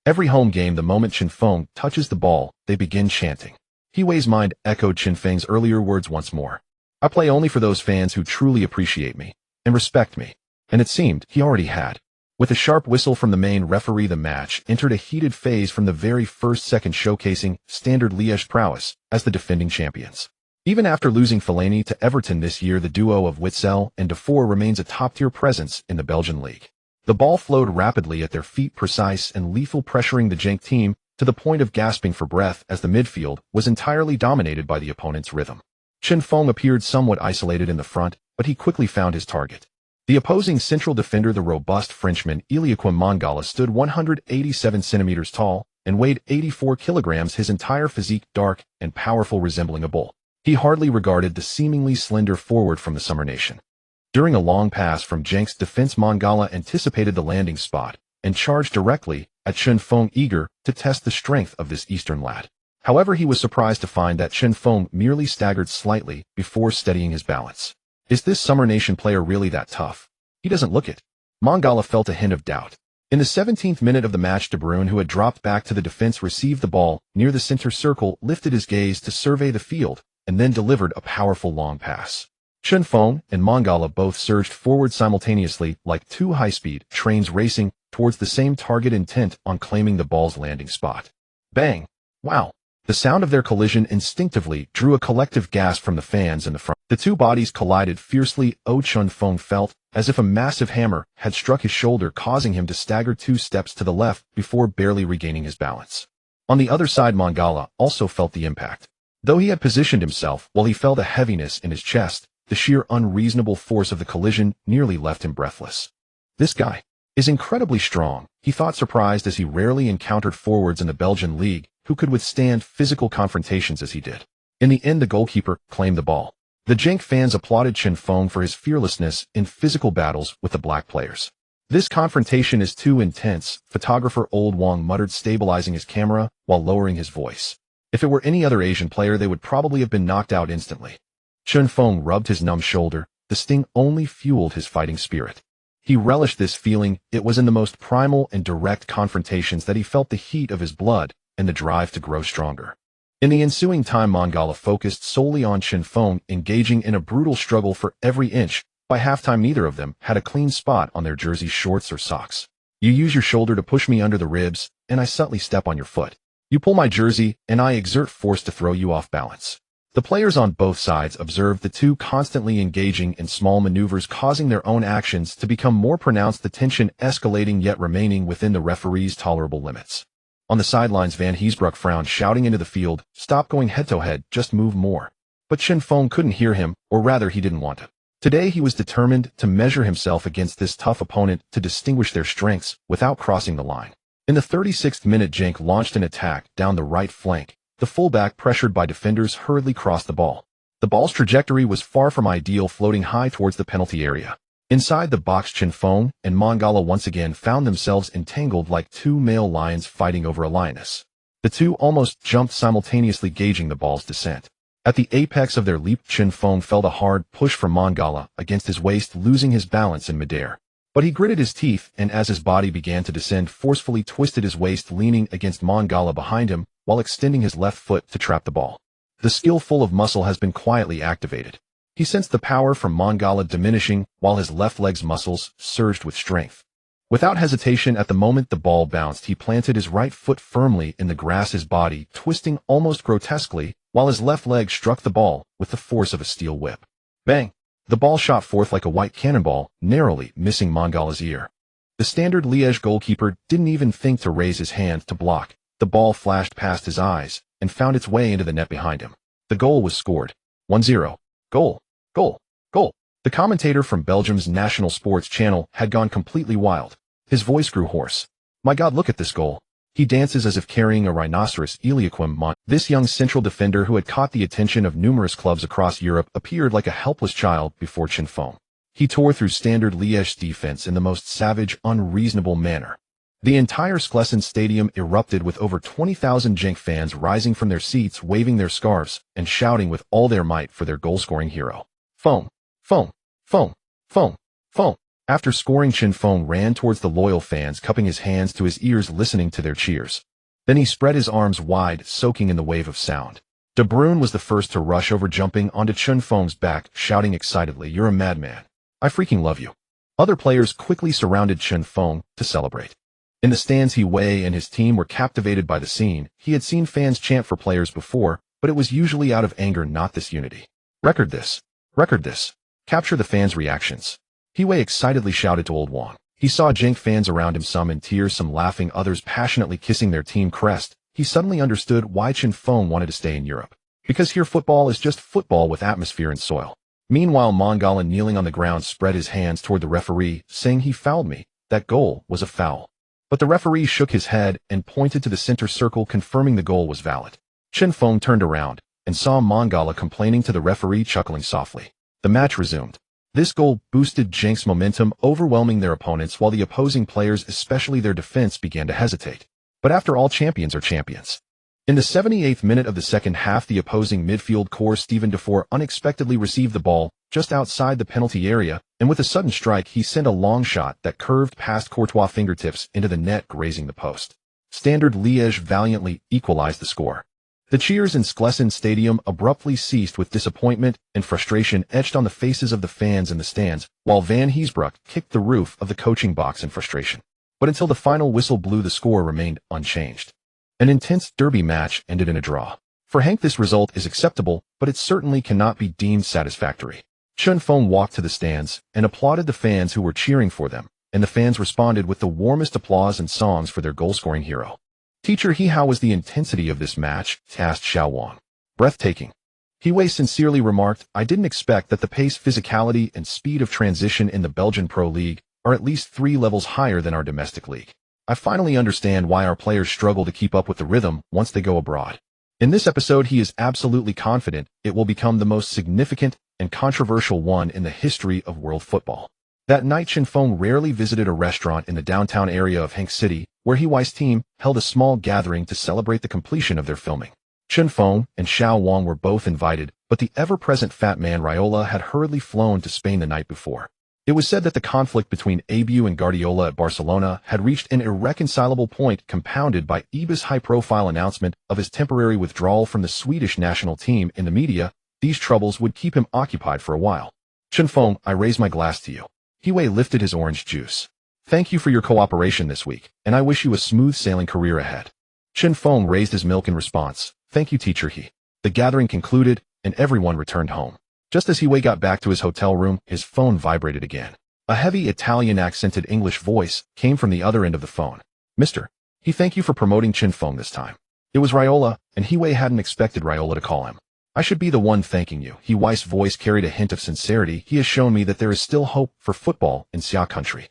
Every home game, the moment Chen Feng touches the ball, they begin chanting. Wei's mind echoed Chen Feng's earlier words once more. I play only for those fans who truly appreciate me and respect me. And it seemed he already had. With a sharp whistle from the main referee, the match entered a heated phase from the very first second, showcasing Standard Liège prowess as the defending champions. Even after losing Fellaini to Everton this year, the duo of Witsel and Defour remains a top-tier presence in the Belgian league. The ball flowed rapidly at their feet, precise and lethal, pressuring the Genk team to the point of gasping for breath as the midfield was entirely dominated by the opponent's rhythm. Chen Feng appeared somewhat isolated in the front, but he quickly found his target. The opposing central defender, the robust Frenchman Eliaquim Mangala, stood 187 centimeters tall and weighed 84 kilograms, his entire physique dark and powerful, resembling a bull. He hardly regarded the seemingly slender forward from the summer nation. During a long pass from Genk's defense, Mangala anticipated the landing spot and charged directly at Chen Feng, eager to test the strength of this Eastern lad. However, he was surprised to find that Chen Feng merely staggered slightly before steadying his balance. Is this summer nation player really that tough? He doesn't look it. Mangala felt a hint of doubt. In the 17th minute of the match, De Bruyne, who had dropped back to the defense, received the ball near the center circle, lifted his gaze to survey the field, and then delivered a powerful long pass. Chen Feng and Mangala both surged forward simultaneously, like two high-speed trains racing towards the same target, intent on claiming the ball's landing spot. Bang! Wow! The sound of their collision instinctively drew a collective gasp from the fans in the front. The two bodies collided fiercely. Chen Feng felt as if a massive hammer had struck his shoulder, causing him to stagger 2 steps to the left before barely regaining his balance. On the other side, Mangala also felt the impact. Though he had positioned himself while he felt a heaviness in his chest, the sheer unreasonable force of the collision nearly left him breathless. This guy is incredibly strong, he thought, surprised, as he rarely encountered forwards in the Belgian league who could withstand physical confrontations as he did. In the end, the goalkeeper claimed the ball. The Genk fans applauded Chen Feng for his fearlessness in physical battles with the black players. This confrontation is too intense, photographer Old Wong muttered, stabilizing his camera while lowering his voice. If it were any other Asian player, they would probably have been knocked out instantly. Chen Feng rubbed his numb shoulder. The sting only fueled his fighting spirit. He relished this feeling. It was in the most primal and direct confrontations that he felt the heat of his blood and the drive to grow stronger. In the ensuing time, Mangala focused solely on Chen Feng, engaging in a brutal struggle for every inch. By halftime, neither of them had a clean spot on their jersey, shorts, or socks. You use your shoulder to push me under the ribs, and I subtly step on your foot. You pull my jersey, and I exert force to throw you off balance. The players on both sides observed the two constantly engaging in small maneuvers, causing their own actions to become more pronounced, the tension escalating yet remaining within the referee's tolerable limits. On the sidelines, Van Heesbroek frowned, shouting into the field, "Stop going head-to-head, just move more." But Chen Feng couldn't hear him, or rather he didn't want to. Today he was determined to measure himself against this tough opponent, to distinguish their strengths without crossing the line. In the 36th minute, Genk launched an attack down the right flank. The fullback, pressured by defenders, hurriedly crossed the ball. The ball's trajectory was far from ideal, floating high towards the penalty area. Inside the box, Chen Feng and Mangala once again found themselves entangled like two male lions fighting over a lioness. The two almost jumped simultaneously, gauging the ball's descent. At the apex of their leap, Chen Feng felt a hard push from Mangala against his waist, losing his balance in midair. But he gritted his teeth, and as his body began to descend, forcefully twisted his waist, leaning against Mangala behind him, while extending his left foot to trap the ball. The skill full of muscle has been quietly activated. He sensed the power from Mangala diminishing, while his left leg's muscles surged with strength. Without hesitation, at the moment the ball bounced, he planted his right foot firmly in the grass, his body twisting almost grotesquely, while his left leg struck the ball with the force of a steel whip. Bang! The ball shot forth like a white cannonball, narrowly missing Mangala's ear. The Standard Liège goalkeeper didn't even think to raise his hand to block. The ball flashed past his eyes and found its way into the net behind him. The goal was scored. 1-0. Goal. Goal. Goal. The commentator from Belgium's national sports channel had gone completely wild. His voice grew hoarse. My God, look at this goal. He dances as if carrying a rhinoceros. Eliaquim. This young central defender, who had caught the attention of numerous clubs across Europe, appeared like a helpless child before Chen Feng. He tore through Standard Liège's defense in the most savage, unreasonable manner. The entire Sclesson Stadium erupted, with over 20,000 Genk fans rising from their seats, waving their scarves and shouting with all their might for their goal-scoring hero. Feng, Feng, Feng, Feng, Feng. After scoring, Chen Feng ran towards the loyal fans, cupping his hands to his ears, listening to their cheers. Then he spread his arms wide, soaking in the wave of sound. De Bruyne was the first to rush over, jumping onto Chen Feng's back, shouting excitedly, "You're a madman. I freaking love you." Other players quickly surrounded Chen Feng to celebrate. In the stands, He Wei and his team were captivated by the scene. He had seen fans chant for players before, but it was usually out of anger, not this unity. Record this. Record this. Capture the fans' reactions. He Wei excitedly shouted to Old Wong. He saw Genk fans around him, some in tears, some laughing, others passionately kissing their team crest. He suddenly understood why Chen Feng wanted to stay in Europe. Because here football is just football with atmosphere and soil. Meanwhile, Mangala, kneeling on the ground, spread his hands toward the referee, saying, "He fouled me. That goal was a foul." But the referee shook his head and pointed to the center circle, confirming the goal was valid. Chen Feng turned around and saw Mangala complaining to the referee, chuckling softly. The match resumed. This goal boosted Genk's momentum, overwhelming their opponents, while the opposing players, especially their defense, began to hesitate. But after all, champions are champions. In the 78th minute of the second half, the opposing midfield core, Steven Defour, unexpectedly received the ball just outside the penalty area, and with a sudden strike, he sent a long shot that curved past Courtois' fingertips into the net, grazing the post. Standard Liège valiantly equalized the score. The cheers in Sclesson Stadium abruptly ceased, with disappointment and frustration etched on the faces of the fans in the stands, while Van Heesbroek kicked the roof of the coaching box in frustration. But until the final whistle blew, the score remained unchanged. An intense derby match ended in a draw. For Genk, this result is acceptable, but it certainly cannot be deemed satisfactory. Chen Feng walked to the stands and applauded the fans who were cheering for them, and the fans responded with the warmest applause and songs for their goal-scoring hero. Teacher He, how was the intensity of this match? Asked Xiao Wang. Breathtaking. He Wei sincerely remarked, I didn't expect that the pace, physicality, and speed of transition in the Belgian Pro League are at least 3 levels higher than our domestic league. I finally understand why our players struggle to keep up with the rhythm once they go abroad. In this episode, he is absolutely confident it will become the most significant and controversial one in the history of world football. That night, Chen Feng rarely visited a restaurant in the downtown area of Genk City, where He Wei's team held a small gathering to celebrate the completion of their filming. Chen Feng and Xiao Wang were both invited, but the ever-present fat man Raiola had hurriedly flown to Spain the night before. It was said that the conflict between Abu and Guardiola at Barcelona had reached an irreconcilable point, compounded by Abu's high-profile announcement of his temporary withdrawal from the Swedish national team in the media. These troubles would keep him occupied for a while. Chen Feng, I raise my glass to you. He Wei lifted his orange juice. Thank you for your cooperation this week, and I wish you a smooth-sailing career ahead. Chen Feng raised his milk in response. Thank you, Teacher He. The gathering concluded, and everyone returned home. Just as He Wei got back to his hotel room, his phone vibrated again. A heavy Italian-accented English voice came from the other end of the phone. Mr. He, thank you for promoting Chen Feng this time. It was Raiola, and He Wei hadn't expected Raiola to call him. I should be the one thanking you. He Wei's voice carried a hint of sincerity. He has shown me that there is still hope for football in Xia country.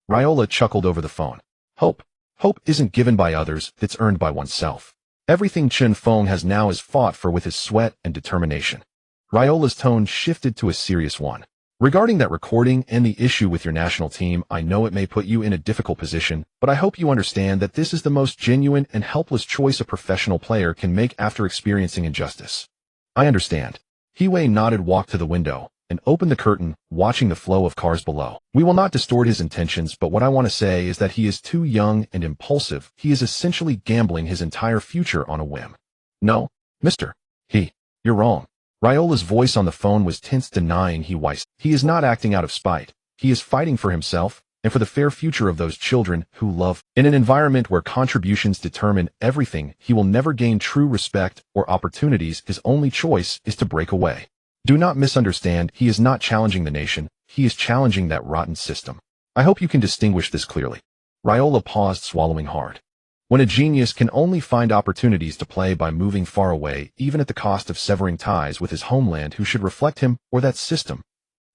Raiola chuckled over the phone. Hope. Hope isn't given by others, it's earned by oneself. Everything Chen Feng has now is fought for with his sweat and determination. Raiola's tone shifted to a serious one. Regarding that recording and the issue with your national team, I know it may put you in a difficult position, but I hope you understand that this is the most genuine and helpless choice a professional player can make after experiencing injustice. I understand. He Wei nodded, walked to the window, and opened the curtain, watching the flow of cars below. We will not distort his intentions, but what I want to say is that he is too young and impulsive. He is essentially gambling his entire future on a whim. No, Mr. He, you're wrong. Raiola's voice on the phone was tense, denying He Wei. He is not acting out of spite. He is fighting for himself and for the fair future of those children who love. In an environment where contributions determine everything, he will never gain true respect or opportunities. His only choice is to break away. Do not misunderstand, he is not challenging the nation, he is challenging that rotten system. I hope you can distinguish this clearly. Raiola paused, swallowing hard. When a genius can only find opportunities to play by moving far away, even at the cost of severing ties with his homeland, who should reflect him or that system?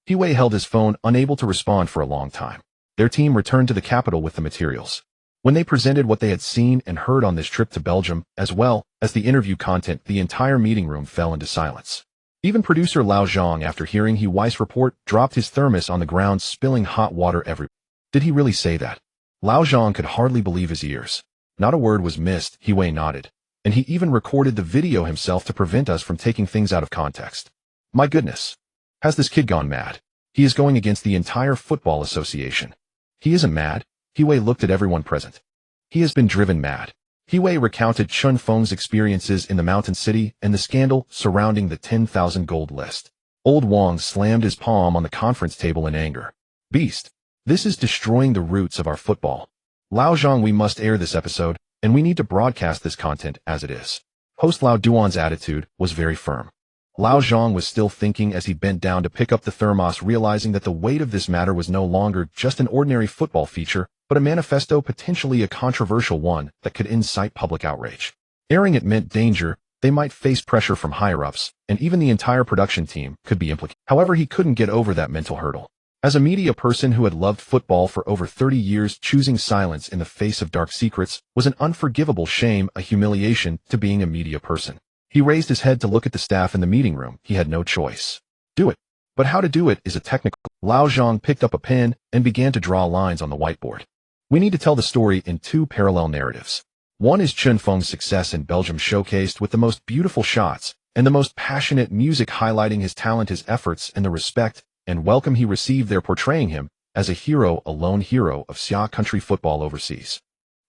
He Wei held his phone, unable to respond for a long time. Their team returned to the capital with the materials. When they presented what they had seen and heard on this trip to Belgium, as well as the interview content, the entire meeting room fell into silence. Even producer Lao Zhang, after hearing He Wei's report, dropped his thermos on the ground, spilling hot water everywhere. Did he really say that? Lao Zhang could hardly believe his ears. Not a word was missed. He Wei nodded. And he even recorded the video himself to prevent us from taking things out of context. My goodness. Has this kid gone mad? He is going against the entire football association. He isn't mad. He Wei looked at everyone present. He has been driven mad. He Wei recounted Chen Feng's experiences in the mountain city and the scandal surrounding the 10,000 gold list. Old Wang slammed his palm on the conference table in anger. Beast. This is destroying the roots of our football. Lao Zhang, we must air this episode, and we need to broadcast this content as it is. Host Lao Duan's attitude was very firm. Lao Zhang was still thinking as he bent down to pick up the thermos, realizing that the weight of this matter was no longer just an ordinary football feature, but a manifesto, potentially a controversial one, that could incite public outrage. Airing it meant danger. They might face pressure from higher-ups, and even the entire production team could be implicated. However, he couldn't get over that mental hurdle. As a media person who had loved football for over 30 years, choosing silence in the face of dark secrets was an unforgivable shame, a humiliation to being a media person. He raised his head to look at the staff in the meeting room. He had no choice. Do it. But how to do it is a technical. Lao Zhang picked up a pen and began to draw lines on the whiteboard. We need to tell the story in 2 parallel narratives. One is Chen Feng's success in Belgium, showcased with the most beautiful shots and the most passionate music, highlighting his talent, his efforts, and the respect and welcome he received there, portraying him as a hero, a lone hero of Xia country football overseas.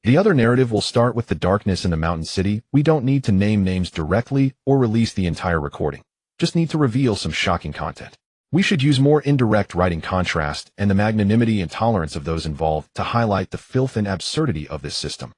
The other narrative will start with the darkness in the mountain city. We don't need to name names directly or release the entire recording. Just need to reveal some shocking content. We should use more indirect writing, contrast, and the magnanimity and tolerance of those involved to highlight the filth and absurdity of this system.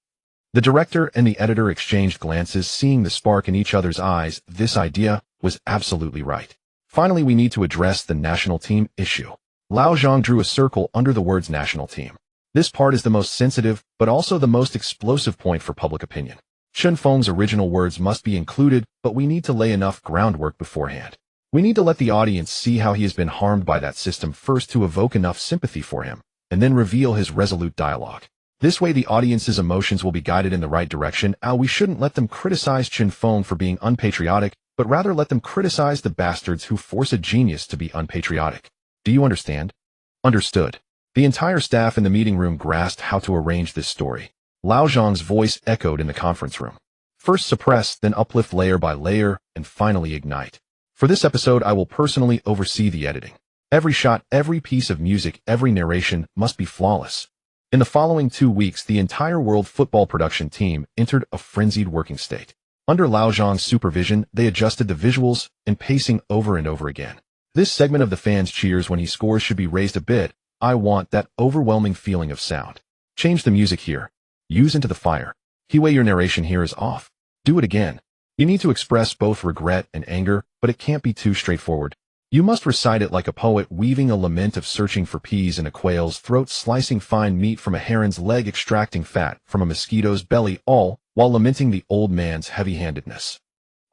The director and the editor exchanged glances, seeing the spark in each other's eyes. This idea was absolutely right. Finally, we need to address the national team issue. Lao Zhang drew a circle under the words national team. This part is the most sensitive, but also the most explosive point for public opinion. Chen Feng's original words must be included, but we need to lay enough groundwork beforehand. We need to let the audience see how he has been harmed by that system first to evoke enough sympathy for him, and then reveal his resolute dialogue. This way the audience's emotions will be guided in the right direction. We shouldn't let them criticize Chen Feng for being unpatriotic, but rather let them criticize the bastards who force a genius to be unpatriotic. Do you understand? Understood. The entire staff in the meeting room grasped how to arrange this story. Lao Zhang's voice echoed in the conference room. First suppress, then uplift layer by layer, and finally ignite. For this episode, I will personally oversee the editing. Every shot, every piece of music, every narration must be flawless. In the following 2 weeks, the entire world football production team entered a frenzied working state. Under Lao Zhang's supervision, they adjusted the visuals and pacing over and over again. This segment of the fans' cheers when he scores should be raised a bit. I want that overwhelming feeling of sound. Change the music here. Use Into the Fire. Hiwei, your narration here is off. Do it again. You need to express both regret and anger, but it can't be too straightforward. You must recite it like a poet weaving a lament of searching for peas in a quail's throat, slicing fine meat from a heron's leg, extracting fat from a mosquito's belly, all while lamenting the old man's heavy-handedness.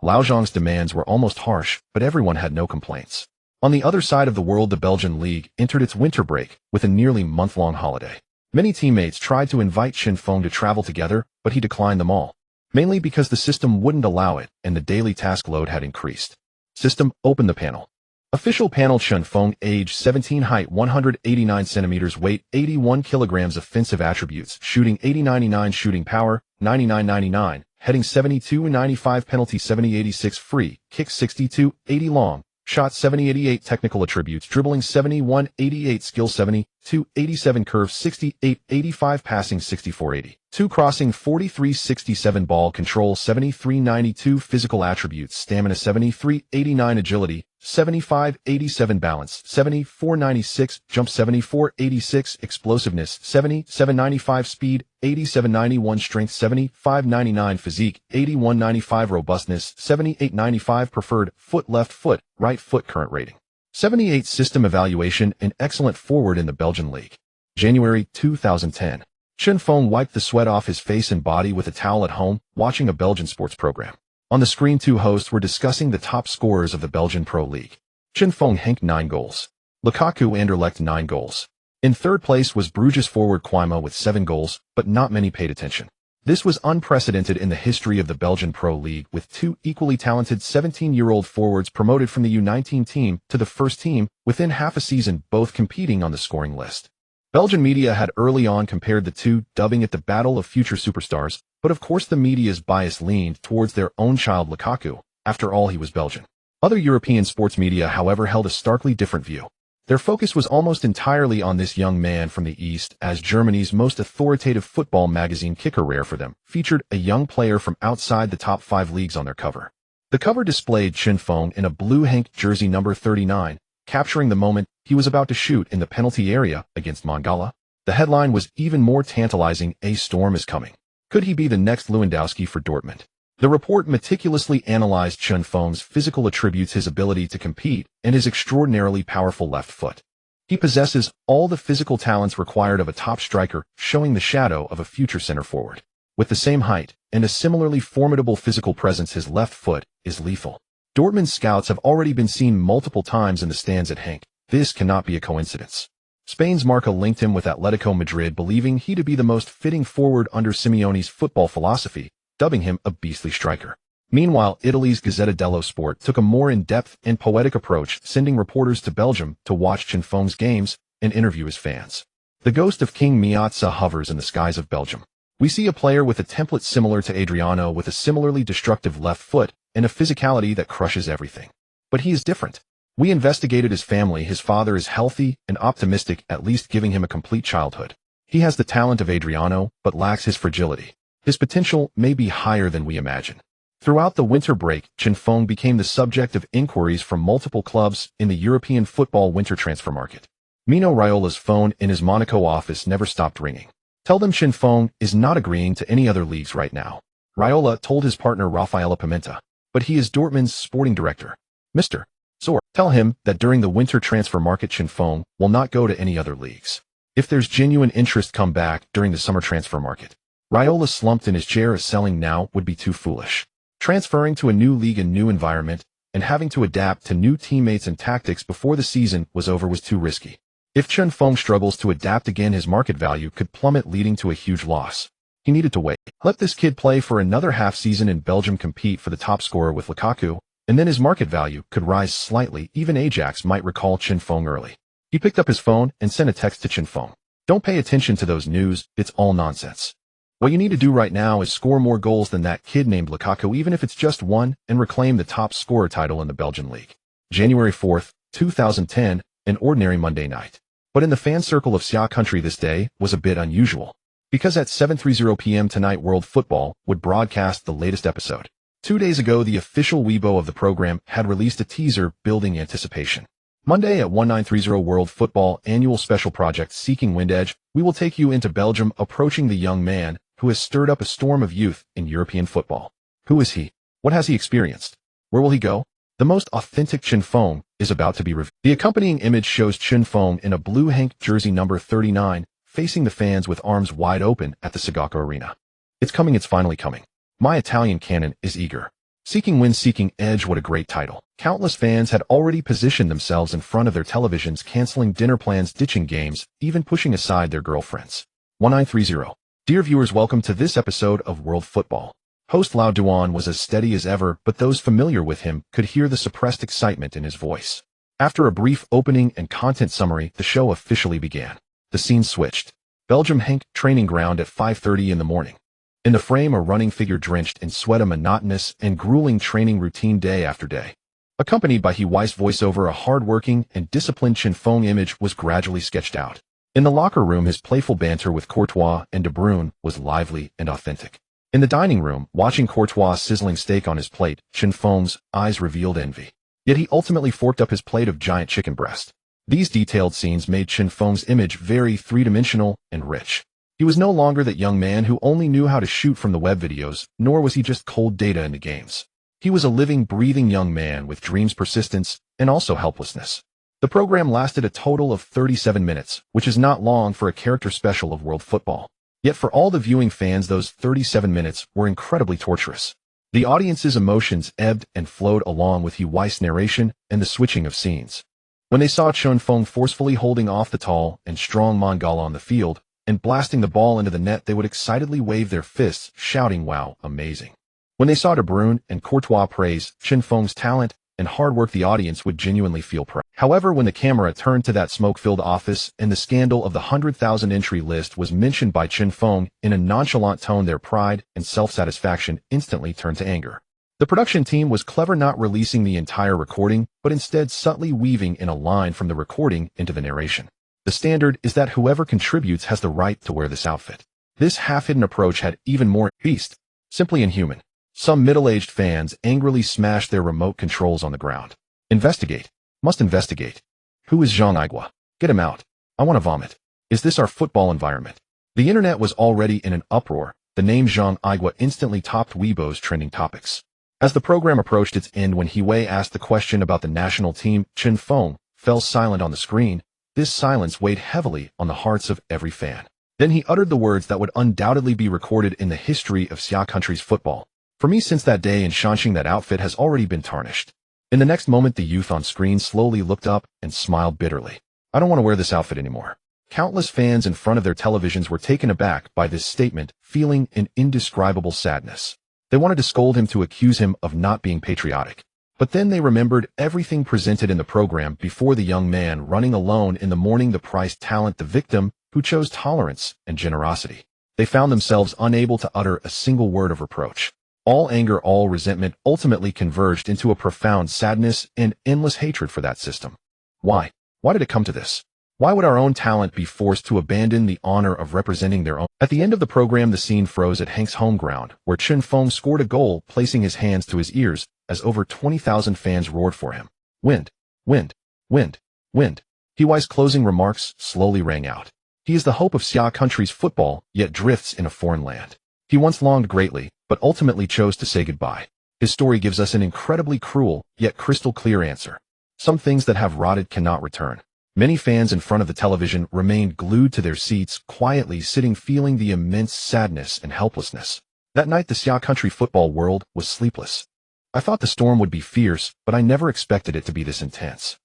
Lao Zhang's demands were almost harsh, but everyone had no complaints. On the other side of the world, the Belgian league entered its winter break with a nearly month-long holiday. Many teammates tried to invite Chen Feng to travel together, but he declined them all, mainly because the system wouldn't allow it and the daily task load had increased. System, open the panel. Official panel: Chen Feng, age 17, height 189 centimeters, weight 81 kilograms, offensive attributes: shooting 80-99, shooting power 99-99, heading 72-95, penalty 70-86, free kick 62-80, long shot 70-88, technical attributes: dribbling 71-88, skill 72-87, curve 68-85, passing 64-80, 2 crossing 43-67, ball control 73-92, physical attributes: stamina 73-89, agility 75-87, balance 74-96, jump 74-86, explosiveness 77-95, speed 87-91, strength 75-99, physique 81-95, robustness 78-95, preferred foot, left foot, right foot, current rating 78, system evaluation, an excellent forward in the Belgian league. January 2010. Chen Feng wiped the sweat off his face and body with a towel at home, watching a Belgian sports program. On the screen, 2 hosts were discussing the top scorers of the Belgian Pro League. Chen Feng, Henk, 9 goals. Lukaku, Anderlecht, 9 goals. In third place was Bruges forward Quima with 7 goals, but not many paid attention. This was unprecedented in the history of the Belgian Pro League, with 2 equally talented 17-year-old forwards promoted from the U19 team to the first team within half a season, both competing on the scoring list. Belgian media had early on compared the two, dubbing it the battle of future superstars, but of course the media's bias leaned towards their own child Lukaku. After all, he was Belgian. Other European sports media, however, held a starkly different view. Their focus was almost entirely on this young man from the East, as Germany's most authoritative football magazine, Kicker, rare for them, featured a young player from outside the top 5 leagues on their cover. The cover displayed Chen Feng in a blue Henk jersey number 39, capturing the moment he was about to shoot in the penalty area against Mongala. The headline was even more tantalizing: "A storm is coming. Could he be the next Lewandowski for Dortmund?" The report meticulously analyzed Chen Feng's physical attributes, his ability to compete, and his extraordinarily powerful left foot. He possesses all the physical talents required of a top striker, showing the shadow of a future center forward. With the same height and a similarly formidable physical presence, his left foot is lethal. Dortmund scouts have already been seen multiple times in the stands at Genk. This cannot be a coincidence. Spain's Marca linked him with Atletico Madrid, believing he to be the most fitting forward under Simeone's football philosophy, dubbing him a beastly striker. Meanwhile, Italy's Gazzetta dello Sport took a more in-depth and poetic approach, sending reporters to Belgium to watch Chen Feng's games and interview his fans. The ghost of King Miazza hovers in the skies of Belgium. We see a player with a template similar to Adriano, with a similarly destructive left foot and a physicality that crushes everything. But he is different. We investigated his family. His father is healthy and optimistic, at least giving him a complete childhood. He has the talent of Adriano, but lacks his fragility. His potential may be higher than we imagine. Throughout the winter break, Chen Feng became the subject of inquiries from multiple clubs in the European football winter transfer market. Mino Raiola's phone in his Monaco office never stopped ringing. "Tell them Chen Feng is not agreeing to any other leagues right now," Raiola told his partner Raffaella Pimenta. "But he is Dortmund's sporting director. Mr. Zor, tell him that during the winter transfer market Chen Feng will not go to any other leagues." if there's genuine interest come back during the summer transfer market. Raiola slumped in his chair as selling now would be too foolish. Transferring to a new league and new environment, and having to adapt to new teammates and tactics before the season was over was too risky. If Chen Feng struggles to adapt again, his market value could plummet, leading to a huge loss. He needed to wait. Let this kid play for another half season in Belgium, compete for the top scorer with Lukaku, and then his market value could rise slightly. Even Ajax might recall Chen Feng early. He picked up his phone and sent a text to Chen Feng. Don't pay attention to those news, it's all nonsense. What you need to do right now is score more goals than that kid named Lukaku, even if it's just one, and reclaim the top scorer title in the Belgian league. January 4th, 2010, an ordinary Monday night. But in the fan circle of Xia country, this day was a bit unusual. Because at 7:30 p.m. tonight, World Football would broadcast the latest episode. 2 days ago, the official Weibo of the program had released a teaser building anticipation. Monday at 1930, World Football annual special project Seeking Wind Edge, we will take you into Belgium, approaching the young man who has stirred up a storm of youth in European football. Who is he? What has he experienced? Where will he go? The most authentic Chen Feng is about to be revealed. The accompanying image shows Chen Feng in a blue Genk jersey number 39, facing the fans with arms wide open at the Sagako Arena. It's coming, it's finally coming. My Italian canon is eager. Seeking Wind, Seeking Edge, what a great title. Countless fans had already positioned themselves in front of their televisions, canceling dinner plans, ditching games, even pushing aside their girlfriends. 1930. Dear viewers, welcome to this episode of World Football. Host Lao Duan was as steady as ever, but those familiar with him could hear the suppressed excitement in his voice. After a brief opening and content summary, the show officially began. The scene switched. Belgium Genk training ground at 5:30 in the morning. In the frame, a running figure drenched in sweat, a monotonous and grueling training routine day after day. Accompanied by Weiss voiceover, a hard-working and disciplined Chen Feng image was gradually sketched out. In the locker room, his playful banter with Courtois and De Bruyne was lively and authentic. In the dining room, watching Courtois sizzling steak on his plate, Chen Feng's eyes revealed envy. Yet he ultimately forked up his plate of giant chicken breast. These detailed scenes made Chen Feng's image very three-dimensional and rich. He was no longer that young man who only knew how to shoot from the web videos, nor was he just cold data in the games. He was a living, breathing young man with dreams, persistence, and also helplessness. The program lasted a total of 37 minutes, which is not long for a character special of World Football. Yet for all the viewing fans, those 37 minutes were incredibly torturous. The audience's emotions ebbed and flowed along with Weiss' narration and the switching of scenes. When they saw Chen Feng forcefully holding off the tall and strong Mangala on the field and blasting the ball into the net, they would excitedly wave their fists, shouting, "Wow, amazing." When they saw De Bruyne and Courtois praise Chen Feng's talent and hard work, the audience would genuinely feel proud. However, when the camera turned to that smoke-filled office and the scandal of the 100,000 entry list was mentioned by Chen Feng in a nonchalant tone, their pride and self-satisfaction instantly turned to anger. The production team was clever, not releasing the entire recording, but instead subtly weaving in a line from the recording into the narration. The standard is that whoever contributes has the right to wear this outfit. This half-hidden approach had even more beast, simply inhuman. Some middle-aged fans angrily smashed their remote controls on the ground. Investigate. Must investigate. Who is Jean Aigua? Get him out. I want to vomit. Is this our football environment? The internet was already in an uproar. The name Jean Aigua instantly topped Weibo's trending topics. As the program approached its end, when Wei asked the question about the national team, Chen Feng fell silent on the screen. This silence weighed heavily on the hearts of every fan. Then he uttered the words that would undoubtedly be recorded in the history of Xia country's football. For me, since that day in Shanxing, that outfit has already been tarnished. In the next moment, the youth on screen slowly looked up and smiled bitterly. I don't want to wear this outfit anymore. Countless fans in front of their televisions were taken aback by this statement, feeling an indescribable sadness. They wanted to scold him, to accuse him of not being patriotic. But then they remembered everything presented in the program before: the young man running alone in the morning, the prized talent, the victim who chose tolerance and generosity. They found themselves unable to utter a single word of reproach. All anger, all resentment ultimately converged into a profound sadness and endless hatred for that system. Why? Why did it come to this? Why would our own talent be forced to abandon the honor of representing their own? At the end of the program, the scene froze at Genk's home ground, where Chen Feng scored a goal, placing his hands to his ears as over 20,000 fans roared for him. Wind, wind, wind, wind. Weiss' closing remarks slowly rang out. He is the hope of Xia country's football, yet drifts in a foreign land. He once longed greatly, but ultimately chose to say goodbye. His story gives us an incredibly cruel, yet crystal clear answer. Some things that have rotted cannot return. Many fans in front of the television remained glued to their seats, quietly sitting feeling the immense sadness and helplessness. That night the Xia country football world was sleepless. I thought the storm would be fierce, but I never expected it to be this intense.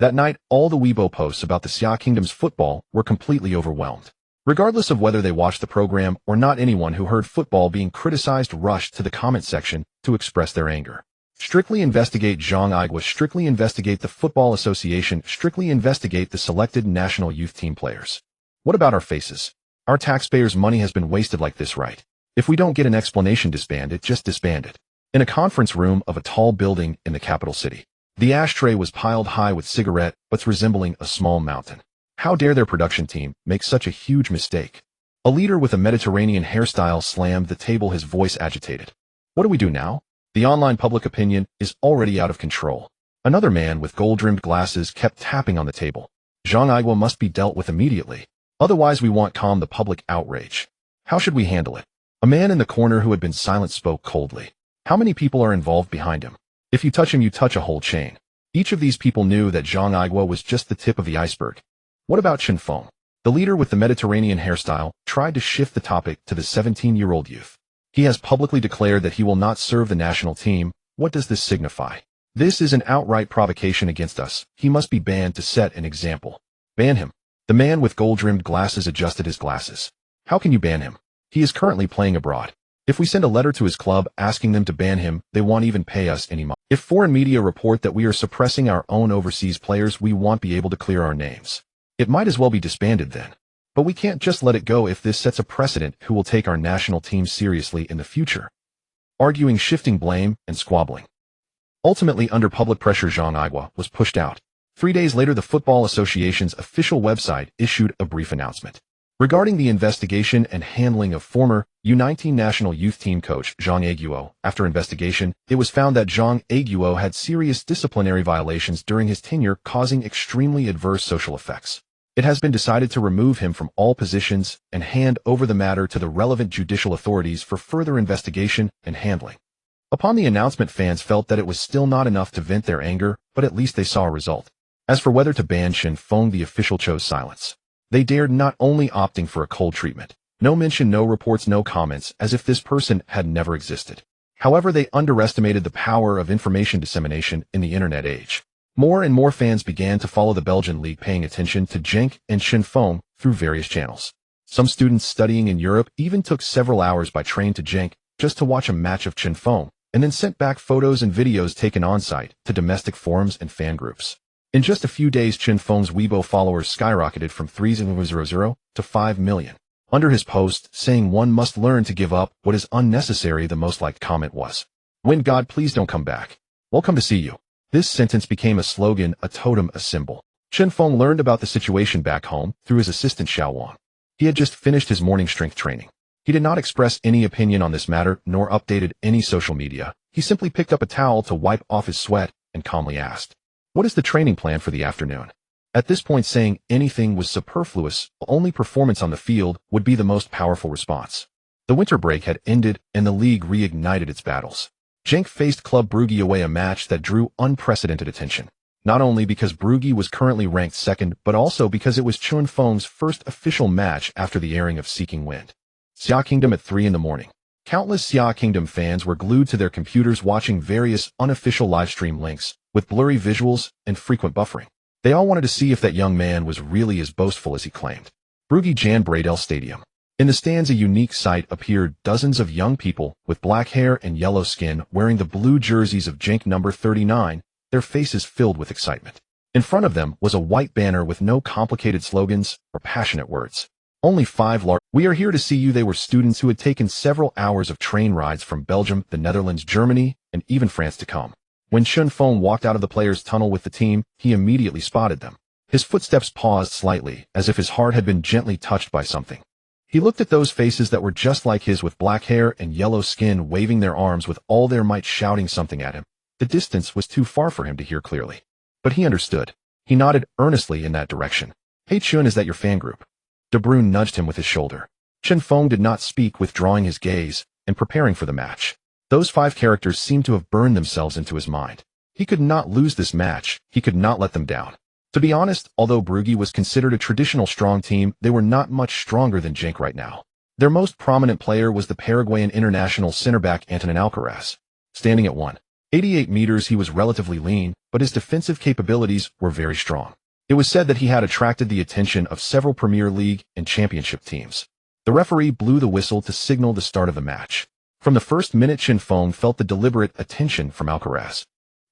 That night, all the Weibo posts about the Xia Kingdom's football were completely overwhelmed. Regardless of whether they watched the program or not, anyone who heard football being criticized rushed to the comment section to express their anger. Strictly investigate Zhang Aigua, strictly investigate the Football Association, strictly investigate the selected national youth team players. What about our faces? Our taxpayers' money has been wasted like this, right? If we don't get an explanation, disband it, just disband it. In a conference room of a tall building in the capital city, the ashtray was piled high with cigarette butts resembling a small mountain. How dare their production team make such a huge mistake? A leader with a Mediterranean hairstyle slammed the table, his voice agitated. What do we do now? The online public opinion is already out of control. Another man with gold-rimmed glasses kept tapping on the table. Zhang Aigua must be dealt with immediately. Otherwise we won't calm the public outrage. How should we handle it? A man in the corner who had been silent spoke coldly. How many people are involved behind him? If you touch him, you touch a whole chain. Each of these people knew that Zhang Aigua was just the tip of the iceberg. What about Chen Feng? The leader with the Mediterranean hairstyle tried to shift the topic to the 17-year-old youth. He has publicly declared that he will not serve the national team. What does this signify? This is an outright provocation against us. He must be banned to set an example. Ban him. The man with gold-rimmed glasses adjusted his glasses. How can you ban him? He is currently playing abroad. If we send a letter to his club asking them to ban him, they won't even pay us any money. If foreign media report that we are suppressing our own overseas players, we won't be able to clear our names. It might as well be disbanded then. But we can't just let it go if this sets a precedent. Who will take our national team seriously in the future? Arguing, shifting blame, and squabbling. Ultimately, under public pressure, Zhang Aigua was pushed out. 3 days later, the Football Association's official website issued a brief announcement regarding the investigation and handling of former U19 national youth team coach Zhang Aigua. After investigation, it was found that Zhang Aigua had serious disciplinary violations during his tenure, causing extremely adverse social effects. It has been decided to remove him from all positions and hand over the matter to the relevant judicial authorities for further investigation and handling. Upon the announcement, fans felt that it was still not enough to vent their anger, but at least they saw a result. As for whether to ban Chen Feng, the official chose silence. They dared not only opting for a cold treatment. No mention, no reports, no comments, as if this person had never existed. However, they underestimated the power of information dissemination in the internet age. More and more fans began to follow the Belgian league, paying attention to Genk and Chen Feng through various channels. Some students studying in Europe even took several hours by train to Genk just to watch a match of Chen Feng, and then sent back photos and videos taken on-site to domestic forums and fan groups. In just a few days, Chen Feng's Weibo followers skyrocketed from 300 to 5 million. Under his post saying one must learn to give up what is unnecessary, the most liked comment was, "When God, please don't come back. Welcome to see you." This sentence became a slogan, a totem, a symbol. Chen Feng learned about the situation back home through his assistant Xiao Wang. He had just finished his morning strength training. He did not express any opinion on this matter, nor updated any social media. He simply picked up a towel to wipe off his sweat and calmly asked, "What is the training plan for the afternoon?" At this point, saying anything was superfluous. Only performance on the field would be the most powerful response. The winter break had ended and the league reignited its battles. Genk faced Club Brugge away, a match that drew unprecedented attention. Not only because Brugge was currently ranked second, but also because it was Chen Feng's first official match after the airing of Seeking Wind. Xia Kingdom at 3 in the morning. Countless Xia Kingdom fans were glued to their computers watching various unofficial livestream links with blurry visuals and frequent buffering. They all wanted to see if that young man was really as boastful as he claimed. Brugge Jan Bradel Stadium. In the stands, a unique sight appeared: dozens of young people with black hair and yellow skin wearing the blue jerseys of Genk number 39, their faces filled with excitement. In front of them was a white banner with no complicated slogans or passionate words. Only 5 large. "We are here to see you." They were students who had taken several hours of train rides from Belgium, the Netherlands, Germany, and even France to come. When Chen Feng walked out of the players' tunnel with the team, he immediately spotted them. His footsteps paused slightly, as if his heart had been gently touched by something. He looked at those faces that were just like his, with black hair and yellow skin, waving their arms with all their might, shouting something at him. The distance was too far for him to hear clearly. But he understood. He nodded earnestly in that direction. "Hey Chen, is that your fan group?" De Bruyne nudged him with his shoulder. Chen Feng did not speak, withdrawing his gaze and preparing for the match. Those 5 characters seemed to have burned themselves into his mind. He could not lose this match. He could not let them down. To be honest, although Brugge was considered a traditional strong team, they were not much stronger than Genk right now. Their most prominent player was the Paraguayan international center-back Antonin Alcaraz. Standing at 188 meters, he was relatively lean, but his defensive capabilities were very strong. It was said that he had attracted the attention of several Premier League and Championship teams. The referee blew the whistle to signal the start of the match. From the first minute, Chen Feng felt the deliberate attention from Alcaraz.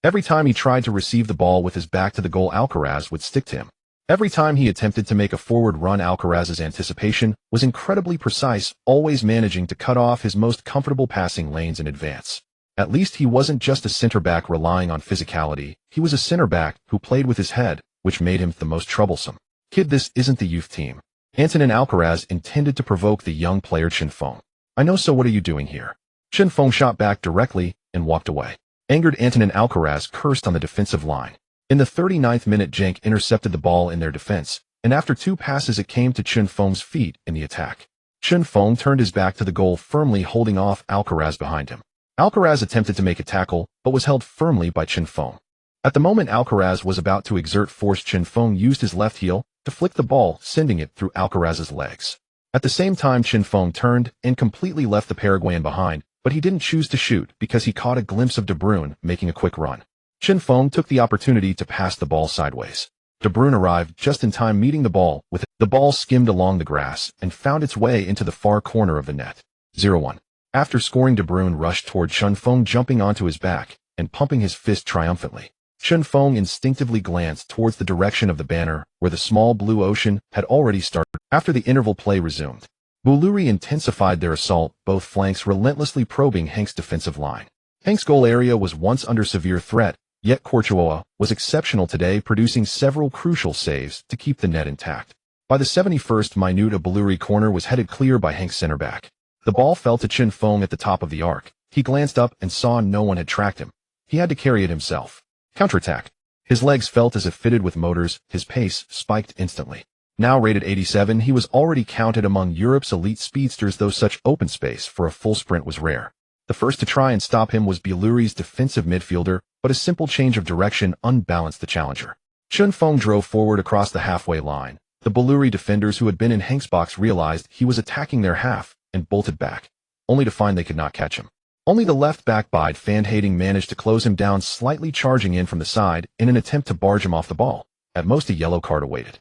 Every time he tried to receive the ball with his back to the goal, Alcaraz would stick to him. Every time he attempted to make a forward run, Alcaraz's anticipation was incredibly precise, always managing to cut off his most comfortable passing lanes in advance. At least he wasn't just a center-back relying on physicality, he was a center-back who played with his head, which made him the most troublesome. Kid, this isn't the youth team. Antonin Alcaraz intended to provoke the young player Chen Feng. I know, so what are you doing here? Chen Feng shot back directly and walked away. Angered, Antonin Alcaraz cursed on the defensive line. In the 39th minute, Genk intercepted the ball in their defense, and after 2 passes it came to Chen Feng's feet in the attack. Chen Feng turned his back to the goal, firmly holding off Alcaraz behind him. Alcaraz attempted to make a tackle, but was held firmly by Chen Feng. At the moment Alcaraz was about to exert force, Chen Feng used his left heel to flick the ball, sending it through Alcaraz's legs. At the same time, Chen Feng turned and completely left the Paraguayan behind, but he didn't choose to shoot because he caught a glimpse of De Bruyne making a quick run. Chen Feng took the opportunity to pass the ball sideways. De Bruyne arrived just in time, meeting the ball with it. The ball skimmed along the grass and found its way into the far corner of the net. 0-1. After scoring, De Bruyne rushed toward Chen Feng, jumping onto his back and pumping his fist triumphantly. Chen Feng instinctively glanced towards the direction of the banner, where the small blue ocean had already started. After the interval, play resumed. Bouluri intensified their assault, both flanks relentlessly probing Genk's defensive line. Genk's goal area was once under severe threat, yet Courtois was exceptional today, producing several crucial saves to keep the net intact. By the 71st minute, a Bouluri corner was headed clear by Genk's center-back. The ball fell to Chen Feng at the top of the arc. He glanced up and saw no one had tracked him. He had to carry it himself. Counterattack. His legs felt as if fitted with motors, his pace spiked instantly. Now rated 87, he was already counted among Europe's elite speedsters, though such open space for a full sprint was rare. The first to try and stop him was Bouluri's defensive midfielder, but a simple change of direction unbalanced the challenger. Chen Feng drove forward across the halfway line. The Bouluri defenders who had been in Genk's box realized he was attacking their half and bolted back, only to find they could not catch him. Only the left back Bide Van Hayden managed to close him down, slightly charging in from the side in an attempt to barge him off the ball. At most, a yellow card awaited.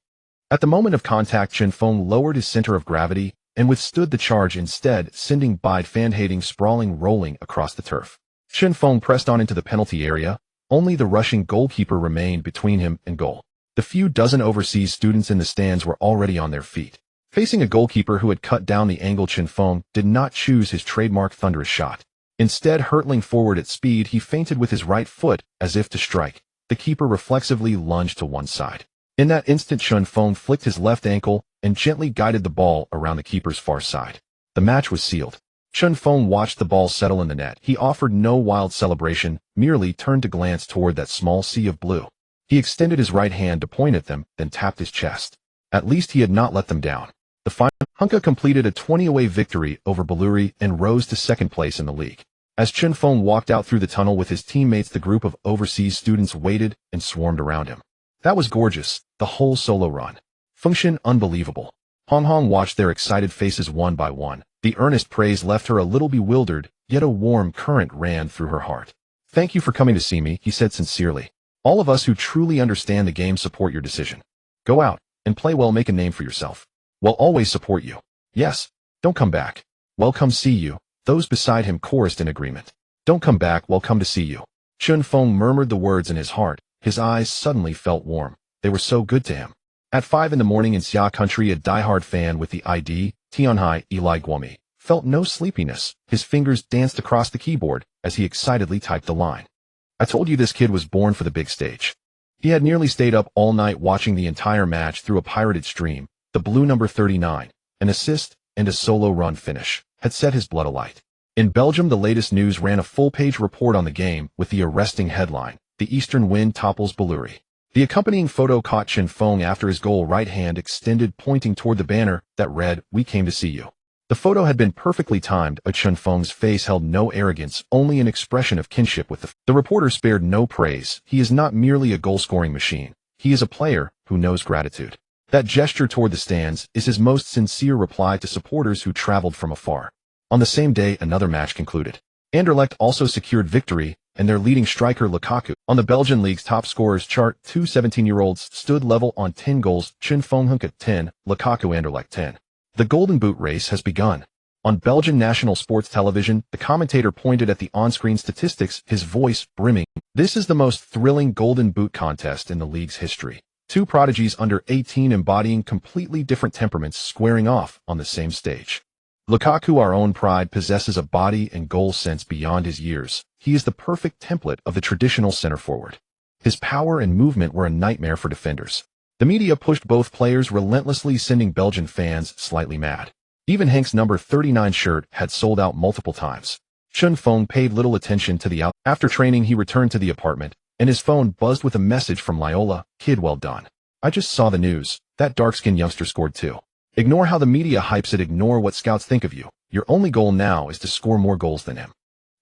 At the moment of contact, Chen Feng lowered his center of gravity and withstood the charge, instead sending Bide Van Hayden sprawling, rolling across the turf. Chen Feng pressed on into the penalty area. Only the rushing goalkeeper remained between him and goal. The few dozen overseas students in the stands were already on their feet. Facing a goalkeeper who had cut down the angle, Chen Feng did not choose his trademark thunderous shot. Instead, hurtling forward at speed, he feinted with his right foot as if to strike. The keeper reflexively lunged to one side. In that instant, Chen Feng flicked his left ankle and gently guided the ball around the keeper's far side. The match was sealed. Chen Feng watched the ball settle in the net. He offered no wild celebration, merely turned to glance toward that small sea of blue. He extended his right hand to point at them, then tapped his chest. At least he had not let them down. The final Hunka completed a 20-away victory over Bouluri and rose to second place in the league. As Chen Feng walked out through the tunnel with his teammates, the group of overseas students waited and swarmed around him. That was gorgeous, the whole solo run. Function unbelievable. Hong Hong watched their excited faces one by one. The earnest praise left her a little bewildered, yet a warm current ran through her heart. Thank you for coming to see me, he said sincerely. All of us who truly understand the game support your decision. Go out and play well, make a name for yourself. We'll always support you. Yes, don't come back. We'll come see you. Those beside him chorused in agreement. Don't come back, we'll come to see you. Chen Feng murmured the words in his heart. His eyes suddenly felt warm. They were so good to him. At 5 in the morning in Xia country, a diehard fan with the ID, Tianhai Eli Guomi, felt no sleepiness. His fingers danced across the keyboard as he excitedly typed the line. I told you this kid was born for the big stage. He had nearly stayed up all night watching the entire match through a pirated stream. The blue number 39, an assist and a solo run finish, had set his blood alight. In Belgium, the latest news ran a full-page report on the game with the arresting headline, "The Eastern Wind Topples Bouluri." The accompanying photo caught Chen Feng after his goal, right hand extended pointing toward the banner that read, "We came to see you." The photo had been perfectly timed, but Chen Feng's face held no arrogance, only an expression of kinship with the reporter spared no praise. He is not merely a goal-scoring machine. He is a player who knows gratitude. That gesture toward the stands is his most sincere reply to supporters who traveled from afar. On the same day, another match concluded. Anderlecht also secured victory, and their leading striker Lukaku, on the Belgian league's top scorers chart, two 17-year-olds stood level on 10 goals, Chen Feng at 10, Lukaku Anderlecht 10. The Golden Boot race has begun. On Belgian national sports television, the commentator pointed at the on-screen statistics, his voice brimming. This is the most thrilling Golden Boot contest in the league's history. Two prodigies under 18 embodying completely different temperaments squaring off on the same stage. Lukaku, our own pride, possesses a body and goal sense beyond his years. He is the perfect template of the traditional center forward. His power and movement were a nightmare for defenders. The media pushed both players relentlessly, sending Belgian fans slightly mad. Even Henk's number 39 shirt had sold out multiple times. Chen Feng paid little attention to the out. After training, he returned to the apartment, and his phone buzzed with a message from Loyola. Kid, well done. I just saw the news. That dark-skinned youngster scored too. Ignore how the media hypes it. Ignore what scouts think of you. Your only goal now is to score more goals than him.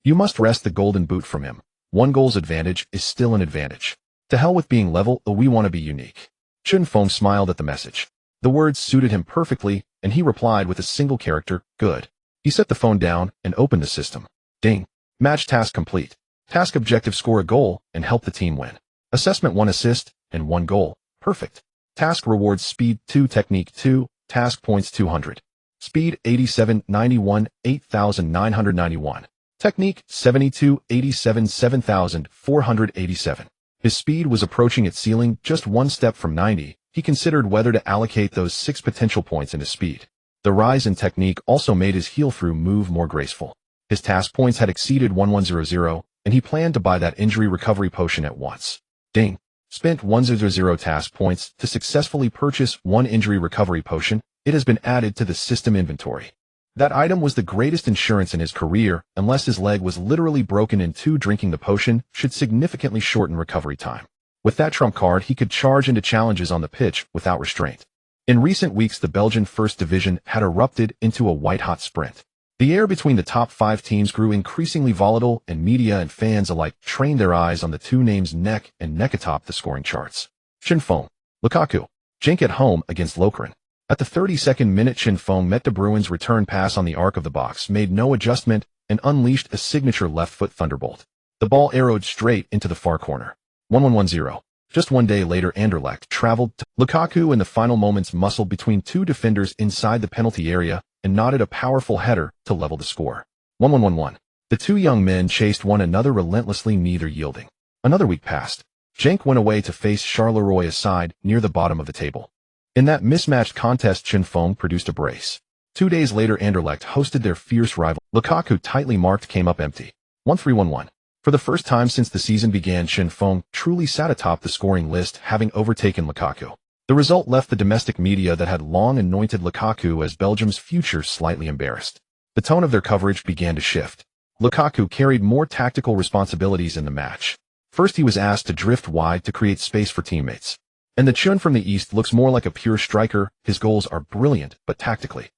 You must wrest the Golden Boot from him. One goal's advantage is still an advantage. To hell with being level, we want to be unique. Chen Feng smiled at the message. The words suited him perfectly, and he replied with a single character, good. He set the phone down and opened the system. Ding. Match task complete. Task objective: score a goal and help the team win. Assessment: 1 assist and 1 goal. Perfect. Task rewards: speed 2, technique 2, task points 200. Speed 8791, 8991. Technique 7287, 7487. His speed was approaching its ceiling, just one step from 90. He considered whether to allocate those 6 potential points into speed. The rise in technique also made his heel-through move more graceful. His task points had exceeded 1100, and he planned to buy that injury recovery potion at once. Ding. Spent 100 task points to successfully purchase 1 injury recovery potion. It has been added to the system inventory. That item was the greatest insurance in his career, unless his leg was literally broken in 2. Drinking the potion should significantly shorten recovery time. With that trump card, he could charge into challenges on the pitch without restraint. In recent weeks, the Belgian First Division had erupted into a white-hot sprint. The air between the top 5 teams grew increasingly volatile, and media and fans alike trained their eyes on the two names neck and neck atop the scoring charts. Chen Feng, Lukaku, Genk at home against Lokeren. At the 32nd minute, Chen Feng met De Bruyne's return pass on the arc of the box, made no adjustment, and unleashed a signature left-foot thunderbolt. The ball arrowed straight into the far corner. 1-1-1-0. Just one day later, Anderlecht traveled to Lukaku in the final moments, muscled between 2 defenders inside the penalty area and knotted a powerful header to level the score. 1-1-1-1. The two young men chased one another relentlessly, neither yielding. Another week passed. Genk went away to face Charleroi side near the bottom of the table. In that mismatched contest, Chen Feng produced a brace. 2 days later, Anderlecht hosted their fierce rival. Lukaku, tightly marked, came up empty. 1-3-1-1. For the first time since the season began, Chen Feng truly sat atop the scoring list, having overtaken Lukaku. The result left the domestic media that had long anointed Lukaku as Belgium's future slightly embarrassed. The tone of their coverage began to shift. Lukaku carried more tactical responsibilities in the match. First, he was asked to drift wide to create space for teammates. And the Chun from the east looks more like a pure striker. His goals are brilliant, but tactically.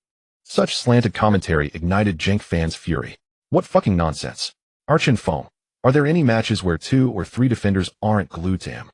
Such slanted commentary ignited Genk fans' fury. What fucking nonsense. Our Chen Feng. Are there any matches where 2 or 3 defenders aren't glued to him?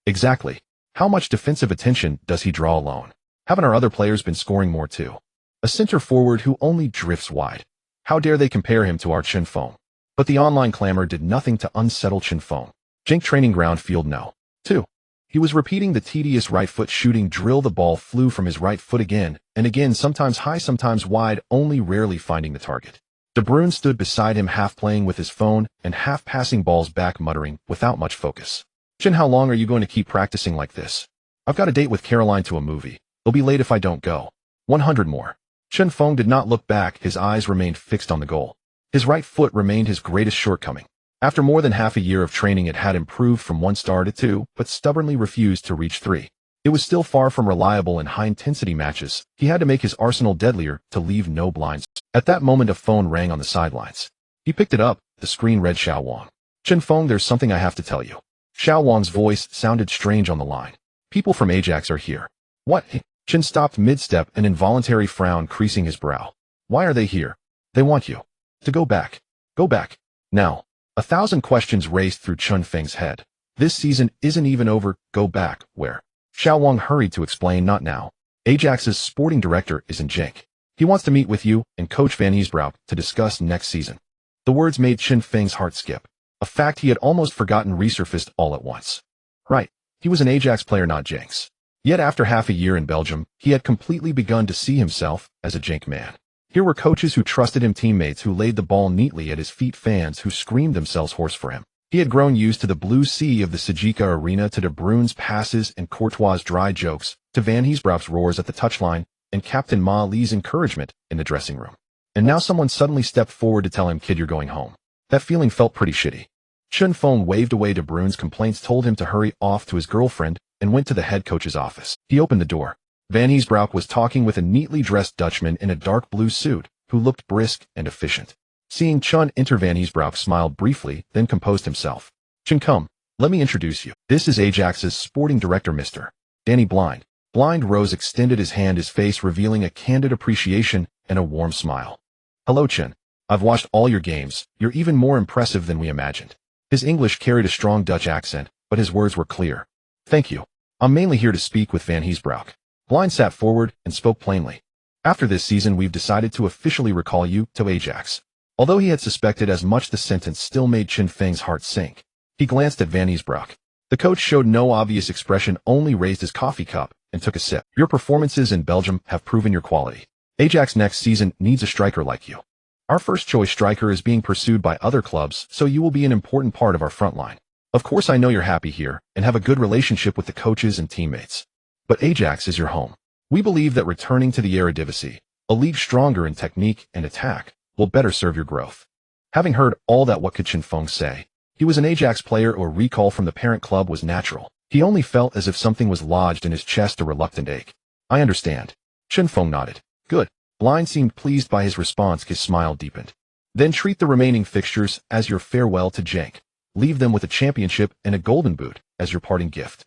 Exactly. How much defensive attention does he draw alone? Haven't our other players been scoring more too? A center forward who only drifts wide. How dare they compare him to our Chen Feng? But the online clamor did nothing to unsettle Chen Feng. Genk training ground, field no. 2. He was repeating the tedious right foot shooting drill. The ball flew from his right foot again and again, sometimes high, sometimes wide, only rarely finding the target. De Bruyne stood beside him, half playing with his phone and half passing balls back, muttering, without much focus. Chen, how long are you going to keep practicing like this? I've got a date with Caroline to a movie. It'll be late if I don't go. 100 more. Chen Feng did not look back. His eyes remained fixed on the goal. His right foot remained his greatest shortcoming. After more than half a year of training, it had improved from 1 star to 2, but stubbornly refused to reach 3. It was still far from reliable in high-intensity matches. He had to make his arsenal deadlier to leave no blinds. At that moment, a phone rang on the sidelines. He picked it up. The screen read Xiao Wang. Chen Feng, there's something I have to tell you. Xiao Wang's voice sounded strange on the line. People from Ajax are here. What? Chen stopped mid-step, an involuntary frown creasing his brow. Why are they here? They want you. To go back. Go back. Now. 1,000 questions raced through Chen Feng's head. This season isn't even over, go back, where? Xiao Wang hurried to explain, not now. Ajax's sporting director is in Genk. He wants to meet with you and Coach Van Heesbroek to discuss next season. The words made Chen Feng's heart skip. A fact he had almost forgotten resurfaced all at once. Right, he was an Ajax player, not Genk's. Yet after half a year in Belgium, he had completely begun to see himself as a Genk man. Here were coaches who trusted him, teammates who laid the ball neatly at his feet, fans who screamed themselves hoarse for him. He had grown used to the blue sea of the Sajika arena, to De Bruyne's passes and Courtois' dry jokes, to Van Heesbroek's roars at the touchline, and Captain Ma Lee's encouragement in the dressing room. And now someone suddenly stepped forward to tell him, kid, you're going home. That feeling felt pretty shitty. Chen Feng waved away De Bruyne's complaints, told him to hurry off to his girlfriend, and went to the head coach's office. He opened the door. Van Heesbroek was talking with a neatly dressed Dutchman in a dark blue suit, who looked brisk and efficient. Seeing Chen enter, Van Heesbroek smiled briefly, then composed himself. Chen, come, let me introduce you. This is Ajax's sporting director, Mr. Danny Blind. Blind rose, extended his hand, his face revealing a candid appreciation and a warm smile. Hello, Chen. I've watched all your games. You're even more impressive than we imagined. His English carried a strong Dutch accent, but his words were clear. Thank you. I'm mainly here to speak with Van Heesbroek. Blind sat forward and spoke plainly. After this season, we've decided to officially recall you to Ajax. Although he had suspected as much, the sentence still made Chen Feng's heart sink. He glanced at Van Heesbroek. The coach showed no obvious expression, only raised his coffee cup and took a sip. Your performances in Belgium have proven your quality. Ajax next season needs a striker like you. Our first choice striker is being pursued by other clubs, so you will be an important part of our front line. Of course, I know you're happy here and have a good relationship with the coaches and teammates. But Ajax is your home. We believe that returning to the Eredivisie, a league stronger in technique and attack, will better serve your growth. Having heard all that, what could Chen Feng say? He was an Ajax player, or recall from the parent club was natural. He only felt as if something was lodged in his chest, a reluctant ache. I understand. Chen Feng nodded. Good. Blind seemed pleased by his response. His smile deepened. Then treat the remaining fixtures as your farewell to Genk. Leave them with a championship and a golden boot as your parting gift.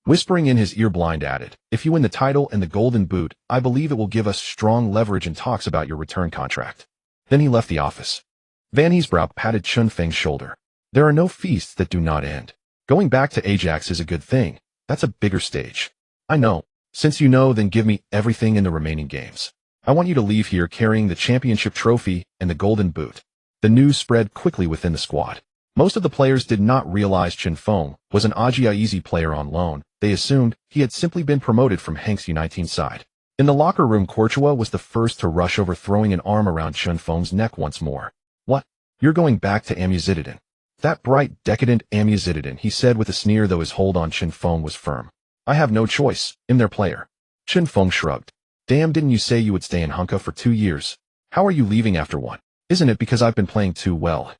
Whispering in his ear, Blind added, if you win the title and the golden boot, I believe it will give us strong leverage in talks about your return contract. Then he left the office. Van Heesbroek patted Chen Feng's shoulder. There are no feasts that do not end. Going back to Ajax is a good thing. That's a bigger stage. I know. Since you know, then give me everything in the remaining games. I want you to leave here carrying the championship trophy and the golden boot. The news spread quickly within the squad. Most of the players did not realize Chen Feng was an Ajax player on loan. They assumed he had simply been promoted from Genk's U19 side. In the locker room, Courtois was the first to rush over, throwing an arm around Chen Feng's neck once more. What? You're going back to Amuzididen? That bright, decadent Amuzididen, he said with a sneer, though his hold on Chen Feng was firm. I have no choice. I'm their player. Chen Feng shrugged. Damn, didn't you say you would stay in Hunka for 2 years? How are you leaving after one? Isn't it because I've been playing too well?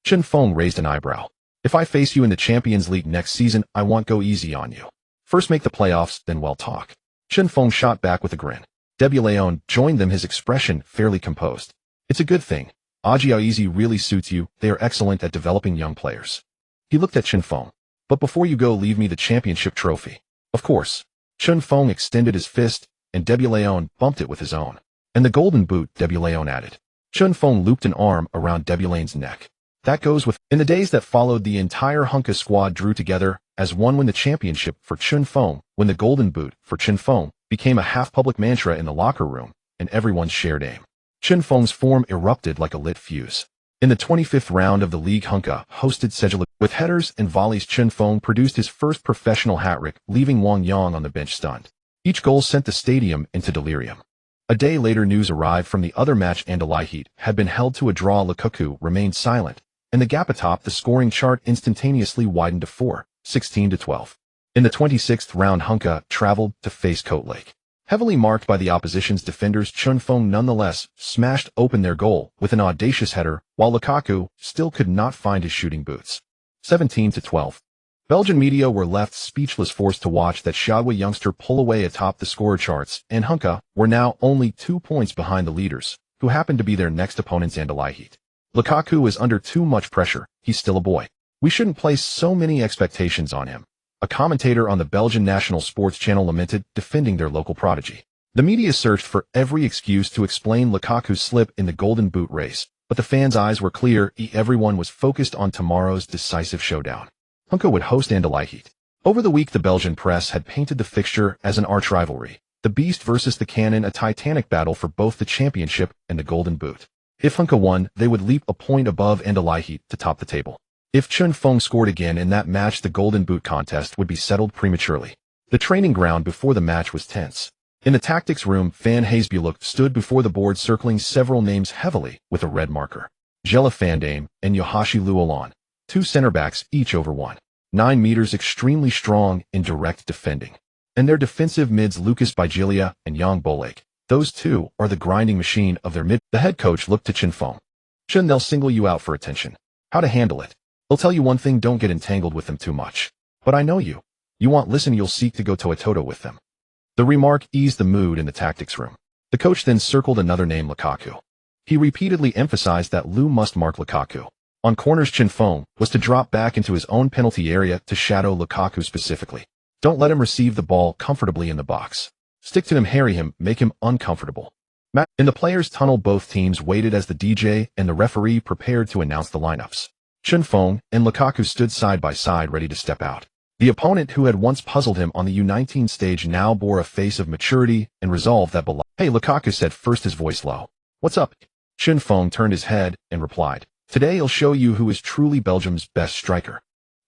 Chen Feng raised an eyebrow. If I face you in the Champions League next season, I won't go easy on you. First make the playoffs, then we'll talk. Chen Feng shot back with a grin. Debuleon joined them, his expression fairly composed. It's a good thing. Ajax really suits you. They are excellent at developing young players. He looked at Chen Feng. But before you go, leave me the championship trophy. Of course. Chen Feng extended his fist, and Debuleon bumped it with his own. And the golden boot, Debuleon added. Chen Feng looped an arm around Debuleon's neck. That goes with... In the days that followed, the entire Hunka squad drew together as one when the championship for Chen Feng, when the golden boot for Chen Feng became a half-public mantra in the locker room, and everyone shared aim. Chen Feng's form erupted like a lit fuse. In the 25th round of the league, Hunka hosted Sejala. With headers and volleys, Chen Feng produced his first professional hat-trick, leaving Wang Yang on the bench stunned. Each goal sent the stadium into delirium. A day later, news arrived from the other match. Anderlecht had been held to a draw. Lukaku remained silent, and the gap atop the scoring chart instantaneously widened to 4, 16-12. In the 26th round, Hunka traveled to face Coat Lake. Heavily marked by the opposition's defenders, Chen Feng nonetheless smashed open their goal with an audacious header, while Lukaku still could not find his shooting boots. 17-12. Belgian media were left speechless, forced to watch that Shadwa youngster pull away atop the scorer charts, and Hunka were now only 2 points behind the leaders, who happened to be their next opponents, Anderlecht. Lukaku is under too much pressure. He's still a boy. We shouldn't place so many expectations on him. A commentator on the Belgian national sports channel lamented, defending their local prodigy. The media searched for every excuse to explain Lukaku's slip in the golden boot race, but the fans' eyes were clear. Everyone was focused on tomorrow's decisive showdown. Hunka would host Anderlecht. Over the week, the Belgian press had painted the fixture as an arch rivalry, the Beast versus the Cannon, a titanic battle for both the championship and the Golden Boot. If Hunka won, they would leap a point above Anderlecht to top the table. If Chen Feng scored again in that match, the Golden Boot contest would be settled prematurely. The training ground before the match was tense. In the tactics room, Van Haesbuluk stood before the board circling several names heavily with a red marker. Jelle van Damme and Yohashi Luolan, two center-backs each over 1.9 meters, extremely strong in direct defending. And their defensive mids Lucas Bigilia and Jan Bolek. Those two are the grinding machine of their mid. The head coach looked to Chen Feng. Chen, they'll single you out for attention. How to handle it. They'll tell you one thing, don't get entangled with them too much. But I know you. You won't listen, you'll seek to go toe-to-toe with them. The remark eased the mood in the tactics room. The coach then circled another name, Lukaku. He repeatedly emphasized that Lu must mark Lukaku. On corners, Chen Feng was to drop back into his own penalty area to shadow Lukaku specifically. Don't let him receive the ball comfortably in the box. Stick to him, harry him, make him uncomfortable. In the players' tunnel, both teams waited as the DJ and the referee prepared to announce the lineups. Chen Feng and Lukaku stood side by side, ready to step out. The opponent who had once puzzled him on the U19 stage now bore a face of maturity and resolve that belonged. Hey, Lukaku said first, his voice low. What's up? Chen Feng turned his head and replied, today I'll show you who is truly Belgium's best striker.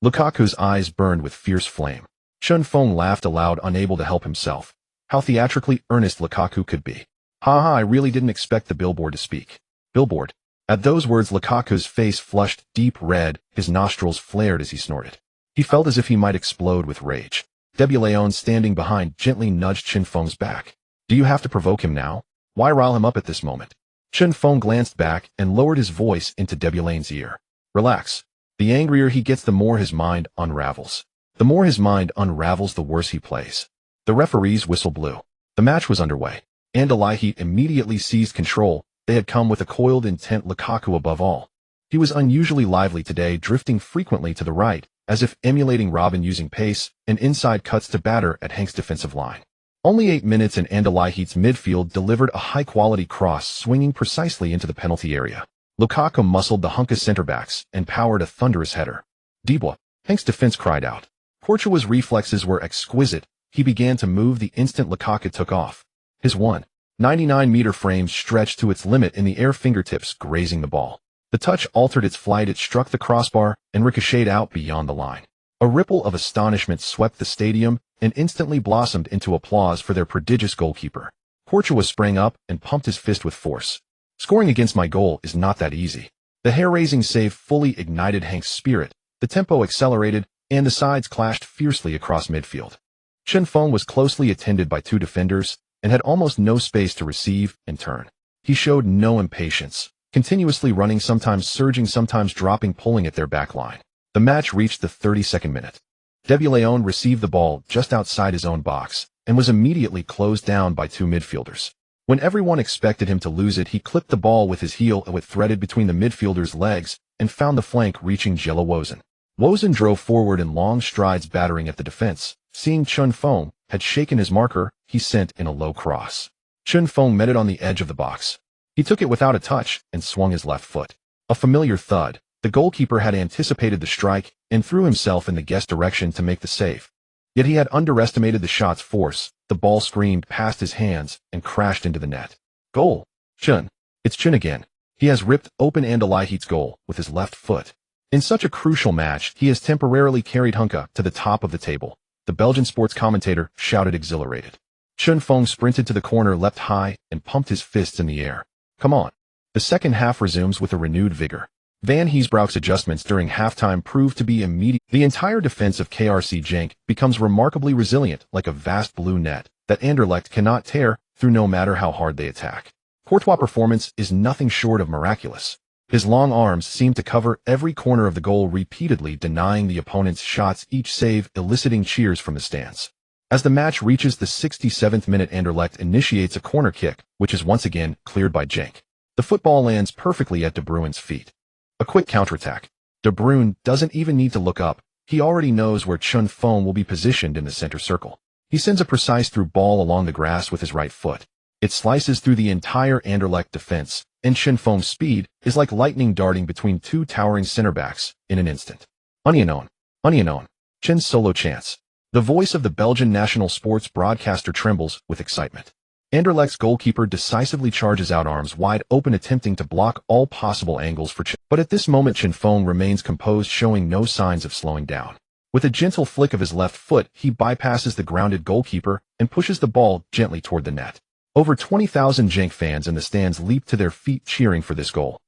Lukaku's eyes burned with fierce flame. Chen Feng laughed aloud, unable to help himself. How theatrically earnest Lukaku could be. Ha, I really didn't expect the billboard to speak. Billboard. At those words, Lukaku's face flushed deep red, his nostrils flared as he snorted. He felt as if he might explode with rage. De Bruyne, standing behind, gently nudged Chen Feng's back. Do you have to provoke him now? Why rile him up at this moment? Chen Feng glanced back and lowered his voice into De Bruyne's ear. Relax. The angrier he gets, the more his mind unravels. The more his mind unravels, the worse he plays. The referee's whistle blew. The match was underway. Anderlecht immediately seized control. They had come with a coiled intent, Lukaku above all. He was unusually lively today, drifting frequently to the right, as if emulating Robin, using pace and inside cuts to batter at Henk's defensive line. Only 8 minutes and Anderlecht's midfield delivered a high-quality cross swinging precisely into the penalty area. Lukaku muscled the Hunka center-backs and powered a thunderous header. Debois, Henk's defense cried out. Courtois' reflexes were exquisite. He began to move the instant Lukaku took off. His 1.99-meter frame stretched to its limit in the air, fingertips grazing the ball. The touch altered its flight, it struck the crossbar and ricocheted out beyond the line. A ripple of astonishment swept the stadium and instantly blossomed into applause for their prodigious goalkeeper. Courtois sprang up and pumped his fist with force. Scoring against my goal is not that easy. The hair-raising save fully ignited Henk's spirit. The tempo accelerated, and the sides clashed fiercely across midfield. Chen Feng was closely attended by two defenders and had almost no space to receive and turn. He showed no impatience, continuously running, sometimes surging, sometimes dropping, pulling at their back line. The match reached the 32nd minute. De Bruyne received the ball just outside his own box and was immediately closed down by two midfielders. When everyone expected him to lose it, he clipped the ball with his heel and it threaded between the midfielders' legs and found the flank, reaching Jelle Wozen. Wozen drove forward in long strides, battering at the defense. Seeing Chen Feng had shaken his marker, he sent in a low cross. Chen Feng met it on the edge of the box. He took it without a touch and swung his left foot. A familiar thud. The goalkeeper had anticipated the strike and threw himself in the guest direction to make the save. Yet he had underestimated the shot's force. The ball screamed past his hands and crashed into the net. Goal. Chen. It's Chen again. He has ripped open Anderlecht's goal with his left foot. In such a crucial match, he has temporarily carried Hunka to the top of the table. The Belgian sports commentator shouted, exhilarated. Chen Feng sprinted to the corner, leapt high, and pumped his fists in the air. Come on. The second half resumes with a renewed vigor. Van Haesbroek's adjustments during halftime proved to be immediate. The entire defense of KRC Genk becomes remarkably resilient, like a vast blue net that Anderlecht cannot tear through no matter how hard they attack. Courtois' performance is nothing short of miraculous. His long arms seem to cover every corner of the goal, repeatedly denying the opponent's shots, each save eliciting cheers from the stands. As the match reaches the 67th minute, Anderlecht initiates a corner kick, which is once again cleared by Genk. The football lands perfectly at De Bruyne's feet. A quick counterattack. De Bruyne doesn't even need to look up. He already knows where Chen Feng will be positioned in the center circle. He sends a precise through ball along the grass with his right foot. It slices through the entire Anderlecht defense, and Chen Feng's speed is like lightning darting between two towering center backs in an instant. Unknown. Unknown. Chen's solo chance. The voice of the Belgian national sports broadcaster trembles with excitement. Anderlecht's goalkeeper decisively charges out, arms wide open, attempting to block all possible angles for Chen. But at this moment, Chen Feng remains composed, showing no signs of slowing down. With a gentle flick of his left foot, he bypasses the grounded goalkeeper and pushes the ball gently toward the net. Over 20,000 Genk fans in the stands leap to their feet, cheering for this goal.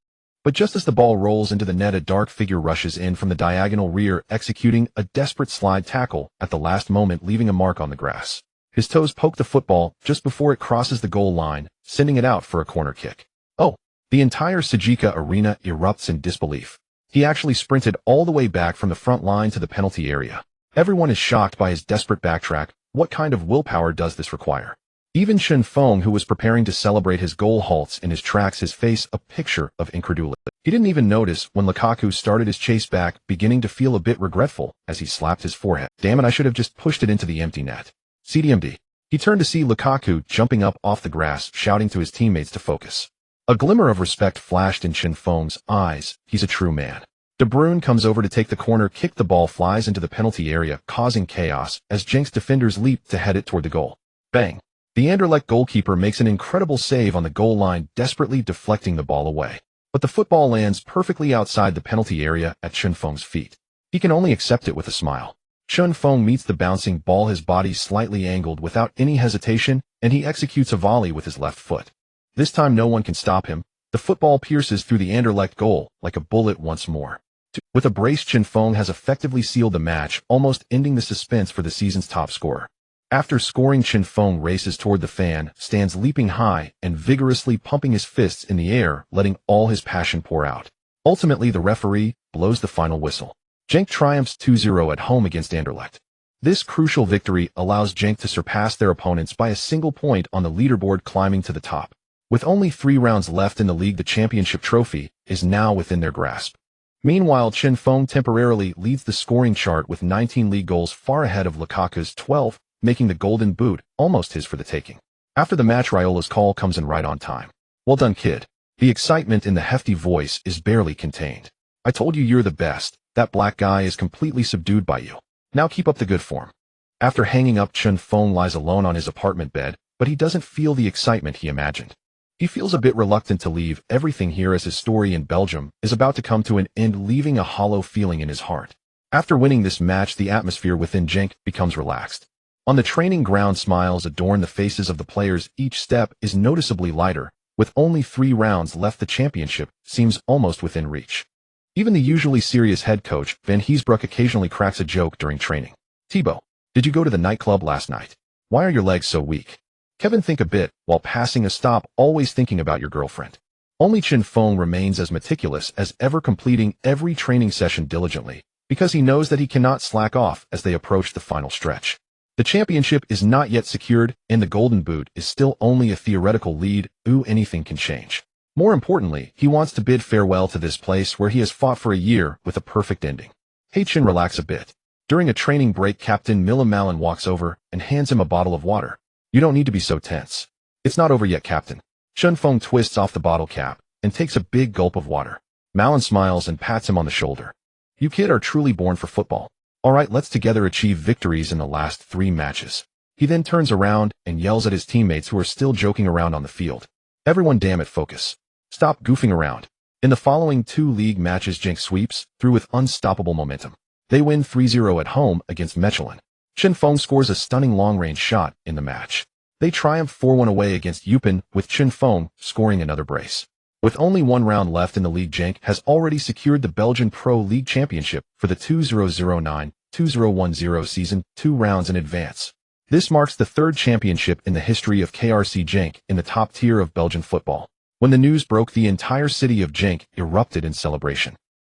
But just as the ball rolls into the net, a dark figure rushes in from the diagonal rear, executing a desperate slide tackle at the last moment, leaving a mark on the grass. His toes poke the football just before it crosses the goal line, sending it out for a corner kick. Oh! The entire Sajika arena erupts in disbelief. He actually sprinted all the way back from the front line to the penalty area. Everyone is shocked by his desperate backtrack. What kind of willpower does this require? Even Chen Feng, who was preparing to celebrate his goal, halts in his tracks, his face a picture of incredulity. He didn't even notice when Lukaku started his chase back, beginning to feel a bit regretful as he slapped his forehead. Damn it, I should have just pushed it into the empty net. CDMD. He turned to see Lukaku jumping up off the grass, shouting to his teammates to focus. A glimmer of respect flashed in Chen Feng's eyes. He's a true man. De Bruyne comes over to take the corner kick. The ball flies into the penalty area, causing chaos as Genk's defenders leap to head it toward the goal. Bang! The Anderlecht goalkeeper makes an incredible save on the goal line, desperately deflecting the ball away. But the football lands perfectly outside the penalty area at Chen Feng's feet. He can only accept it with a smile. Chen Feng meets the bouncing ball, his body slightly angled without any hesitation, and he executes a volley with his left foot. This time no one can stop him. The football pierces through the Anderlecht goal like a bullet once more. With a brace, Chen Feng has effectively sealed the match, almost ending the suspense for the season's top scorer. After scoring, Chen Feng races toward the fan, stands leaping high and vigorously pumping his fists in the air, letting all his passion pour out. Ultimately, the referee blows the final whistle. Genk triumphs 2-0 at home against Anderlecht. This crucial victory allows Genk to surpass their opponents by a single point on the leaderboard, climbing to the top. With only 3 rounds left in the league, the championship trophy is now within their grasp. Meanwhile, Chen Feng temporarily leads the scoring chart with 19 league goals, far ahead of Lukaku's 12, making the golden boot almost his for the taking. After the match, Raiola's call comes in right on time. Well done, kid. The excitement in the hefty voice is barely contained. I told you you're the best. That black guy is completely subdued by you. Now keep up the good form. After hanging up, Chen Feng lies alone on his apartment bed, but he doesn't feel the excitement he imagined. He feels a bit reluctant to leave everything here, as his story in Belgium is about to come to an end, leaving a hollow feeling in his heart. After winning this match, the atmosphere within Genk becomes relaxed. On the training ground, smiles adorn the faces of the players. Each step is noticeably lighter. With only 3 rounds left, the championship seems almost within reach. Even the usually serious head coach, Van Heesbroek, occasionally cracks a joke during training. Thibaut, did you go to the nightclub last night? Why are your legs so weak? Kevin, think a bit while passing a stop, always thinking about your girlfriend. Only Chen Feng remains as meticulous as ever, completing every training session diligently, because he knows that he cannot slack off as they approach the final stretch. The championship is not yet secured, and the golden boot is still only a theoretical lead. Anything can change. More importantly, he wants to bid farewell to this place where he has fought for a year with a perfect ending. Hey Chen, relax a bit. During a training break, Captain Malin walks over and hands him a bottle of water. You don't need to be so tense. It's not over yet, Captain. Chen Feng twists off the bottle cap and takes a big gulp of water. Malin smiles and pats him on the shoulder. You kid are truly born for football. Alright, let's together achieve victories in the last 3 matches. He then turns around and yells at his teammates who are still joking around on the field. Everyone, damn it, focus. Stop goofing around. In the following 2 league matches, Genk sweeps through with unstoppable momentum. They win 3-0 at home against Mechelen. Chen Feng scores a stunning long-range shot in the match. They triumph 4-1 away against Eupen, with Chen Feng scoring another brace. With only 1 round left in the league, Genk has already secured the Belgian Pro League Championship for the 2009-2010 season, 2 rounds in advance. This marks the 3rd championship in the history of KRC Genk in the top tier of Belgian football. When the news broke, the entire city of Genk erupted in celebration.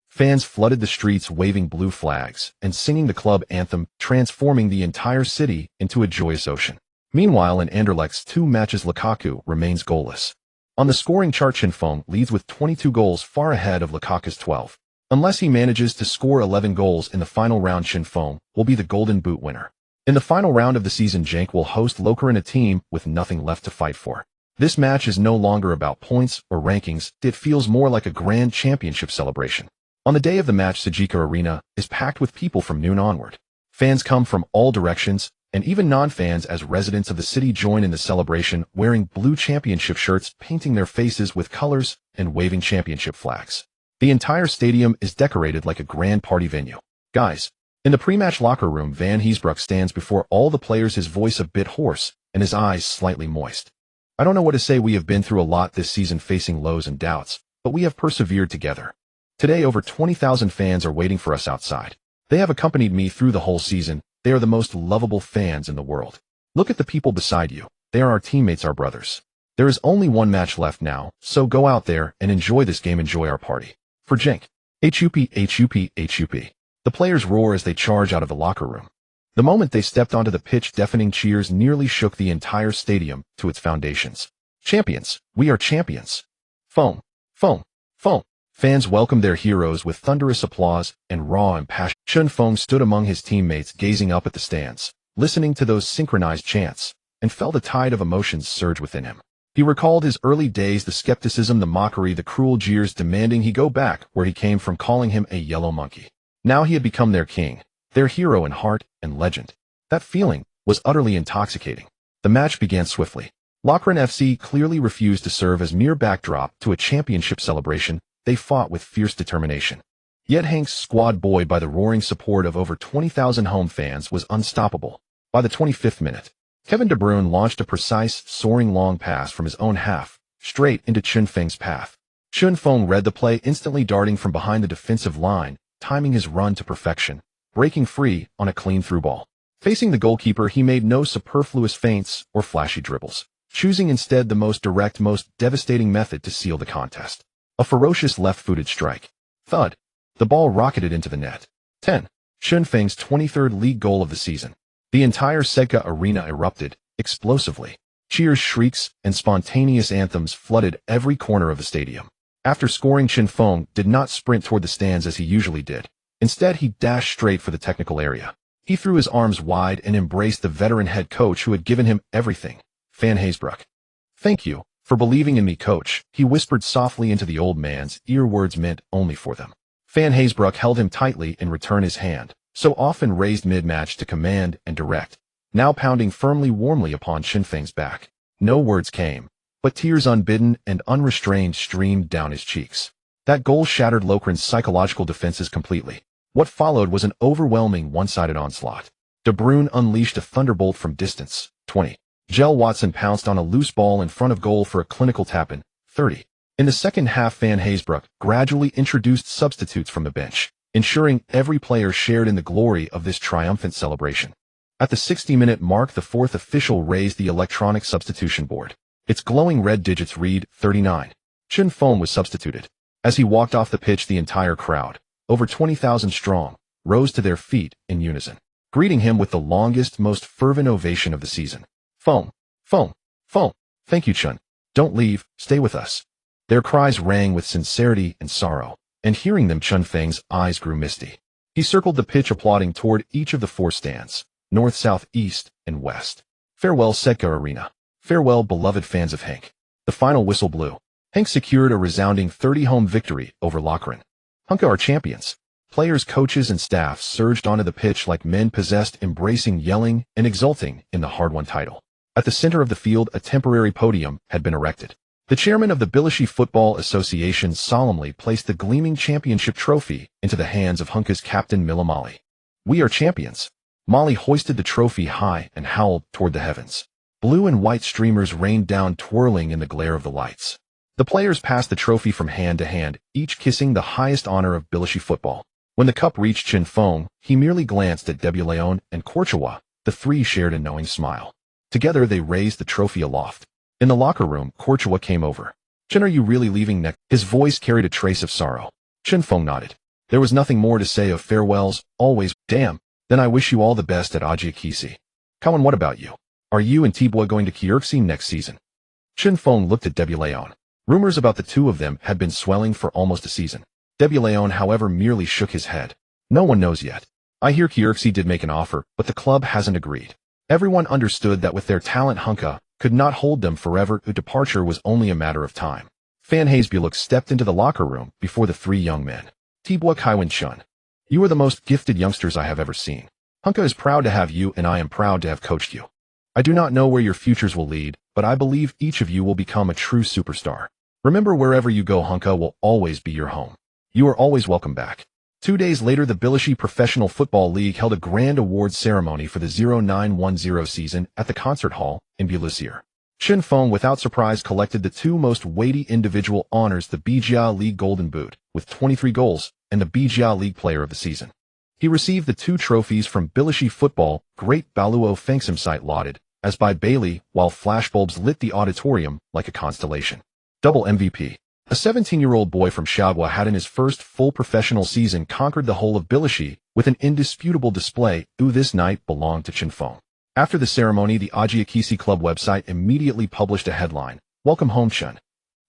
Fans flooded the streets waving blue flags and singing the club anthem, transforming the entire city into a joyous ocean. Meanwhile, in Anderlecht's 2 matches, Lukaku remains goalless. On the scoring chart, Chen Feng leads with 22 goals, far ahead of Lukaku's 12. Unless he manages to score 11 goals in the final round, Chen Feng will be the golden boot winner. In the final round of the season, Genk will host Lokeren, a team with nothing left to fight for. This match is no longer about points or rankings. It feels more like a grand championship celebration. On the day of the match, Sajika Arena is packed with people from noon onward. Fans come from all directions, and even non-fans as residents of the city join in the celebration, wearing blue championship shirts, painting their faces with colors, and waving championship flags. The entire stadium is decorated like a grand party venue. Guys, in the pre-match locker room, Van Heesbroek stands before all the players, his voice a bit hoarse, and his eyes slightly moist. I don't know what to say. We have been through a lot this season, facing lows and doubts, but we have persevered together. Today, over 20,000 fans are waiting for us outside. They have accompanied me through the whole season. They are the most lovable fans in the world. Look at the people beside you. They are our teammates, our brothers. There is only one match left now, so go out there and enjoy this game, enjoy our party. For Genk. HUP, HUP, HUP. The players roar as they charge out of the locker room. The moment they stepped onto the pitch, deafening cheers nearly shook the entire stadium to its foundations. Champions, we are champions. Foam, foam, foam. Fans welcomed their heroes with thunderous applause and raw and passionate. Chen Feng stood among his teammates, gazing up at the stands, listening to those synchronized chants, and felt a tide of emotions surge within him. He recalled his early days, the skepticism, the mockery, the cruel jeers demanding he go back where he came from, calling him a yellow monkey. Now he had become their king, their hero in heart and legend. That feeling was utterly intoxicating. The match began swiftly. Lokeren FC clearly refused to serve as mere backdrop to a championship celebration. They fought with fierce determination. Yet Henk's squad, buoyed by the roaring support of over 20,000 home fans, was unstoppable. By the 25th minute, Kevin De Bruyne launched a precise, soaring long pass from his own half, straight into Chen Feng's path. Chen Feng read the play, instantly darting from behind the defensive line, timing his run to perfection, breaking free on a clean through ball. Facing the goalkeeper, he made no superfluous feints or flashy dribbles, choosing instead the most direct, most devastating method to seal the contest. A ferocious left-footed strike. Thud. The ball rocketed into the net. 10. Chen Feng's 23rd league goal of the season. The entire Sedka Arena erupted, explosively. Cheers, shrieks, and spontaneous anthems flooded every corner of the stadium. After scoring, Chen Feng did not sprint toward the stands as he usually did. Instead, he dashed straight for the technical area. He threw his arms wide and embraced the veteran head coach who had given him everything, Van Heesbroek. "Thank you for believing in me, coach," he whispered softly into the old man's ear, words meant only for them. Van Heesbroek held him tightly in return, his hand, so often raised mid-match to command and direct, now pounding firmly, warmly upon Chen Feng's back. No words came, but tears unbidden and unrestrained streamed down his cheeks. That goal shattered Lokeren's psychological defenses completely. What followed was an overwhelming one-sided onslaught. De Bruyne unleashed a thunderbolt from distance. 20. Jell Watson pounced on a loose ball in front of goal for a clinical tap-in. 30. In the second half, Van Heesbroek gradually introduced substitutes from the bench, ensuring every player shared in the glory of this triumphant celebration. At the 60-minute mark, the fourth official raised the electronic substitution board. Its glowing red digits read 39. Chen Feng was substituted. As he walked off the pitch, the entire crowd, over 20,000 strong, rose to their feet in unison, greeting him with the longest, most fervent ovation of the season. "Feng, Feng, Feng, thank you, Chen. Don't leave, stay with us." Their cries rang with sincerity and sorrow, and hearing them, Chen Feng's eyes grew misty. He circled the pitch, applauding toward each of the four stands, north, south, east, and west. "Farewell, Sedka Arena. Farewell, beloved fans of Genk." The final whistle blew. Genk secured a resounding 30-home victory over Lokeren. Hunka are champions. Players, coaches, and staff surged onto the pitch like men possessed, embracing, yelling, and exulting in the hard-won title. At the center of the field, a temporary podium had been erected. The chairman of the Belgian Football Association solemnly placed the gleaming championship trophy into the hands of Hunka's captain, Mila Mali. "We are champions." Mali hoisted the trophy high and howled toward the heavens. Blue and white streamers rained down, twirling in the glare of the lights. The players passed the trophy from hand to hand, each kissing the highest honor of Belgian football. When the cup reached Chen Feng, he merely glanced at De Bruyne and Courtois. The three shared a knowing smile. Together they raised the trophy aloft. In the locker room, Courtois came over. "Chen, are you really leaving next?" His voice carried a trace of sorrow. Chen Feng nodded. There was nothing more to say of farewells, always. "Damn, then I wish you all the best at Odyssey. Cowan, what about you? Are you and Thibaut going to Kierksey next season?" Chen Feng looked at De Bruyne. Rumors about the two of them had been swelling for almost a season. De Bruyne, however, merely shook his head. "No one knows yet. I hear Kierksey did make an offer, but the club hasn't agreed." Everyone understood that with their talent, Hunka could not hold them forever. A departure was only a matter of time. Van Heesbroek stepped into the locker room before the three young men. Thibaut Courtois. You are the most gifted youngsters I have ever seen. Hunka is proud to have you, and I am proud to have coached you. I do not know where your futures will lead, but I believe each of you will become a true superstar. Remember, wherever you go, Hunka will always be your home. You are always welcome back. 2 days later, the Belgian Professional Football League held a grand awards ceremony for the 0910 season at the concert hall in Belgium. Chen Feng, without surprise, collected the two most weighty individual honors, the BGA League Golden Boot, with 23 goals, and the BGA League Player of the Season. He received the two trophies from Belgian football great Baluo Fengsimsite lauded, as by Bailey, while flashbulbs lit the auditorium like a constellation. Double MVP. A 17-year-old boy from Shagwa had in his first full professional season conquered the whole of Belgium with an indisputable display. This night belonged to Chen Feng. After the ceremony, the Ajiakisi Club website immediately published a headline, "Welcome home, Chen."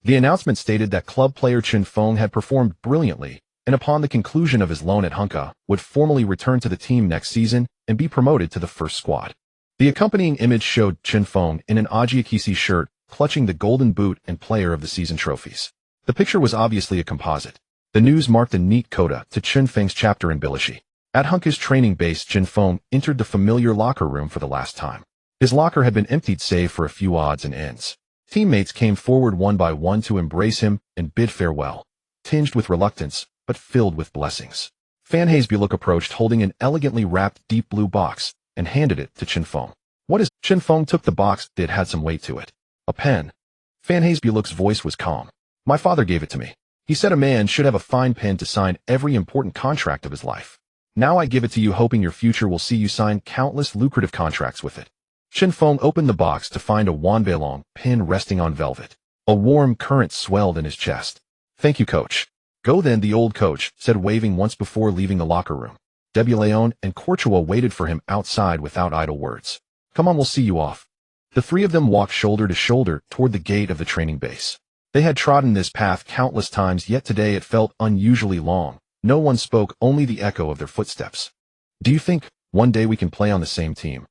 The announcement stated that club player Chen Feng had performed brilliantly, and upon the conclusion of his loan at Hunka, would formally return to the team next season and be promoted to the first squad. The accompanying image showed Chen Feng in an Ajiakisi shirt, clutching the Golden Boot and Player of the Season trophies. The picture was obviously a composite. The news marked a neat coda to Chen Feng's chapter in Belgium. At Hunka's training base, Chen Feng entered the familiar locker room for the last time. His locker had been emptied save for a few odds and ends. Teammates came forward one by one to embrace him and bid farewell, tinged with reluctance, but filled with blessings. Fan Haysbuluk approached holding an elegantly wrapped deep blue box and handed it to Chen Feng. "What is?" Chen Feng took the box. It had some weight to it. "A pen." Fan Haysbuluk's voice was calm. "My father gave it to me. He said a man should have a fine pen to sign every important contract of his life. Now I give it to you, hoping your future will see you sign countless lucrative contracts with it." Chen Feng opened the box to find a Wanbelong pin resting on velvet. A warm current swelled in his chest. "Thank you, coach." "Go then," the old coach said, waving once before leaving the locker room. De Bruyne and Courtois waited for him outside without idle words. "Come on, we'll see you off." The three of them walked shoulder to shoulder toward the gate of the training base. They had trodden this path countless times, yet today it felt unusually long. No one spoke, only the echo of their footsteps. "Do you think one day we can play on the same team?"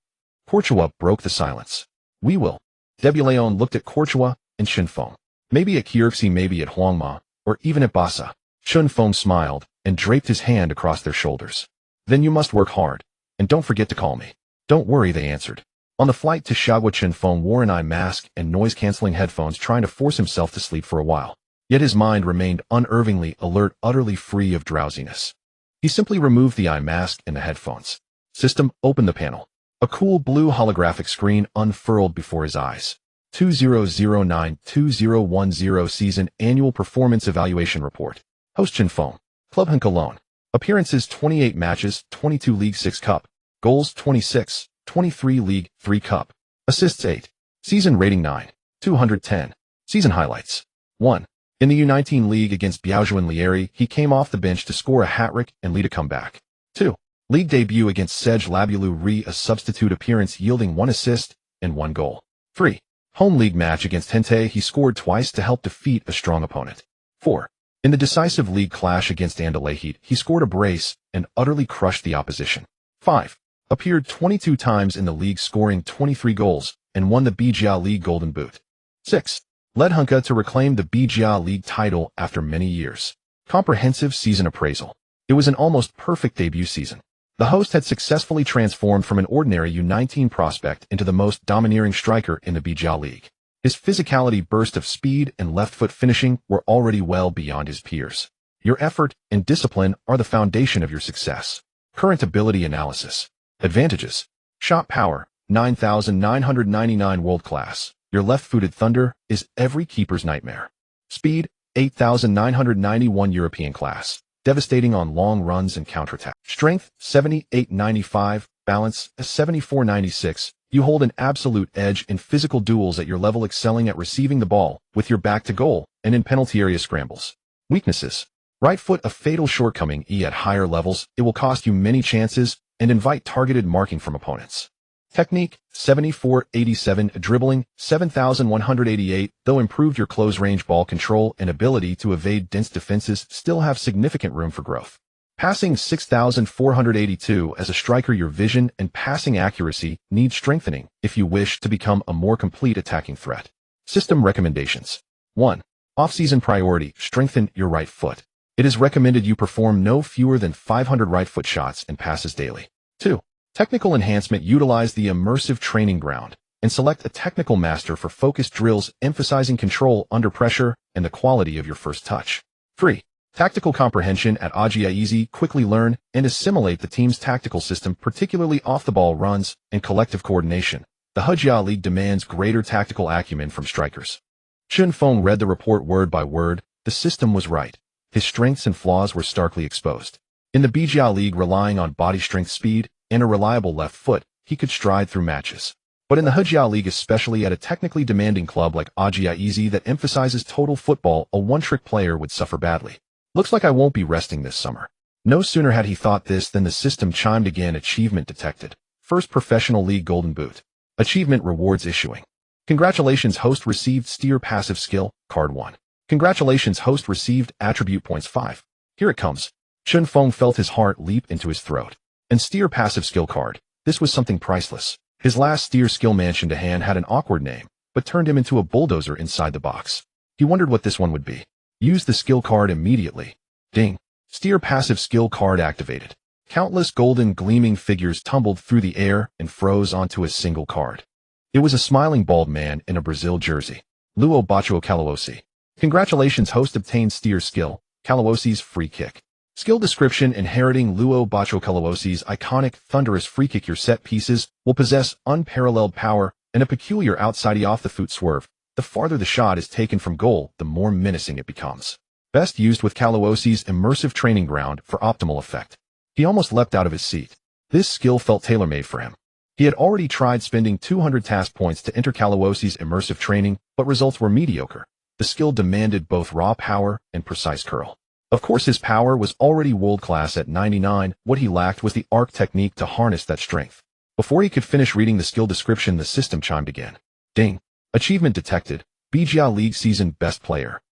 Courtois broke the silence. "We will." De Bruyne looked at Courtois and Chen Feng. "Maybe at Kierpsi, maybe at Huangma, or even at Bassa." Chen Feng smiled and draped his hand across their shoulders. "Then you must work hard, and don't forget to call me." "Don't worry," they answered. On the flight to Shagwa, Chen Feng wore an eye mask and noise-canceling headphones, trying to force himself to sleep for a while. Yet his mind remained unervingly alert, utterly free of drowsiness. He simply removed the eye mask and the headphones. System, open the panel. A cool blue holographic screen unfurled before his eyes. 2009-2010 Season Annual Performance Evaluation Report. Host Chen Feng. Club Henk alone. Appearances 28 matches, 22 League 6 Cup. Goals 26, 23 League 3 Cup. Assists 8. Season rating 9. 210. Season highlights. 1. In the U19 League against Belgian Lieri, he came off the bench to score a hat-trick and lead a comeback. 2. League debut against Sej Labulu Re, a substitute appearance yielding 1 assist and 1 goal. 3. Home league match against Hente, he scored twice to help defeat a strong opponent. 4. In the decisive league clash against Anderlecht, he scored a brace and utterly crushed the opposition. 5. Appeared 22 times in the league, scoring 23 goals, and won the BGA League Golden Boot. 6. Led Hunka to reclaim the BGA League title after many years. Comprehensive season appraisal. It was an almost perfect debut season. The host had successfully transformed from an ordinary U19 prospect into the most domineering striker in the BGA League. His physicality, burst of speed, and left-foot finishing were already well beyond his peers. Your effort and discipline are the foundation of your success. Current ability analysis. Advantages. Shot power, 9,999 world class. Your left-footed thunder is every keeper's nightmare. Speed, 8,991 European class. Devastating on long runs and counterattack. Strength, 7895. Balance, 7496. You hold an absolute edge in physical duels at your level, excelling at receiving the ball with your back to goal and in penalty area scrambles. Weaknesses. Right foot, a fatal shortcoming. At higher levels, it will cost you many chances and invite targeted marking from opponents. Technique, 7487. Dribbling, 7188. Though improved, your close range ball control and ability to evade dense defenses still have significant room for growth. Passing, 6482. As a striker, your vision and passing accuracy need strengthening if you wish to become a more complete attacking threat. System recommendations. 1. Off-season priority, strengthen your right foot. It is recommended you perform no fewer than 500 right foot shots and passes daily. 2. Technical enhancement. Utilize the immersive training ground and select a technical master for focused drills emphasizing control under pressure and the quality of your first touch. 3. Tactical comprehension. At odyssey, quickly learn and assimilate the team's tactical system, particularly off-the-ball runs and collective coordination. The Hujia League demands greater tactical acumen from strikers. Chen Feng read the report word by word. The system was right. His strengths and flaws were starkly exposed. In the Belgian League, relying on body strength, speed, and a reliable left foot, he could stride through matches. But in the Hujia League, especially at a technically demanding club like odyssey that emphasizes total football, a one-trick player would suffer badly. Looks like I won't be resting this summer. No sooner had he thought this than the system chimed again. Achievement detected. First professional league golden boot. Achievement rewards issuing. Congratulations, host received steer passive skill, card 1. Congratulations, host received attribute points 5. Here it comes. Chen Feng felt his heart leap into his throat. And steer passive skill card. This was something priceless. His last steer skill mansion to hand had an awkward name, but turned him into a bulldozer inside the box. He wondered what this one would be. Use the skill card immediately. Ding. Steer passive skill card activated. Countless golden gleaming figures tumbled through the air and froze onto a single card. It was a smiling bald man in a Brazil jersey. Luo Bacho Kalawosi. Congratulations, host obtained steer skill, Kalawosi's free kick. Skill description. Inheriting Luo Bacho Kalawosi's iconic thunderous free kick, your set pieces will possess unparalleled power and a peculiar outside off-the-foot swerve. The farther the shot is taken from goal, the more menacing it becomes. Best used with Kalawosi's immersive training ground for optimal effect. He almost leapt out of his seat. This skill felt tailor-made for him. He had already tried spending 200 task points to enter Kalawosi's immersive training, but results were mediocre. The skill demanded both raw power and precise curl. Of course, his power was already world-class at 99. What he lacked was the arc technique to harness that strength. Before he could finish reading the skill description, the system chimed again. Ding. Achievement detected. Belgian League Season Best Player.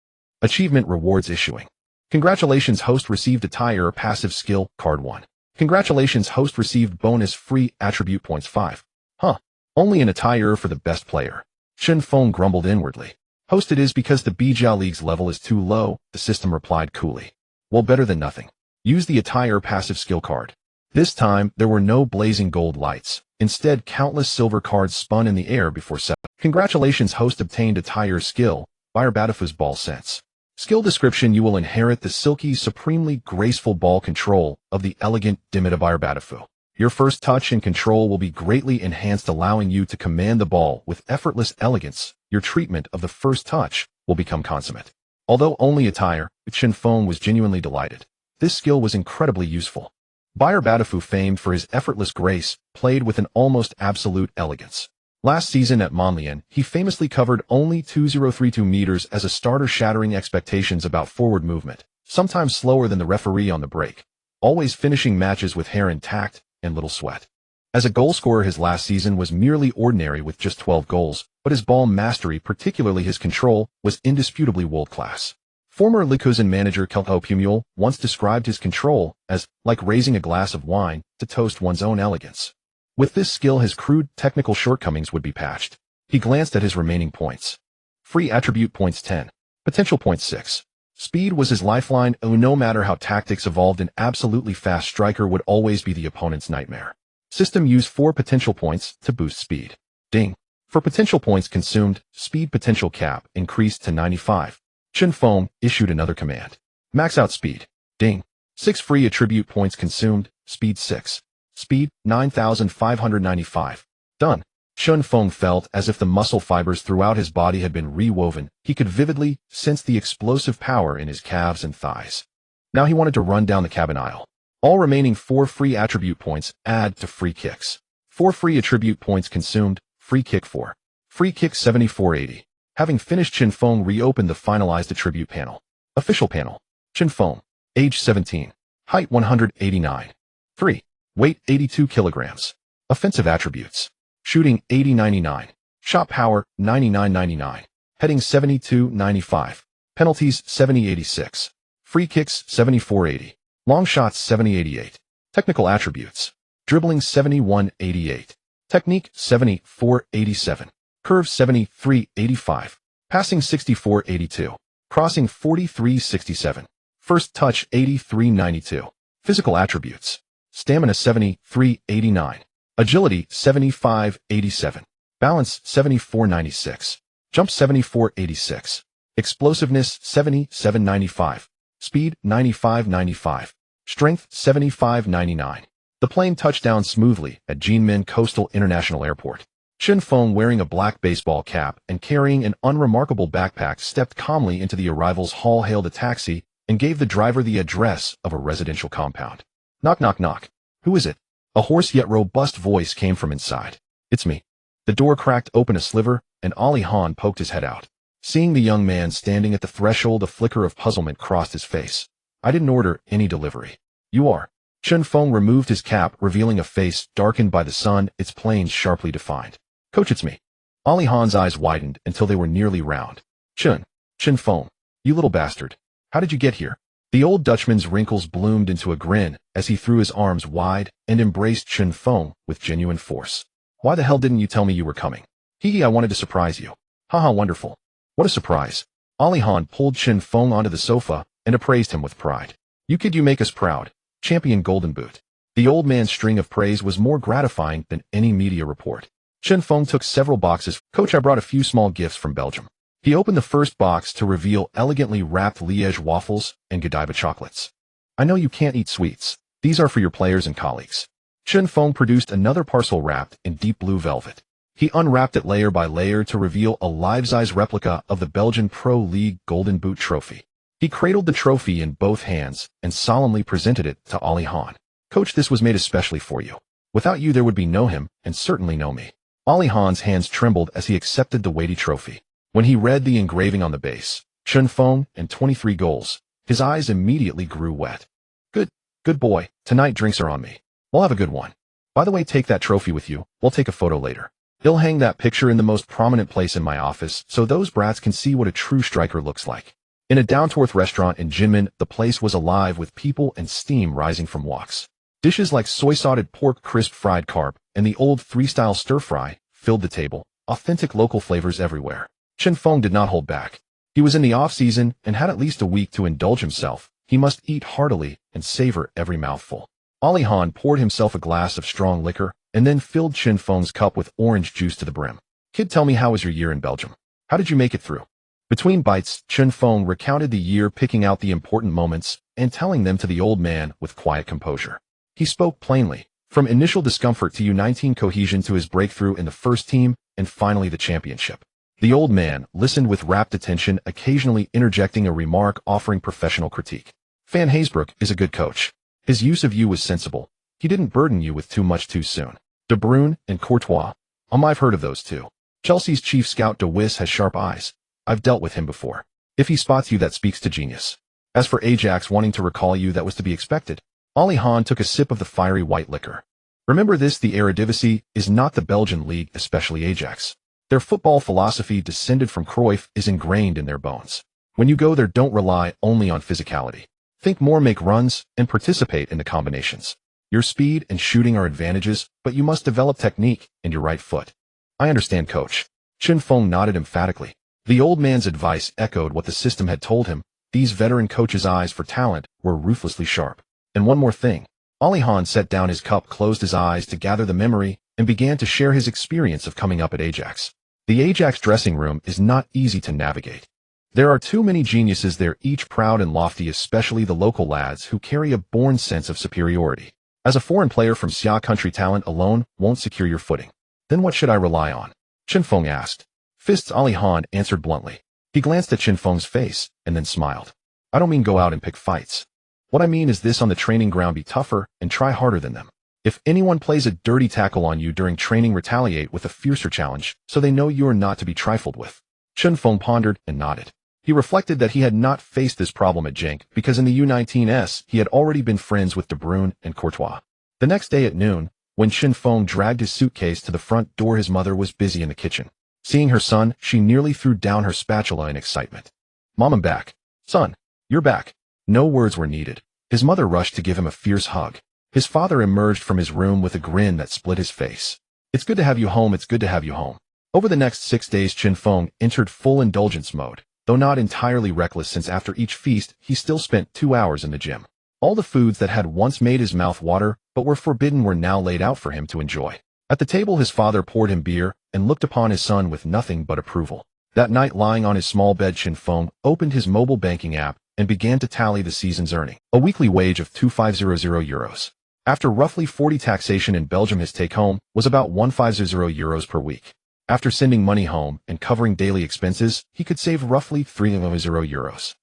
Achievement rewards issuing. Congratulations, host received attire passive skill, card 1. Congratulations, host received bonus free attribute points 5. Huh. Only an attire for the best player. Chen Feng grumbled inwardly. Host, it is because the Belgian League's level is too low, the system replied coolly. Well, better than nothing. Use the attire passive skill card. This time, there were no blazing gold lights. Instead, countless silver cards spun in the air before settling. Congratulations, host obtained attire skill, Bayarbadafu's ball sense. Skill description. You will inherit the silky, supremely graceful ball control of the elegant Dimita Bayarbadafu. Your first touch and control will be greatly enhanced, allowing you to command the ball with effortless elegance. Your treatment of the first touch will become consummate. Although only attire, Chen Feng was genuinely delighted. This skill was incredibly useful. Bayarbadafu, famed for his effortless grace, played with an almost absolute elegance. Last season at Monlian, he famously covered only 2032 meters as a starter, shattering expectations about forward movement, sometimes slower than the referee on the break, always finishing matches with hair intact and little sweat. As a goalscorer, his last season was merely ordinary with just 12 goals, but his ball mastery, particularly his control, was indisputably world-class. Former Leverkusen manager Kelto Pumul once described his control as like raising a glass of wine to toast one's own elegance. With this skill, his crude technical shortcomings would be patched. He glanced at his remaining points. Free attribute points 10. Potential points 6. Speed was his lifeline, and no matter how tactics evolved, an absolutely fast striker would always be the opponent's nightmare. System used 4 potential points to boost speed. Ding. For potential points consumed, speed potential cap increased to 95. Chen Feng issued another command. Max out speed. Ding. 6 free attribute points consumed, speed 6. Speed, 9,595. Done. Chen Feng felt as if the muscle fibers throughout his body had been rewoven. He could vividly sense the explosive power in his calves and thighs. Now he wanted to run down the cabin aisle. All remaining 4 free attribute points add to free kicks. 4 free attribute points consumed, free kick 4. Free kick 7480. Having finished, Chen Feng reopened the finalized attribute panel. Official panel. Chen Feng. Age 17. Height 189. 3. Weight 82 kilograms. Offensive attributes. Shooting 80-99. Shot power 99-99. Heading 72-95. Penalties 70-86. Free kicks 74-80. Long shots 70-88. Technical attributes. Dribbling 71-88. Technique 74-87. Curve 73-85. Passing 64-82. Crossing 43-67. First touch 83-92. Physical attributes. Stamina 73-89. Agility 75-87. Balance 74-96. Jump 74-86. Explosiveness 77-95. Speed 95-95. Strength 75-99. The plane touched down smoothly at Genk Coastal International Airport. Chen Feng, wearing a black baseball cap and carrying an unremarkable backpack, stepped calmly into the arrivals hall, hailed a taxi, and gave the driver the address of a residential compound. Knock, knock, knock. Who is it? A hoarse yet robust voice came from inside. It's me. The door cracked open a sliver, and Ali Han poked his head out. Seeing the young man standing at the threshold, a flicker of puzzlement crossed his face. I didn't order any delivery. You are. Chen Feng removed his cap, revealing a face darkened by the sun, its planes sharply defined. Coach, it's me. Ali Han's eyes widened until they were nearly round. Chen Feng, you little bastard. How did you get here? The old Dutchman's wrinkles bloomed into a grin as he threw his arms wide and embraced Chen Feng with genuine force. Why the hell didn't you tell me you were coming? Hee, I wanted to surprise you. Haha, wonderful. What a surprise. Ali Han pulled Chen Feng onto the sofa and appraised him with pride. You kid, you make us proud. Champion Golden Boot. The old man's string of praise was more gratifying than any media report. Chen Feng took several boxes. Coach, I brought a few small gifts from Belgium. He opened the first box to reveal elegantly wrapped Liège waffles and Godiva chocolates. I know you can't eat sweets. These are for your players and colleagues. Chen Feng produced another parcel wrapped in deep blue velvet. He unwrapped it layer by layer to reveal a life-size replica of the Belgian Pro League Golden Boot trophy. He cradled the trophy in both hands and solemnly presented it to Ali Han. Coach, this was made especially for you. Without you there would be no him, and certainly no me. Ali Han's hands trembled as he accepted the weighty trophy. When he read the engraving on the base, Chen Feng and 23 goals, his eyes immediately grew wet. Good boy, tonight drinks are on me. We'll have a good one. By the way, take that trophy with you, we'll take a photo later. He'll hang that picture in the most prominent place in my office so those brats can see what a true striker looks like. In a down-to-earth restaurant in Genk, the place was alive with people and steam rising from woks. Dishes like soy-sauted pork, crisp fried carp, and the old three-style stir-fry filled the table, authentic local flavors everywhere. Chen Feng did not hold back. He was in the off-season and had at least a week to indulge himself. He must eat heartily and savor every mouthful. Ali Han poured himself a glass of strong liquor and then filled Chen Feng's cup with orange juice to the brim. Kid, tell me, how was your year in Belgium? How did you make it through? Between bites, Chen Feng recounted the year, picking out the important moments and telling them to the old man with quiet composure. He spoke plainly, from initial discomfort to U19 cohesion to his breakthrough in the first team and finally the championship. The old man listened with rapt attention, occasionally interjecting a remark offering professional critique. Van Haesbroek is a good coach. His use of you was sensible. He didn't burden you with too much too soon. De Bruyne and Courtois. I've heard of those two. Chelsea's chief scout De Wiss has sharp eyes. I've dealt with him before. If he spots you, that speaks to genius. As for Ajax wanting to recall you, that was to be expected. Ali Han took a sip of the fiery white liquor. Remember this, the Eredivisie is not the Belgian league, especially Ajax. Their football philosophy, descended from Cruyff, is ingrained in their bones. When you go there, don't rely only on physicality. Think more, make runs, and participate in the combinations. Your speed and shooting are advantages, but you must develop technique and your right foot. I understand, coach. Chen Feng nodded emphatically. The old man's advice echoed what the system had told him. These veteran coaches' eyes for talent were ruthlessly sharp. And one more thing. Ali Han set down his cup, closed his eyes to gather the memory, and began to share his experience of coming up at Ajax. The Ajax dressing room is not easy to navigate. There are too many geniuses there, each proud and lofty, especially the local lads who carry a born sense of superiority. As a foreign player from Xia country, talent alone won't secure your footing. Then what should I rely on? Chen Feng asked. Fists, Ali Han answered bluntly. He glanced at Chen Feng's face and then smiled. I don't mean go out and pick fights. What I mean is this: on the training ground, be tougher and try harder than them. If anyone plays a dirty tackle on you during training, retaliate with a fiercer challenge so they know you are not to be trifled with. Chen Feng pondered and nodded. He reflected that he had not faced this problem at Genk because in the U19s he had already been friends with De Bruyne and Courtois. The next day at noon, when Chen Feng dragged his suitcase to the front door, his mother was busy in the kitchen. Seeing her son, she nearly threw down her spatula in excitement. Mom, I'm back. Son, you're back. No words were needed. His mother rushed to give him a fierce hug. His father emerged from his room with a grin that split his face. It's good to have you home, it's good to have you home. Over the next 6 days, Chen Feng entered full indulgence mode. though not entirely reckless since after each feast he still spent 2 hours in the gym. All the foods that had once made his mouth water but were forbidden were now laid out for him to enjoy. At the table his father poured him beer and looked upon his son with nothing but approval. That night, lying on his small bed, Chen Feng opened his mobile banking app and began to tally the season's earning, a weekly wage of 2,500 euros. After roughly 40 taxation in Belgium, his take-home was about 1,500 euros per week. After sending money home and covering daily expenses, he could save roughly 3,000 euros.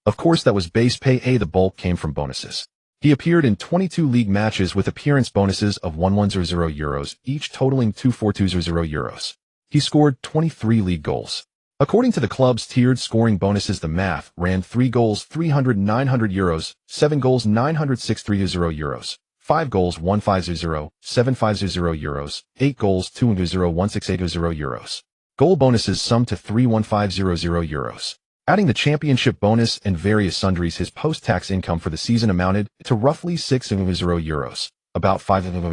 Of course, that was base pay. The bulk came from bonuses. He appeared in 22 league matches with appearance bonuses of 1,100 euros, each totaling 2,420 euros. He scored 23 league goals. According to the club's tiered scoring bonuses, the math ran 3 goals 300 900 euros, 7 goals 906 euros, 5 goals 150 750 euros, 8 goals 210 168 euros. Goal bonuses summed to 31500 euros. Adding the championship bonus and various sundries, his post-tax income for the season amounted to roughly 6,000 euros, about 5,000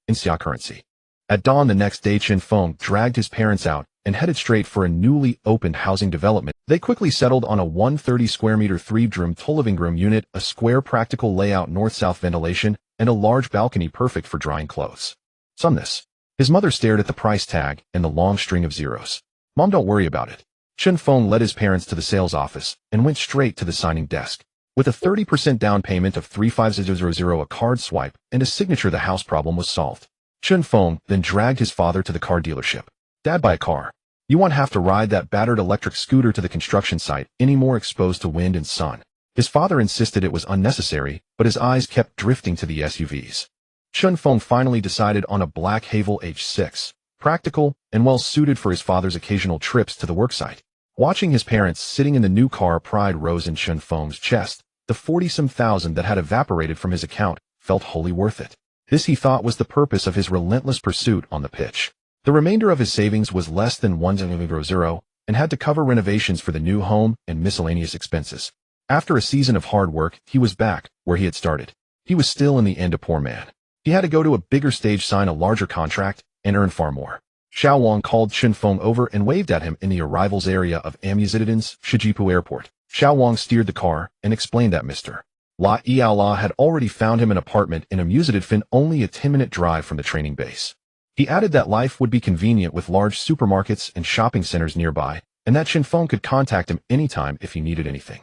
in Xia currency. At dawn the next day, Chen Feng dragged his parents out and headed straight for a newly opened housing development. They quickly settled on a 130 square meter 3-bedroom living room unit, a square practical layout, north-south ventilation, and a large balcony perfect for drying clothes. Somnus. His mother stared at the price tag and the long string of zeros. Mom, don't worry about it. Chen Feng led his parents to the sales office and went straight to the signing desk. With a 30% down payment of 3,500, a card swipe, and a signature, the house problem was solved. Chen Feng then dragged his father to the car dealership. Dad, buy a car. You won't have to ride that battered electric scooter to the construction site anymore, exposed to wind and sun. His father insisted it was unnecessary, but his eyes kept drifting to the SUVs. Chen Feng finally decided on a black Haval H6, practical and well suited for his father's occasional trips to the worksite. Watching his parents sitting in the new car, pride rose in Chen Feng's chest. The 40-some thousand that had evaporated from his account felt wholly worth it. This, he thought, was the purpose of his relentless pursuit on the pitch. The remainder of his savings was less than 1,000 and had to cover renovations for the new home and miscellaneous expenses. After a season of hard work, he was back where he had started. He was still in the end a poor man. He had to go to a bigger stage, sign a larger contract, and earn far more. Xiao Wang called Chen Feng over and waved at him in the arrivals area of Amuzitidin's Shijipu Airport. Xiao Wang steered the car and explained that Mr. La Iala had already found him an apartment in Amuzitidfin, only a 10-minute drive from the training base. He added that life would be convenient with large supermarkets and shopping centers nearby, and that Chen Feng could contact him anytime if he needed anything.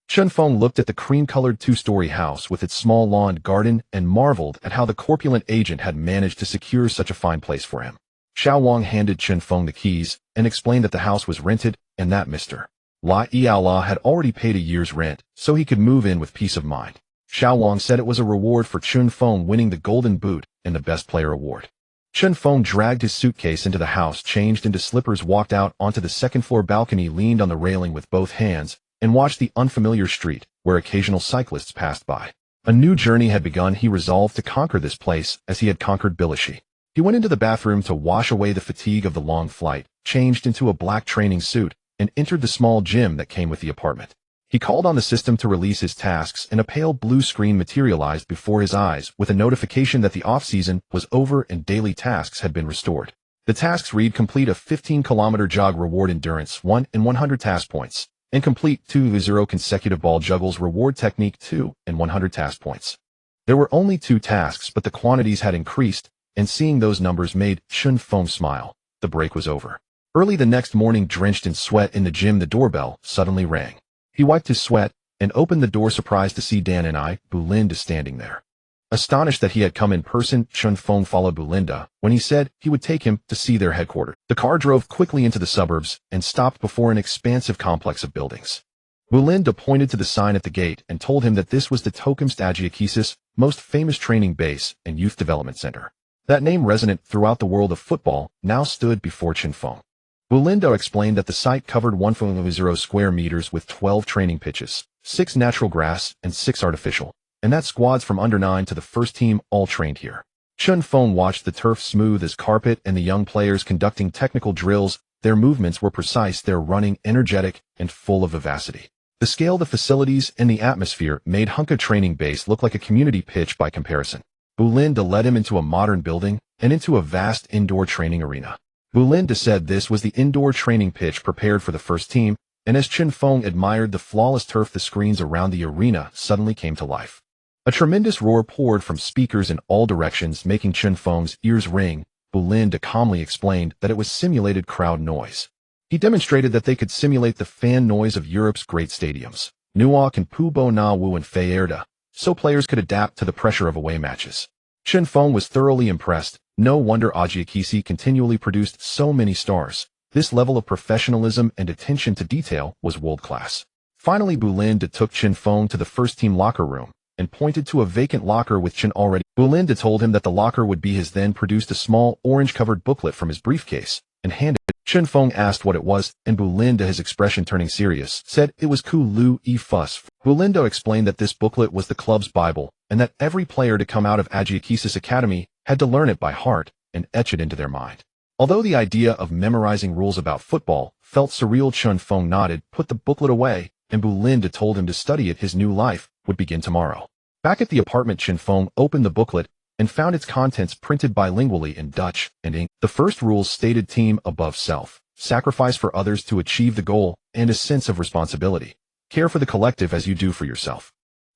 Chen Feng looked at the cream-colored 2-story house with its small lawned garden and marveled at how the corpulent agent had managed to secure such a fine place for him. Xiao Wang handed Chen Feng the keys and explained that the house was rented and that Mr. La Iala had already paid a year's rent, so he could move in with peace of mind. Xiao Wang said it was a reward for Chen Feng winning the Golden Boot and the Best Player award. Chen Feng dragged his suitcase into the house, changed into slippers, walked out onto the second-floor balcony, leaned on the railing with both hands, and watched the unfamiliar street where occasional cyclists passed by. A new journey had begun. He resolved to conquer this place as he had conquered Tbilisi. He went into the bathroom to wash away the fatigue of the long flight, changed into a black training suit, and entered the small gym that came with the apartment. He called on the system to release his tasks, and a pale blue screen materialized before his eyes with a notification that the off-season was over and daily tasks had been restored. The tasks read: complete a 15-kilometer jog, reward endurance 1 and 100 task points, and complete 2 consecutive ball juggles, reward technique 2 and 100 task points. There were only 2 tasks, but the quantities had increased, and seeing those numbers made Chen Feng smile. The break was over. Early the next morning, drenched in sweat in the gym, the doorbell suddenly rang. He wiped his sweat and opened the door, surprised to see Dan and Bulinda standing there. Astonished that he had come in person, Chen Feng followed Bulinda when he said he would take him to see their headquarters. The car drove quickly into the suburbs and stopped before an expansive complex of buildings. Bulinda pointed to the sign at the gate and told him that this was the Tokumst Agiakisis, most famous training base and youth development center. That name, resonant throughout the world of football, now stood before Chen Feng. Bulinda explained that the site covered 1,000 square meters with 12 training pitches, 6 natural grass and 6 artificial, and that squads from under 9 to the first team all trained here. Chen Feng watched the turf smooth as carpet and the young players conducting technical drills. Their movements were precise, their running energetic and full of vivacity. The scale, the facilities, and the atmosphere made Hunka training base look like a community pitch by comparison. Bulinda led him into a modern building and into a vast indoor training arena. Bulinda said this was the indoor training pitch prepared for the first team. and as Chen Feng admired the flawless turf, the screens around the arena suddenly came to life. A tremendous roar poured from speakers in all directions, making Chen Feng's ears ring. Bulinde calmly explained that it was simulated crowd noise. He demonstrated that they could simulate the fan noise of Europe's great stadiums, Newark and Pubo Na Wu and Fayerda, so players could adapt to the pressure of away matches. Chen Feng was thoroughly impressed. No wonder Ajiakisi continually produced so many stars. This level of professionalism and attention to detail was world-class. Finally, Bulinde took Chen Feng to the first-team locker room and pointed to a vacant locker with Chen already. Bulinde told him that the locker would be his, then produced a small orange-covered booklet from his briefcase and handed it. Chen Feng asked what it was, and Bulinde, his expression turning serious, said it was Ku Lu E Fuss. Bulinde explained that this booklet was the club's Bible, and that every player to come out of Ajiakis's academy had to learn it by heart and etch it into their mind. Although the idea of memorizing rules about football felt surreal, Chen Feng nodded, put the booklet away, and Bulinde told him to study it. His new life would begin tomorrow. Back at the apartment, Chen Feng opened the booklet and found its contents printed bilingually in Dutch and English. The first rules stated team above self, sacrifice for others to achieve the goal, and a sense of responsibility. Care for the collective as you do for yourself.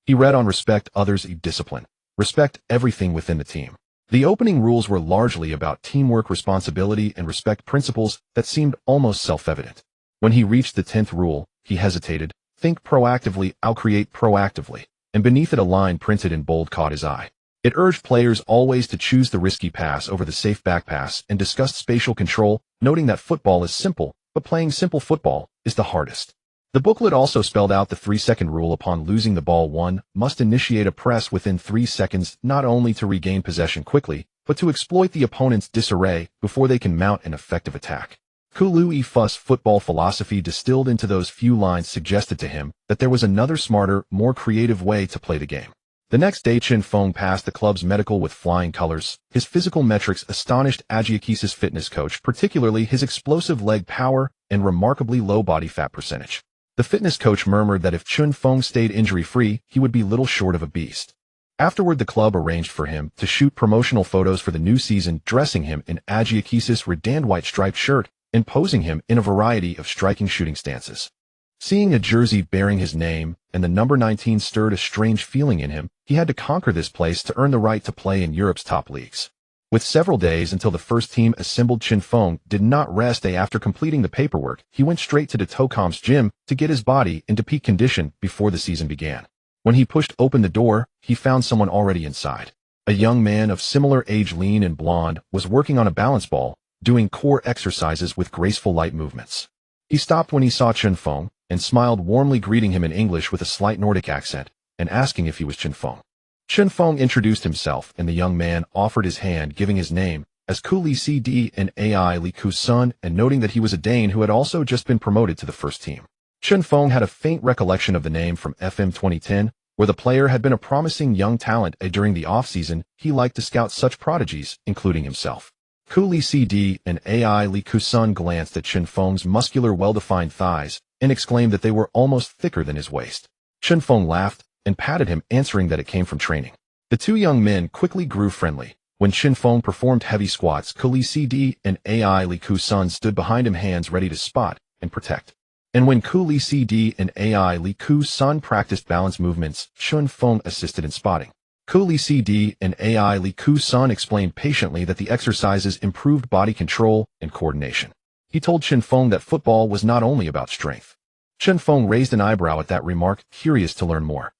He read on respect others, discipline, respect everything within the team. The opening rules were largely about teamwork, responsibility, and respect, principles that seemed almost self-evident. When he reached the 10th rule, he hesitated. Think proactively, outcreate proactively, and beneath it a line printed in bold caught his eye. It urged players always to choose the risky pass over the safe back pass and discussed spatial control, noting that football is simple, but playing simple football is the hardest. The booklet also spelled out the 3-second rule. Upon losing the ball, one must initiate a press within 3 seconds, not only to regain possession quickly, but to exploit the opponent's disarray before they can mount an effective attack. Kulu E Fuss football philosophy distilled into those few lines suggested to him that there was another smarter, more creative way to play the game. The next day, Chen Feng passed the club's medical with flying colors. His physical metrics astonished Ajiakis's fitness coach, particularly his explosive leg power and remarkably low body fat percentage. The fitness coach murmured that if Chen Feng stayed injury-free, he would be little short of a beast. Afterward, the club arranged for him to shoot promotional photos for the new season, dressing him in Ajiakis's redand white striped shirt and posing him in a variety of striking shooting stances. Seeing a jersey bearing his name and the number 19 stirred a strange feeling in him. He had to conquer this place to earn the right to play in Europe's top leagues. With several days until the first team assembled, Chen Feng did not rest. After completing the paperwork, he went straight to the Tocom's gym to get his body into peak condition before the season began. When he pushed open the door, he found someone already inside. A young man of similar age, lean and blonde, was working on a balance ball, doing core exercises with graceful light movements. He stopped when he saw Chen Feng and smiled warmly, greeting him in English with a slight Nordic accent and asking if he was Chen Feng. Chen Feng introduced himself, and the young man offered his hand, giving his name as Kuli CD and Ai Li Ku's son, and noting that he was a Dane who had also just been promoted to the first team. Chen Feng had a faint recollection of the name from FM 2010, where the player had been a promising young talent. During the off-season, he liked to scout such prodigies, including himself. Kuli CD and Ai Li Ku's son glanced at Chen Feng's muscular, well-defined thighs and exclaimed that they were almost thicker than his waist. Chen Feng laughed and patted him, answering that it came from training. The two young men quickly grew friendly. When Chen Feng performed heavy squats, Kuli CD and Ai Li Ku's son stood behind him, hands ready to spot and protect. And when Kuli CD and Ai Li Ku's son practiced balance movements, Chen Feng assisted in spotting. Kuli CD and Ai Li Ku's son explained patiently that the exercises improved body control and coordination. He told Chen Feng that football was not only about strength. Chen Feng raised an eyebrow at that remark, curious to learn more.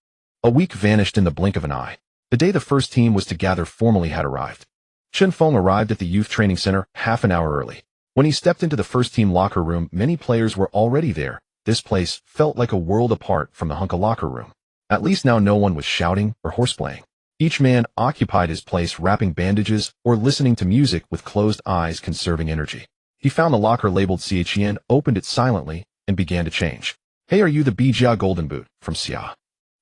A week vanished in the blink of an eye. The day the first team was to gather formally had arrived. Chen Feng arrived at the youth training center half an hour early. When he stepped into the first team locker room, many players were already there. This place felt like a world apart from the Hunka locker room. At least now no one was shouting or horseplaying. Each man occupied his place, wrapping bandages or listening to music with closed eyes, conserving energy. He found the locker labeled Chen, opened it silently, and began to change. "Hey, are you the Bijia Golden Boot from Xia?"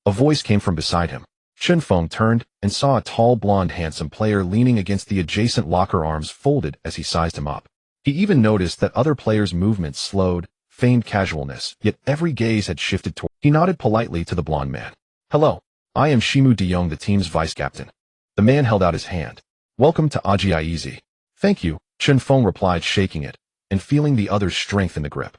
A voice came from beside him. Chen Feng turned and saw a tall, blonde, handsome player leaning against the adjacent locker, arms folded as he sized him up. He even noticed that other players' movements slowed, feigned casualness, yet every gaze had shifted toward. He nodded politely to the blonde man. "Hello, I am Shimu De Jong, the team's vice-captain." The man held out his hand. "Welcome to Ajiaizi." "Thank you," Chen Feng replied, shaking it and feeling the other's strength in the grip.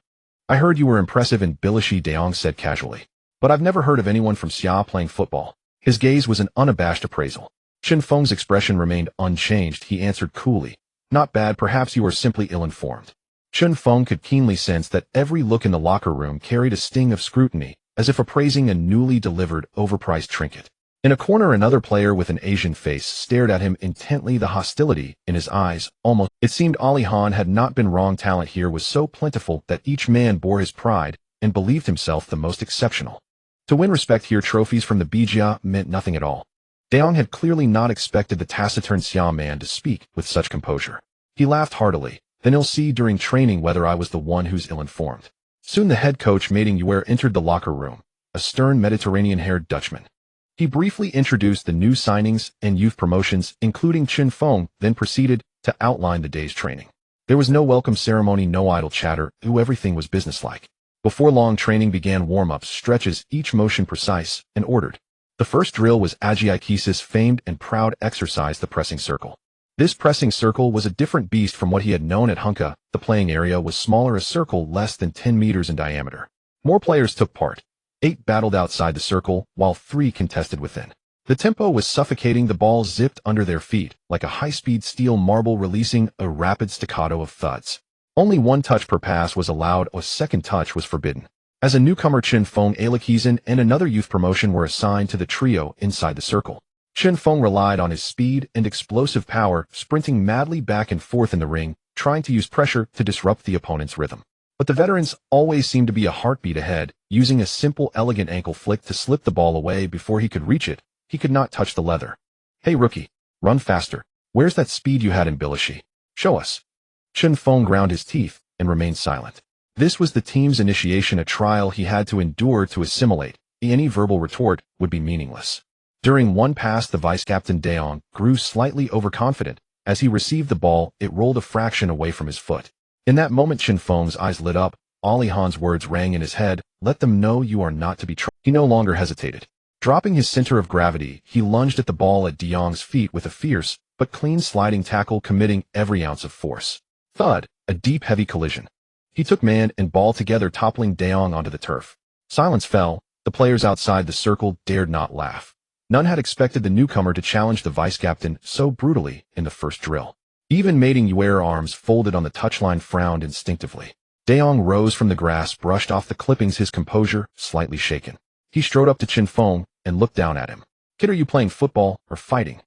I heard you were impressive in Bilashi, De Jong said casually. But I've never heard of anyone from Xia playing football. His gaze was an unabashed appraisal. Chen Feng's expression remained unchanged. He answered coolly. Not bad, perhaps you are simply ill-informed. Chen Feng could keenly sense that every look in the locker room carried a sting of scrutiny, as if appraising a newly delivered, overpriced trinket. In a corner, another player with an Asian face stared at him intently, the hostility in his eyes almost. It seemed Ali Han had not been wrong. Talent here was so plentiful that each man bore his pride and believed himself the most exceptional. To win respect here, trophies from the Bijia meant nothing at all. De Jong had clearly not expected the taciturn Xia man to speak with such composure. He laughed heartily. Then he'll see during training whether I was the one who's ill-informed. Soon the head coach Mating Yuer entered the locker room, a stern Mediterranean-haired Dutchman. He briefly introduced the new signings and youth promotions, including Chen Feng, then proceeded to outline the day's training. There was no welcome ceremony, no idle chatter, everything was businesslike. Before long, training began. Warm-ups, stretches, each motion precise and ordered. The first drill was Adjiaiki's famed and proud exercise, the pressing circle. This pressing circle was a different beast from what he had known at Hunka. The playing area was smaller, a circle less than 10 meters in diameter. More players took part. 8 battled outside the circle, while 3 contested within. The tempo was suffocating. The ball zipped under their feet, like a high-speed steel marble, releasing a rapid staccato of thuds. Only 1 touch per pass was allowed. A second touch was forbidden. As a newcomer, Chen Feng, Alekizan, and another youth promotion were assigned to the trio inside the circle. Chen Feng relied on his speed and explosive power, sprinting madly back and forth in the ring, trying to use pressure to disrupt the opponent's rhythm. But the veterans always seemed to be a heartbeat ahead, using a simple, elegant ankle flick to slip the ball away before he could reach it. He could not touch the leather. Hey rookie, run faster. Where's that speed you had in Bilashi? Show us. Chen Feng ground his teeth and remained silent. This was the team's initiation, a trial he had to endure to assimilate. Any verbal retort would be meaningless. During one pass, the vice-captain De Jong grew slightly overconfident. As he received the ball, it rolled a fraction away from his foot. In that moment, Chen Feng's eyes lit up. Ali Han's words rang in his head. Let them know you are not to be trusted. He no longer hesitated. Dropping his center of gravity, he lunged at the ball at De Jong's feet with a fierce but clean sliding tackle, committing every ounce of force. Thud, a deep, heavy collision. He took man and ball together, toppling De Jong onto the turf. Silence fell. The players outside the circle dared not laugh. None had expected the newcomer to challenge the vice-captain so brutally in the first drill. Even Mating Yuer, arms folded on the touchline, frowned instinctively. De Jong rose from the grass, brushed off the clippings, his composure slightly shaken. He strode up to Chen Feng and looked down at him. Kid, are you playing football or fighting?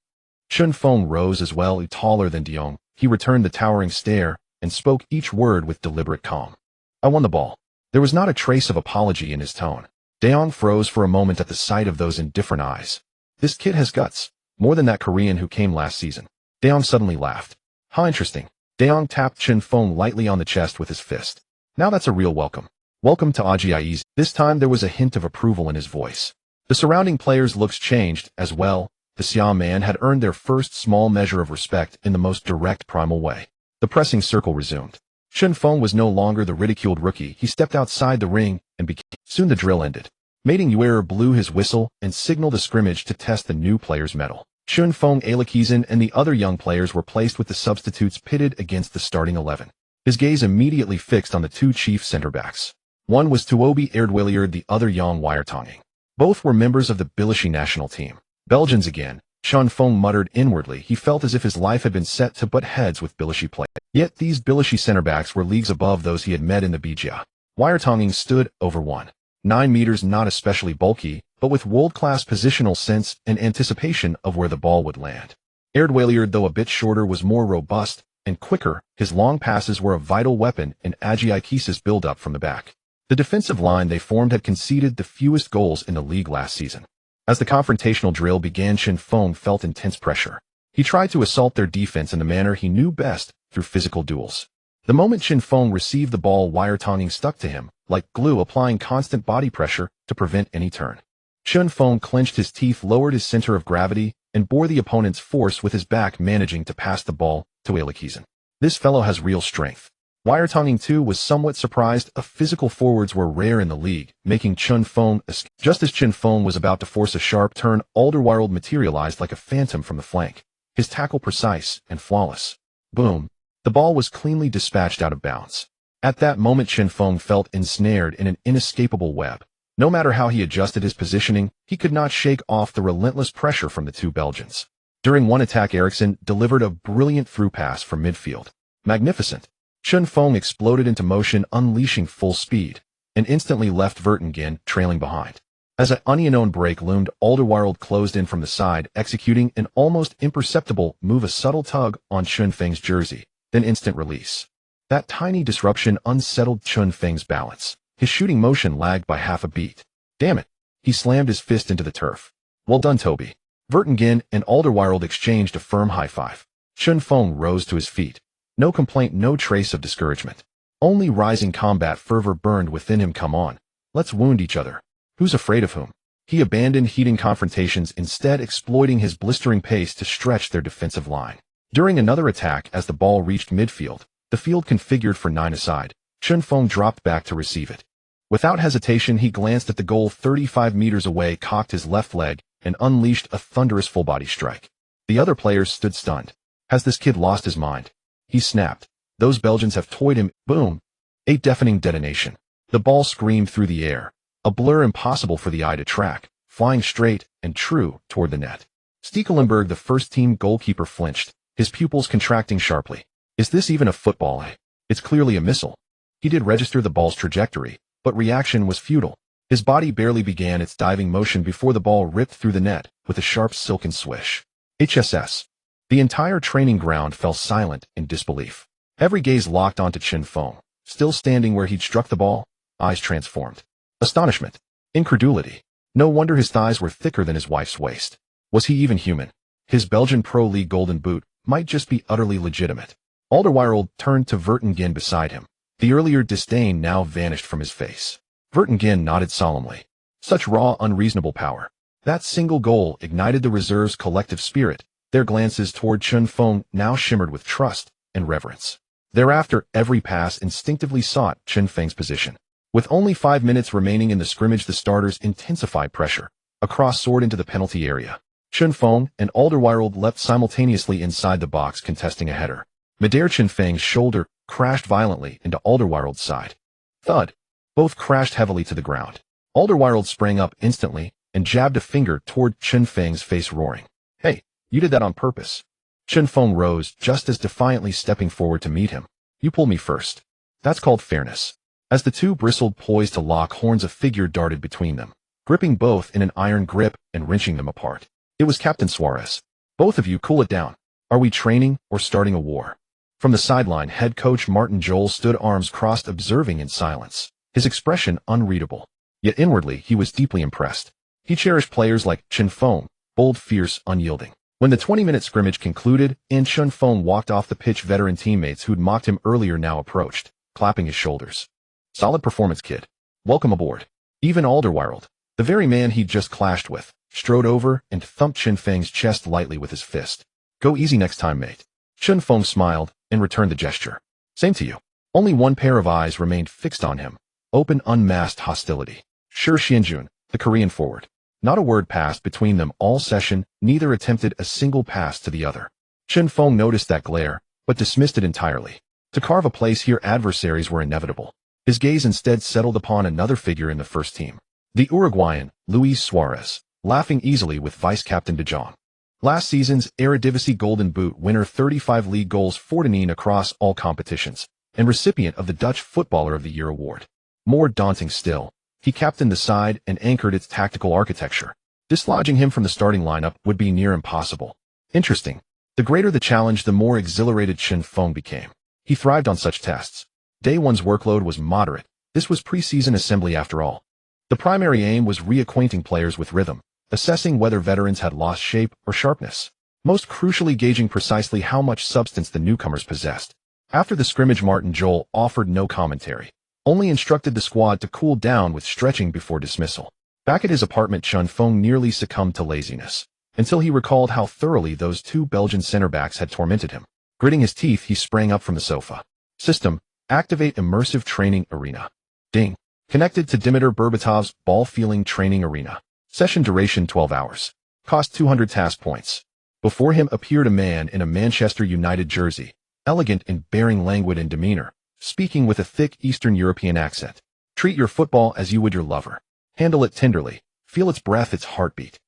Chen Feng rose as well, taller than De Jong. He returned the towering stare and spoke each word with deliberate calm. I won the ball. There was not a trace of apology in his tone. De Jong froze for a moment at the sight of those indifferent eyes. This kid has guts, more than that Korean who came last season. De Jong suddenly laughed. How interesting. De Jong tapped Chen Feng lightly on the chest with his fist. Now that's a real welcome. Welcome to Adjiai's. This time there was a hint of approval in his voice. The surrounding players' looks changed as well. The Xia man had earned their first small measure of respect in the most direct, primal way. The pressing circle resumed. Chen Feng was no longer the ridiculed rookie. He stepped outside the ring and became. Soon the drill ended. Mating Yuer blew his whistle and signaled a scrimmage to test the new players' mettle. Chen Feng, Alekizan, and the other young players were placed with the substitutes pitted against the starting 11. His gaze immediately fixed on the 2 chief center-backs. One was Thibaut Courtois, the other Yang Weiertonging. Both were members of the Bilashi national team. Belgians again. Chen Feng muttered inwardly. He felt as if his life had been set to butt heads with Bilashi players. Yet these Bilashi center-backs were leagues above those he had met in the Bijia. Weiertonging stood over 1.9 meters, not especially bulky, but with world-class positional sense and anticipation of where the ball would land. Courtois, though a bit shorter, was more robust and quicker. His long passes were a vital weapon in Adjiai's build-up from the back. The defensive line they formed had conceded the fewest goals in the league last season. As the confrontational drill began, Chen Feng felt intense pressure. He tried to assault their defense in the manner he knew best, through physical duels. The moment Chen Feng received the ball, Weiertonging stuck to him, like glue, applying constant body pressure to prevent any turn. Chen Feng clenched his teeth, lowered his center of gravity, and bore the opponent's force with his back, managing to pass the ball to Alekizan. This fellow has real strength. Weiertonging too was somewhat surprised. Physical forwards were rare in the league, making Chen Feng escape. Just as Chen Feng was about to force a sharp turn, Alderweireld materialized like a phantom from the flank. His tackle precise and flawless. Boom. The ball was cleanly dispatched out of bounds. At that moment Chen Feng felt ensnared in an inescapable web. No matter how he adjusted his positioning, he could not shake off the relentless pressure from the two Belgians. During one attack Eriksson delivered a brilliant through pass from midfield. Magnificent. Chen Feng exploded into motion, unleashing full speed, and instantly left Vertonghen trailing behind. As an unknown break loomed, Alderweireld closed in from the side, executing an almost imperceptible move, a subtle tug on Chen Feng's jersey, then instant release. That tiny disruption unsettled Chen Feng's balance. His shooting motion lagged by half a beat. Damn it. He slammed his fist into the turf. Well done, Toby. Vertonghen and Alderweireld exchanged a firm high five. Chen Feng rose to his feet. No complaint, no trace of discouragement. Only rising combat fervor burned within him. Come on. Let's wound each other. Who's afraid of whom? He abandoned heating confrontations, instead exploiting his blistering pace to stretch their defensive line. During another attack, as the ball reached midfield, the field configured for 9-a-side, Chen Feng dropped back to receive it. Without hesitation, he glanced at the goal 35 meters away, cocked his left leg, and unleashed a thunderous full-body strike. The other players stood stunned. Has this kid lost his mind? He snapped. Those Belgians have toyed him. Boom! A deafening detonation. The ball screamed through the air. A blur impossible for the eye to track, flying straight and true toward the net. Stekelenburg, the first-team goalkeeper, flinched, his pupils contracting sharply. Is this even a football? It's clearly a missile. He did register the ball's trajectory, but reaction was futile. His body barely began its diving motion before the ball ripped through the net with a sharp silken swish. HSS. The entire training ground fell silent in disbelief. Every gaze locked onto Chen Feng, still standing where he'd struck the ball, eyes transformed. Astonishment. Incredulity. No wonder his thighs were thicker than his wife's waist. Was he even human? His Belgian Pro League golden boot might just be utterly legitimate. Alderweireld turned to Vertonghen beside him. The earlier disdain now vanished from his face. Vertonghen nodded solemnly. Such raw, unreasonable power. That single goal ignited the reserve's collective spirit. Their glances toward Chen Feng now shimmered with trust and reverence. Thereafter, every pass instinctively sought Chen Feng's position. With only 5 minutes remaining in the scrimmage, the starters intensified pressure. A cross soared into the penalty area. Chen Feng and Alderweireld leapt simultaneously inside the box, contesting a header. Midair, Chen Feng's shoulder crashed violently into Alderweireld's side. Thud. Both crashed heavily to the ground. Alderweireld sprang up instantly and jabbed a finger toward Chen Feng's face, roaring, "Hey, you did that on purpose." Chen Feng rose, just as defiantly stepping forward to meet him. "You pulled me first. That's called fairness." As the two bristled, poised to lock horns, a figure darted between them, gripping both in an iron grip and wrenching them apart. It was Captain Suarez. "Both of you, cool it down. Are we training or starting a war?" From the sideline, head coach Martin Jol stood, arms crossed, observing in silence, his expression unreadable. Yet inwardly, he was deeply impressed. He cherished players like Chen Feng, bold, fierce, unyielding. When the 20-minute scrimmage concluded and Chen Feng walked off the pitch, veteran teammates who'd mocked him earlier now approached, clapping his shoulders. "Solid performance, kid. Welcome aboard." Even Alderweireld, the very man he'd just clashed with, strode over and thumped Chen Feng's chest lightly with his fist. "Go easy next time, mate." Chen Feng smiled and returned the gesture. "Same to you." Only one pair of eyes remained fixed on him. Open, unmasked hostility. Sure, Xianjun, the Korean forward. Not a word passed between them all session, neither attempted a single pass to the other. Chen Feng noticed that glare, but dismissed it entirely. To carve a place here, adversaries were inevitable. His gaze instead settled upon another figure in the first team. The Uruguayan, Luis Suarez, laughing easily with vice-captain De Jong. Last season's Eredivisie Golden Boot winner, 35 league goals, 14 across all competitions, and recipient of the Dutch Footballer of the Year award. More daunting still, he captained the side and anchored its tactical architecture. Dislodging him from the starting lineup would be near impossible. Interesting. The greater the challenge, the more exhilarated Chen Feng became. He thrived on such tests. Day one's workload was moderate. This was preseason assembly after all. The primary aim was reacquainting players with rhythm, assessing whether veterans had lost shape or sharpness. Most crucially, gauging precisely how much substance the newcomers possessed. After the scrimmage, Martin Jol offered no commentary, only instructed the squad to cool down with stretching before dismissal. Back at his apartment, Chen Feng nearly succumbed to laziness, until he recalled how thoroughly those two Belgian center-backs had tormented him. Gritting his teeth, he sprang up from the sofa. System: activate immersive training arena. Ding. Connected to Dimitar Berbatov's ball-feeling training arena. Session duration 12 hours. Cost 200 task points. Before him appeared a man in a Manchester United jersey, elegant in bearing, languid in demeanor, speaking with a thick Eastern European accent. Treat your football as you would your lover. Handle it tenderly. Feel its breath, its heartbeat.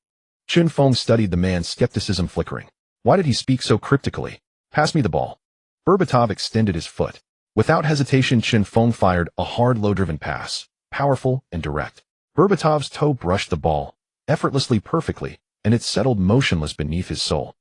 Chen Feng studied the man's skepticism flickering. Why did he speak so cryptically? Pass me the ball. Berbatov extended his foot. Without hesitation, Chen Feng fired a hard, low-driven pass, powerful and direct. Berbatov's toe brushed the ball, effortlessly perfectly, and it settled motionless beneath his sole.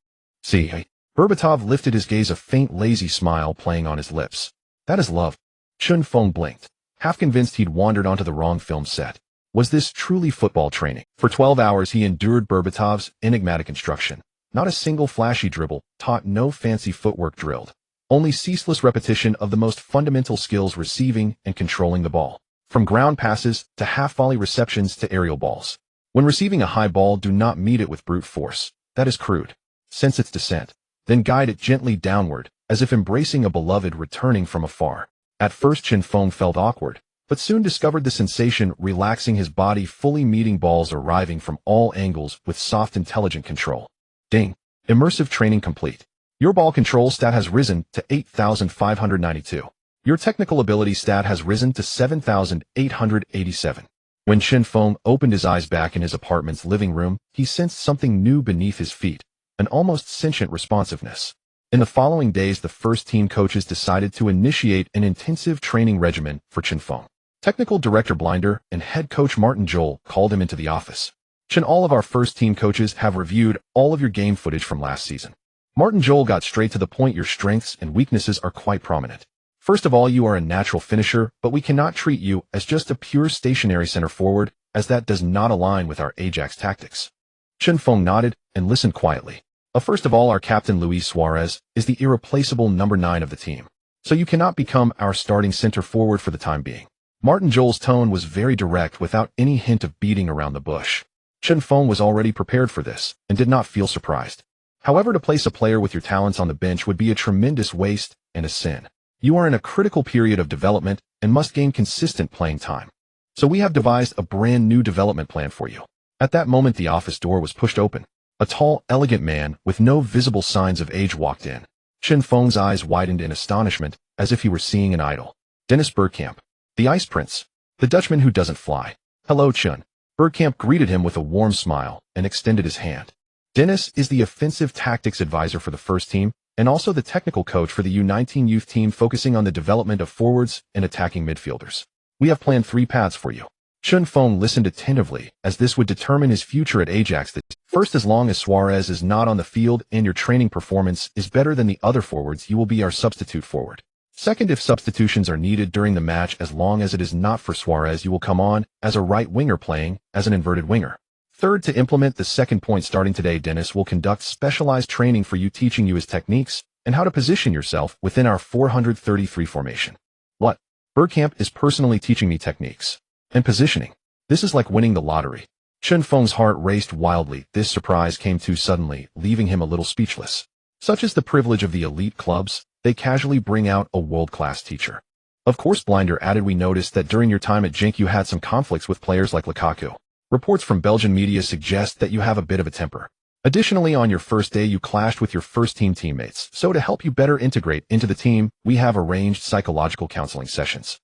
See, Berbatov lifted his gaze, a faint, lazy smile playing on his lips. That is love. Chen Feng blinked, half convinced he'd wandered onto the wrong film set. Was this truly football training? For 12 hours he endured Berbatov's enigmatic instruction. Not a single flashy dribble, taught no fancy footwork drilled. Only ceaseless repetition of the most fundamental skills, receiving and controlling the ball. From ground passes to half-volley receptions to aerial balls. When receiving a high ball, do not meet it with brute force. That is crude. Sense its descent. Then guide it gently downward, as if embracing a beloved returning from afar. At first Chen Feng felt awkward, but soon discovered the sensation, relaxing his body, fully meeting balls arriving from all angles with soft, intelligent control. Ding. Immersive training complete. Your ball control stat has risen to 8,592. Your technical ability stat has risen to 7,887. When Chen Feng opened his eyes back in his apartment's living room, he sensed something new beneath his feet, an almost sentient responsiveness. In the following days, the first-team coaches decided to initiate an intensive training regimen for Chen Feng. Technical director Blinder and head coach Martin Joel called him into the office. Chen, all of our first-team coaches have reviewed all of your game footage from last season. Martin Joel got straight to the point. Your strengths and weaknesses are quite prominent. First of all, you are a natural finisher, but we cannot treat you as just a pure stationary center forward, as that does not align with our Ajax tactics. Chen Feng nodded and listened quietly. First of all, our captain Luis Suarez is the irreplaceable number 9 of the team, so you cannot become our starting center forward for the time being. Martin Joel's tone was very direct, without any hint of beating around the bush. Chen Feng was already prepared for this and did not feel surprised. However, to place a player with your talents on the bench would be a tremendous waste and a sin. You are in a critical period of development and must gain consistent playing time. So we have devised a brand new development plan for you. At that moment, the office door was pushed open. A tall, elegant man with no visible signs of age walked in. Chen Feng's eyes widened in astonishment, as if he were seeing an idol. Dennis Bergkamp, the Ice Prince, the Dutchman who doesn't fly. Hello, Chen. Bergkamp greeted him with a warm smile and extended his hand. Dennis is the offensive tactics advisor for the first team, and also the technical coach for the U19 youth team, focusing on the development of forwards and attacking midfielders. We have planned 3 paths for you. Chen Feng listened attentively, as this would determine his future at Ajax. First, as long as Suarez is not on the field and your training performance is better than the other forwards, you will be our substitute forward. Second, if substitutions are needed during the match, as long as it is not for Suarez, you will come on as a right winger playing as an inverted winger. Third, to implement the second point, starting today, Dennis will conduct specialized training for you, teaching you his techniques and how to position yourself within our 433 formation. What? Bergkamp is personally teaching me techniques and positioning. This is like winning the lottery. Chen Feng's heart raced wildly. This surprise came too suddenly, leaving him a little speechless. Such is the privilege of the elite clubs. They casually bring out a world-class teacher. Of course, Blinder added, we noticed that during your time at Genk you had some conflicts with players like Lukaku. Reports from Belgian media suggest that you have a bit of a temper. Additionally, on your first day you clashed with your first-team teammates. So to help you better integrate into the team, we have arranged psychological counseling sessions.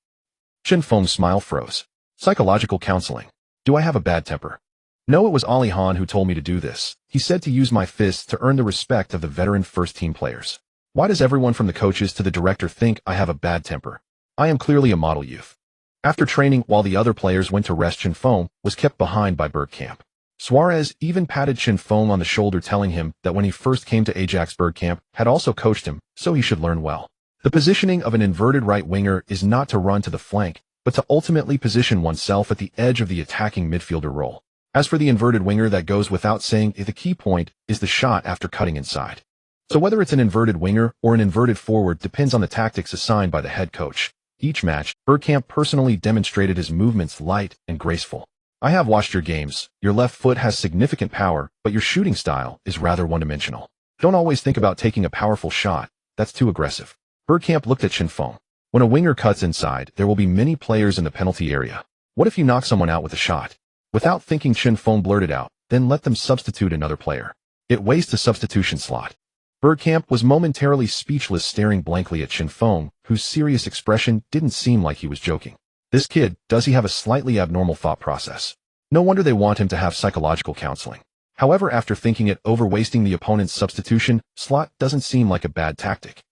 Chen Feng's smile froze. Psychological counseling. Do I have a bad temper? No, it was Ali Han who told me to do this. He said to use my fists to earn the respect of the veteran first-team players. Why does everyone from the coaches to the director think I have a bad temper? I am clearly a model youth. After training, while the other players went to rest, Chen Feng was kept behind by Bergkamp. Suarez even patted Chen Feng on the shoulder, telling him that when he first came to Ajax, Bergkamp had also coached him, so he should learn well. The positioning of an inverted right winger is not to run to the flank, but to ultimately position oneself at the edge of the attacking midfielder role. As for the inverted winger, that goes without saying, the key point is the shot after cutting inside. So whether it's an inverted winger or an inverted forward depends on the tactics assigned by the head coach. Each match, Bergkamp personally demonstrated his movements light and graceful. I have watched your games. Your left foot has significant power, but your shooting style is rather one-dimensional. Don't always think about taking a powerful shot. That's too aggressive. Bergkamp looked at Chen Feng. When a winger cuts inside, there will be many players in the penalty area. What if you knock someone out with a shot? Without thinking, Chen Feng blurted out, then let them substitute another player. It wastes a substitution slot. Bergkamp was momentarily speechless, staring blankly at Chen Feng, whose serious expression didn't seem like he was joking. This kid, does he have a slightly abnormal thought process? No wonder they want him to have psychological counseling. However, after thinking it over, wasting the opponent's substitution slot doesn't seem like a bad tactic.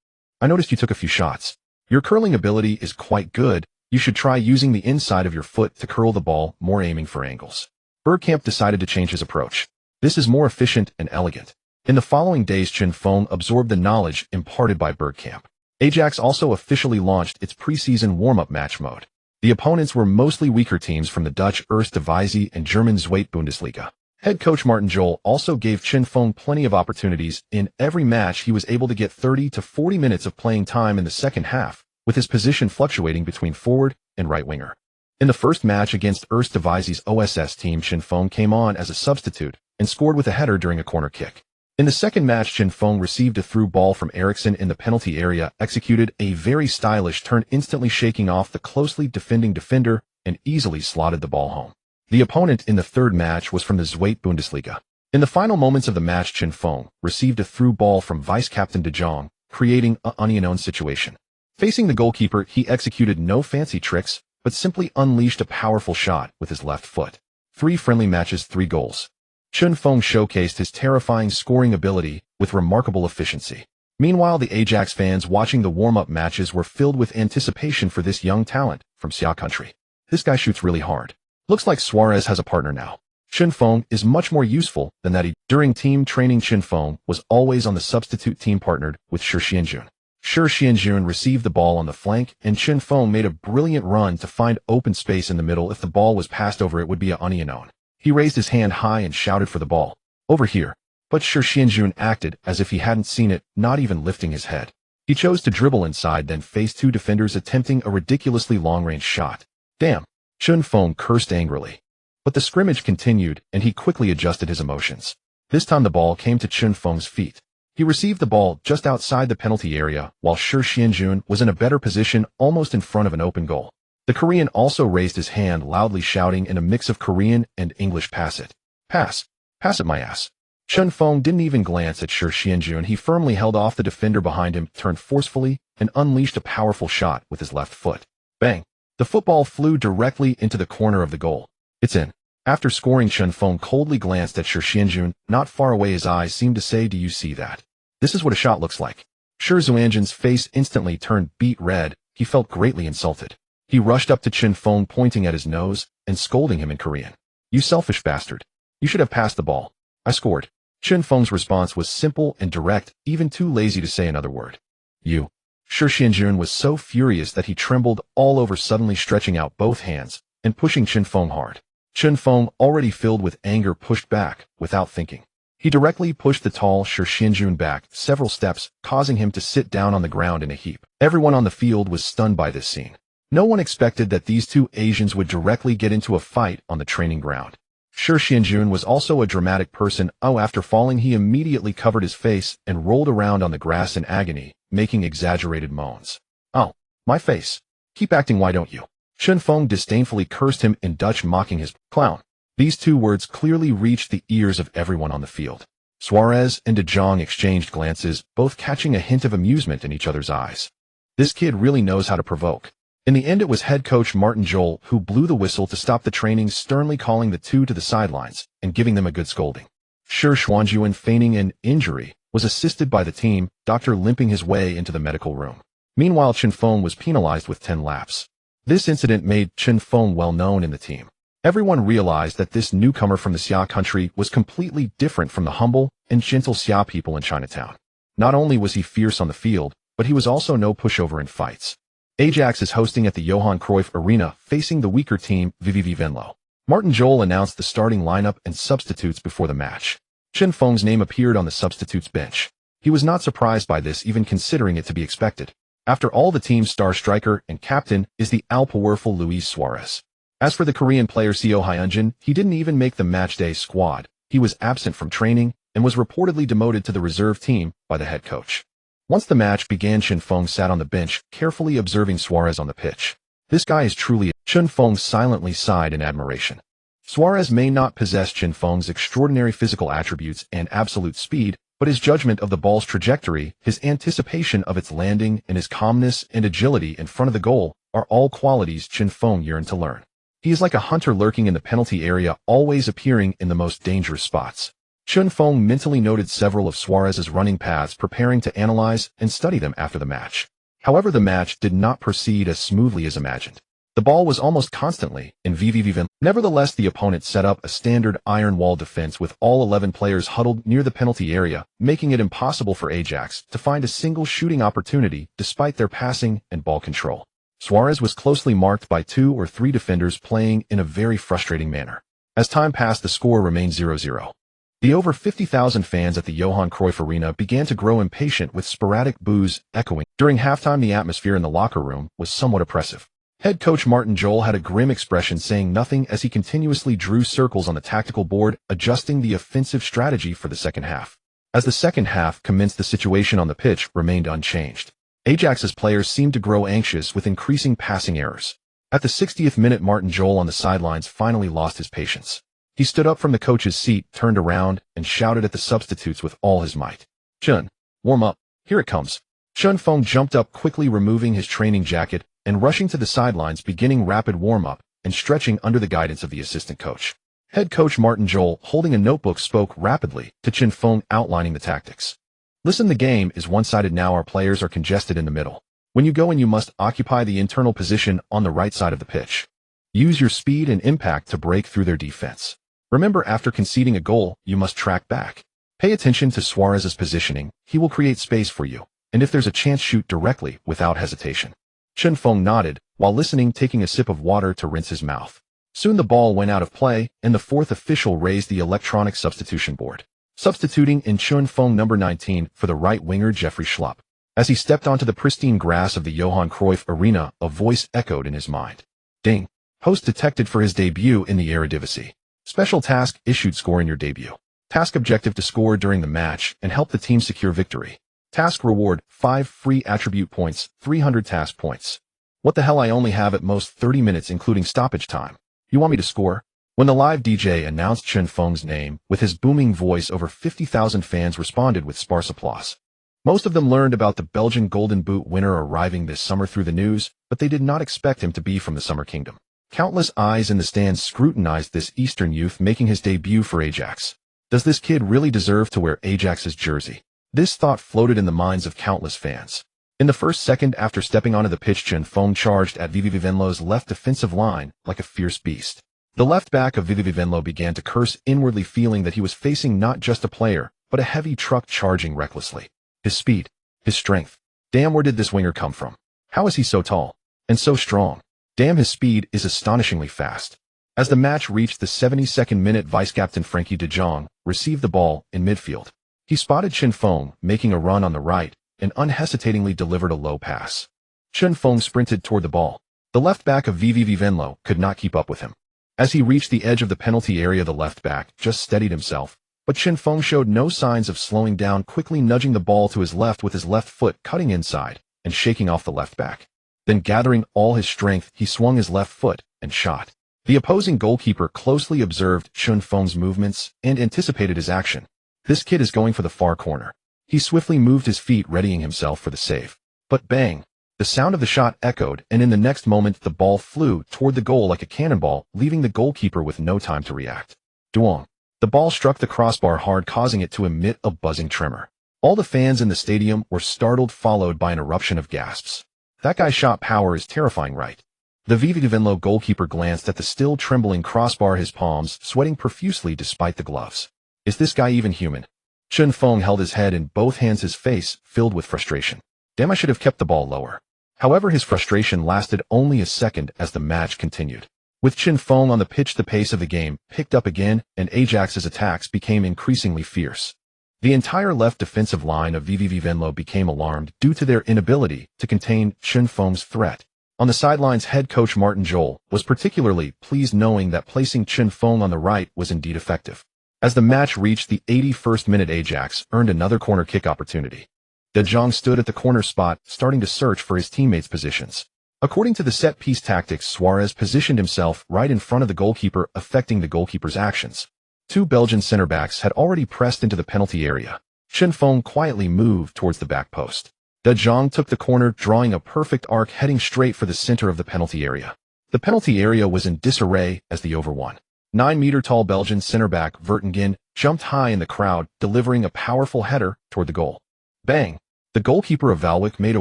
I noticed you took a few shots. Your curling ability is quite good. You should try using the inside of your foot to curl the ball, more aiming for angles. Bergkamp decided to change his approach. This is more efficient and elegant. In the following days, Chen Feng absorbed the knowledge imparted by Bergkamp. Ajax also officially launched its preseason warm-up match mode. The opponents were mostly weaker teams from the Dutch Eerste Divisie and German Zweite Bundesliga. Head coach Martin Jol also gave Chen Feng plenty of opportunities. In every match, he was able to get 30 to 40 minutes of playing time in the second half, with his position fluctuating between forward and right winger. In the first match against Eerste Divisie's OSS team, Chen Feng came on as a substitute and scored with a header during a corner kick. In the second match, Chen Feng received a through ball from Eriksson in the penalty area, executed a very stylish turn, instantly shaking off the closely defending defender, and easily slotted the ball home. The opponent in the third match was from the Zweite Bundesliga. In the final moments of the match, Chen Feng received a through ball from vice-captain De Jong, creating an unknown situation. Facing the goalkeeper, he executed no fancy tricks, but simply unleashed a powerful shot with his left foot. 3 friendly matches, 3 goals. Chen Feng showcased his terrifying scoring ability with remarkable efficiency. Meanwhile, the Ajax fans watching the warm-up matches were filled with anticipation for this young talent from Xia country. This guy shoots really hard. Looks like Suarez has a partner now. Chen Feng is much more useful than that. During team training, Chen Feng was always on the substitute team, partnered with Shi Xianjun. Shi Xianjun received the ball on the flank, and Chen Feng made a brilliant run to find open space in the middle. If the ball was passed over, it would be a unknown. He raised his hand high and shouted for the ball. Over here. But Shi Xianjun acted as if he hadn't seen it, not even lifting his head. He chose to dribble inside, then faced 2 defenders attempting a ridiculously long-range shot. Damn. Chen Feng cursed angrily. But the scrimmage continued, and he quickly adjusted his emotions. This time the ball came to Chen Feng's feet. He received the ball just outside the penalty area, while Shi Xianjun was in a better position, almost in front of an open goal. The Korean also raised his hand, loudly shouting in a mix of Korean and English, "Pass it. Pass. Pass it, my ass." Chen Feng didn't even glance at Shi Xianjun. He firmly held off the defender behind him, turned forcefully, and unleashed a powerful shot with his left foot. Bang! The football flew directly into the corner of the goal. It's in. After scoring, Chen Feng coldly glanced at Shi Xianjun, not far away. His eyes seemed to say, "Do you see that? This is what a shot looks like." Shi Xianjun's face instantly turned beet red. He felt greatly insulted. He rushed up to Chen Feng, pointing at his nose and scolding him in Korean. "You selfish bastard. You should have passed the ball. I scored." Chen Feng's response was simple and direct, even too lazy to say another word. "You." Shi Xianjun was so furious that he trembled all over, suddenly stretching out both hands and pushing Chen Feng hard. Chen Feng, already filled with anger, pushed back without thinking. He directly pushed the tall Shi Xianjun back several steps, causing him to sit down on the ground in a heap. Everyone on the field was stunned by this scene. No one expected that these 2 Asians would directly get into a fight on the training ground. Shi Xianjun was also a dramatic person. After falling, he immediately covered his face and rolled around on the grass in agony, making exaggerated moans. "Oh, my face. Keep acting, why don't you?" Chen Feng disdainfully cursed him in Dutch, mocking his clown. These 2 words clearly reached the ears of everyone on the field. Suarez and De Jong exchanged glances, both catching a hint of amusement in each other's eyes. This kid really knows how to provoke. In the end, it was head coach Martin Jol who blew the whistle to stop the training, sternly calling the 2 to the sidelines and giving them a good scolding. Shi Xianjun, feigning an injury, was assisted by the team doctor, limping his way into the medical room. Meanwhile, Chen Feng was penalized with 10 laps. This incident made Chen Feng well known in the team. Everyone realized that this newcomer from the Xia country was completely different from the humble and gentle Xia people in Chinatown. Not only was he fierce on the field, but he was also no pushover in fights. Ajax is hosting at the Johan Cruyff Arena, facing the weaker team, VVV Venlo. Martin Jol announced the starting lineup and substitutes before the match. Chen Feng's name appeared on the substitutes bench. He was not surprised by this, even considering it to be expected. After all, the team's star striker and captain is the all-powerful Luis Suarez. As for the Korean player Seo Hyunjin, he didn't even make the matchday squad. He was absent from training and was reportedly demoted to the reserve team by the head coach. Once the match began, Chen Feng sat on the bench, carefully observing Suarez on the pitch. "This guy is truly..." Chen Feng silently sighed in admiration. Suarez may not possess Chen Feng's extraordinary physical attributes and absolute speed, but his judgment of the ball's trajectory, his anticipation of its landing, and his calmness and agility in front of the goal are all qualities Chen Feng yearned to learn. He is like a hunter lurking in the penalty area, always appearing in the most dangerous spots. Chen Feng mentally noted several of Suarez's running paths, preparing to analyze and study them after the match. However, the match did not proceed as smoothly as imagined. The ball was almost constantly in VVV. Nevertheless, the opponent set up a standard iron wall defense with all 11 players huddled near the penalty area, making it impossible for Ajax to find a single shooting opportunity despite their passing and ball control. Suarez was closely marked by 2 or 3 defenders playing in a very frustrating manner. As time passed, the score remained 0-0. The over 50,000 fans at the Johan Cruyff Arena began to grow impatient, with sporadic boos echoing. During halftime, the atmosphere in the locker room was somewhat oppressive. Head coach Martin Jol had a grim expression, saying nothing as he continuously drew circles on the tactical board, adjusting the offensive strategy for the second half. As the second half commenced, the situation on the pitch remained unchanged. Ajax's players seemed to grow anxious with increasing passing errors. At the 60th minute, Martin Jol on the sidelines finally lost his patience. He stood up from the coach's seat, turned around, and shouted at the substitutes with all his might. "Chen, warm up. Here it comes." Chen Feng jumped up quickly, removing his training jacket and rushing to the sidelines, beginning rapid warm-up and stretching under the guidance of the assistant coach. Head coach Martin Jol, holding a notebook, spoke rapidly to Chen Feng, outlining the tactics. "Listen, the game is one-sided now. Our players are congested in the middle. When you go in, you must occupy the internal position on the right side of the pitch. Use your speed and impact to break through their defense. Remember, after conceding a goal, you must track back. Pay attention to Suarez's positioning. He will create space for you, and if there's a chance, shoot directly without hesitation." Chen Feng nodded, while listening, taking a sip of water to rinse his mouth. Soon the ball went out of play, and the fourth official raised the electronic substitution board, substituting in Chen Feng number 19 for the right winger Jeffrey Schlupp. As he stepped onto the pristine grass of the Johan Cruyff Arena, a voice echoed in his mind. "Ding. Host detected for his debut in the Eredivisie. Special task issued: score in your debut. Task objective: to score during the match and help the team secure victory. Task reward: 5 free attribute points, 300 task points. What the hell, I only have at most 30 minutes including stoppage time. You want me to score?" When the live DJ announced Chen Feng's name with his booming voice, over 50,000 fans responded with sparse applause. Most of them learned about the Belgian Golden Boot winner arriving this summer through the news, but they did not expect him to be from the Summer Kingdom. Countless eyes in the stands scrutinized this Eastern youth making his debut for Ajax. Does this kid really deserve to wear Ajax's jersey? This thought floated in the minds of countless fans. In the first second after stepping onto the pitch, Chen Feng charged at VVV Venlo's left defensive line like a fierce beast. The left back of VVV Venlo began to curse inwardly, feeling that he was facing not just a player, but a heavy truck charging recklessly. His speed, his strength. Damn, where did this winger come from? How is he so tall and so strong? Damn, his speed is astonishingly fast. As the match reached the 72nd minute, vice-captain Frenkie de Jong received the ball in midfield. He spotted Chen Feng making a run on the right and unhesitatingly delivered a low pass. Chen Feng sprinted toward the ball. The left back of VVV Venlo could not keep up with him. As he reached the edge of the penalty area, the left back just steadied himself, but Chen Feng showed no signs of slowing down, quickly nudging the ball to his left with his left foot, cutting inside and shaking off the left back. Then, gathering all his strength, he swung his left foot and shot. The opposing goalkeeper closely observed Chen Feng's movements and anticipated his action. This kid is going for the far corner. He swiftly moved his feet, readying himself for the save. But bang! The sound of the shot echoed, and in the next moment the ball flew toward the goal like a cannonball, leaving the goalkeeper with no time to react. Duong! The ball struck the crossbar hard, causing it to emit a buzzing tremor. All the fans in the stadium were startled, followed by an eruption of gasps. That guy's shot power is terrifying, right? The VVV Venlo goalkeeper glanced at the still trembling crossbar, his palms sweating profusely despite the gloves. Is this guy even human? Chen Feng held his head in both hands, his face filled with frustration. Damn, I should have kept the ball lower. However, his frustration lasted only a second as the match continued. With Chen Feng on the pitch, the pace of the game picked up again, and Ajax's attacks became increasingly fierce. The entire left defensive line of VVV Venlo became alarmed due to their inability to contain Chen Feng's threat. On the sidelines, head coach Martin Jol was particularly pleased, knowing that placing Chen Feng on the right was indeed effective. As the match reached the 81st minute, Ajax earned another corner kick opportunity. De Jong stood at the corner spot, starting to search for his teammates' positions. According to the set-piece tactics, Suarez positioned himself right in front of the goalkeeper, affecting the goalkeeper's actions. Two Belgian center-backs had already pressed into the penalty area. Chen Feng quietly moved towards the back post. De Jong took the corner, drawing a perfect arc heading straight for the center of the penalty area. The penalty area was in disarray as the over won. 9-meter-tall Belgian center-back Vertonghen jumped high in the crowd, delivering a powerful header toward the goal. Bang! The goalkeeper of Valwick made a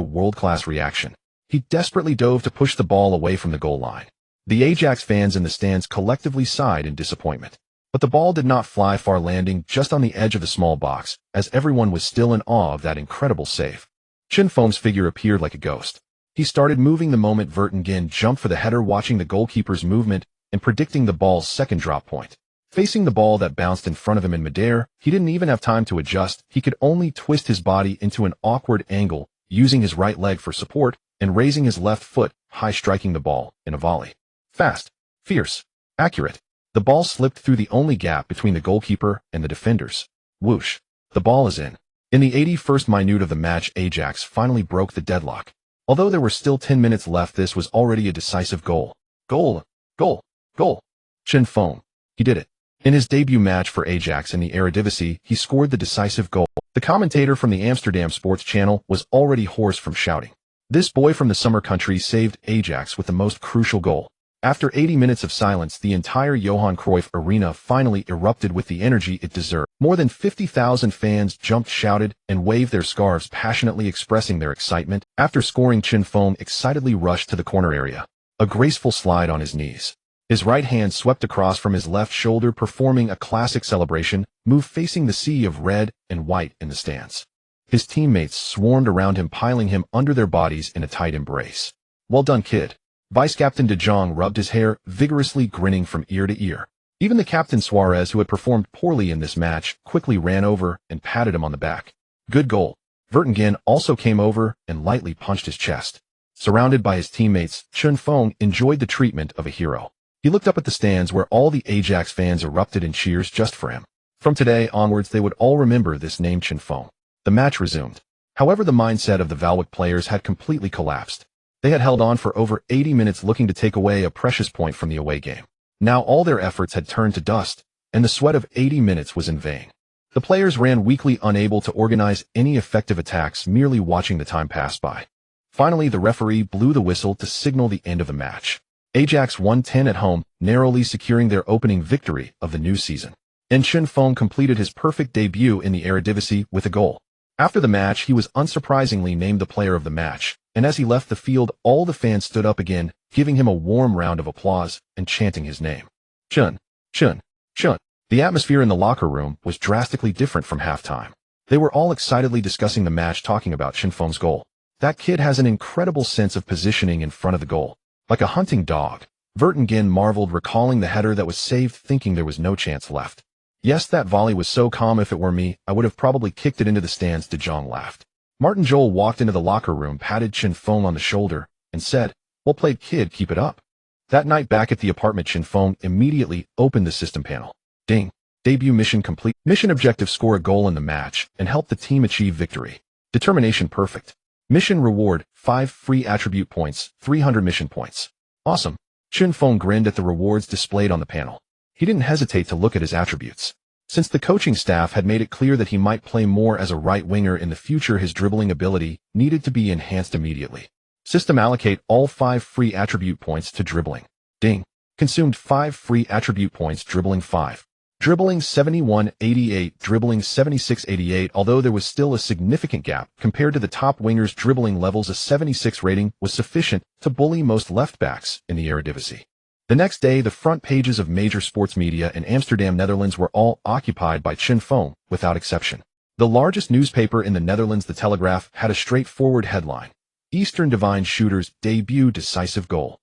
world-class reaction. He desperately dove to push the ball away from the goal line. The Ajax fans in the stands collectively sighed in disappointment. But the ball did not fly far, landing just on the edge of the small box, as everyone was still in awe of that incredible save. Chen Feng's figure appeared like a ghost. He started moving the moment Vertonghen jumped for the header, watching the goalkeeper's movement and predicting the ball's second drop point. Facing the ball that bounced in front of him in midair, he didn't even have time to adjust. He could only twist his body into an awkward angle, using his right leg for support and raising his left foot high, striking the ball in a volley. Fast, fierce, accurate. The ball slipped through the only gap between the goalkeeper and the defenders. Whoosh. The ball is in. In the 81st minute of the match, Ajax finally broke the deadlock. Although there were still 10 minutes left, this was already a decisive goal. Goal! Goal! Goal! Chen Feng. He did it. In his debut match for Ajax in the Eredivisie, he scored the decisive goal. The commentator from the Amsterdam Sports Channel was already hoarse from shouting. This boy from the summer country saved Ajax with the most crucial goal. After 80 minutes of silence, the entire Johan Cruyff Arena finally erupted with the energy it deserved. More than 50,000 fans jumped, shouted, and waved their scarves, passionately expressing their excitement. After scoring, Chen Feng excitedly rushed to the corner area. A graceful slide on his knees. His right hand swept across from his left shoulder, performing a classic celebration move, facing the sea of red and white in the stands. His teammates swarmed around him, piling him under their bodies in a tight embrace. Well done, kid. Vice-captain De Jong rubbed his hair, vigorously grinning from ear to ear. Even the captain Suarez, who had performed poorly in this match, quickly ran over and patted him on the back. Good goal. Vertonghen also came over and lightly punched his chest. Surrounded by his teammates, Chen Feng enjoyed the treatment of a hero. He looked up at the stands where all the Ajax fans erupted in cheers just for him. From today onwards, they would all remember this name, Chen Feng. The match resumed. However, the mindset of the Valwick players had completely collapsed. They had held on for over 80 minutes, looking to take away a precious point from the away game. Now all their efforts had turned to dust, and the sweat of 80 minutes was in vain. The players ran weakly, unable to organize any effective attacks, merely watching the time pass by. Finally, the referee blew the whistle to signal the end of the match. Ajax won 10 at home, narrowly securing their opening victory of the new season. And Chen Feng completed his perfect debut in the Eredivisie with a goal. After the match, he was unsurprisingly named the player of the match, and as he left the field, all the fans stood up again, giving him a warm round of applause and chanting his name. Chen, Chen, Chen. The atmosphere in the locker room was drastically different from halftime. They were all excitedly discussing the match, talking about Chen Feng's goal. That kid has an incredible sense of positioning in front of the goal. Like a hunting dog. Vertonghen marveled, recalling the header that was saved, thinking there was no chance left. Yes, that volley was so calm. If it were me, I would have probably kicked it into the stands. De Jong laughed. Martin Joel walked into the locker room, patted Chen Feng on the shoulder, and said, "Well played, kid, keep it up." That night back at the apartment, Chen Feng immediately opened the system panel. Ding. Debut mission complete. Mission objective: score a goal in the match and help the team achieve victory. Determination perfect. Mission reward: 5 free attribute points, 300 mission points. Awesome. Chen Feng grinned at the rewards displayed on the panel. He didn't hesitate to look at his attributes. Since the coaching staff had made it clear that he might play more as a right winger in the future, his dribbling ability needed to be enhanced immediately. System: allocate all 5 free attribute points to dribbling. Ding. Consumed 5 free attribute points. Dribbling 5. Dribbling 7188, dribbling 7688. Although there was still a significant gap compared to the top wingers' dribbling levels, a 76 rating was sufficient to bully most left-backs in the Eredivisie. The next day, the front pages of major sports media in Amsterdam, Netherlands were all occupied by Chen Feng, without exception. The largest newspaper in the Netherlands, The Telegraph, had a straightforward headline: Eastern Divine Shooters debut decisive goal.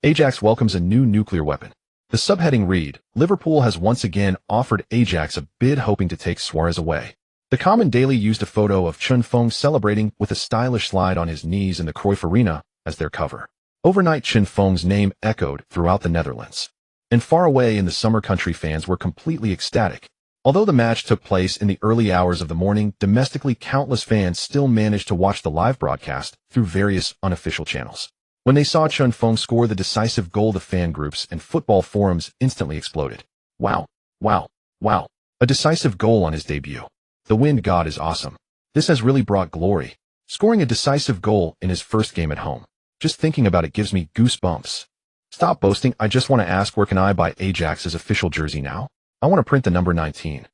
Ajax welcomes a new nuclear weapon. The subheading read, Liverpool has once again offered Ajax a bid, hoping to take Suarez away. The Common Daily used a photo of Chen Feng celebrating with a stylish slide on his knees in the Cruyff Arena as their cover. Overnight, Chen Feng's name echoed throughout the Netherlands. And far away in the summer country, fans were completely ecstatic. Although the match took place in the early hours of the morning, domestically countless fans still managed to watch the live broadcast through various unofficial channels. When they saw Chen Feng score the decisive goal, the fan groups and football forums instantly exploded. Wow, wow, wow. A decisive goal on his debut. The wind god is awesome. This has really brought glory. Scoring a decisive goal in his first game at home. Just thinking about it gives me goosebumps. Stop boasting, I just want to ask, where can I buy Ajax's official jersey now? I want to print the number 19.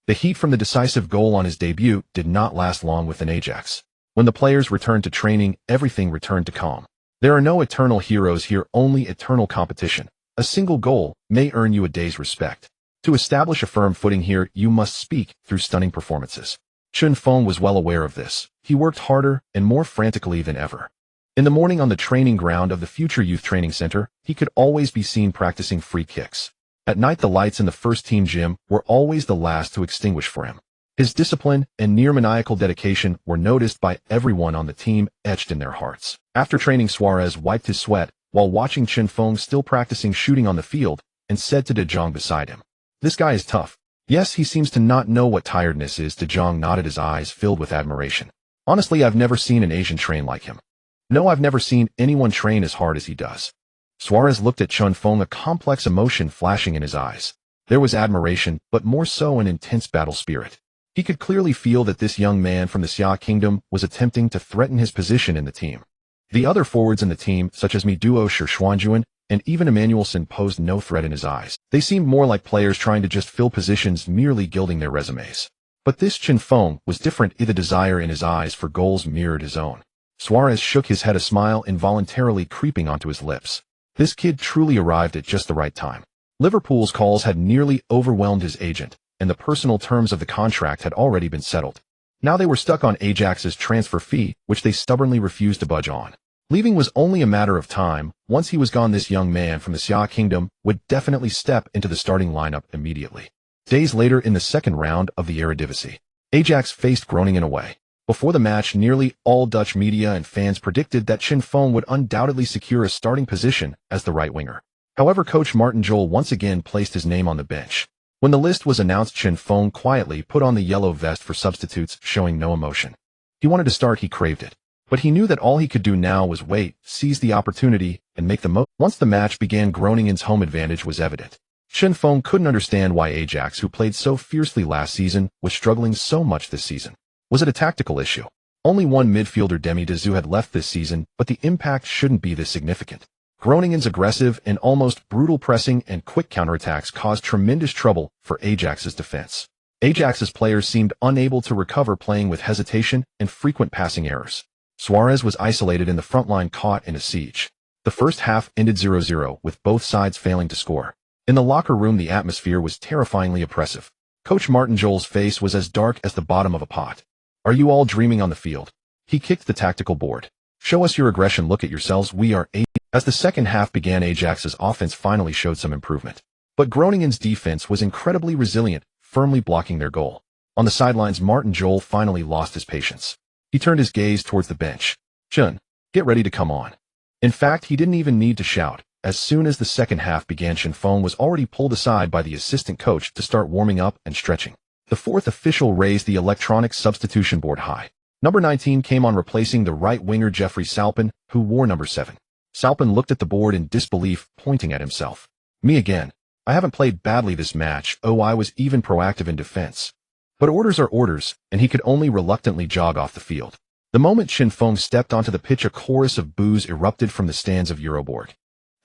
The heat from the decisive goal on his debut did not last long within Ajax. When the players returned to training, everything returned to calm. There are no eternal heroes here, only eternal competition. A single goal may earn you a day's respect. To establish a firm footing here, you must speak through stunning performances. Chen Feng was well aware of this. He worked harder and more frantically than ever. In the morning on the training ground of the future youth training center, he could always be seen practicing free kicks. At night, the lights in the first team gym were always the last to extinguish for him. His discipline and near-maniacal dedication were noticed by everyone on the team, etched in their hearts. After training, Suarez wiped his sweat while watching Chen Feng still practicing shooting on the field and said to De Jong beside him, "This guy is tough." Yes, he seems to not know what tiredness is. De Jong nodded, his eyes filled with admiration. Honestly, I've never seen an Asian train like him. No, I've never seen anyone train as hard as he does. Suarez looked at Chen Feng, a complex emotion flashing in his eyes. There was admiration, but more so an intense battle spirit. He could clearly feel that this young man from the Xia Kingdom was attempting to threaten his position in the team. The other forwards in the team, such as Miduo Xuanjuan and even Emmanuelson, posed no threat in his eyes. They seemed more like players trying to just fill positions, merely gilding their resumes. But this Chen Feng was different. The desire in his eyes for goals mirrored his own. Suarez shook his head, a smile involuntarily creeping onto his lips. This kid truly arrived at just the right time. Liverpool's calls had nearly overwhelmed his agent, and the personal terms of the contract had already been settled. Now they were stuck on Ajax's transfer fee, which they stubbornly refused to budge on. Leaving was only a matter of time. Once he was gone, this young man from the Xia Kingdom would definitely step into the starting lineup immediately. Days later, in the second round of the Eredivisie, Ajax faced Groningen away. Before the match, nearly all Dutch media and fans predicted that Chen Feng would undoubtedly secure a starting position as the right winger. However, coach Martin Jol once again placed his name on the bench. When the list was announced, Chen Feng quietly put on the yellow vest for substitutes, showing no emotion. He wanted to start, he craved it. But he knew that all he could do now was wait, seize the opportunity, and make the most. Once the match began, Groningen's home advantage was evident. Chen Feng couldn't understand why Ajax, who played so fiercely last season, was struggling so much this season. Was it a tactical issue? Only one midfielder, Demi Dezu, had left this season, but the impact shouldn't be this significant. Groningen's aggressive and almost brutal pressing and quick counterattacks caused tremendous trouble for Ajax's defense. Ajax's players seemed unable to recover, playing with hesitation and frequent passing errors. Suarez was isolated in the front line, caught in a siege. The first half ended 0-0, with both sides failing to score. In the locker room, the atmosphere was terrifyingly oppressive. Coach Martin Jol's face was as dark as the bottom of a pot. Are you all dreaming on the field? He kicked the tactical board. Show us your aggression, look at yourselves, we are Ajax. As the second half began, Ajax's offense finally showed some improvement. But Groningen's defense was incredibly resilient, firmly blocking their goal. On the sidelines, Martin Jol finally lost his patience. He turned his gaze towards the bench. Chen, get ready to come on. In fact, he didn't even need to shout. As soon as the second half began, Chen Feng was already pulled aside by the assistant coach to start warming up and stretching. The fourth official raised the electronic substitution board high. Number 19 came on, replacing the right winger Jeffrey Salpin, who wore number 7. Salpin looked at the board in disbelief, pointing at himself. Me again. I haven't played badly this match. Oh, I was even proactive in defense. But orders are orders, and he could only reluctantly jog off the field. The moment Chen Feng stepped onto the pitch, a chorus of boos erupted from the stands of Euroborg.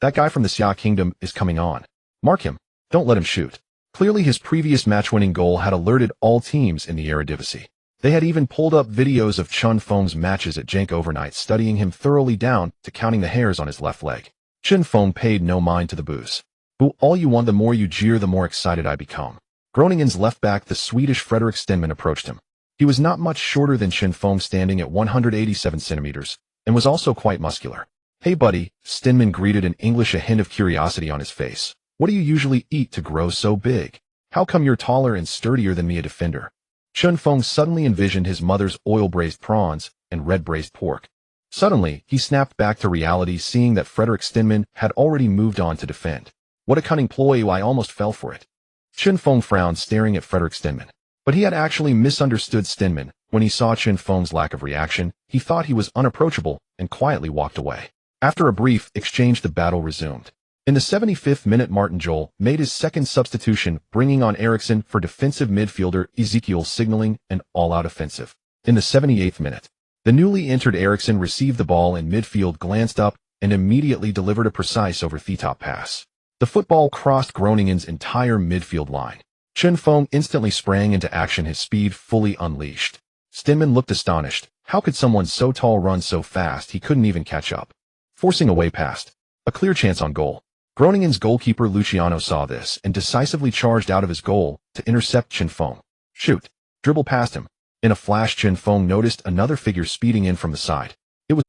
That guy from the Xia Kingdom is coming on. Mark him. Don't let him shoot. Clearly his previous match-winning goal had alerted all teams in the Eredivisie. They had even pulled up videos of Chen Feng's matches at Genk overnight, studying him thoroughly down to counting the hairs on his left leg. Chen Feng paid no mind to the boos. Boo all you want, the more you jeer, the more excited I become. Groningen's left back, the Swedish Fredrik Stenman, approached him. He was not much shorter than Chen Feng, standing at 187 centimeters, and was also quite muscular. Hey buddy, Stenman greeted in English, a hint of curiosity on his face. What do you usually eat to grow so big? How come you're taller and sturdier than me, a defender? Chen Feng suddenly envisioned his mother's oil-braised prawns and red-braised pork. Suddenly, he snapped back to reality, seeing that Fredrik Stenman had already moved on to defend. What a cunning ploy, I almost fell for it. Chen Feng frowned, staring at Fredrik Stenman. But he had actually misunderstood Stenman. When he saw Chen Feng's lack of reaction, he thought he was unapproachable and quietly walked away. After a brief exchange, the battle resumed. In the 75th minute, Martin Jol made his second substitution, bringing on Eriksen for defensive midfielder Ezekiel, signaling an all-out offensive. In the 78th minute, the newly entered Eriksen received the ball in midfield, glanced up, and immediately delivered a precise over-the-top pass. The football crossed Groningen's entire midfield line. Chen Feng instantly sprang into action, his speed fully unleashed. Steinman looked astonished. How could someone so tall run so fast he couldn't even catch up? Forcing away past. A clear chance on goal. Groningen's goalkeeper Luciano saw this and decisively charged out of his goal to intercept Chen Feng. Shoot. Dribble past him. In a flash, Chen Feng noticed another figure speeding in from the side.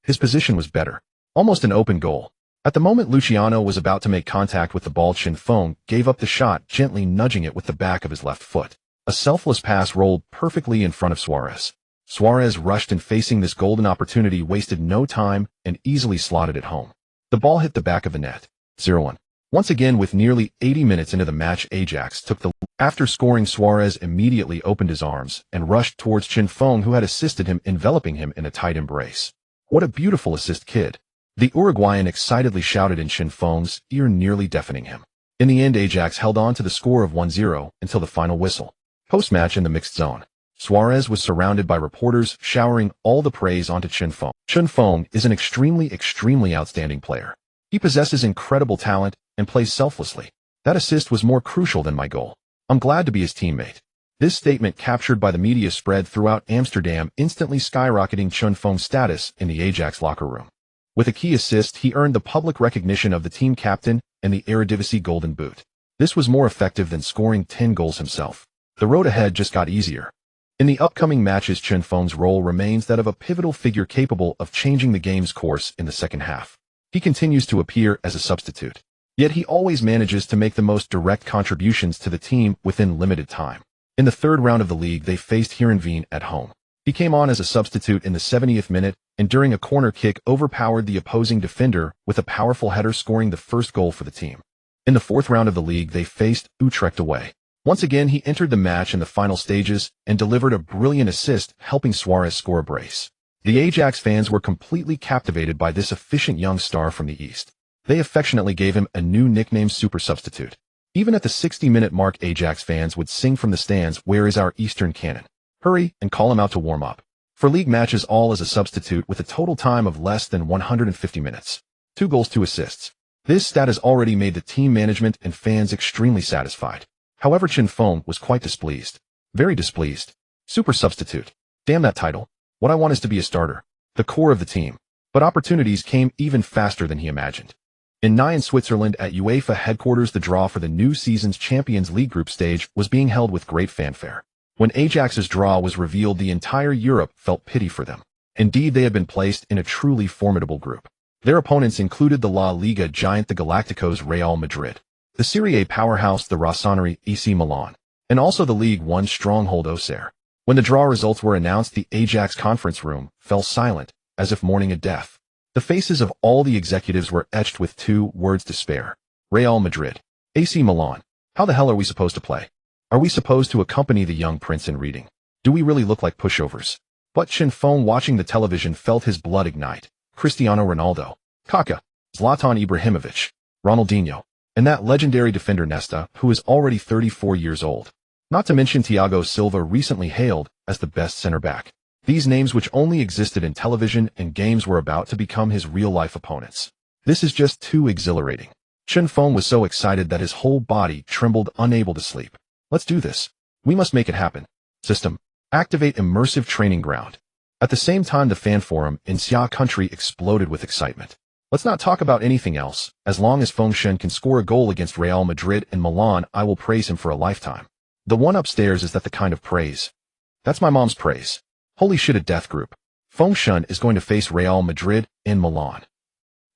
His position was better. Almost an open goal. At the moment Luciano was about to make contact with the ball, Chen Feng gave up the shot, gently nudging it with the back of his left foot. A selfless pass rolled perfectly in front of Suarez. Suarez rushed and, facing this golden opportunity, wasted no time and easily slotted it home. The ball hit the back of the net. 0-1. Once again, with nearly 80 minutes into the match, Ajax took the lead. After scoring, Suarez immediately opened his arms and rushed towards Chen Feng, who had assisted him, enveloping him in a tight embrace. What a beautiful assist, kid! The Uruguayan excitedly shouted in Chen Feng's ear, nearly deafening him. In the end, Ajax held on to the score of 1-0 until the final whistle. Post-match, in the mixed zone, Suarez was surrounded by reporters, showering all the praise onto Chen Feng. Chen Feng is an extremely outstanding player. He possesses incredible talent and plays selflessly. That assist was more crucial than my goal. I'm glad to be his teammate. This statement, captured by the media, spread throughout Amsterdam, instantly skyrocketing Chen Feng's status in the Ajax locker room. With a key assist, he earned the public recognition of the team captain and the Eredivisie Golden Boot. This was more effective than scoring 10 goals himself. The road ahead just got easier. In the upcoming matches, Chen Feng's role remains that of a pivotal figure capable of changing the game's course in the second half. He continues to appear as a substitute, yet he always manages to make the most direct contributions to the team within limited time. In the third round of the league, they faced Heerenveen at home. He came on as a substitute in the 70th minute, and during a corner kick overpowered the opposing defender with a powerful header, scoring the first goal for the team. In the fourth round of the league, they faced Utrecht away. Once again, he entered the match in the final stages and delivered a brilliant assist, helping Suarez score a brace. The Ajax fans were completely captivated by this efficient young star from the East. They affectionately gave him a new nickname, Super Substitute. Even at the 60-minute mark, Ajax fans would sing from the stands, "Where is our Eastern cannon? Hurry," and call him out to warm up. For league matches, all as a substitute with a total time of less than 150 minutes. 2 goals, 2 assists. This stat has already made the team management and fans extremely satisfied. However, Chen Feng was quite displeased. Very displeased. Super Substitute. Damn that title. What I want is to be a starter. The core of the team. But opportunities came even faster than he imagined. In Nyon, Switzerland, at UEFA headquarters, the draw for the new season's Champions League group stage was being held with great fanfare. When Ajax's draw was revealed, the entire Europe felt pity for them. Indeed, they had been placed in a truly formidable group. Their opponents included the La Liga giant, the Galacticos Real Madrid, the Serie A powerhouse, the Rossoneri AC Milan, and also the League One stronghold Auxerre. When the draw results were announced, the Ajax conference room fell silent, as if mourning a death. The faces of all the executives were etched with 2 words: despair. Real Madrid. AC Milan. How the hell are we supposed to play? Are we supposed to accompany the young prince in reading? Do we really look like pushovers? But Chen Feng, watching the television, felt his blood ignite. Cristiano Ronaldo, Kaká, Zlatan Ibrahimovic, Ronaldinho, and that legendary defender Nesta, who is already 34 years old. Not to mention Thiago Silva, recently hailed as the best center-back. These names, which only existed in television and games, were about to become his real-life opponents. This is just too exhilarating. Chen Feng was so excited that his whole body trembled, unable to sleep. Let's do this. We must make it happen. System. Activate immersive training ground. At the same time, the fan forum in Xia country exploded with excitement. Let's not talk about anything else. As long as Feng Shen can score a goal against Real Madrid and Milan, I will praise him for a lifetime. The one upstairs, is that the kind of praise? That's my mom's praise. Holy shit, a death group. Feng Shen is going to face Real Madrid and Milan.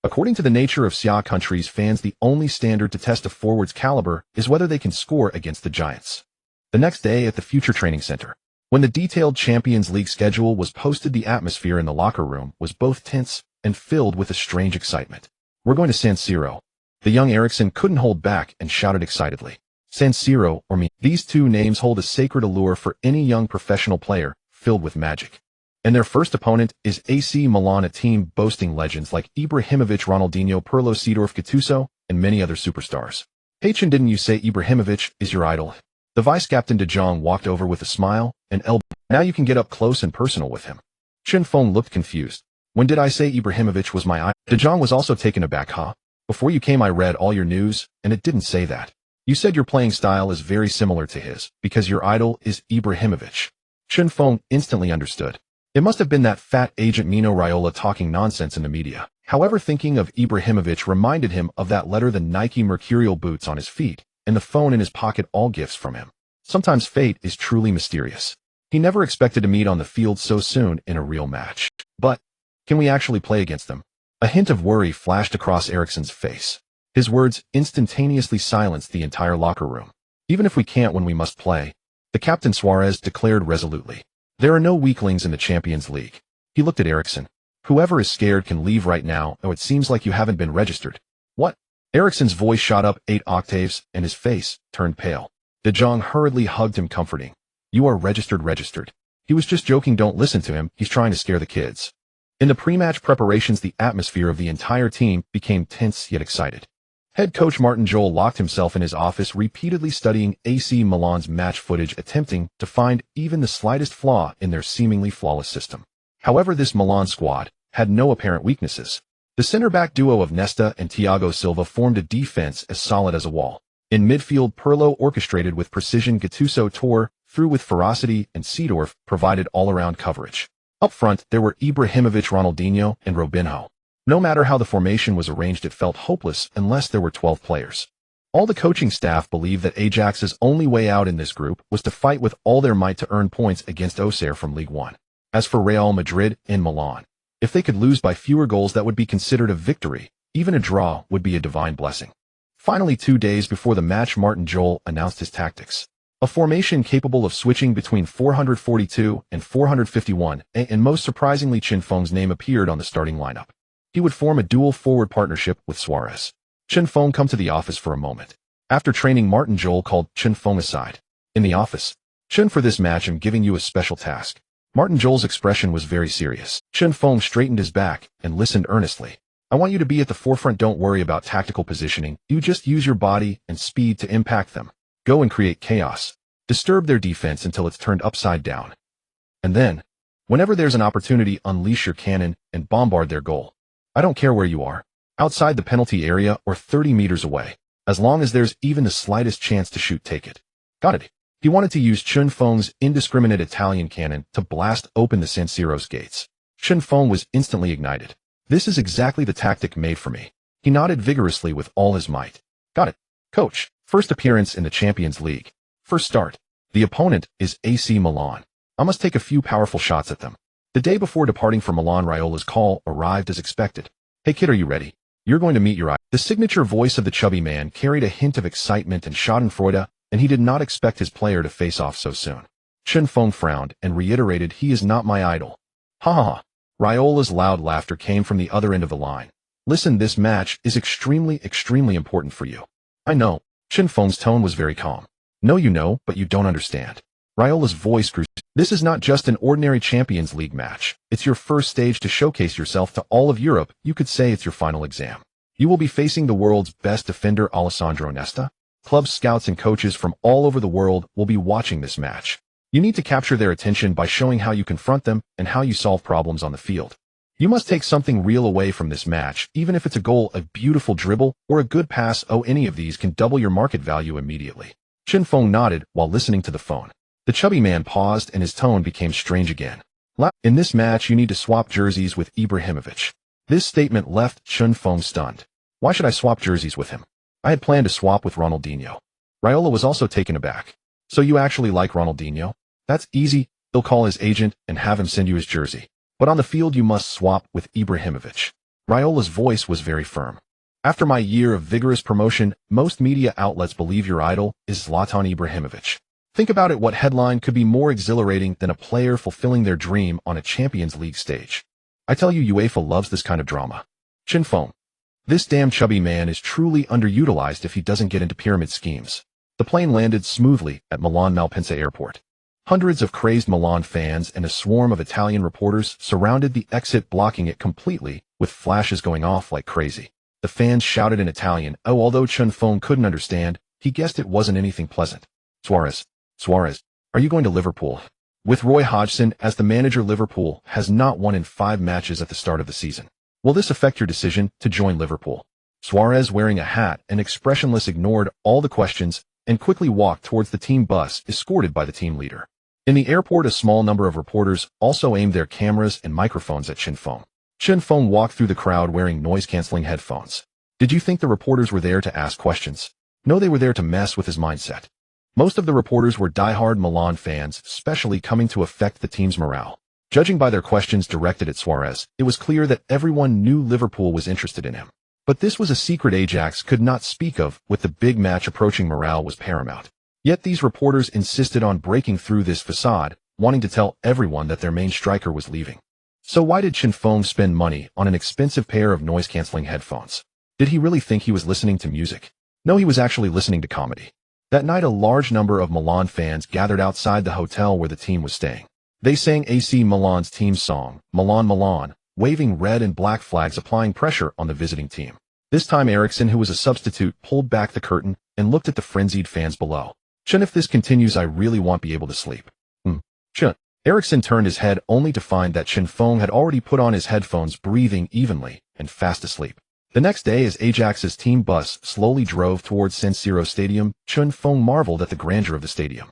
According to the nature of Xia country's fans, the only standard to test a forward's caliber is whether they can score against the giants. The next day, at the Future Training Center, when the detailed Champions League schedule was posted, the atmosphere in the locker room was both tense and filled with a strange excitement. "We're going to San Siro." The young Eriksen couldn't hold back and shouted excitedly. San Siro, or me. These 2 names hold a sacred allure for any young professional player, filled with magic. And their first opponent is AC Milan, a team boasting legends like Ibrahimovic, Ronaldinho, Pirlo, Seedorf, Gattuso, and many other superstars. Hey Chen, didn't you say Ibrahimovic is your idol? The vice-captain De Jong walked over with a smile and elbowed. Now you can get up close and personal with him. Chen Feng looked confused. When did I say Ibrahimovic was my idol? De Jong was also taken aback. Huh? Before you came I read all your news, and it didn't say that. You said your playing style is very similar to his, because your idol is Ibrahimovic. Chen Feng instantly understood. It must have been that fat agent Mino Raiola talking nonsense in the media. However, thinking of Ibrahimovic reminded him of that letter, the Nike Mercurial boots on his feet, and the phone in his pocket, all gifts from him. Sometimes fate is truly mysterious. He never expected to meet on the field so soon in a real match. But, can we actually play against them? A hint of worry flashed across Eriksen's face. His words instantaneously silenced the entire locker room. Even if we can't when we must play, the captain Suarez declared resolutely. There are no weaklings in the Champions League. He looked at Eriksen. Whoever is scared can leave right now. Oh, it seems like you haven't been registered. What? Eriksen's voice shot up 8 octaves, and his face turned pale. De Jong hurriedly hugged him, comforting. You are registered. He was just joking, don't listen to him, he's trying to scare the kids. In the pre-match preparations, the atmosphere of the entire team became tense yet excited. Head coach Martin Jol locked himself in his office, repeatedly studying AC Milan's match footage, attempting to find even the slightest flaw in their seemingly flawless system. However, this Milan squad had no apparent weaknesses. The center-back duo of Nesta and Thiago Silva formed a defense as solid as a wall. In midfield, Pirlo orchestrated with precision, Gattuso tore through with ferocity, and Seedorf provided all-around coverage. Up front, there were Ibrahimovic, Ronaldinho, and Robinho. No matter how the formation was arranged, it felt hopeless unless there were 12 players. All the coaching staff believed that Ajax's only way out in this group was to fight with all their might to earn points against Auxerre from Ligue 1. As for Real Madrid and Milan, if they could lose by fewer goals, that would be considered a victory. Even a draw would be a divine blessing. Finally, 2 days before the match, Martin Jol announced his tactics. A formation capable of switching between 442 and 451, and most surprisingly, Chen Feng's name appeared on the starting lineup. He would form a dual forward partnership with Suarez. Chen Feng come to the office for a moment. After training, Martin Jol called Chen Feng aside. In the office, Chen, for this match I'm giving you a special task. Martin Jol's expression was very serious. Chen Feng straightened his back and listened earnestly. I want you to be at the forefront. Don't worry about tactical positioning. You just use your body and speed to impact them. Go and create chaos. Disturb their defense until it's turned upside down. And then, whenever there's an opportunity, unleash your cannon and bombard their goal. I don't care where you are, outside the penalty area or 30 meters away. As long as there's even the slightest chance to shoot, take it. Got it. He wanted to use Chen Feng's indiscriminate Italian cannon to blast open the San Siro's gates. Chen Feng was instantly ignited. This is exactly the tactic made for me. He nodded vigorously with all his might. Got it. Coach, first appearance in the Champions League. First start. The opponent is AC Milan. I must take a few powerful shots at them. The day before departing for Milan, Raiola's call arrived as expected. Hey kid, are you ready? You're going to meet your eye. The signature voice of the chubby man carried a hint of excitement and schadenfreude, and he did not expect his player to face off so soon. Chen Feng frowned and reiterated, he is not my idol. Ha ha ha. Raiola's loud laughter came from the other end of the line. Listen, this match is extremely important for you. I know. Chen Feng's tone was very calm. No, you know, but you don't understand. Raiola's voice grew. This is not just an ordinary Champions League match. It's your first stage to showcase yourself to all of Europe. You could say it's your final exam. You will be facing the world's best defender, Alessandro Nesta. Club scouts and coaches from all over the world will be watching this match. You need to capture their attention by showing how you confront them and how you solve problems on the field. You must take something real away from this match, even if it's a goal, a beautiful dribble, or a good pass. Oh, any of these can double your market value immediately. Chen Feng nodded while listening to the phone. The chubby man paused and his tone became strange again. In this match, you need to swap jerseys with Ibrahimovic. This statement left Chen Feng stunned. Why should I swap jerseys with him? I had planned to swap with Ronaldinho. Raiola was also taken aback. So you actually like Ronaldinho? That's easy. He'll call his agent and have him send you his jersey. But on the field, you must swap with Ibrahimovic. Raiola's voice was very firm. After my year of vigorous promotion, most media outlets believe your idol is Zlatan Ibrahimovic. Think about it, what headline could be more exhilarating than a player fulfilling their dream on a Champions League stage? I tell you, UEFA loves this kind of drama. Chen Feng. This damn chubby man is truly underutilized if he doesn't get into pyramid schemes. The plane landed smoothly at Milan Malpensa Airport. Hundreds of crazed Milan fans and a swarm of Italian reporters surrounded the exit, blocking it completely, with flashes going off like crazy. The fans shouted in Italian. Although Chen Feng couldn't understand, he guessed it wasn't anything pleasant. Suarez, are you going to Liverpool? With Roy Hodgson as the manager, Liverpool has not won in 5 matches at the start of the season. Will this affect your decision to join Liverpool? Suarez, wearing a hat and expressionless, ignored all the questions and quickly walked towards the team bus, escorted by the team leader. In the airport, a small number of reporters also aimed their cameras and microphones at Chen Feng. Chen Feng walked through the crowd wearing noise-canceling headphones. Did you think the reporters were there to ask questions? No, they were there to mess with his mindset. Most of the reporters were die-hard Milan fans, especially coming to affect the team's morale. Judging by their questions directed at Suarez, it was clear that everyone knew Liverpool was interested in him. But this was a secret Ajax could not speak of. With the big match approaching, morale was paramount. Yet these reporters insisted on breaking through this facade, wanting to tell everyone that their main striker was leaving. So why did Chen Feng spend money on an expensive pair of noise-canceling headphones? Did he really think he was listening to music? No, he was actually listening to comedy. That night, a large number of Milan fans gathered outside the hotel where the team was staying. They sang AC Milan's team song, Milan Milan, waving red and black flags, applying pressure on the visiting team. This time, Eriksson, who was a substitute, pulled back the curtain and looked at the frenzied fans below. Chen, if this continues, I really won't be able to sleep. Chen. Eriksson turned his head only to find that Chen Feng had already put on his headphones, breathing evenly and fast asleep. The next day, as Ajax's team bus slowly drove towards San Siro Stadium, Chen Feng marveled at the grandeur of the stadium.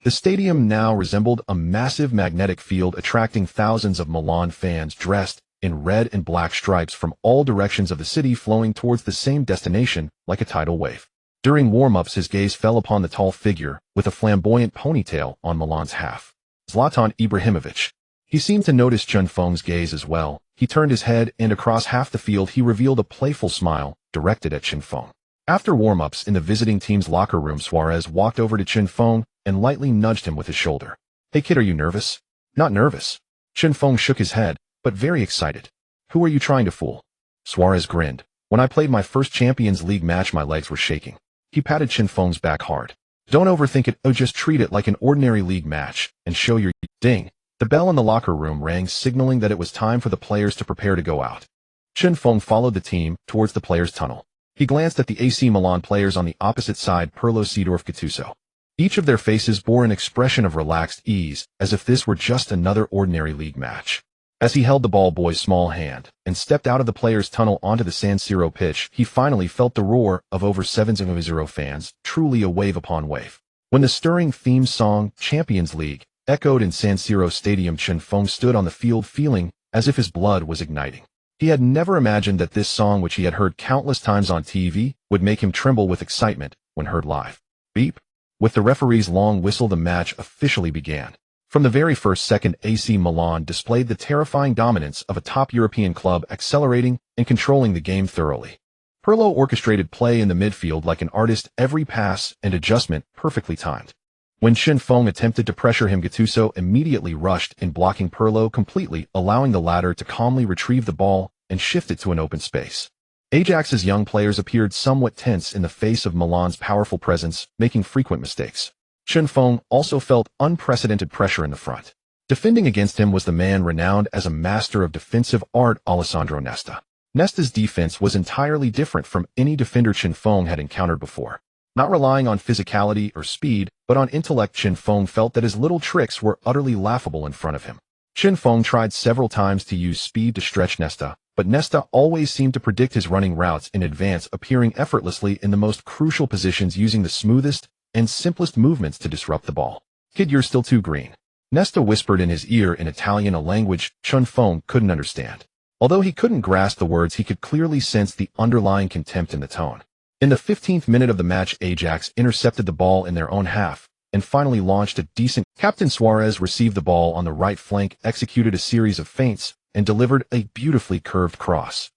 The stadium now resembled a massive magnetic field, attracting thousands of Milan fans dressed in red and black stripes from all directions of the city, flowing towards the same destination like a tidal wave. During warm-ups, his gaze fell upon the tall figure with a flamboyant ponytail on Milan's half, Zlatan Ibrahimovic. He seemed to notice Chen Feng's gaze as well. He turned his head, and across half the field he revealed a playful smile directed at Chen Feng. After warm-ups in the visiting team's locker room, Suarez walked over to Chen Feng and lightly nudged him with his shoulder. Hey kid, are you nervous? Not nervous. Chen Feng shook his head, but very excited. Who are you trying to fool? Suarez grinned. When I played my first Champions League match, my legs were shaking. He patted Chen Feng's back hard. Don't overthink it. Just treat it like an ordinary league match and show your ding. The bell in the locker room rang, signaling that it was time for the players to prepare to go out. Chen Feng followed the team towards the players' tunnel. He glanced at the AC Milan players on the opposite side, Pirlo, Seedorf, Gattuso. Each of their faces bore an expression of relaxed ease, as if this were just another ordinary league match. As he held the ball boy's small hand and stepped out of the players' tunnel onto the San Siro pitch, he finally felt the roar of over 7,000 fans, truly a wave upon wave. When the stirring theme song, Champions League, echoed in San Siro Stadium, Chen Feng stood on the field feeling as if his blood was igniting. He had never imagined that this song, which he had heard countless times on TV, would make him tremble with excitement when heard live. Beep. With the referee's long whistle, the match officially began. From the very first second, AC Milan displayed the terrifying dominance of a top European club, accelerating and controlling the game thoroughly. Pirlo orchestrated play in the midfield like an artist, every pass and adjustment perfectly timed. When Chen Feng attempted to pressure him, Gattuso immediately rushed in, blocking Pirlo completely, allowing the latter to calmly retrieve the ball and shift it to an open space. Ajax's young players appeared somewhat tense in the face of Milan's powerful presence, making frequent mistakes. Chen Feng also felt unprecedented pressure in the front. Defending against him was the man renowned as a master of defensive art, Alessandro Nesta. Nesta's defense was entirely different from any defender Chen Feng had encountered before. Not relying on physicality or speed, but on intellect, Chen Feng felt that his little tricks were utterly laughable in front of him. Chen Feng tried several times to use speed to stretch Nesta, but Nesta always seemed to predict his running routes in advance, appearing effortlessly in the most crucial positions, using the smoothest and simplest movements to disrupt the ball. Kid, you're still too green. Nesta whispered in his ear in Italian, a language Chen Feng couldn't understand. Although he couldn't grasp the words, he could clearly sense the underlying contempt in the tone. In the 15th minute of the match, Ajax intercepted the ball in their own half and finally launched a decent. Captain Suarez received the ball on the right flank, executed a series of feints, and delivered a beautifully curved cross.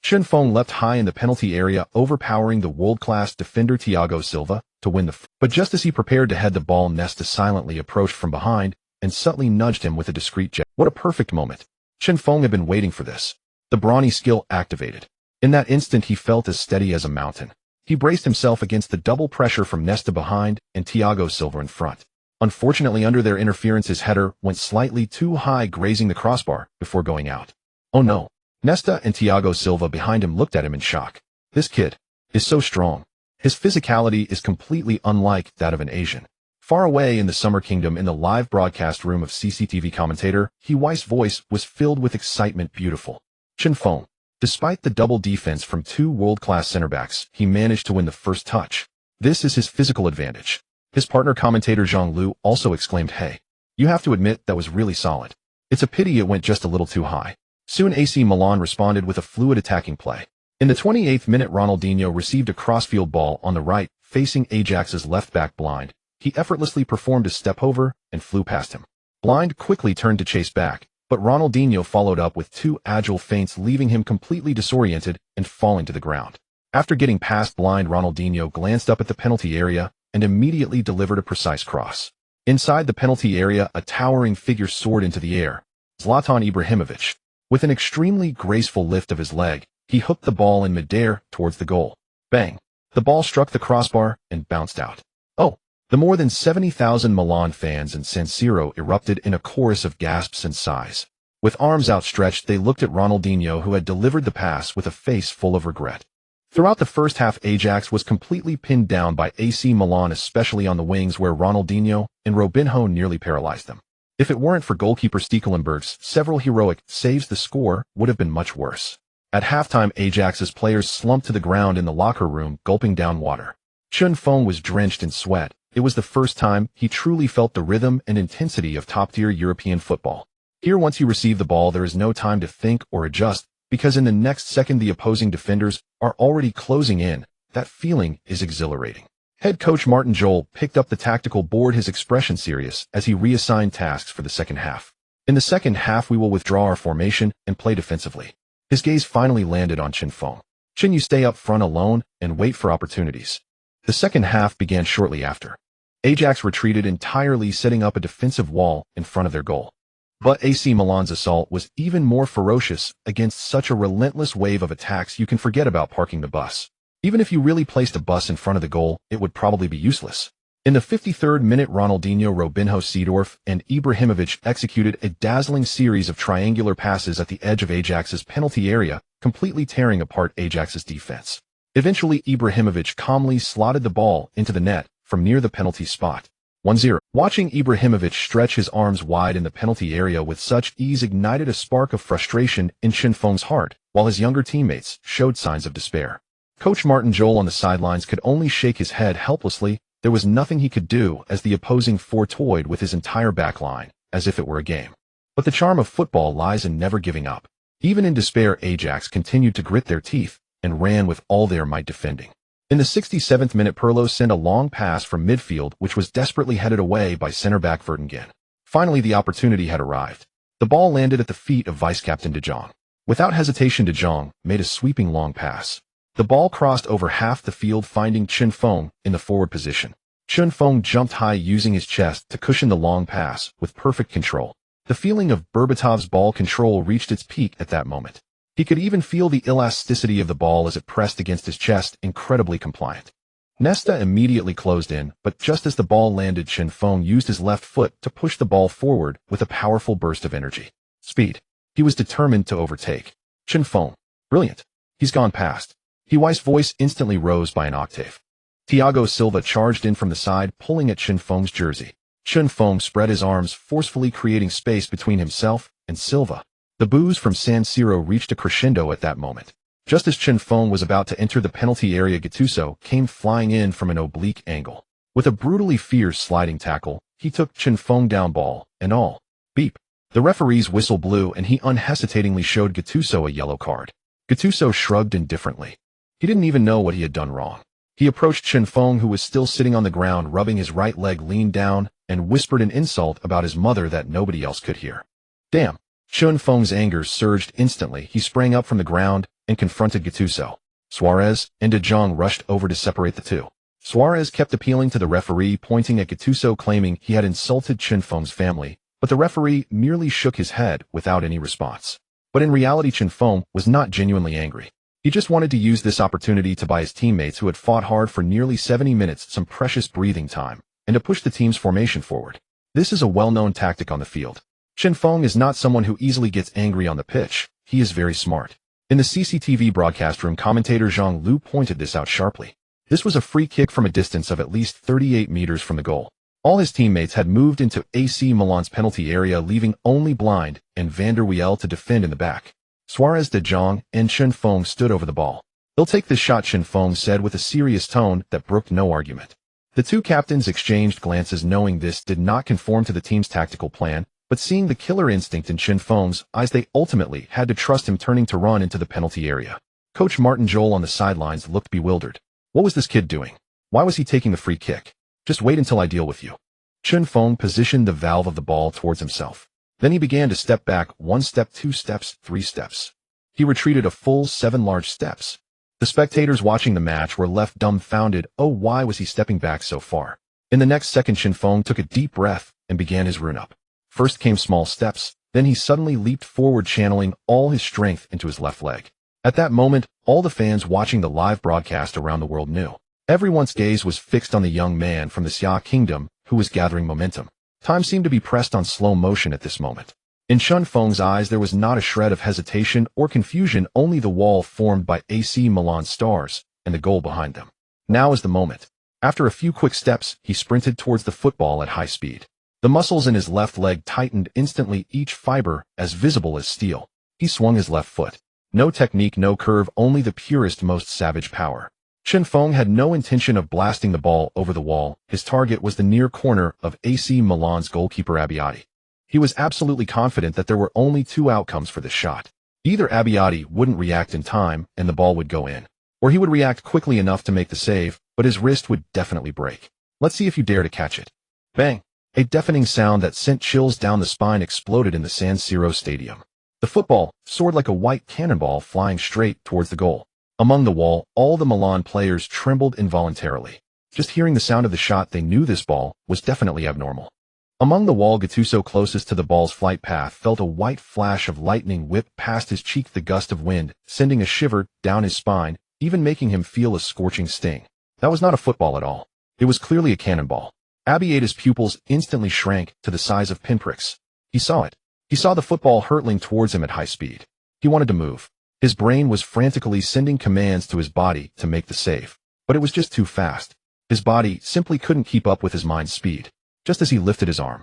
Chen Feng leapt high in the penalty area, overpowering the world-class defender Thiago Silva to win the but just as he prepared to head the ball, Nesta silently approached from behind and subtly nudged him with a discreet jab. What a perfect moment. Chen Feng had been waiting for this. The brawny skill activated. In that instant, he felt as steady as a mountain. He braced himself against the double pressure from Nesta behind and Thiago Silva in front. Unfortunately, under their interference, his header went slightly too high, grazing the crossbar before going out. Oh no. Nesta and Thiago Silva behind him looked at him in shock. This kid is so strong. His physicality is completely unlike that of an Asian. Far away in the Summer Kingdom in the live broadcast room of CCTV commentator, Weiss' voice was filled with excitement. Beautiful. Chen Feng. Despite the double defense from two world-class center backs, he managed to win the first touch. This is his physical advantage. His partner commentator Zhang Lu also exclaimed, "Hey, you have to admit that was really solid. It's a pity it went just a little too high." Soon AC Milan responded with a fluid attacking play. In the 28th minute, Ronaldinho received a crossfield ball on the right, facing Ajax's left back Blind. He effortlessly performed a step over and flew past him. Blind quickly turned to chase back, but Ronaldinho followed up with two agile feints, leaving him completely disoriented and falling to the ground. After getting past Blind, Ronaldinho glanced up at the penalty area and immediately delivered a precise cross. Inside the penalty area, a towering figure soared into the air. Zlatan Ibrahimovic. With an extremely graceful lift of his leg, he hooked the ball in midair towards the goal. Bang! The ball struck the crossbar and bounced out. Oh! The more than 70,000 Milan fans in San Siro erupted in a chorus of gasps and sighs. With arms outstretched, they looked at Ronaldinho, who had delivered the pass, with a face full of regret. Throughout the first half, Ajax was completely pinned down by AC Milan, especially on the wings, where Ronaldinho and Robinho nearly paralyzed them. If it weren't for goalkeeper Stekelenburg's several heroic saves, the score would have been much worse. At halftime, Ajax's players slumped to the ground in the locker room, gulping down water. Chen Feng was drenched in sweat. It was the first time he truly felt the rhythm and intensity of top-tier European football. Here, once you receive the ball, there is no time to think or adjust, because in the next second the opposing defenders are already closing in. That feeling is exhilarating. Head coach Martin Jol picked up the tactical board, his expression serious, as he reassigned tasks for the second half. In the second half, we will withdraw our formation and play defensively. His gaze finally landed on Chen Feng. Chen, you stay up front alone and wait for opportunities. The second half began shortly after. Ajax retreated entirely, setting up a defensive wall in front of their goal. But AC Milan's assault was even more ferocious. Against such a relentless wave of attacks, you can forget about parking the bus. Even if you really placed a bus in front of the goal, it would probably be useless. In the 53rd minute, Ronaldinho, Robinho, Seedorf, and Ibrahimovic executed a dazzling series of triangular passes at the edge of Ajax's penalty area, completely tearing apart Ajax's defense. Eventually, Ibrahimovic calmly slotted the ball into the net from near the penalty spot. 1-0. Watching Ibrahimovic stretch his arms wide in the penalty area with such ease ignited a spark of frustration in Chen Feng's heart, while his younger teammates showed signs of despair. Coach Martin Jol on the sidelines could only shake his head helplessly. There was nothing he could do, as the opposing four toyed with his entire back line, as if it were a game. But the charm of football lies in never giving up. Even in despair, Ajax continued to grit their teeth and ran with all their might defending. In the 67th minute, Pirlo sent a long pass from midfield, which was desperately headed away by center-back Vertonghen. Finally, the opportunity had arrived. The ball landed at the feet of vice-captain De Jong. Without hesitation, De Jong made a sweeping long pass. The ball crossed over half the field, finding Chen Feng in the forward position. Chen Feng jumped high, using his chest to cushion the long pass with perfect control. The feeling of Berbatov's ball control reached its peak at that moment. He could even feel the elasticity of the ball as it pressed against his chest, incredibly compliant. Nesta immediately closed in, but just as the ball landed, Chen Feng used his left foot to push the ball forward with a powerful burst of energy. Speed. He was determined to overtake. Chen Feng. Brilliant. He's gone past. Weiss' voice instantly rose by an octave. Thiago Silva charged in from the side, pulling at Chen Feng's jersey. Chen Feng spread his arms, forcefully creating space between himself and Silva. The boos from San Siro reached a crescendo at that moment. Just as Chen Feng was about to enter the penalty area, Gattuso came flying in from an oblique angle. With a brutally fierce sliding tackle, he took Chen Feng down, ball and all. Beep. The referee's whistle blew, and he unhesitatingly showed Gattuso a yellow card. Gattuso shrugged indifferently. He didn't even know what he had done wrong. He approached Chen Feng, who was still sitting on the ground, rubbing his right leg, leaned down, and whispered an insult about his mother that nobody else could hear. Damn. Chen Feng's anger surged instantly. He sprang up from the ground and confronted Gattuso. Suarez and De Jong rushed over to separate the two. Suarez kept appealing to the referee, pointing at Gattuso, claiming he had insulted Chen Feng's family, but the referee merely shook his head without any response. But in reality, Chen Feng was not genuinely angry. He just wanted to use this opportunity to buy his teammates, who had fought hard for nearly 70 minutes, some precious breathing time, and to push the team's formation forward. This is a well-known tactic on the field. Chen Feng is not someone who easily gets angry on the pitch. He is very smart. In the CCTV broadcast room, commentator Zhang Lu pointed this out sharply. This was a free kick from a distance of at least 38 meters from the goal. All his teammates had moved into AC Milan's penalty area, leaving only Blind and Van der Wiel to defend in the back. Suarez, De Jong, and Chen Feng stood over the ball. "He'll take this shot," Chen Feng said with a serious tone that brooked no argument. The two captains exchanged glances, knowing this did not conform to the team's tactical plan, but seeing the killer instinct in Chen Feng's eyes, they ultimately had to trust him, turning to run into the penalty area. Coach Martin Jol on the sidelines looked bewildered. What was this kid doing? Why was he taking the free kick? "Just wait until I deal with you." Chen Feng positioned the valve of the ball towards himself. Then he began to step back, 1 step, 2 steps, 3 steps. He retreated a full 7 large steps. The spectators watching the match were left dumbfounded. Oh, why was he stepping back so far? In the next second, Chen Feng took a deep breath and began his run-up. First came small steps, then he suddenly leaped forward, channeling all his strength into his left leg. At that moment, all the fans watching the live broadcast around the world knew. Everyone's gaze was fixed on the young man from the Xia Kingdom, who was gathering momentum. Time seemed to be pressed on slow motion at this moment. In Chen Feng's eyes, there was not a shred of hesitation or confusion, only the wall formed by AC Milan stars and the goal behind them. Now is the moment. After a few quick steps, he sprinted towards the football at high speed. The muscles in his left leg tightened instantly, each fiber as visible as steel. He swung his left foot. No technique, no curve, only the purest, most savage power. Chen Feng had no intention of blasting the ball over the wall. His target was the near corner of AC Milan's goalkeeper Abbiati. He was absolutely confident that there were only 2 outcomes for this shot. Either Abbiati wouldn't react in time and the ball would go in, or he would react quickly enough to make the save, but his wrist would definitely break. "Let's see if you dare to catch it." Bang! A deafening sound that sent chills down the spine exploded in the San Siro stadium. The football soared like a white cannonball, flying straight towards the goal. Among the wall, all the Milan players trembled involuntarily. Just hearing the sound of the shot, they knew this ball was definitely abnormal. Among the wall, Gattuso, closest to the ball's flight path, felt a white flash of lightning whip past his cheek, the gust of wind sending a shiver down his spine, even making him feel a scorching sting. That was not a football at all. It was clearly a cannonball. Abbiati's pupils instantly shrank to the size of pinpricks. He saw it. He saw the football hurtling towards him at high speed. He wanted to move. His brain was frantically sending commands to his body to make the save, but it was just too fast. His body simply couldn't keep up with his mind's speed. Just as he lifted his arm,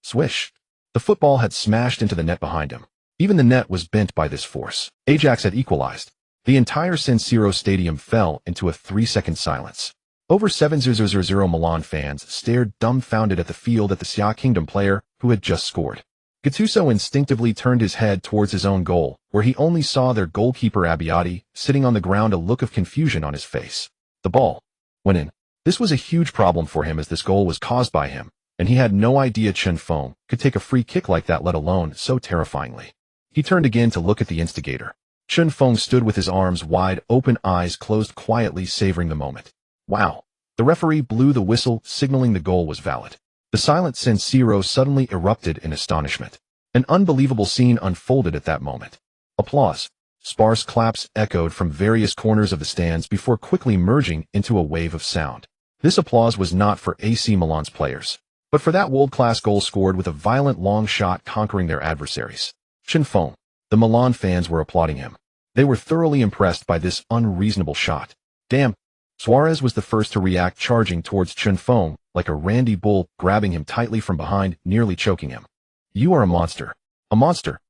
swish! The football had smashed into the net behind him. Even the net was bent by this force. Ajax had equalized. The entire San Siro stadium fell into a 3-second silence. Over 7,000 Milan fans stared dumbfounded at the field, at the Xia Kingdom player who had just scored. Gattuso instinctively turned his head towards his own goal, where he only saw their goalkeeper Abbiati sitting on the ground, a look of confusion on his face. The ball went in. This was a huge problem for him, as this goal was caused by him, and he had no idea Chen Feng could take a free kick like that, let alone so terrifyingly. He turned again to look at the instigator. Chen Feng stood with his arms wide open, eyes closed, quietly savoring the moment. Wow! The referee blew the whistle, signaling the goal was valid. The silent San Siro suddenly erupted in astonishment. An unbelievable scene unfolded at that moment. Applause. Sparse claps echoed from various corners of the stands before quickly merging into a wave of sound. This applause was not for AC Milan's players, but for that world-class goal scored with a violent long shot conquering their adversaries. Chen Feng. The Milan fans were applauding him. They were thoroughly impressed by this unreasonable shot. Damn! Suarez was the first to react, charging towards Chen Feng like a randy bull, grabbing him tightly from behind, nearly choking him. "You are a monster. A monster."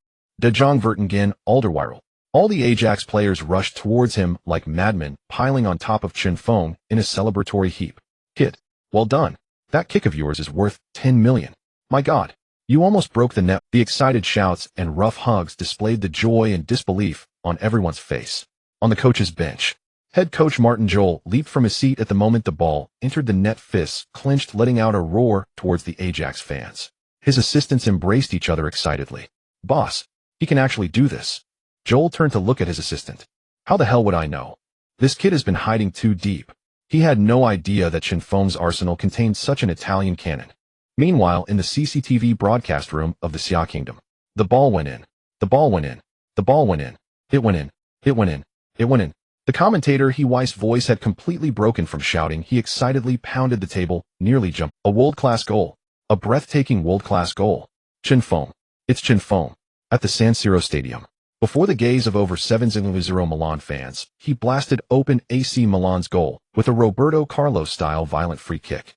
De Jong, Vertonghen, Alderweireld. All the Ajax players rushed towards him like madmen, piling on top of Chen Feng in a celebratory heap. "Kid, well done. That kick of yours is worth 10 million. My God, you almost broke the net." The excited shouts and rough hugs displayed the joy and disbelief on everyone's face. On the coach's bench, head coach Martin Jol leaped from his seat at the moment the ball entered the net, fists clenched, letting out a roar towards the Ajax fans. His assistants embraced each other excitedly. "Boss, he can actually do this." Joel turned to look at his assistant. "How the hell would I know? This kid has been hiding too deep." He had no idea that Chen Feng's arsenal contained such an Italian cannon. Meanwhile, in the CCTV broadcast room of the Xia Kingdom, the ball went in. The ball went in. The ball went in. It went in. It went in. It went in. The commentator, Weiss' voice had completely broken from shouting. He excitedly pounded the table, nearly jumped. "A world-class goal. A breathtaking world-class goal. Chen Feng. It's Chen Feng." At the San Siro Stadium, Before the gaze of over 7-0 Milan fans, he blasted open AC Milan's goal with a Roberto Carlos-style violent free kick.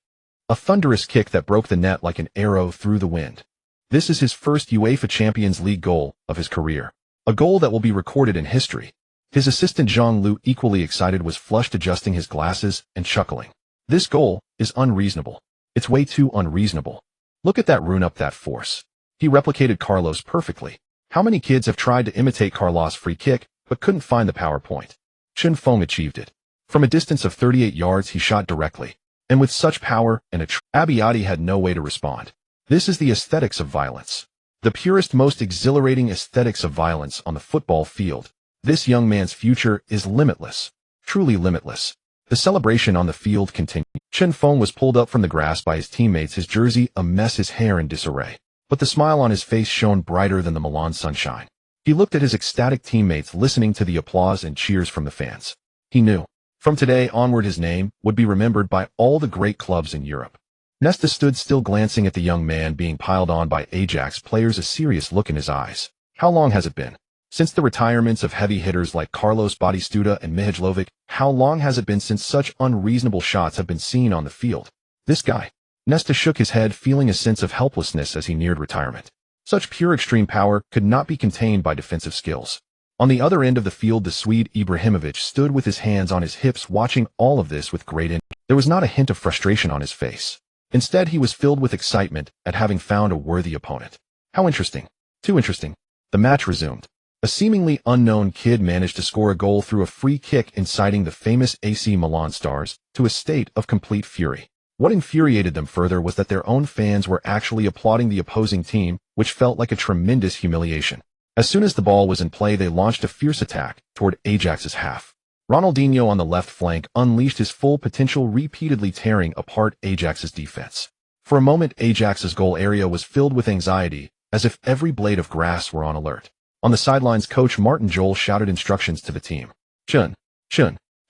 A thunderous kick that broke the net like an arrow through the wind. This is his first UEFA Champions League goal of his career. A goal that will be recorded in history. His assistant Jean-Loup, equally excited, was flushed, adjusting his glasses and chuckling. This goal is unreasonable. It's way too unreasonable. Look at that run up, that force. He replicated Carlos perfectly. How many kids have tried to imitate Carlos' free kick, but couldn't find the power point? Chen Feng achieved it. From a distance of 38 yards, he shot directly. And with such power and Abbiati had no way to respond. This is the aesthetics of violence. The purest, most exhilarating aesthetics of violence on the football field. This young man's future is limitless. Truly limitless. The celebration on the field continued. Chen Feng was pulled up from the grass by his teammates, his jersey a mess, his hair in disarray. But the smile on his face shone brighter than the Milan sunshine. He looked at his ecstatic teammates, listening to the applause and cheers from the fans. He knew. From today onward his name would be remembered by all the great clubs in Europe. Nesta stood still, glancing at the young man being piled on by Ajax players, a serious look in his eyes. How long has it been? Since the retirements of heavy hitters like Carlos Batistuta and Mihajlovic, how long has it been since such unreasonable shots have been seen on the field? This guy. Nesta shook his head, feeling a sense of helplessness as he neared retirement. Such pure extreme power could not be contained by defensive skills. On the other end of the field, the Swede Ibrahimovic stood with his hands on his hips, watching all of this with great interest. There was not a hint of frustration on his face. Instead, he was filled with excitement at having found a worthy opponent. How interesting. Too interesting. The match resumed. A seemingly unknown kid managed to score a goal through a free kick, inciting the famous AC Milan stars to a state of complete fury. What infuriated them further was that their own fans were actually applauding the opposing team, which felt like a tremendous humiliation. As soon as the ball was in play, they launched a fierce attack toward Ajax's half. Ronaldinho on the left flank unleashed his full potential, repeatedly tearing apart Ajax's defense. For a moment, Ajax's goal area was filled with anxiety, as if every blade of grass were on alert. On the sidelines, coach Martin Jol shouted instructions to the team. Chen,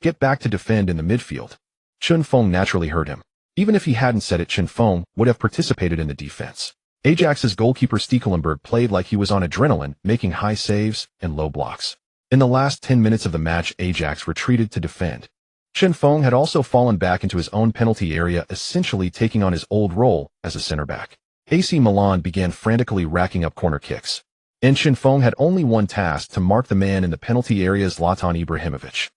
get back to defend in the midfield. Chen Feng naturally heard him. Even if he hadn't said it, Chen Feng would have participated in the defense. Ajax's goalkeeper Stekelenburg played like he was on adrenaline, making high saves and low blocks. In the last 10 minutes of the match, Ajax retreated to defend. Chen Feng had also fallen back into his own penalty area, essentially taking on his old role as a center back. AC Milan began frantically racking up corner kicks. And Chen Feng had only one task: to mark the man in the penalty area, Zlatan Ibrahimovic.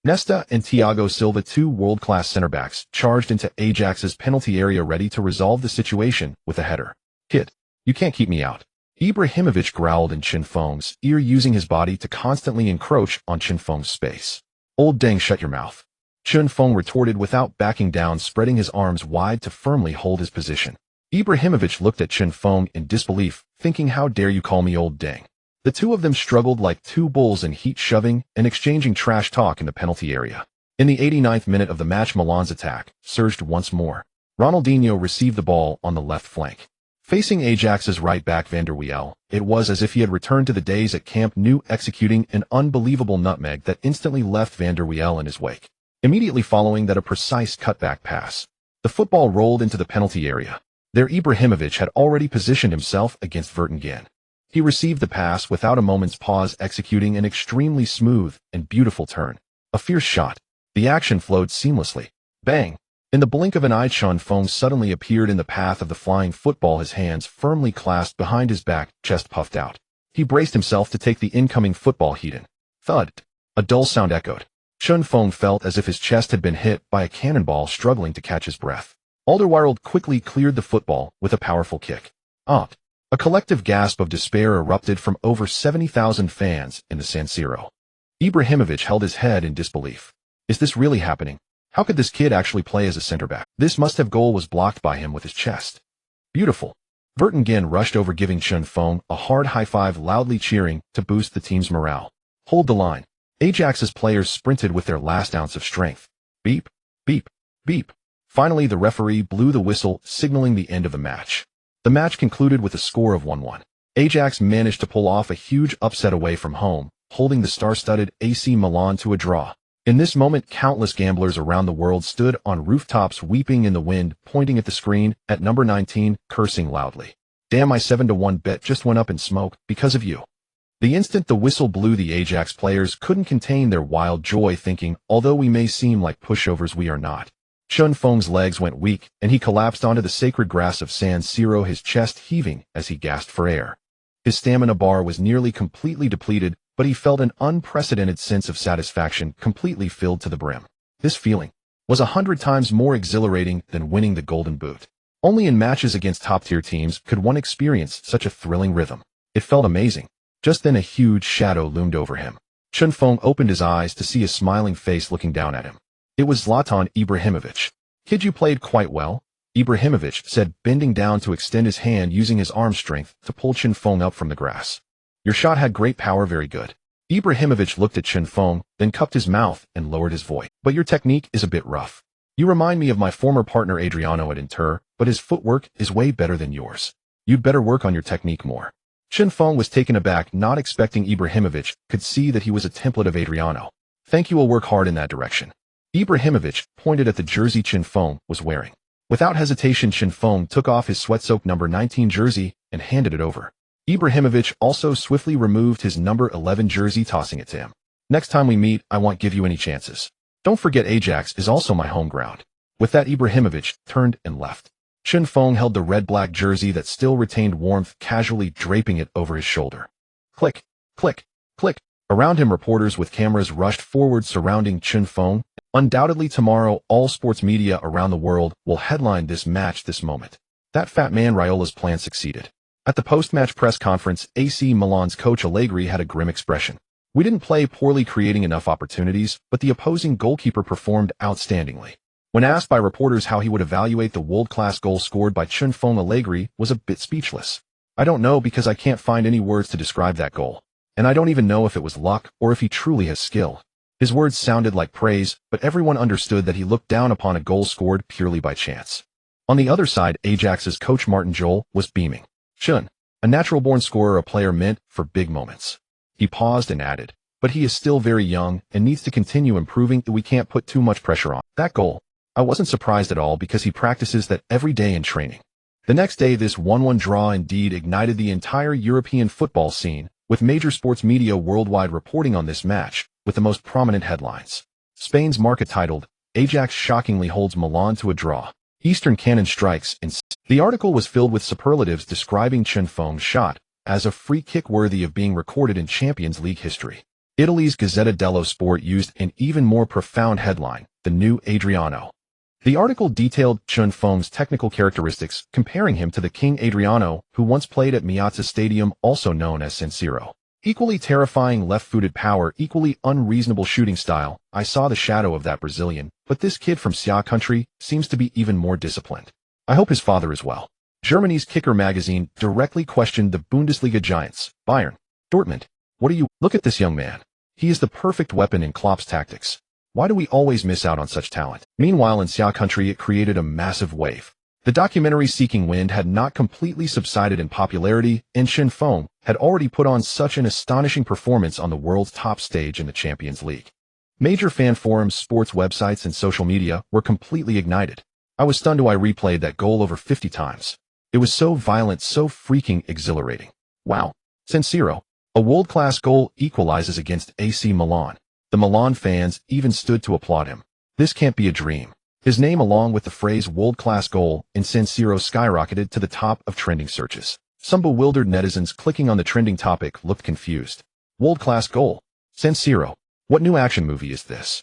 Nesta and Thiago Silva, two world-class center-backs, charged into Ajax's penalty area, ready to resolve the situation with a header. Kid, you can't keep me out. Ibrahimovic growled in Chen Feng's ear, using his body to constantly encroach on Chen Feng's space. Old dang, shut your mouth. Chen Feng retorted without backing down, spreading his arms wide to firmly hold his position. Ibrahimovic looked at Chen Feng in disbelief, thinking, how dare you call me old dang? The two of them struggled like two bulls in heat, shoving and exchanging trash talk in the penalty area. In the 89th minute of the match, Milan's attack surged once more. Ronaldinho received the ball on the left flank. Facing Ajax's right back Van der Wiel, it was as if he had returned to the days at Camp Nou, executing an unbelievable nutmeg that instantly left Van der Wiel in his wake. Immediately following that, a precise cutback pass. The football rolled into the penalty area. There, Ibrahimovic had already positioned himself against Vertonghen. He received the pass without a moment's pause, executing an extremely smooth and beautiful turn. A fierce shot. The action flowed seamlessly. Bang! In the blink of an eye, Chen Feng suddenly appeared in the path of the flying football, his hands firmly clasped behind his back, chest puffed out. He braced himself to take the incoming football heat in. Thud! A dull sound echoed. Chen Feng felt as if his chest had been hit by a cannonball, struggling to catch his breath. Alderweireld quickly cleared the football with a powerful kick. Opt! A collective gasp of despair erupted from over 70,000 fans in the San Siro. Ibrahimovic held his head in disbelief. Is this really happening? How could this kid actually play as a center-back? This must-have goal was blocked by him with his chest. Beautiful. Vertonghen rushed over, giving Chen Feng a hard high-five, loudly cheering to boost the team's morale. Hold the line. Ajax's players sprinted with their last ounce of strength. Beep, beep, beep. Finally, the referee blew the whistle, signaling the end of the match. The match concluded with a score of 1-1. Ajax managed to pull off a huge upset away from home, holding the star-studded AC Milan to a draw. In this moment, countless gamblers around the world stood on rooftops, weeping in the wind, pointing at the screen, at number 19, cursing loudly. Damn, my 7-1 bet just went up in smoke because of you. The instant the whistle blew, the Ajax players couldn't contain their wild joy, thinking, although we may seem like pushovers, we are not. Chen Feng's legs went weak, and he collapsed onto the sacred grass of San Siro, his chest heaving as he gasped for air. His stamina bar was nearly completely depleted, but he felt an unprecedented sense of satisfaction, completely filled to the brim. This feeling was 100 times more exhilarating than winning the Golden Boot. Only in matches against top-tier teams could one experience such a thrilling rhythm. It felt amazing. Just then a huge shadow loomed over him. Chen Feng opened his eyes to see a smiling face looking down at him. It was Zlatan Ibrahimovic. "Kid, you played quite well," Ibrahimovic said, bending down to extend his hand, using his arm strength to pull Chen Feng up from the grass. "Your shot had great power, very good." Ibrahimovic looked at Chen Feng, then cupped his mouth and lowered his voice. "But your technique is a bit rough. You remind me of my former partner Adriano at Inter, but his footwork is way better than yours. You'd better work on your technique more." Chen Feng was taken aback, not expecting Ibrahimovic could see that he was a template of Adriano. "Thank you, will work hard in that direction." Ibrahimovic pointed at the jersey Chen Feng was wearing. Without hesitation, Chen Feng took off his sweat-soaked number 19 jersey and handed it over. Ibrahimovic also swiftly removed his number 11 jersey, tossing it to him. "Next time we meet, I won't give you any chances. Don't forget Ajax is also my home ground." With that, Ibrahimovic turned and left. Chen Feng held the red-black jersey that still retained warmth, casually draping it over his shoulder. Click, click, click. Around him, reporters with cameras rushed forward, surrounding Chen Feng. Undoubtedly tomorrow, all sports media around the world will headline this match, this moment. That fat man Raiola's plan succeeded. At the post-match press conference, AC Milan's coach Allegri had a grim expression. "We didn't play poorly, creating enough opportunities, but the opposing goalkeeper performed outstandingly." When asked by reporters how he would evaluate the world-class goal scored by Chen Feng, Allegri was a bit speechless. "I don't know, because I can't find any words to describe that goal. And I don't even know if it was luck or if he truly has skill." His words sounded like praise, but everyone understood that he looked down upon a goal scored purely by chance. On the other side, Ajax's coach Martin Jol was beaming. "Chen, a natural-born scorer, a player meant for big moments." He paused and added, "But he is still very young and needs to continue improving. We can't put too much pressure on that goal." I wasn't surprised at all, because he practices that every day in training. The next day, this 1-1 draw indeed ignited the entire European football scene, with major sports media worldwide reporting on this match, with the most prominent headlines. Spain's Marca titled, "Ajax shockingly holds Milan to a draw. Eastern Cannon strikes." The article was filled with superlatives describing Chen Feng's shot as a free kick worthy of being recorded in Champions League history. Italy's Gazzetta dello Sport used an even more profound headline, "The New Adriano." The article detailed Chen Feng's technical characteristics, comparing him to the King Adriano, who once played at Miazza Stadium, also known as San Siro. Equally terrifying left-footed power, equally unreasonable shooting style. "I saw the shadow of that Brazilian, but this kid from Xia country seems to be even more disciplined. I hope his father is well." Germany's Kicker magazine directly questioned the Bundesliga giants, Bayern, Dortmund. "What do you look at this young man? He is the perfect weapon in Klopp's tactics. Why do we always miss out on such talent?" Meanwhile, in Xia country, it created a massive wave. The documentary Seeking Wind had not completely subsided in popularity, and Chen Feng had already put on such an astonishing performance on the world's top stage in the Champions League. Major fan forums, sports websites, and social media were completely ignited. "I was stunned. I replayed that goal over 50 times. It was so violent, so freaking exhilarating. Wow. San Siro. A world-class goal equalizes against AC Milan." The Milan fans even stood to applaud him. This can't be a dream. His name, along with the phrase world-class goal in San Siro, skyrocketed to the top of trending searches. Some bewildered netizens clicking on the trending topic looked confused. World-class goal. San Siro. What new action movie is this?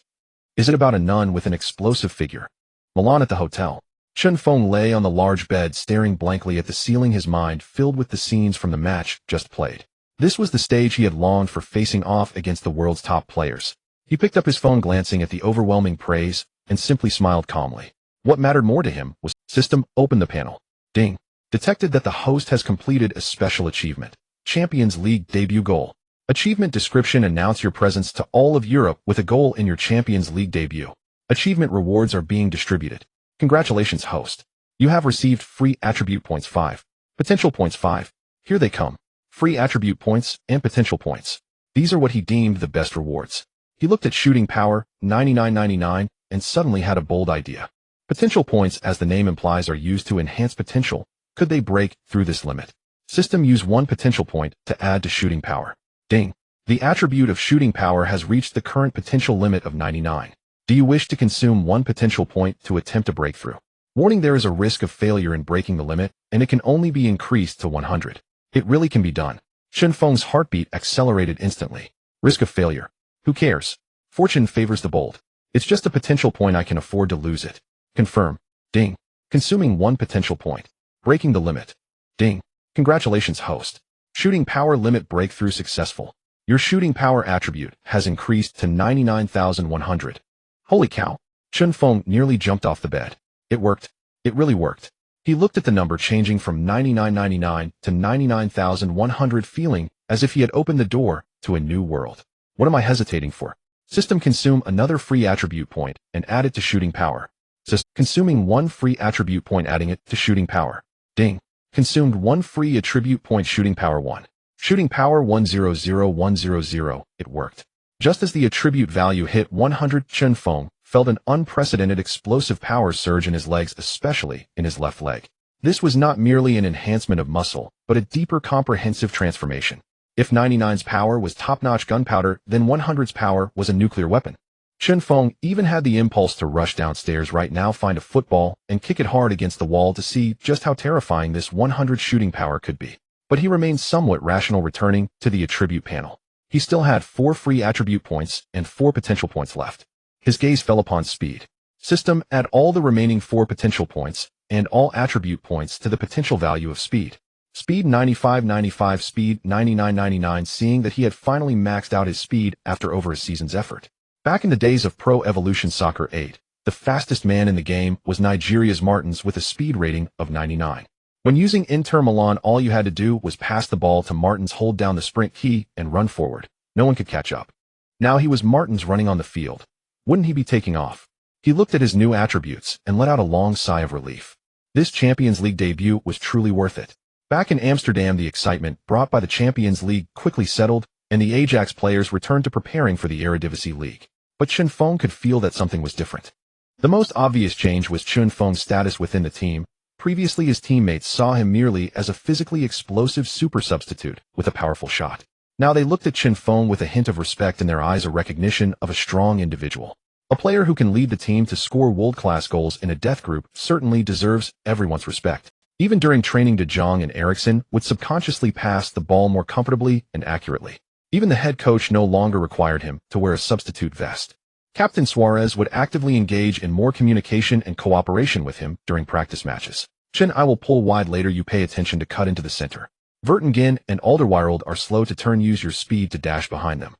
Is it about a nun with an explosive figure? Milan at the hotel. Chen Feng lay on the large bed, staring blankly at the ceiling, his mind filled with the scenes from the match just played. This was the stage he had longed for, facing off against the world's top players. He picked up his phone, glancing at the overwhelming praise, and simply smiled calmly. What mattered more to him was, "System, open the panel." Ding. Detected that the host has completed a special achievement. Champions League debut goal. Achievement description: announce your presence to all of Europe with a goal in your Champions League debut. Achievement rewards are being distributed. Congratulations, host. You have received free attribute points 5. Potential points 5. Here they come. Free attribute points and potential points. These are what he deemed the best rewards. He looked at shooting power, 99.99, and suddenly had a bold idea. Potential points, as the name implies, are used to enhance potential. Could they break through this limit? System, use 1 potential point to add to shooting power. Ding. The attribute of shooting power has reached the current potential limit of 99. Do you wish to consume 1 potential point to attempt a breakthrough? Warning: there is a risk of failure in breaking the limit, and it can only be increased to 100. It really can be done. Chen Feng's heartbeat accelerated instantly. Risk of failure. Who cares? Fortune favors the bold. It's just a potential point, I can afford to lose it. Confirm. Ding. Consuming 1 potential point. Breaking the limit. Ding. Congratulations, host. Shooting power limit breakthrough successful. Your shooting power attribute has increased to 99,100. Holy cow. Chen Feng nearly jumped off the bed. It worked. It really worked. He looked at the number changing from 9999 to 99,100, feeling as if he had opened the door to a new world. What am I hesitating for? System: consume another free attribute point and add it to shooting power. System: consuming 1 free attribute point, adding it to shooting power. Ding. Consumed 1 free attribute point, shooting power 1. Shooting power 100100. It worked. Just as the attribute value hit 100, Chen Feng felt an unprecedented explosive power surge in his legs, especially in his left leg. This was not merely an enhancement of muscle, but a deeper, comprehensive transformation. If 99's power was top-notch gunpowder, then 100's power was a nuclear weapon. Chen Feng even had the impulse to rush downstairs right now, find a football, and kick it hard against the wall to see just how terrifying this 100 shooting power could be. But he remained somewhat rational, returning to the attribute panel. He still had 4 free attribute points and 4 potential points left. His gaze fell upon speed. System: add all the remaining 4 potential points and all attribute points to the potential value of speed. Speed 95, speed 99. Seeing that he had finally maxed out his speed after over a season's effort. Back in the days of Pro Evolution Soccer 8, the fastest man in the game was Nigeria's Martins with a speed rating of 99. When using Inter Milan, all you had to do was pass the ball to Martins, hold down the sprint key, and run forward. No one could catch up. Now he was Martins running on the field. Wouldn't he be taking off? He looked at his new attributes and let out a long sigh of relief. This Champions League debut was truly worth it. Back in Amsterdam, the excitement brought by the Champions League quickly settled, and the Ajax players returned to preparing for the Eredivisie League. But Chen Feng could feel that something was different. The most obvious change was Chen Feng's status within the team. Previously, his teammates saw him merely as a physically explosive super substitute with a powerful shot. Now they looked at Chen Feng with a hint of respect in their eyes, a recognition of a strong individual. A player who can lead the team to score world-class goals in a death group certainly deserves everyone's respect. Even during training, De Jong and Eriksen would subconsciously pass the ball more comfortably and accurately. Even the head coach no longer required him to wear a substitute vest. Captain Suarez would actively engage in more communication and cooperation with him during practice matches. Chen, I will pull wide later, you pay attention to cut into the center. Vertonghen and Alderweireld are slow to turn, use your speed to dash behind them.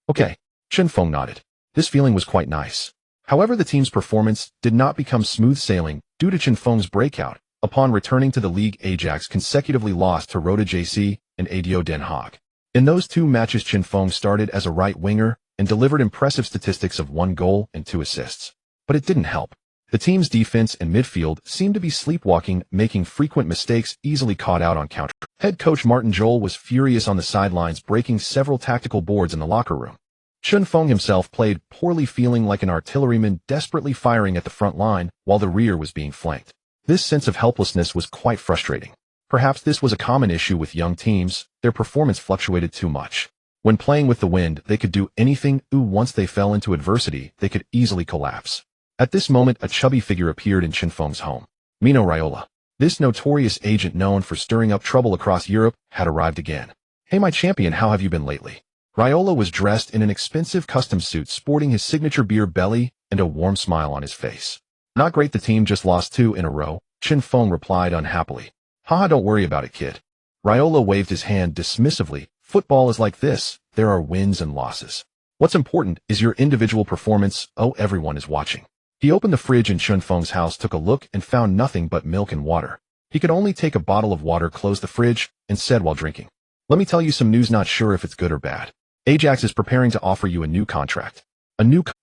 Okay. Chen Feng nodded. This feeling was quite nice. However, the team's performance did not become smooth sailing due to Chen Feng's breakout. Upon returning to the league, Ajax consecutively lost to Roda JC and ADO Den Haag. In those 2 matches, Chen Feng started as a right winger and delivered impressive statistics of 1 goal and 2 assists. But it didn't help. The team's defense and midfield seemed to be sleepwalking, making frequent mistakes, easily caught out on counter. Head coach Martin Jol was furious on the sidelines, breaking several tactical boards in the locker room. Chen Feng himself played poorly, feeling like an artilleryman desperately firing at the front line while the rear was being flanked. This sense of helplessness was quite frustrating. Perhaps this was a common issue with young teams. Their performance fluctuated too much. When playing with the wind, they could do anything. Once they fell into adversity, they could easily collapse. At this moment, a chubby figure appeared in Chen Feng's home. Mino Raiola. This notorious agent known for stirring up trouble across Europe had arrived again. Hey, my champion, how have you been lately? Raiola was dressed in an expensive custom suit, sporting his signature beer belly and a warm smile on his face. Not great, the team just lost 2 in a row, Chen Feng replied unhappily. Haha, don't worry about it, kid. Raiola waved his hand dismissively. Football is like this. There are wins and losses. What's important is your individual performance. Oh, everyone is watching. He opened the fridge in Chen Feng's house, took a look, and found nothing but milk and water. He could only take a bottle of water, closed the fridge, and said while drinking, "Let me tell you some news, not sure if it's good or bad. Ajax is preparing to offer you a new contract."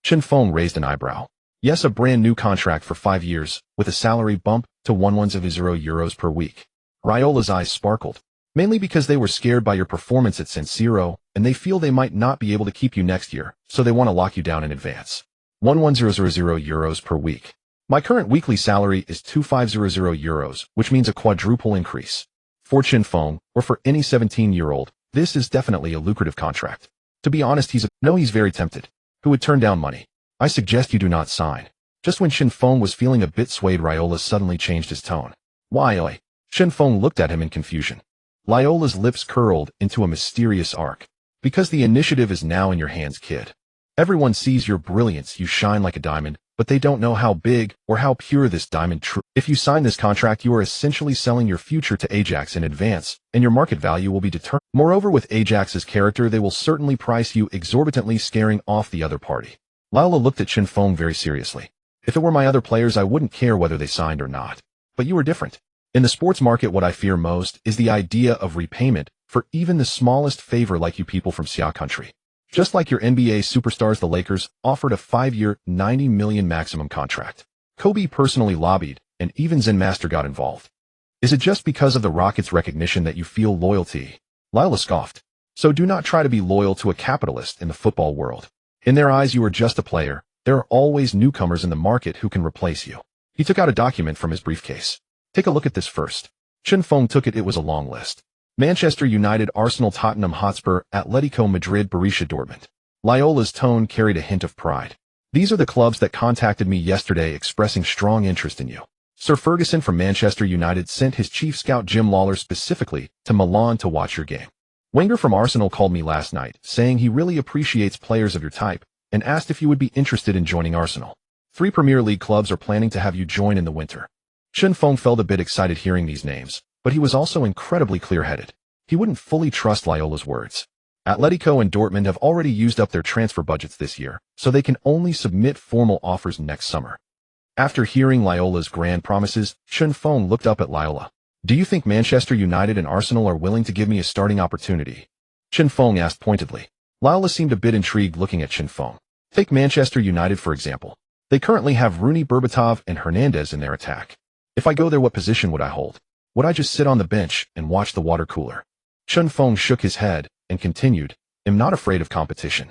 Chen Feng raised an eyebrow. Yes, a brand new contract for 5 years, with a salary bump to €110 per week. Raiola's eyes sparkled. Mainly because they were scared by your performance at San Siro, and they feel they might not be able to keep you next year, so they want to lock you down in advance. €11000 per week. My current weekly salary is €2500, which means a quadruple increase. For Chen Feng, or for any 17-year-old, This is definitely a lucrative contract. To be honest, he's very tempted. Who would turn down money? I suggest you do not sign. Just when Chen Feng was feeling a bit swayed, Raiola suddenly changed his tone. Why, oi? Chen Feng looked at him in confusion. Raiola's lips curled into a mysterious arc. Because the initiative is now in your hands, kid. Everyone sees your brilliance, you shine like a diamond, but they don't know how big or how pure this diamond truly is. If you sign this contract, you are essentially selling your future to Ajax in advance, and your market value will be determined. Moreover, with Ajax's character, they will certainly price you exorbitantly, scaring off the other party. Raiola looked at Chen Feng very seriously. If it were my other players, I wouldn't care whether they signed or not. But you are different. In the sports market, what I fear most is the idea of repayment for even the smallest favor, like you people from Xia country. Just like your NBA superstars, the Lakers offered a 5-year, $90 million maximum contract. Kobe personally lobbied, and even Zen Master got involved. Is it just because of the Rockets' recognition that you feel loyalty? Raiola scoffed. So do not try to be loyal to a capitalist in the football world. In their eyes, you are just a player. There are always newcomers in the market who can replace you. He took out a document from his briefcase. Take a look at this first. Chen Feng took it. It was a long list. Manchester United, Arsenal, Tottenham Hotspur, Atletico Madrid, Borussia Dortmund. Raiola's tone carried a hint of pride. These are the clubs that contacted me yesterday expressing strong interest in you. Sir Ferguson from Manchester United sent his chief scout Jim Lawler specifically to Milan to watch your game. Wenger from Arsenal called me last night, saying he really appreciates players of your type, and asked if you would be interested in joining Arsenal. 3 Premier League clubs are planning to have you join in the winter. Chen Feng felt a bit excited hearing these names, but he was also incredibly clear-headed. He wouldn't fully trust Raiola's words. Atletico and Dortmund have already used up their transfer budgets this year, so they can only submit formal offers next summer. After hearing Raiola's grand promises, Chen Feng looked up at Raiola. Do you think Manchester United and Arsenal are willing to give me a starting opportunity? Chen Feng asked pointedly. Raiola seemed a bit intrigued looking at Chen Feng. Take Manchester United for example. They currently have Rooney, Berbatov, and Hernandez in their attack. If I go there, what position would I hold? Would I just sit on the bench and watch the water cooler? Chen Feng shook his head and continued, I'm not afraid of competition.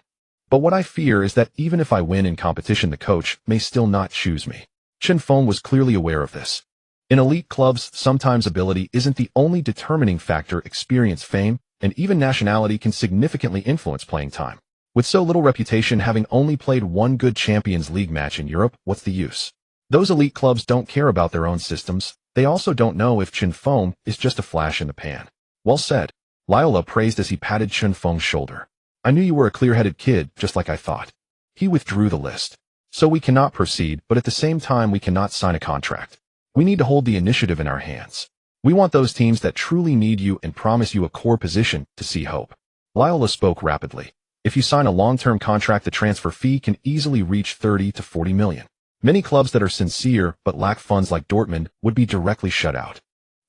But what I fear is that even if I win in competition, the coach may still not choose me. Chen Feng was clearly aware of this. In elite clubs, sometimes ability isn't the only determining factor. Experience, fame, and even nationality can significantly influence playing time. With so little reputation, having only played one good Champions League match in Europe, what's the use? Those elite clubs don't care about their own systems. They also don't know if Chen Feng is just a flash in the pan. Well said. Raiola praised as he patted Chen Feng's shoulder. I knew you were a clear-headed kid, just like I thought. He withdrew the list. So we cannot proceed, but at the same time we cannot sign a contract. We need to hold the initiative in our hands. We want those teams that truly need you and promise you a core position to see hope. Raiola spoke rapidly. If you sign a long-term contract, the transfer fee can easily reach 30 to 40 million. Many clubs that are sincere but lack funds like Dortmund would be directly shut out.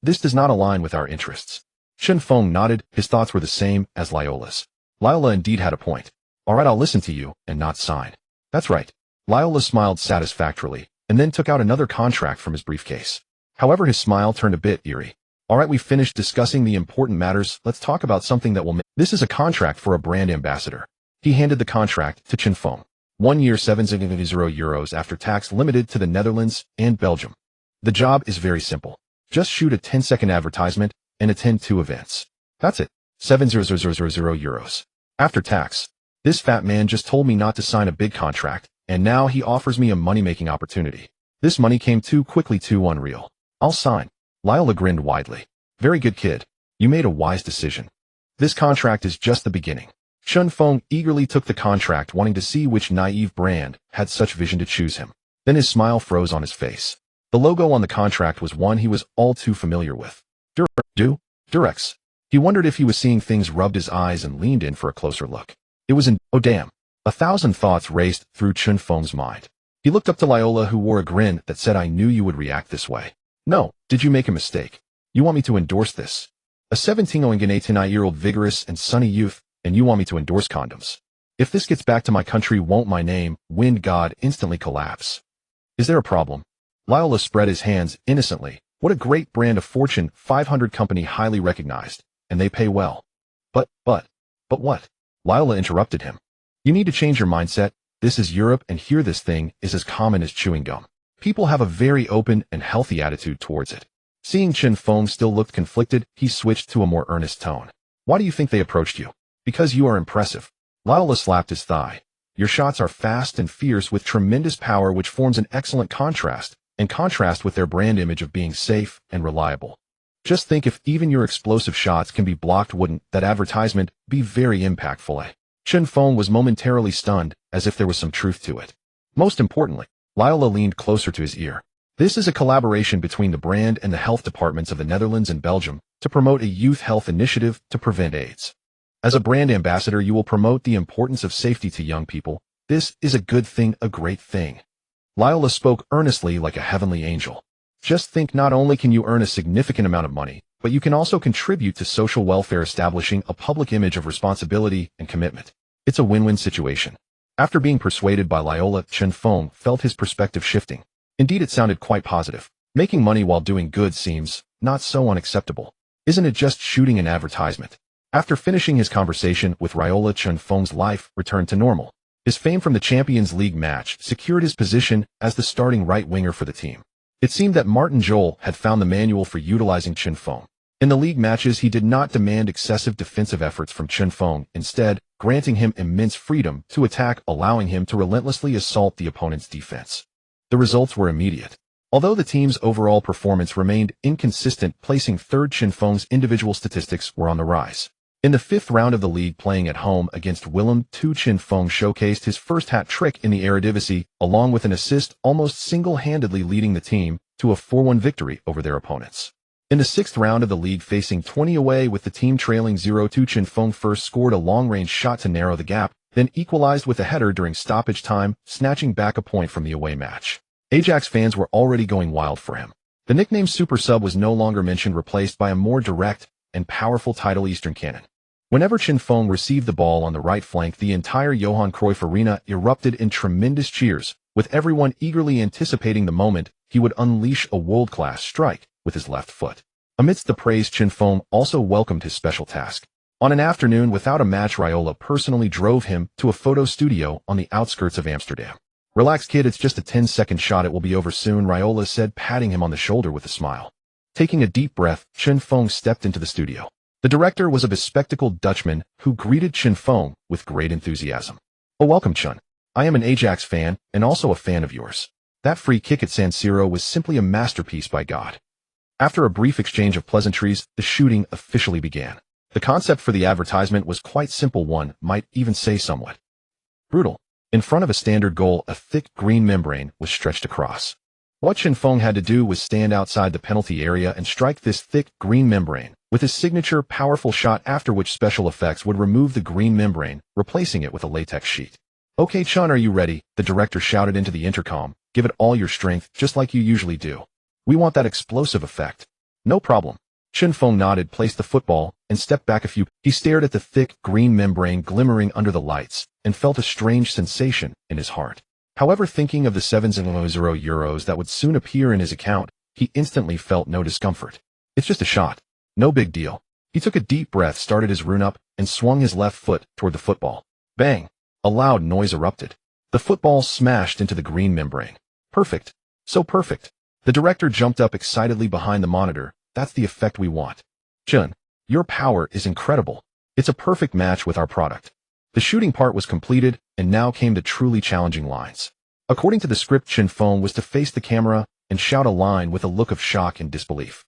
This does not align with our interests. Chen Feng nodded. His thoughts were the same as Raiola's. Raiola indeed had a point. All right, I'll listen to you and not sign. That's right. Raiola smiled satisfactorily and then took out another contract from his briefcase. However, his smile turned a bit eerie. All right, we've finished discussing the important matters. Let's talk about something that will make... This is a contract for a brand ambassador. He handed the contract to Chen Feng. 1 year, €7,000 after tax, limited to the Netherlands and Belgium. The job is very simple. Just shoot a 10-second advertisement and attend 2 events. That's it. €7,000 after tax. This fat man just told me not to sign a big contract, and now he offers me a money-making opportunity. This money came too quickly, too unreal. I'll sign. Raiola grinned widely. Very good, kid. You made a wise decision. This contract is just the beginning. Chen Feng eagerly took the contract, wanting to see which naive brand had such vision to choose him. Then his smile froze on his face. The logo on the contract was one he was all too familiar with. Durex. He wondered if he was seeing things, rubbed his eyes and leaned in for a closer look. It was oh damn. 1,000 thoughts raced through Chen Feng's mind. He looked up to Raiola, who wore a grin that said, I knew you would react this way. No, did you make a mistake? You want me to endorse this? A 17-18-year-old vigorous and sunny youth, and you want me to endorse condoms? If this gets back to my country, won't my name, wind god, instantly collapse? Is there a problem? Raiola spread his hands innocently. What a great brand, of Fortune 500 company, highly recognized, and they pay well. But what? Raiola interrupted him. You need to change your mindset. This is Europe, and here this thing is as common as chewing gum. People have a very open and healthy attitude towards it. Seeing Chen Feng still looked conflicted, he switched to a more earnest tone. Why do you think they approached you? Because you are impressive. Raiola slapped his thigh. Your shots are fast and fierce with tremendous power, which forms an excellent contrast, in contrast with their brand image of being safe and reliable. Just think, if even your explosive shots can be blocked, wouldn't that advertisement be very impactful? Chen Feng was momentarily stunned, as if there was some truth to it. Most importantly, Raiola leaned closer to his ear. This is a collaboration between the brand and the health departments of the Netherlands and Belgium to promote a youth health initiative to prevent AIDS. As a brand ambassador, you will promote the importance of safety to young people. This is a good thing, a great thing. Raiola spoke earnestly like a heavenly angel. Just think, not only can you earn a significant amount of money, but you can also contribute to social welfare, establishing a public image of responsibility and commitment. It's a win-win situation. After being persuaded by Raiola, Chen Feng felt his perspective shifting. Indeed, it sounded quite positive. Making money while doing good seems not so unacceptable. Isn't it just shooting an advertisement? After finishing his conversation with Raiola, Chen Feng's life returned to normal. His fame from the Champions League match secured his position as the starting right winger for the team. It seemed that Martin Jol had found the manual for utilizing Chen Feng. In the league matches, he did not demand excessive defensive efforts from Chen Feng, instead granting him immense freedom to attack, allowing him to relentlessly assault the opponent's defense. The results were immediate. Although the team's overall performance remained inconsistent, placing third, Chen Feng's individual statistics were on the rise. In the fifth round of the league, playing at home against Willem II, Chen Feng showcased his first hat-trick in the Eredivisie, along with an assist, almost single-handedly leading the team to a 4-1 victory over their opponents. In the sixth round of the league, facing 20 away with the team trailing 0-2, Chen Feng first scored a long-range shot to narrow the gap, then equalized with a header during stoppage time, snatching back a point from the away match. Ajax fans were already going wild for him. The nickname Super Sub was no longer mentioned, replaced by a more direct and powerful title, Eastern Cannon. Whenever Chen Feng received the ball on the right flank, the entire Johan Cruyff Arena erupted in tremendous cheers, with everyone eagerly anticipating the moment he would unleash a world-class strike with his left foot. Amidst the praise, Chen Feng also welcomed his special task. On an afternoon without a match, Raiola personally drove him to a photo studio on the outskirts of Amsterdam. "Relax, kid, it's just a 10-second shot, it will be over soon," Raiola said, patting him on the shoulder with a smile. Taking a deep breath, Chen Feng stepped into the studio. The director was a bespectacled Dutchman who greeted Chen Feng with great enthusiasm. "Oh, welcome, Chen. I am an Ajax fan and also a fan of yours. That free kick at San Siro was simply a masterpiece, by God." After a brief exchange of pleasantries, the shooting officially began. The concept for the advertisement was quite simple, one might even say somewhat brutal. In front of a standard goal, a thick green membrane was stretched across. What Chen Feng had to do was stand outside the penalty area and strike this thick green membrane with his signature powerful shot, after which special effects would remove the green membrane, replacing it with a latex sheet. "Okay, Chen, are you ready?" the director shouted into the intercom. "Give it all your strength, just like you usually do. We want that explosive effect." "No problem." Chen Feng nodded, placed the football, and stepped back a few. He stared at the thick green membrane glimmering under the lights and felt a strange sensation in his heart. However, thinking of the €700 that would soon appear in his account, he instantly felt no discomfort. "It's just a shot. No big deal." He took a deep breath, started his run-up, and swung his left foot toward the football. Bang! A loud noise erupted. The football smashed into the green membrane. "Perfect. So perfect." The director jumped up excitedly behind the monitor. "That's the effect we want. Chen, your power is incredible. It's a perfect match with our product." The shooting part was completed, and now came the truly challenging lines. According to the script, Chen Feng was to face the camera and shout a line with a look of shock and disbelief.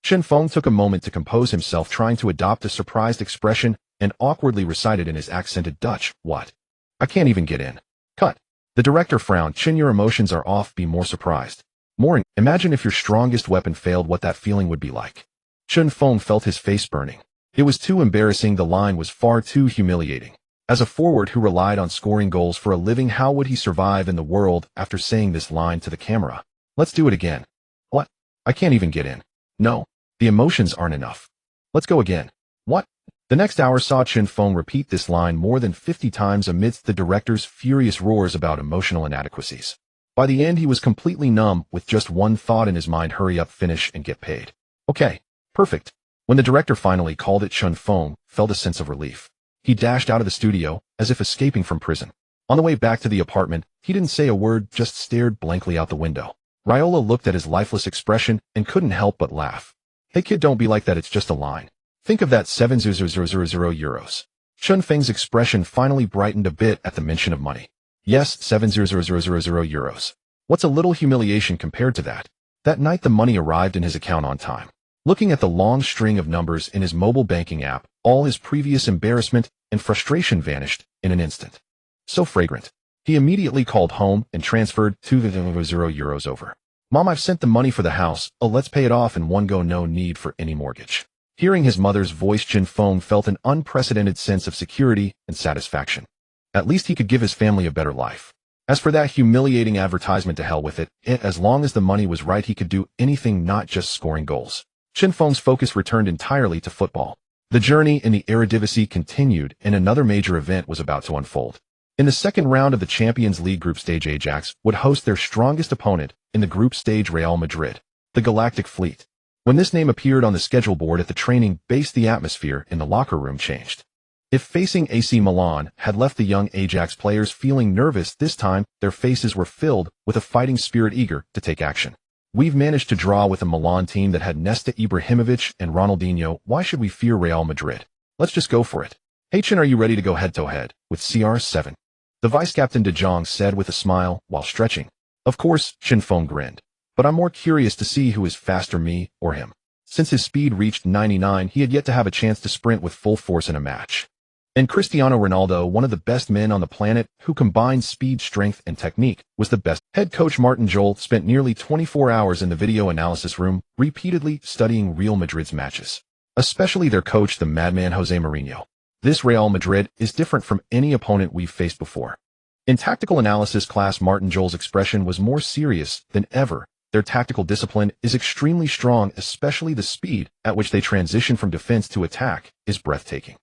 Chen Feng took a moment to compose himself, trying to adopt a surprised expression, and awkwardly recited in his accented Dutch, "What? I can't even get in." "Cut." The director frowned. "Chen, your emotions are off. Be more surprised. More. Imagine if your strongest weapon failed, what that feeling would be like." Chen Feng felt his face burning. It was too embarrassing. The line was far too humiliating. As a forward who relied on scoring goals for a living, how would he survive in the world after saying this line to the camera? "Let's do it again." "What? I can't even get in." "No. The emotions aren't enough. Let's go again." "What?" The next hour saw Chen Feng repeat this line more than 50 times amidst the director's furious roars about emotional inadequacies. By the end, he was completely numb, with just one thought in his mind: hurry up, finish, and get paid. "Okay. Perfect." When the director finally called it, Chen Feng felt a sense of relief. He dashed out of the studio, as if escaping from prison. On the way back to the apartment, he didn't say a word, just stared blankly out the window. Raiola looked at his lifeless expression and couldn't help but laugh. "Hey kid, don't be like that, it's just a line." Think of that 7,000 euros. Chen Feng's expression finally brightened a bit at the mention of money. Yes, 7,000 euros. What's a little humiliation compared to that? That night the money arrived in his account on time. Looking at the long string of numbers in his mobile banking app, all his previous embarrassment and frustration vanished in an instant. So fragrant. He immediately called home and transferred 2,000 euros over. Mom, I've sent the money for the house. Oh, let's pay it off in one go, no need for any mortgage. Hearing his mother's voice, Chen Feng felt an unprecedented sense of security and satisfaction. At least he could give his family a better life. As for that humiliating advertisement, to hell with it, as long as the money was right, he could do anything, not just scoring goals. Chen Feng's focus returned entirely to football. The journey in the Eredivisie continued, and another major event was about to unfold. In the second round of the Champions League group stage, Ajax would host their strongest opponent in the group stage, Real Madrid, the Galactic Fleet. When this name appeared on the schedule board at the training base, the atmosphere in the locker room changed. If facing AC Milan had left the young Ajax players feeling nervous, this time their faces were filled with a fighting spirit, eager to take action. We've managed to draw with a Milan team that had Nesta Ibrahimovic and Ronaldinho. Why should we fear Real Madrid? Let's just go for it. Hey Chen, are you ready to go head-to-head with CR7? The vice-captain De Jong said with a smile while stretching. Of course, Chen Feng grinned. But I'm more curious to see who is faster, me or him. Since his speed reached 99, he had yet to have a chance to sprint with full force in a match. And Cristiano Ronaldo, one of the best men on the planet, who combined speed, strength, and technique, was the best. Head coach Martin Jol spent nearly 24 hours in the video analysis room, repeatedly studying Real Madrid's matches. Especially their coach, the madman Jose Mourinho. This Real Madrid is different from any opponent we've faced before. In tactical analysis class, Martin Jol's expression was more serious than ever. Their tactical discipline is extremely strong, especially the speed at which they transition from defense to attack is breathtaking.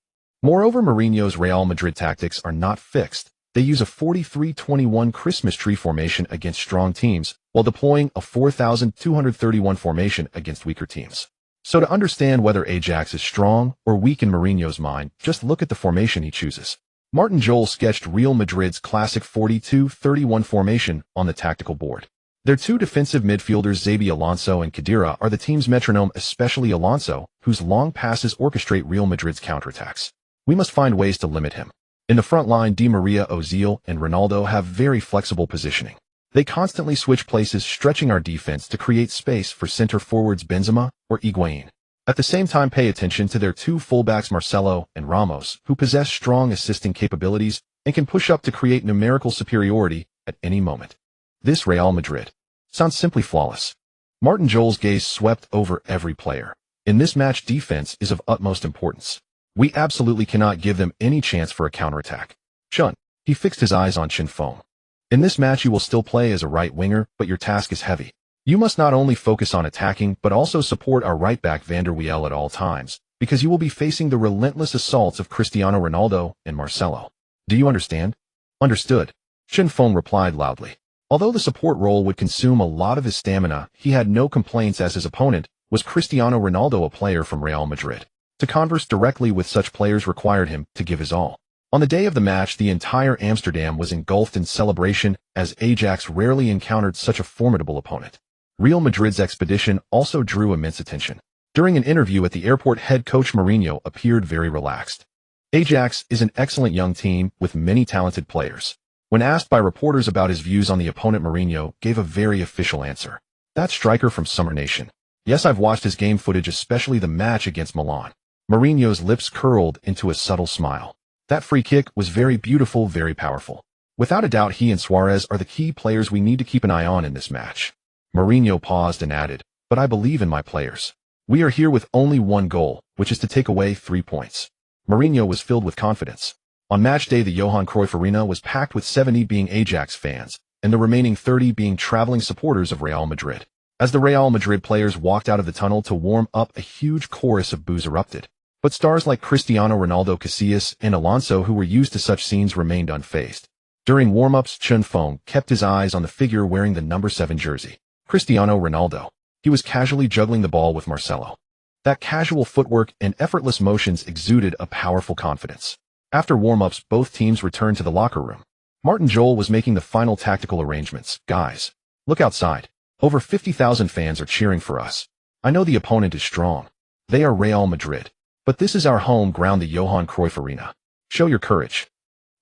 Moreover, Mourinho's Real Madrid tactics are not fixed. They use a 43-21 Christmas tree formation against strong teams, while deploying a 4,231 formation against weaker teams. So to understand whether Ajax is strong or weak in Mourinho's mind, just look at the formation he chooses. Martin Jol sketched Real Madrid's classic 42-31 formation on the tactical board. Their two defensive midfielders, Xabi Alonso and Khedira, are the team's metronome, especially Alonso, whose long passes orchestrate Real Madrid's counterattacks. We must find ways to limit him. In the front line, Di Maria, Ozil, and Ronaldo have very flexible positioning. They constantly switch places, stretching our defense to create space for center forwards Benzema or Higuain. At the same time, pay attention to their two fullbacks Marcelo and Ramos, who possess strong assisting capabilities and can push up to create numerical superiority at any moment. This Real Madrid sounds simply flawless. Martin Jol's gaze swept over every player. In this match, defense is of utmost importance. We absolutely cannot give them any chance for a counterattack. Chen, he fixed his eyes on Chen Feng. In this match you will still play as a right winger, but your task is heavy. You must not only focus on attacking, but also support our right back Van der Wiel at all times, because you will be facing the relentless assaults of Cristiano Ronaldo and Marcelo. Do you understand? Understood. Chen Feng replied loudly. Although the support role would consume a lot of his stamina, he had no complaints, as his opponent was Cristiano Ronaldo, a player from Real Madrid. To converse directly with such players required him to give his all. On the day of the match, the entire Amsterdam was engulfed in celebration, as Ajax rarely encountered such a formidable opponent. Real Madrid's expedition also drew immense attention. During an interview at the airport, head coach Mourinho appeared very relaxed. Ajax is an excellent young team with many talented players. When asked by reporters about his views on the opponent, Mourinho gave a very official answer. That striker from Summer Nation. Yes, I've watched his game footage, especially the match against Milan. Mourinho's lips curled into a subtle smile. That free kick was very beautiful, very powerful. Without a doubt, he and Suarez are the key players we need to keep an eye on in this match. Mourinho paused and added, but I believe in my players. We are here with only one goal, which is to take away 3 points. Mourinho was filled with confidence. On match day, the Johan Cruyff Arena was packed, with 70 being Ajax fans, and the remaining 30 being traveling supporters of Real Madrid. As the Real Madrid players walked out of the tunnel to warm up, a huge chorus of boos erupted. But stars like Cristiano Ronaldo, Casillas, and Alonso, who were used to such scenes, remained unfazed. During warm-ups, Chen Feng kept his eyes on the figure wearing the number 7 jersey, Cristiano Ronaldo. He was casually juggling the ball with Marcelo. That casual footwork and effortless motions exuded a powerful confidence. After warm-ups, both teams returned to the locker room. Martin Jol was making the final tactical arrangements. Guys, look outside. Over 50,000 fans are cheering for us. I know the opponent is strong. They are Real Madrid. But this is our home ground, the Johan Cruyff Arena. Show your courage.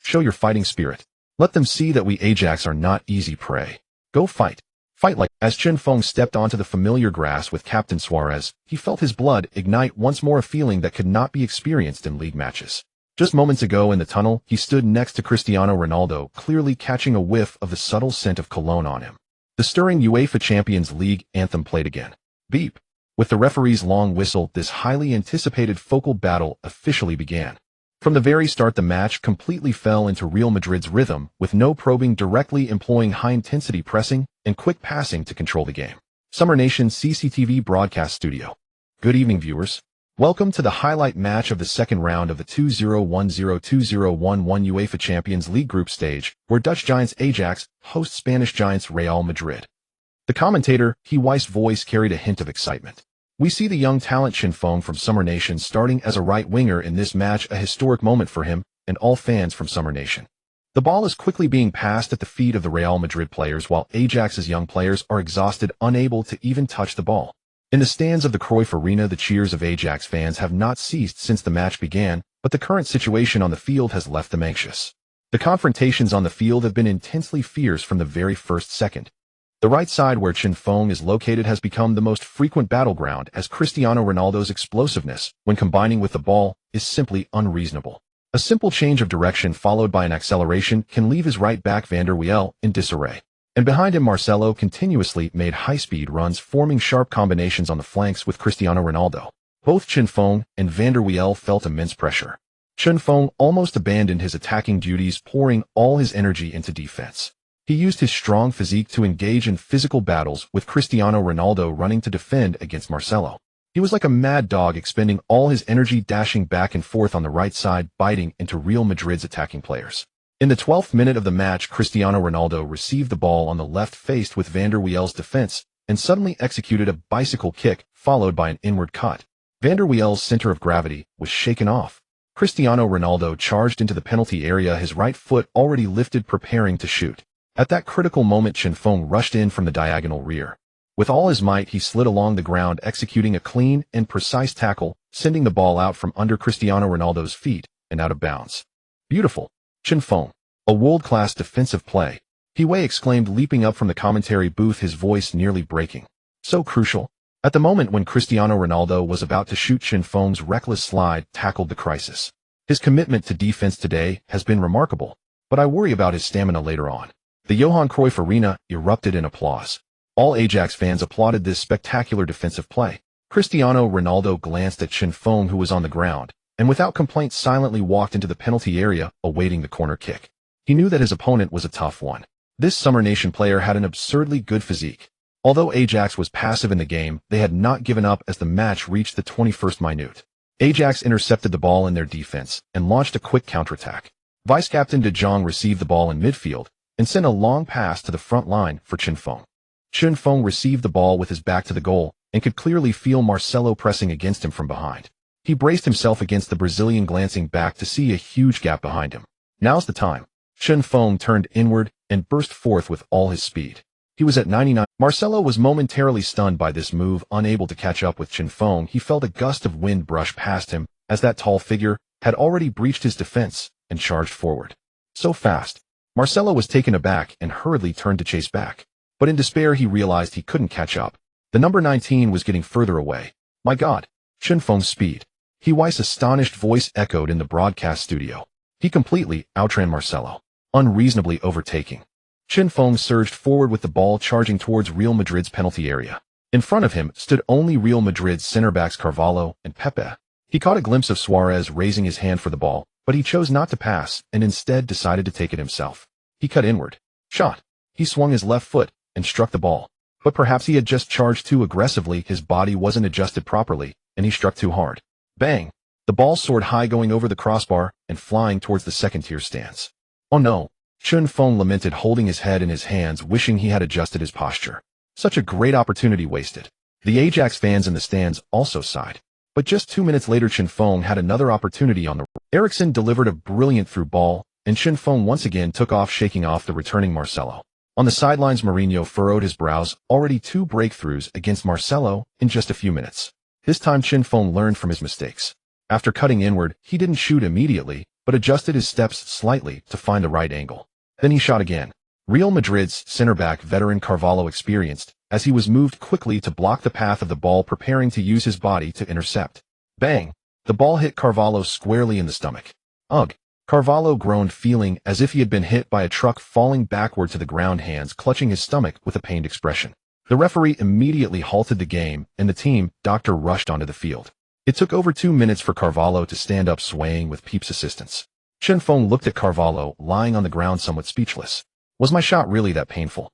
Show your fighting spirit. Let them see that we Ajax are not easy prey. Go fight. Fight like. As Chen Feng stepped onto the familiar grass with Captain Suarez, he felt his blood ignite once more, a feeling that could not be experienced in league matches. Just moments ago in the tunnel, he stood next to Cristiano Ronaldo, clearly catching a whiff of the subtle scent of cologne on him. The stirring UEFA Champions League anthem played again. Beep. With the referee's long whistle, this highly anticipated focal battle officially began. From the very start, the match completely fell into Real Madrid's rhythm, with no probing, directly employing high-intensity pressing and quick passing to control the game. Summer Nation CCTV Broadcast Studio. Good evening, viewers. Welcome to the highlight match of the second round of the 2010-2011 UEFA Champions League group stage, where Dutch giants Ajax host Spanish giants Real Madrid. The commentator, He Weiss's voice carried a hint of excitement. We see the young talent Chen Feng from Summer Nation starting as a right winger in this match, a historic moment for him and all fans from Summer Nation. The ball is quickly being passed at the feet of the Real Madrid players, while Ajax's young players are exhausted, unable to even touch the ball. In the stands of the Cruyff Arena, the cheers of Ajax fans have not ceased since the match began, but the current situation on the field has left them anxious. The confrontations on the field have been intensely fierce from the very first second. The right side, where Chen Feng is located, has become the most frequent battleground, as Cristiano Ronaldo's explosiveness, when combining with the ball, is simply unreasonable. A simple change of direction followed by an acceleration can leave his right back Van der Wiel in disarray. And behind him, Marcelo continuously made high-speed runs, forming sharp combinations on the flanks with Cristiano Ronaldo. Both Chen Feng and Van der Wiel felt immense pressure. Chen Feng almost abandoned his attacking duties, pouring all his energy into defense. He used his strong physique to engage in physical battles, with Cristiano Ronaldo running to defend against Marcelo. He was like a mad dog, expending all his energy, dashing back and forth on the right side, biting into Real Madrid's attacking players. In the 12th minute of the match, Cristiano Ronaldo received the ball on the left, faced with Van der Wiel's defense, and suddenly executed a bicycle kick, followed by an inward cut. Van der Wiel's center of gravity was shaken off. Cristiano Ronaldo charged into the penalty area, his right foot already lifted, preparing to shoot. At that critical moment, Chen Feng rushed in from the diagonal rear. With all his might, he slid along the ground, executing a clean and precise tackle, sending the ball out from under Cristiano Ronaldo's feet and out of bounds. Beautiful. Chen Feng. A world-class defensive play. He Wei exclaimed, leaping up from the commentary booth, his voice nearly breaking. So crucial. At the moment when Cristiano Ronaldo was about to shoot, Chen Feng's reckless slide tackled the crisis. His commitment to defense today has been remarkable, but I worry about his stamina later on. The Johan Cruyff Arena erupted in applause. All Ajax fans applauded this spectacular defensive play. Cristiano Ronaldo glanced at Chen Feng, who was on the ground, and without complaint silently walked into the penalty area, awaiting the corner kick. He knew that his opponent was a tough one. This Summer Nation player had an absurdly good physique. Although Ajax was passive in the game, they had not given up as the match reached the 21st minute. Ajax intercepted the ball in their defense and launched a quick counterattack. Vice-captain De Jong received the ball in midfield and sent a long pass to the front line for Chen Feng. Chen Feng received the ball with his back to the goal and could clearly feel Marcelo pressing against him from behind. He braced himself against the Brazilian, glancing back to see a huge gap behind him. Now's the time. Chen Feng turned inward and burst forth with all his speed. He was at 99. Marcelo was momentarily stunned by this move, unable to catch up with Chen Feng. He felt a gust of wind brush past him, as that tall figure had already breached his defense and charged forward. So fast. Marcelo was taken aback and hurriedly turned to chase back. But in despair, he realized he couldn't catch up. The number 19 was getting further away. My God! Chen Feng's speed. He Weiss's astonished voice echoed in the broadcast studio. He completely outran Marcelo, unreasonably overtaking. Chen Feng surged forward with the ball, charging towards Real Madrid's penalty area. In front of him stood only Real Madrid's center-backs Carvalho and Pepe. He caught a glimpse of Suarez raising his hand for the ball, but he chose not to pass and instead decided to take it himself. He cut inward. Shot. He swung his left foot and struck the ball. But perhaps he had just charged too aggressively, his body wasn't adjusted properly, and he struck too hard. Bang! The ball soared high, going over the crossbar and flying towards the second-tier stands. Oh no! Chen Feng lamented, holding his head in his hands, wishing he had adjusted his posture. Such a great opportunity wasted. The Ajax fans in the stands also sighed. But just 2 minutes later, Chen Feng had another opportunity on the Eriksson delivered a brilliant through ball, and Chen Feng once again took off, shaking off the returning Marcelo. On the sidelines, Mourinho furrowed his brows, already 2 breakthroughs against Marcelo in just a few minutes. This time Chen Feng learned from his mistakes. After cutting inward, he didn't shoot immediately, but adjusted his steps slightly to find the right angle. Then he shot again. Real Madrid's center-back veteran Carvalho experienced, as he was moved quickly to block the path of the ball, preparing to use his body to intercept. Bang! The ball hit Carvalho squarely in the stomach. Ugh! Carvalho groaned, feeling as if he had been hit by a truck, falling backward to the ground, hands clutching his stomach with a pained expression. The referee immediately halted the game, and the team doctor rushed onto the field. It took over 2 minutes for Carvalho to stand up, swaying with Peep's assistance. Chen Feng looked at Carvalho, lying on the ground somewhat speechless. Was my shot really that painful?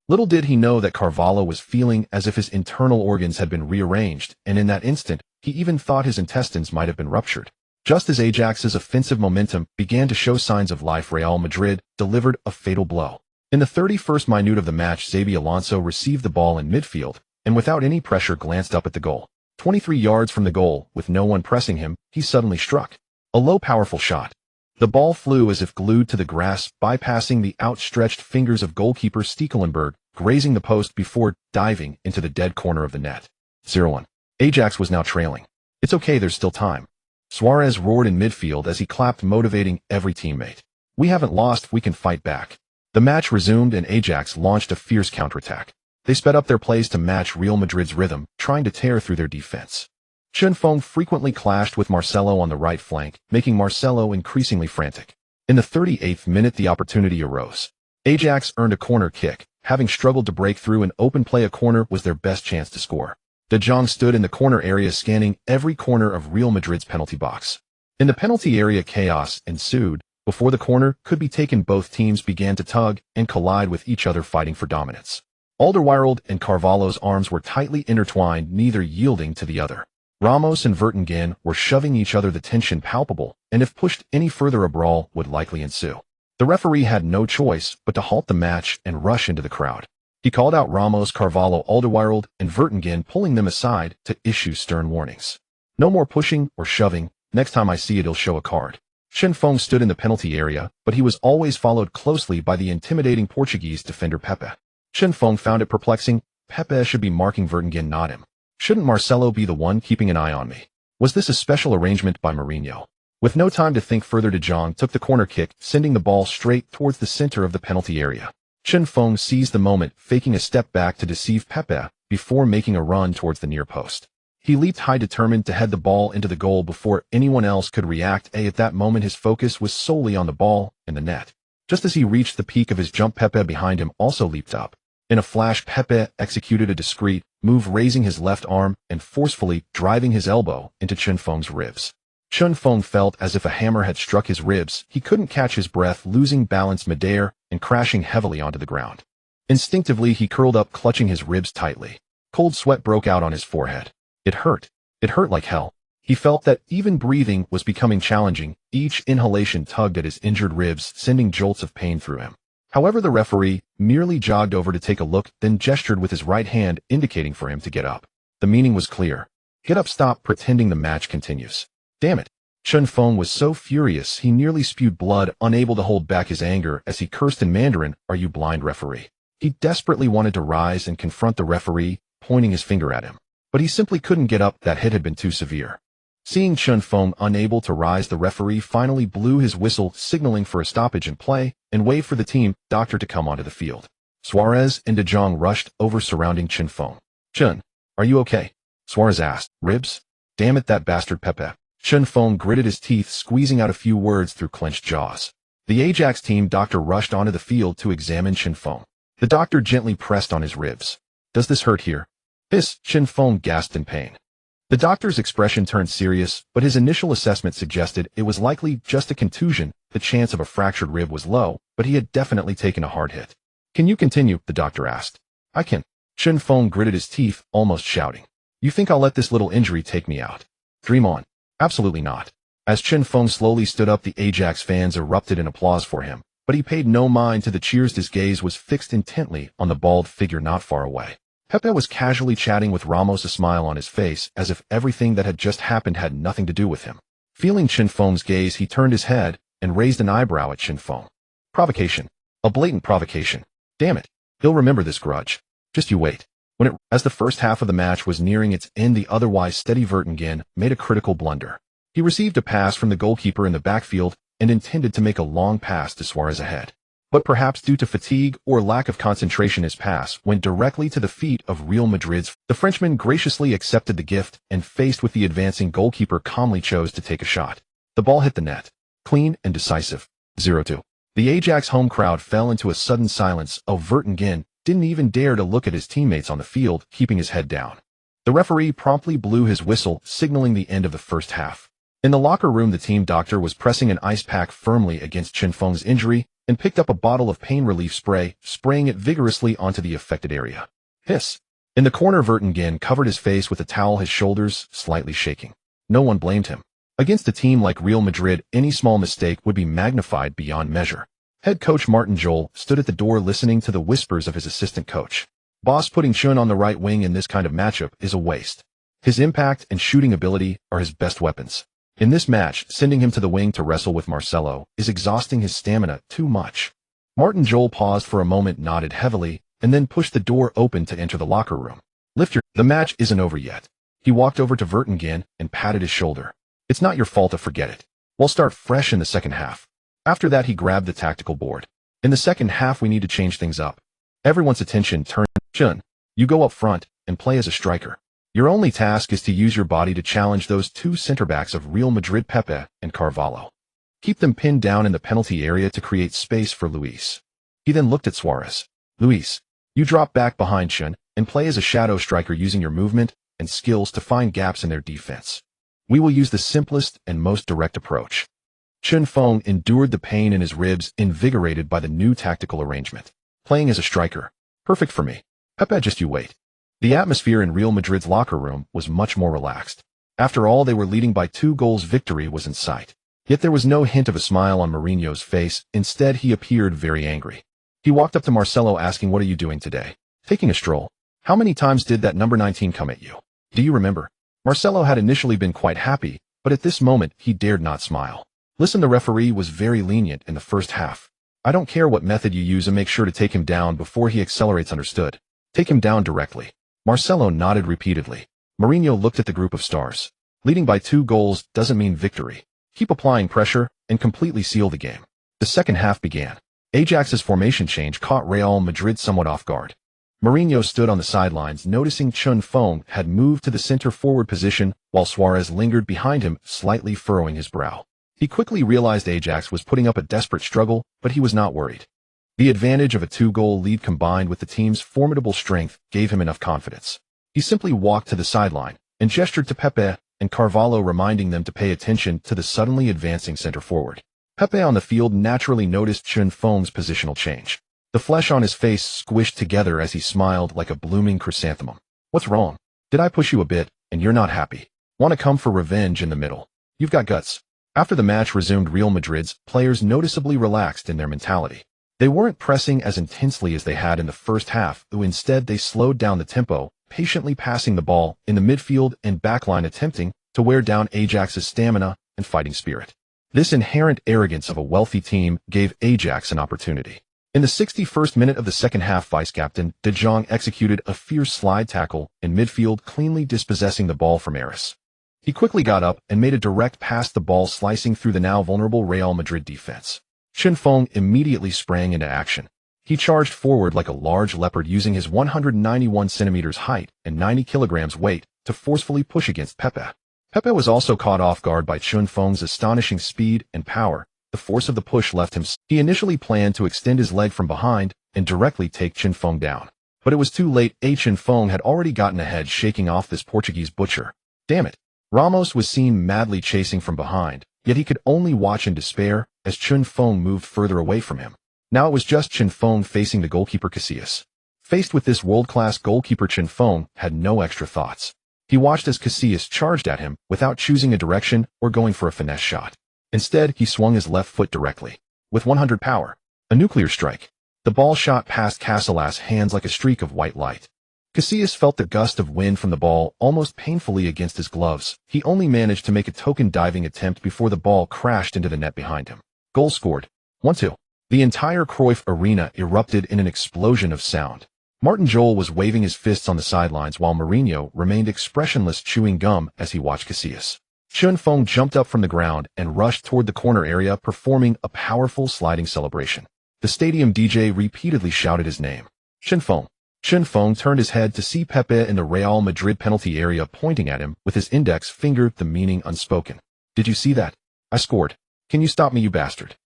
Little did he know that Carvalho was feeling as if his internal organs had been rearranged, and in that instant, he even thought his intestines might have been ruptured. Just as Ajax's offensive momentum began to show signs of life, Real Madrid delivered a fatal blow. In the 31st minute of the match, Xabi Alonso received the ball in midfield, and without any pressure glanced up at the goal. 23 yards from the goal, with no one pressing him, he suddenly struck. A low, powerful shot. The ball flew as if glued to the grass, bypassing the outstretched fingers of goalkeeper Stekelenburg, grazing the post before diving into the dead corner of the net. 0-1. Ajax was now trailing. It's okay, there's still time. Suarez roared in midfield as he clapped, motivating every teammate. We haven't lost, we can fight back. The match resumed and Ajax launched a fierce counterattack. They sped up their plays to match Real Madrid's rhythm, trying to tear through their defense. Chen Feng frequently clashed with Marcelo on the right flank, making Marcelo increasingly frantic. In the 38th minute, the opportunity arose. Ajax earned a corner kick. Having struggled to break through an open play, a corner was their best chance to score. De Jong stood in the corner area, scanning every corner of Real Madrid's penalty box. In the penalty area, chaos ensued. Before the corner could be taken, both teams began to tug and collide with each other, fighting for dominance. Alderweireld and Carvalho's arms were tightly intertwined, neither yielding to the other. Ramos and Vertonghen were shoving each other, the tension palpable, and if pushed any further, a brawl would likely ensue. The referee had no choice but to halt the match and rush into the crowd. He called out Ramos, Carvalho, Alderweireld, and Vertonghen, pulling them aside to issue stern warnings. No more pushing or shoving. Next time I see it, he'll show a card. Chen Feng stood in the penalty area, but he was always followed closely by the intimidating Portuguese defender Pepe. Chen Feng found it perplexing. Pepe should be marking Vertonghen, not him. Shouldn't Marcelo be the one keeping an eye on me? Was this a special arrangement by Mourinho? With no time to think further, De Jong took the corner kick, sending the ball straight towards the center of the penalty area. Chen Feng seized the moment, faking a step back to deceive Pepe before making a run towards the near post. He leaped high, determined to head the ball into the goal before anyone else could react. At that moment, his focus was solely on the ball and the net. Just as he reached the peak of his jump, Pepe behind him also leaped up. In a flash, Pepe executed a discreet move, raising his left arm and forcefully driving his elbow into Chen Feng's ribs. Chen Feng felt as if a hammer had struck his ribs. He couldn't catch his breath, losing balance midair and crashing heavily onto the ground. Instinctively, he curled up, clutching his ribs tightly. Cold sweat broke out on his forehead. It hurt. It hurt like hell. He felt that even breathing was becoming challenging. Each inhalation tugged at his injured ribs, sending jolts of pain through him. However, the referee merely jogged over to take a look, then gestured with his right hand, indicating for him to get up. The meaning was clear. Get up, stop pretending, the match continues. Damn it. Chen Feng was so furious he nearly spewed blood, unable to hold back his anger as he cursed in Mandarin, "Are you blind, referee?" He desperately wanted to rise and confront the referee, pointing his finger at him. But he simply couldn't get up. That hit had been too severe. Seeing Chen Feng unable to rise, the referee finally blew his whistle, signaling for a stoppage in play, and waved for the team doctor to come onto the field. Suarez and De Jong rushed over, surrounding Chen Feng. "Chen, are you okay?" Suarez asked. "Ribs? Damn it, that bastard Pepe." Chen Feng gritted his teeth, squeezing out a few words through clenched jaws. The Ajax team doctor rushed onto the field to examine Chen Feng. The doctor gently pressed on his ribs. "Does this hurt here?" "This," Chen Feng gasped in pain. The doctor's expression turned serious, but his initial assessment suggested it was likely just a contusion. The chance of a fractured rib was low, but he had definitely taken a hard hit. "Can you continue?" the doctor asked. "I can." Chen Feng gritted his teeth, almost shouting. "You think I'll let this little injury take me out? Dream on." "Absolutely not." As Chen Feng slowly stood up, the Ajax fans erupted in applause for him, but he paid no mind to the cheers. His gaze was fixed intently on the bald figure not far away. Pepe was casually chatting with Ramos, a smile on his face, as if everything that had just happened had nothing to do with him. Feeling Chen Feng's gaze, he turned his head and raised an eyebrow at Chen Feng. Provocation. A blatant provocation. Damn it. He'll remember this grudge. Just you wait. As the first half of the match was nearing its end, the otherwise steady Vertonghen made a critical blunder. He received a pass from the goalkeeper in the backfield and intended to make a long pass to Suarez ahead. But perhaps due to fatigue or lack of concentration, his pass went directly to the feet of Real Madrid's. The Frenchman graciously accepted the gift and, faced with the advancing goalkeeper, calmly chose to take a shot. The ball hit the net. Clean and decisive. 0-2. The Ajax home crowd fell into a sudden silence. Vertonghen didn't even dare to look at his teammates on the field, keeping his head down. The referee promptly blew his whistle, signaling the end of the first half. In the locker room, the team doctor was pressing an ice pack firmly against Chen Feng's injury and picked up a bottle of pain relief spray, spraying it vigorously onto the affected area. Hiss. In the corner, Vertonghen covered his face with a towel, his shoulders slightly shaking. No one blamed him. Against a team like Real Madrid, any small mistake would be magnified beyond measure. Head coach Martin Jol stood at the door listening to the whispers of his assistant coach. Boss, putting Chen on the right wing in this kind of matchup is a waste. His impact and shooting ability are his best weapons. In this match, sending him to the wing to wrestle with Marcelo is exhausting his stamina too much. Martin Jol paused for a moment, nodded heavily, and then pushed the door open to enter the locker room. The match isn't over yet. He walked over to Vertonghen and patted his shoulder. It's not your fault to forget it. We'll start fresh in the second half. After that, he grabbed the tactical board. In the second half, we need to change things up. Everyone's attention turned. Chen, you go up front and play as a striker. Your only task is to use your body to challenge those two center-backs of Real Madrid, Pepe and Carvalho. Keep them pinned down in the penalty area to create space for Luis. He then looked at Suarez. Luis, you drop back behind Chen and play as a shadow striker, using your movement and skills to find gaps in their defense. We will use the simplest and most direct approach. Chen Feng endured the pain in his ribs, invigorated by the new tactical arrangement. Playing as a striker. Perfect for me. Pepe, just you wait. The atmosphere in Real Madrid's locker room was much more relaxed. After all, they were leading by 2 goals. Victory was in sight. Yet there was no hint of a smile on Mourinho's face. Instead, he appeared very angry. He walked up to Marcelo, asking, "What are you doing today?" "Taking a stroll." "How many times did that number 19 come at you? Do you remember?" Marcelo had initially been quite happy, but at this moment he dared not smile. "Listen, the referee was very lenient in the first half. I don't care what method you use, and make sure to take him down before he accelerates, understood? Take him down directly." Marcelo nodded repeatedly. Mourinho looked at the group of stars. Leading by 2 goals doesn't mean victory. Keep applying pressure and completely seal the game. The second half began. Ajax's formation change caught Real Madrid somewhat off guard. Mourinho stood on the sidelines, noticing Chen Feng had moved to the center-forward position while Suarez lingered behind him, slightly furrowing his brow. He quickly realized Ajax was putting up a desperate struggle, but he was not worried. The advantage of a 2-goal lead combined with the team's formidable strength gave him enough confidence. He simply walked to the sideline and gestured to Pepe and Carvalho, reminding them to pay attention to the suddenly advancing center-forward. Pepe on the field naturally noticed Chen Feng's positional change. The flesh on his face squished together as he smiled like a blooming chrysanthemum. "What's wrong? Did I push you a bit, and you're not happy? Want to come for revenge in the middle? You've got guts." After the match resumed, Real Madrid's players noticeably relaxed in their mentality. They weren't pressing as intensely as they had in the first half, instead they slowed down the tempo, patiently passing the ball in the midfield and backline, attempting to wear down Ajax's stamina and fighting spirit. This inherent arrogance of a wealthy team gave Ajax an opportunity. In the 61st minute of the second half, vice-captain De Jong executed a fierce slide tackle in midfield, cleanly dispossessing the ball from Aris. He quickly got up and made a direct pass, the ball slicing through the now vulnerable Real Madrid defense. Chen Feng immediately sprang into action. He charged forward like a large leopard, using his 191 centimeters height and 90 kilograms weight to forcefully push against Pepe. Pepe was also caught off guard by Chen Feng's astonishing speed and power. The force of the push left him. He initially planned to extend his leg from behind and directly take Chen Feng down. But it was too late. Chen Feng had already gotten ahead, shaking off this Portuguese butcher. Damn it. Ramos was seen madly chasing from behind, yet he could only watch in despair as Chen Feng moved further away from him. Now it was just Chen Feng facing the goalkeeper Casillas. Faced with this world-class goalkeeper, Chen Feng had no extra thoughts. He watched as Casillas charged at him without choosing a direction or going for a finesse shot. Instead, he swung his left foot directly. With 100 power, a nuclear strike. The ball shot past Casillas' hands like a streak of white light. Casillas felt the gust of wind from the ball almost painfully against his gloves. He only managed to make a token diving attempt before the ball crashed into the net behind him. Goal scored. 1-2. The entire Cruyff Arena erupted in an explosion of sound. Martin Jol was waving his fists on the sidelines while Mourinho remained expressionless, chewing gum as he watched Casillas. Chen Feng jumped up from the ground and rushed toward the corner area, performing a powerful sliding celebration. The stadium DJ repeatedly shouted his name. Chen Feng. Chen Feng turned his head to see Pepe in the Real Madrid penalty area pointing at him with his index finger, the meaning unspoken. Did you see that? I scored. Can you stop me, you bastard?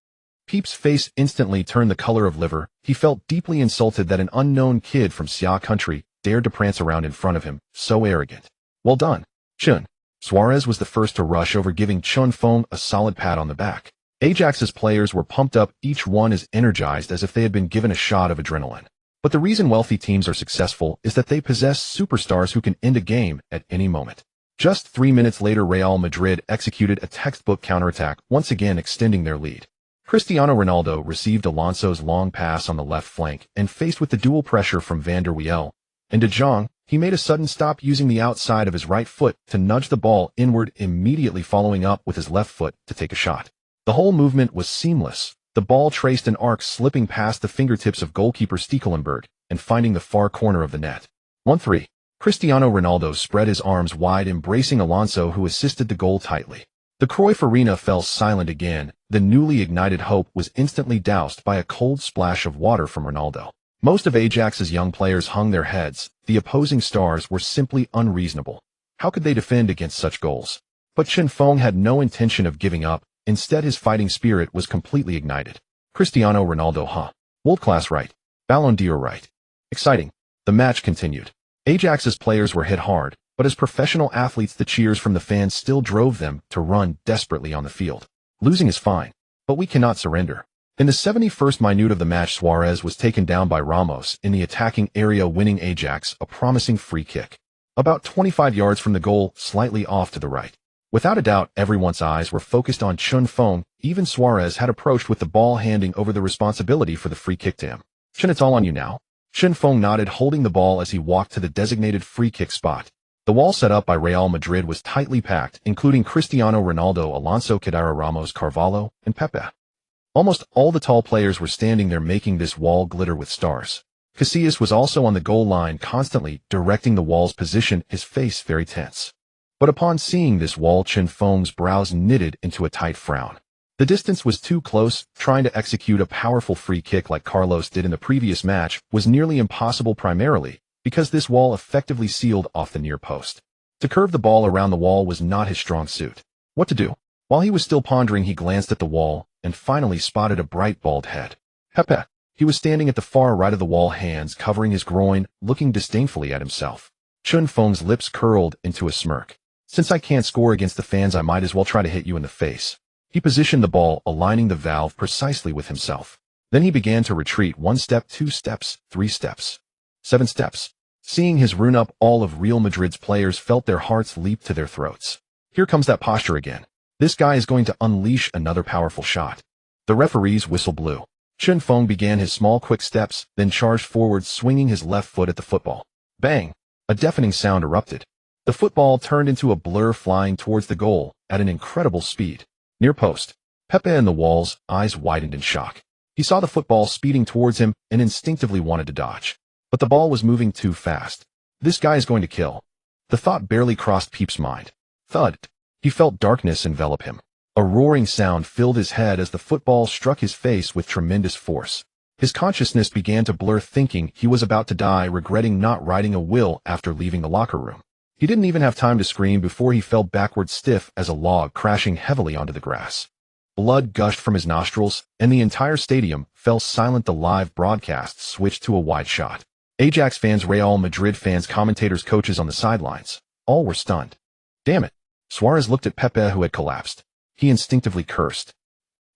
Pepe's face instantly turned the color of liver. He felt deeply insulted that an unknown kid from Xia country dared to prance around in front of him, so arrogant. Well done, Chen. Suarez was the first to rush over, giving Chen Feng a solid pat on the back. Ajax's players were pumped up, each one as energized as if they had been given a shot of adrenaline. But the reason wealthy teams are successful is that they possess superstars who can end a game at any moment. Just 3 minutes later, Real Madrid executed a textbook counterattack, once again extending their lead. Cristiano Ronaldo received Alonso's long pass on the left flank, and faced with the dual pressure from Van der Wiel and De Jong, he made a sudden stop, using the outside of his right foot to nudge the ball inward, immediately following up with his left foot to take a shot. The whole movement was seamless. The ball traced an arc, slipping past the fingertips of goalkeeper Stekelenburg and finding the far corner of the net. 1-3. Cristiano Ronaldo spread his arms wide, embracing Alonso, who assisted the goal tightly. The Cruyff Arena fell silent again. The newly ignited hope was instantly doused by a cold splash of water from Ronaldo. Most of Ajax's young players hung their heads. The opposing stars were simply unreasonable. How could they defend against such goals? But Chen Feng had no intention of giving up. Instead, his fighting spirit was completely ignited. Cristiano Ronaldo, world class, right? Ballon d'Or, right? Exciting. The match continued. Ajax's players were hit hard, but as professional athletes, the cheers from the fans still drove them to run desperately on the field. Losing is fine, but we cannot surrender. In the 71st minute of the match, Suarez was taken down by Ramos in the attacking area, winning Ajax a promising free kick. About 25 yards from the goal, slightly off to the right. Without a doubt, everyone's eyes were focused on Chen Feng. Even Suarez had approached with the ball, handing over the responsibility for the free kick to him. Chen, it's all on you now. Chen Feng nodded, holding the ball as he walked to the designated free kick spot. The wall set up by Real Madrid was tightly packed, including Cristiano Ronaldo, Alonso, Kedira, Ramos, Carvalho, and Pepe. Almost all the tall players were standing there, making this wall glitter with stars. Casillas was also on the goal line, constantly directing the wall's position, his face very tense. But upon seeing this wall, Chen Feng's brows knitted into a tight frown. The distance was too close. Trying to execute a powerful free kick like Carlos did in the previous match was nearly impossible, primarily because this wall effectively sealed off the near post. To curve the ball around the wall was not his strong suit. What to do? While he was still pondering, he glanced at the wall and finally spotted a bright bald head. Pepe. He was standing at the far right of the wall, hands covering his groin, looking disdainfully at himself. Chen Feng's lips curled into a smirk. Since I can't score against the fans, I might as well try to hit you in the face. He positioned the ball, aligning the valve precisely with himself. Then he began to retreat, 1 step, 2 steps, 3 steps, 7 steps. Seeing his rune up, all of Real Madrid's players felt their hearts leap to their throats. Here comes that posture again. This guy is going to unleash another powerful shot. The referee's whistle blew. Chen Feng began his small, quick steps, then charged forward, swinging his left foot at the football. Bang! A deafening sound erupted. The football turned into a blur, flying towards the goal at an incredible speed. Near post. Pepe in the wall's eyes widened in shock. He saw the football speeding towards him and instinctively wanted to dodge. But the ball was moving too fast. This guy is going to kill. The thought barely crossed Pepe's mind. Thud. He felt darkness envelop him. A roaring sound filled his head as the football struck his face with tremendous force. His consciousness began to blur, thinking he was about to die, regretting not writing a will after leaving the locker room. He didn't even have time to scream before he fell backward, stiff as a log, crashing heavily onto the grass. Blood gushed from his nostrils, and the entire stadium fell silent. The live broadcast switched to a wide shot. Ajax fans, Real Madrid fans, commentators, coaches on the sidelines. All were stunned. Damn it. Suarez looked at Pepe, who had collapsed. He instinctively cursed.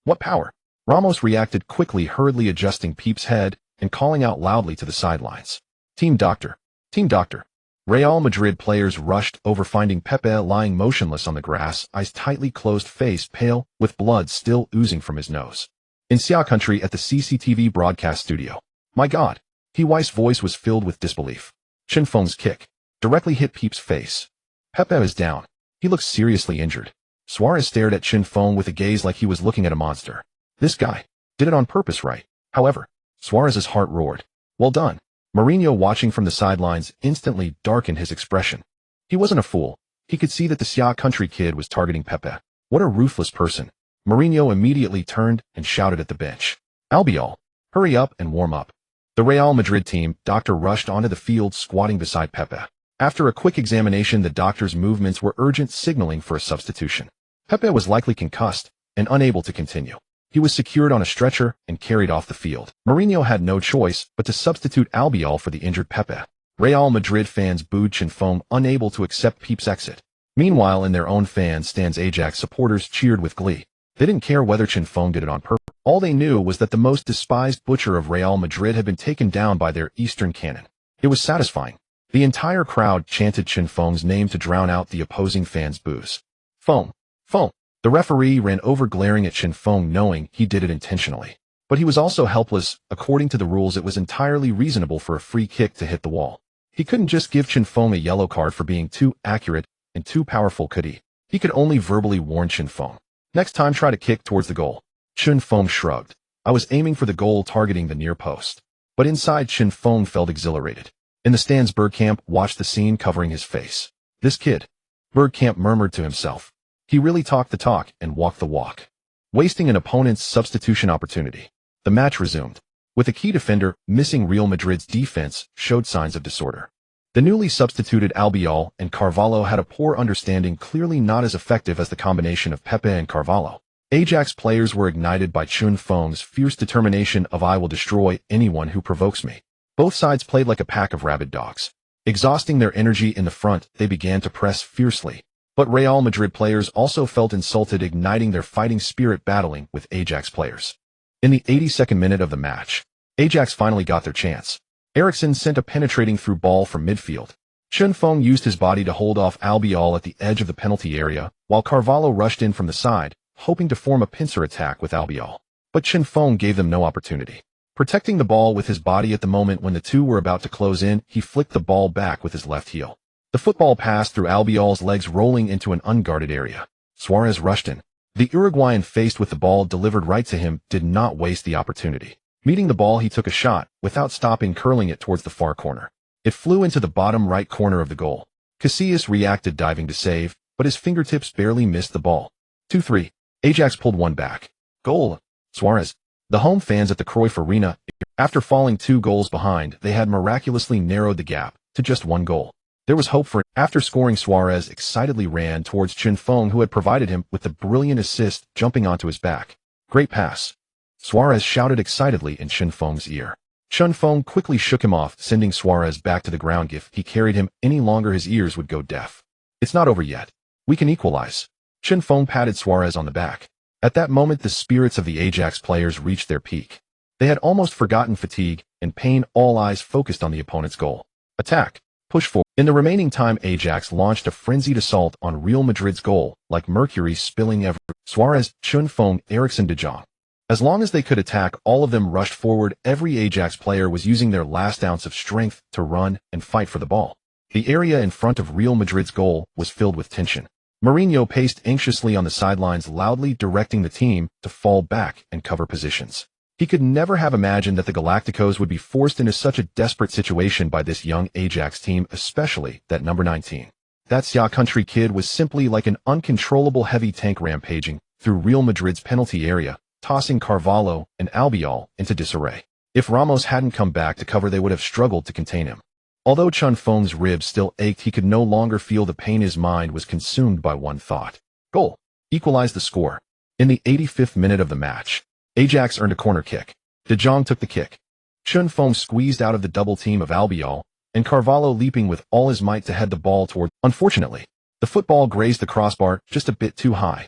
What power? Ramos reacted quickly, hurriedly adjusting Pepe's head and calling out loudly to the sidelines. Team doctor. Team doctor. Real Madrid players rushed over, finding Pepe lying motionless on the grass, eyes tightly closed, face pale, with blood still oozing from his nose. In Xia country, at the CCTV broadcast studio. My God. Weiss' voice was filled with disbelief. Chen Feng's kick directly hit Pepe's face. Pepe is down. He looks seriously injured. Suarez stared at Chen Feng with a gaze like he was looking at a monster. This guy did it on purpose, right? However, Suarez's heart roared. Well done. Mourinho, watching from the sidelines, instantly darkened his expression. He wasn't a fool. He could see that the Xia country kid was targeting Pepe. What a ruthless person. Mourinho immediately turned and shouted at the bench. Albiol, hurry up and warm up. The Real Madrid team doctor rushed onto the field squatting beside Pepe. After a quick examination, the doctor's movements were urgent, signaling for a substitution. Pepe was likely concussed and unable to continue. He was secured on a stretcher and carried off the field. Mourinho had no choice but to substitute Albiol for the injured Pepe. Real Madrid fans booed Chen Feng, unable to accept Pep's exit. Meanwhile, in their own fan stands, Ajax supporters cheered with glee. They didn't care whether Chen Feng did it on purpose. All they knew was that the most despised butcher of Real Madrid had been taken down by their Eastern cannon. It was satisfying. The entire crowd chanted Chen Feng's name to drown out the opposing fans' boos. Feng. Feng. The referee ran over, glaring at Chen Feng, knowing he did it intentionally. But he was also helpless. According to the rules, it was entirely reasonable for a free kick to hit the wall. He couldn't just give Chen Feng a yellow card for being too accurate and too powerful, could he? He could only verbally warn Chen Feng. Next time, try to kick towards the goal. Chen Feng shrugged. I was aiming for the goal, targeting the near post. But inside, Chen Feng felt exhilarated. In the stands, Bergkamp watched the scene, covering his face. This kid. Bergkamp murmured to himself. He really talked the talk and walked the walk. Wasting an opponent's substitution opportunity. The match resumed. With a key defender missing, Real Madrid's defense showed signs of disorder. The newly substituted Albiol and Carvalho had a poor understanding, clearly not as effective as the combination of Pepe and Carvalho. Ajax players were ignited by Chen Feng's fierce determination of "I will destroy anyone who provokes me." Both sides played like a pack of rabid dogs. Exhausting their energy in the front, they began to press fiercely. But Real Madrid players also felt insulted, igniting their fighting spirit, battling with Ajax players. In the 82nd minute of the match, Ajax finally got their chance. Eriksen sent a penetrating through ball from midfield. Chen Feng used his body to hold off Albiol at the edge of the penalty area, while Carvalho rushed in from the side, hoping to form a pincer attack with Albiol. But Chen Feng gave them no opportunity. Protecting the ball with his body at the moment when the two were about to close in, he flicked the ball back with his left heel. The football passed through Albiol's legs, rolling into an unguarded area. Suarez rushed in. The Uruguayan, faced with the ball delivered right to him, did not waste the opportunity. Meeting the ball, he took a shot, without stopping, curling it towards the far corner. It flew into the bottom right corner of the goal. Casillas reacted, diving to save, but his fingertips barely missed the ball. 2-3. Ajax pulled one back. Goal. Suarez. The home fans at the Cruyff Arena, after falling 2 goals behind, they had miraculously narrowed the gap to just 1 goal. There was hope for it. After scoring, Suarez excitedly ran towards Chen Feng, who had provided him with the brilliant assist, jumping onto his back. Great pass. Suarez shouted excitedly in Chen Feng's ear. Chen Feng quickly shook him off, sending Suarez back to the ground. If he carried him any longer, his ears would go deaf. It's not over yet. We can equalize. Chen Feng patted Suarez on the back. At that moment, the spirits of the Ajax players reached their peak. They had almost forgotten fatigue and pain, all eyes focused on the opponent's goal. Attack. Push forward. In the remaining time, Ajax launched a frenzied assault on Real Madrid's goal, like mercury spilling everywhere. Suarez, Chen Feng, Eriksen, De Jong. As long as they could attack, all of them rushed forward. Every Ajax player was using their last ounce of strength to run and fight for the ball. The area in front of Real Madrid's goal was filled with tension. Mourinho paced anxiously on the sidelines, loudly directing the team to fall back and cover positions. He could never have imagined that the Galacticos would be forced into such a desperate situation by this young Ajax team, especially that number 19. That Xia country kid was simply like an uncontrollable heavy tank, rampaging through Real Madrid's penalty area, tossing Carvalho and Albiol into disarray. If Ramos hadn't come back to cover, they would have struggled to contain him. Although Chen Feng's ribs still ached, he could no longer feel the pain. His mind was consumed by one thought. Goal. Equalized the score. In the 85th minute of the match, Ajax earned a corner kick. De Jong took the kick. Chen Feng squeezed out of the double team of Albiol, and Carvalho leaping with all his might to head the ball toward. Unfortunately, the football grazed the crossbar just a bit too high.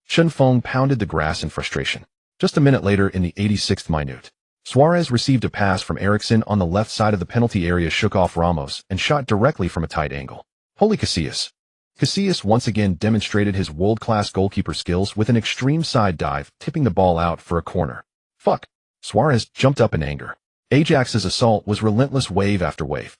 Chen Feng pounded the grass in frustration. Just a minute later, in the 86th minute, Suarez received a pass from Eriksen on the left side of the penalty area, shook off Ramos, and shot directly from a tight angle. Holy Casillas. Casillas once again demonstrated his world-class goalkeeper skills with an extreme side dive, tipping the ball out for a corner. Fuck. Suarez jumped up in anger. Ajax's assault was relentless, wave after wave.